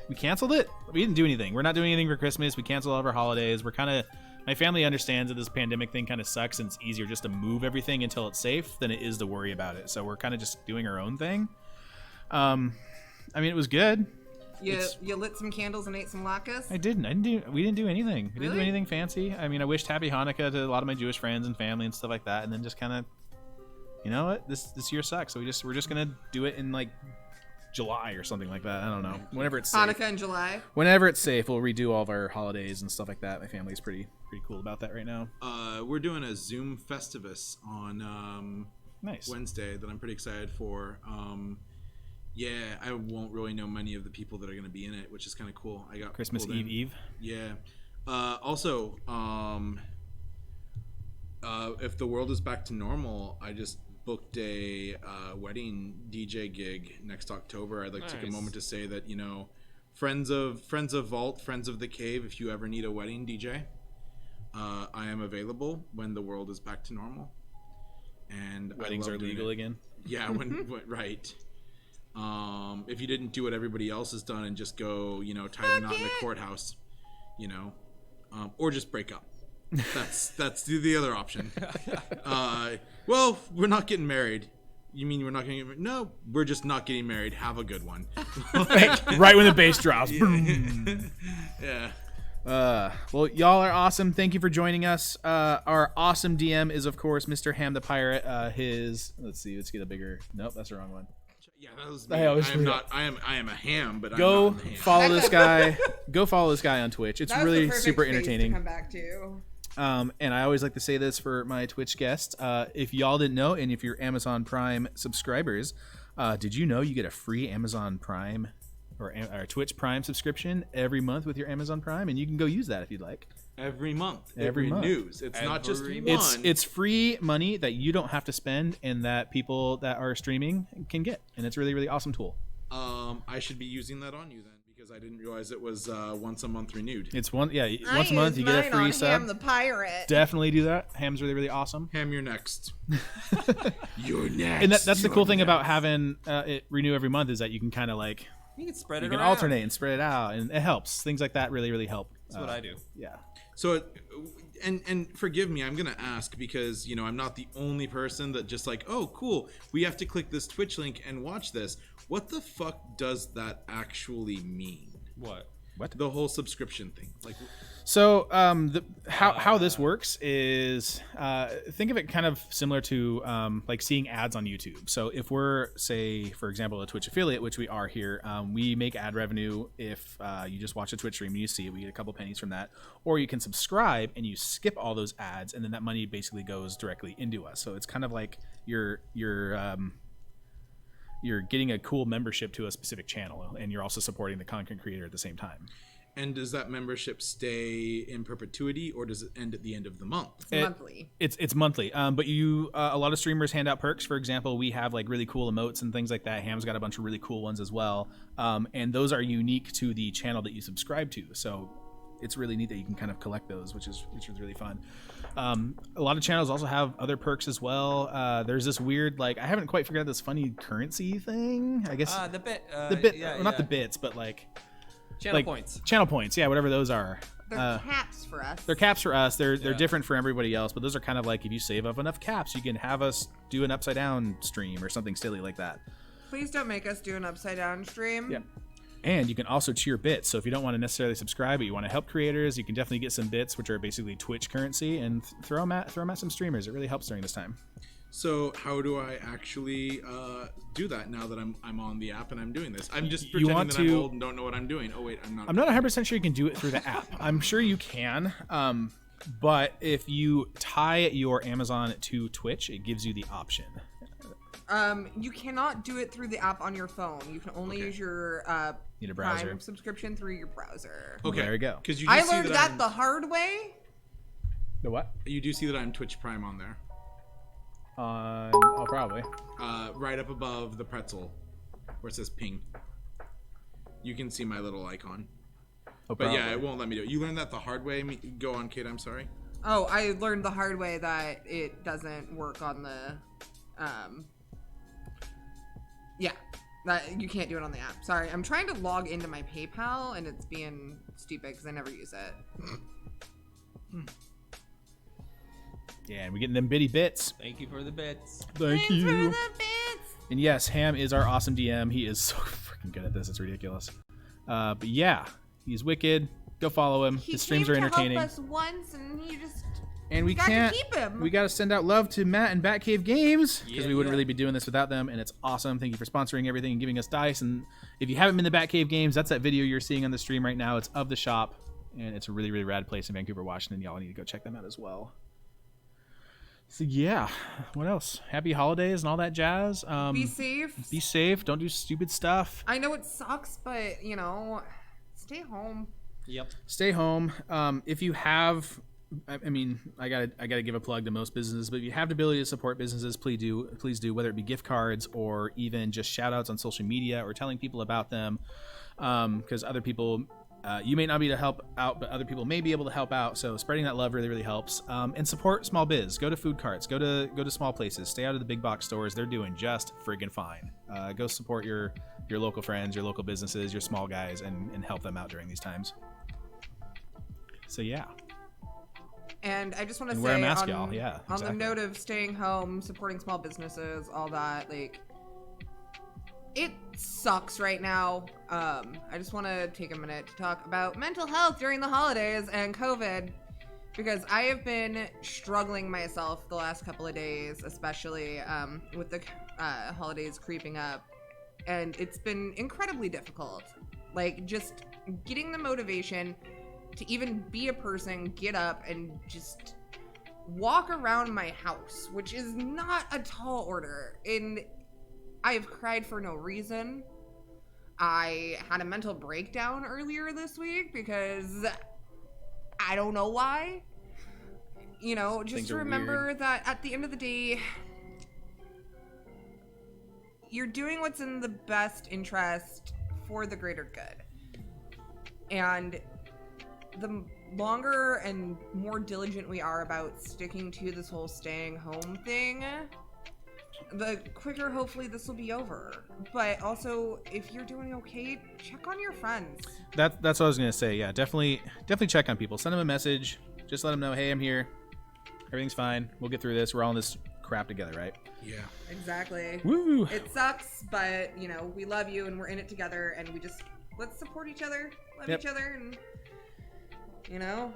We canceled it. We didn't do anything. We're not doing anything for Christmas. We canceled all of our holidays. We're kind of, my family understands that this pandemic thing kind of sucks, and it's easier just to move everything until it's safe than it is to worry about it. So we're kind of just doing our own thing. I mean, it was good. You lit some candles and ate some latkes? We didn't do anything. We didn't do Really? anything fancy. I mean, I wished happy Hanukkah to a lot of my Jewish friends and family and stuff like that, and then just kind of, you know what, this year sucks. So we're just gonna do it in like July or something like that. I don't know. Whenever it's safe. Hanukkah in July? Whenever it's safe, we'll redo all of our holidays and stuff like that. My family's pretty cool about that right now. We're doing a Zoom Festivus on Nice. Wednesday that I'm pretty excited for. Yeah, I won't really know many of the people that are going to be in it, which is kind of cool. I got Christmas pulled in. Eve. Yeah. Also, if the world is back to normal, I just booked a wedding DJ gig next October. I'd like to take a moment to say that, you know, friends of Vault, friends of the Cave, if you ever need a wedding DJ, I am available when the world is back to normal. And Weddings are legal again. Yeah, right. If you didn't do what everybody else has done and just go, you know, tie the knot in the courthouse, you know, or just break up. That's the other option. Well, we're not getting married. You mean we're not going to get married? No, we're just not getting married. Have a good one. Right when the bass drops. Yeah. Well, y'all are awesome. Thank you for joining us. Our awesome DM is, of course, Mr. HamThePirate. Let's get a bigger. Nope, that's the wrong one. Yeah, that was me. I always I am a ham, but Go I'm not a ham. follow this guy. Go follow this guy on Twitch. It's That was the really perfect super space to entertaining. come back to. And I always like to say this for my Twitch guests. If y'all didn't know, and if you're Amazon Prime subscribers, did you know you get a free Amazon Prime or Twitch Prime subscription every month with your Amazon Prime? And you can go use that if you'd like. Every month. Every month. News. It's not just one. It's free money that you don't have to spend and that people that are streaming can get. And it's a really, really awesome tool. I should be using that on you then, because I didn't realize it was once a month renewed. It's once a month you get a free sub. HamThePirate. Definitely do that. Ham's really, really awesome. Ham, you're next. You're next. And that's the cool thing about having it renew every month is that you can kind of like You can spread you it can around. alternate and spread it out, and it helps. Things like that really, really help. That's what I do. Yeah. So, and forgive me, I'm gonna ask because, you know, I'm not the only person that just like, oh, cool, we have to click this Twitch link and watch this. What the fuck does that actually mean? What? The whole subscription thing, like. So how this works is think of it kind of similar to like seeing ads on YouTube. So if we're, say, for example, a Twitch affiliate, which we are here, we make ad revenue if you just watch a Twitch stream and you see it. We get a couple pennies from that. Or you can subscribe and you skip all those ads, and then that money basically goes directly into us. So it's kind of like you're getting a cool membership to a specific channel, and you're also supporting the content creator at the same time. And does that membership stay in perpetuity, or does it end at the end of the month? Monthly. It's monthly. But you a lot of streamers hand out perks. For example, we have like really cool emotes and things like that. Ham's got a bunch of really cool ones as well. And those are unique to the channel that you subscribe to. So it's really neat that you can kind of collect those, which is really fun. A lot of channels also have other perks as well. There's this weird, like, I haven't quite figured out this funny currency thing. I guess The bit. not the bits, but like Channel points. Channel points, yeah, whatever those are. They're caps for us. They're caps for us. They're different for everybody else, but those are kind of like if you save up enough caps, you can have us do an upside down stream or something silly like that. Please don't make us do an upside down stream. Yeah. And you can also cheer bits. So if you don't want to necessarily subscribe, but you want to help creators, you can definitely get some bits, which are basically Twitch currency, and throw them at some streamers. It really helps during this time. So how do I actually do that now that I'm on the app and I'm doing this? I'm just pretending that I'm old and don't know what I'm doing. Oh wait, I'm not. I'm not 100% sure you can do it through the app. I'm sure you can, but if you tie your Amazon to Twitch, it gives you the option. You cannot do it through the app on your phone. You can only use your Need a browser. Prime subscription through your browser. Okay, There we go. Because you I do see learned that that I'm, the hard way. The what? you do see that I'm Twitch Prime on there. Oh, probably. Right up above the pretzel, where it says ping. You can see my little icon. Oh, But yeah, probably. it won't let me do it. You learned that the hard way. Go on, Kate. I'm sorry. Oh, I learned the hard way that it doesn't work on the, yeah, that you can't do it on the app. Sorry, I'm trying to log into my PayPal and it's being stupid because I never use it. Yeah, and we're getting them bitty bits. Thank you for the bits. Thank Thanks for you. the bits. And yes, Ham is our awesome DM. He is so freaking good at this. It's ridiculous. But yeah, he's wicked. Go follow him. He His streams came are entertaining. to help us once and he just And we got to can't. keep him. We got to send out love to Matt and Batcave Games because Yeah, we wouldn't yeah. really be doing this without them. And it's awesome. Thank you for sponsoring everything and giving us dice. And if you haven't been to Batcave Games, that's that video you're seeing on the stream right now. It's of the shop, and it's a really, really rad place in Vancouver, Washington. Y'all need to go check them out as well. So yeah, what else? Happy holidays and all that jazz. Be safe. Be safe. Don't do stupid stuff. I know it sucks, but you know, stay home. Yep. Stay home. If you have, I mean, I gotta give a plug to most businesses, but if you have the ability to support businesses, please do. Whether it be gift cards or even just shout outs on social media or telling people about them, because other people. You may not be able to help out, but other people may be able to help out. So spreading that love really, really helps. And support small biz. Go to food carts. Go to small places. Stay out of the big box stores. They're doing just friggin' fine. Go support your local friends, your local businesses, your small guys, and help them out during these times. So yeah. And I just want to And say wear a mask, on, y'all. Yeah, on exactly. the note of staying home, supporting small businesses, all that, like, it sucks right now. I just want to take a minute to talk about mental health during the holidays and COVID, because I have been struggling myself the last couple of days, especially with the holidays creeping up, and it's been incredibly difficult. Like, just getting the motivation to even be a person, get up and just walk around my house, which is not a tall order. And I have cried for no reason. I had a mental breakdown earlier this week because I don't know why. You know, just Things are remember weird. that at the end of the day, you're doing what's in the best interest for the greater good. And the longer and more diligent we are about sticking to this whole staying home thing, the quicker hopefully this will be over. But also, if you're doing okay, check on your friends. That's what I was gonna say. Yeah, definitely check on people. Send them a message. Just let them know, hey, I'm here. Everything's fine. We'll get through this. We're all in this crap together, right? Yeah. Exactly. Woo! It sucks, but you know, we love you and we're in it together, and we just let's support each other, love Yep. each other, and you know,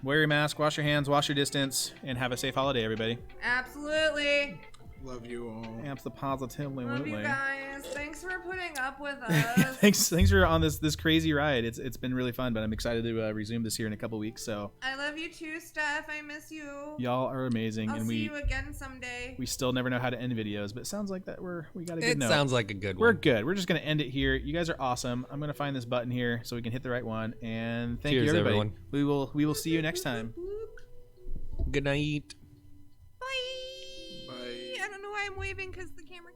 Wear your mask, wash your hands, wash your distance, and have a safe holiday, everybody. absolutely. Love you all. Amps the positively. Love you Whitley. guys. Thanks for putting up with us. Thanks for on this crazy ride. It's been really fun, but I'm excited to resume this here in a couple weeks. So I love you too, Steph. I miss you. y'all are amazing, I'll and see you again someday. we still never know how to end videos, but it sounds like that we got a good It note. sounds like a good We're one. good. We're just gonna end it here. You guys are awesome. I'm gonna find this button here so we can hit the right one. And thank Cheers, you, everybody. everyone. We will see you next time. Good night. Bye. Bye. I don't know why I'm waving because the camera.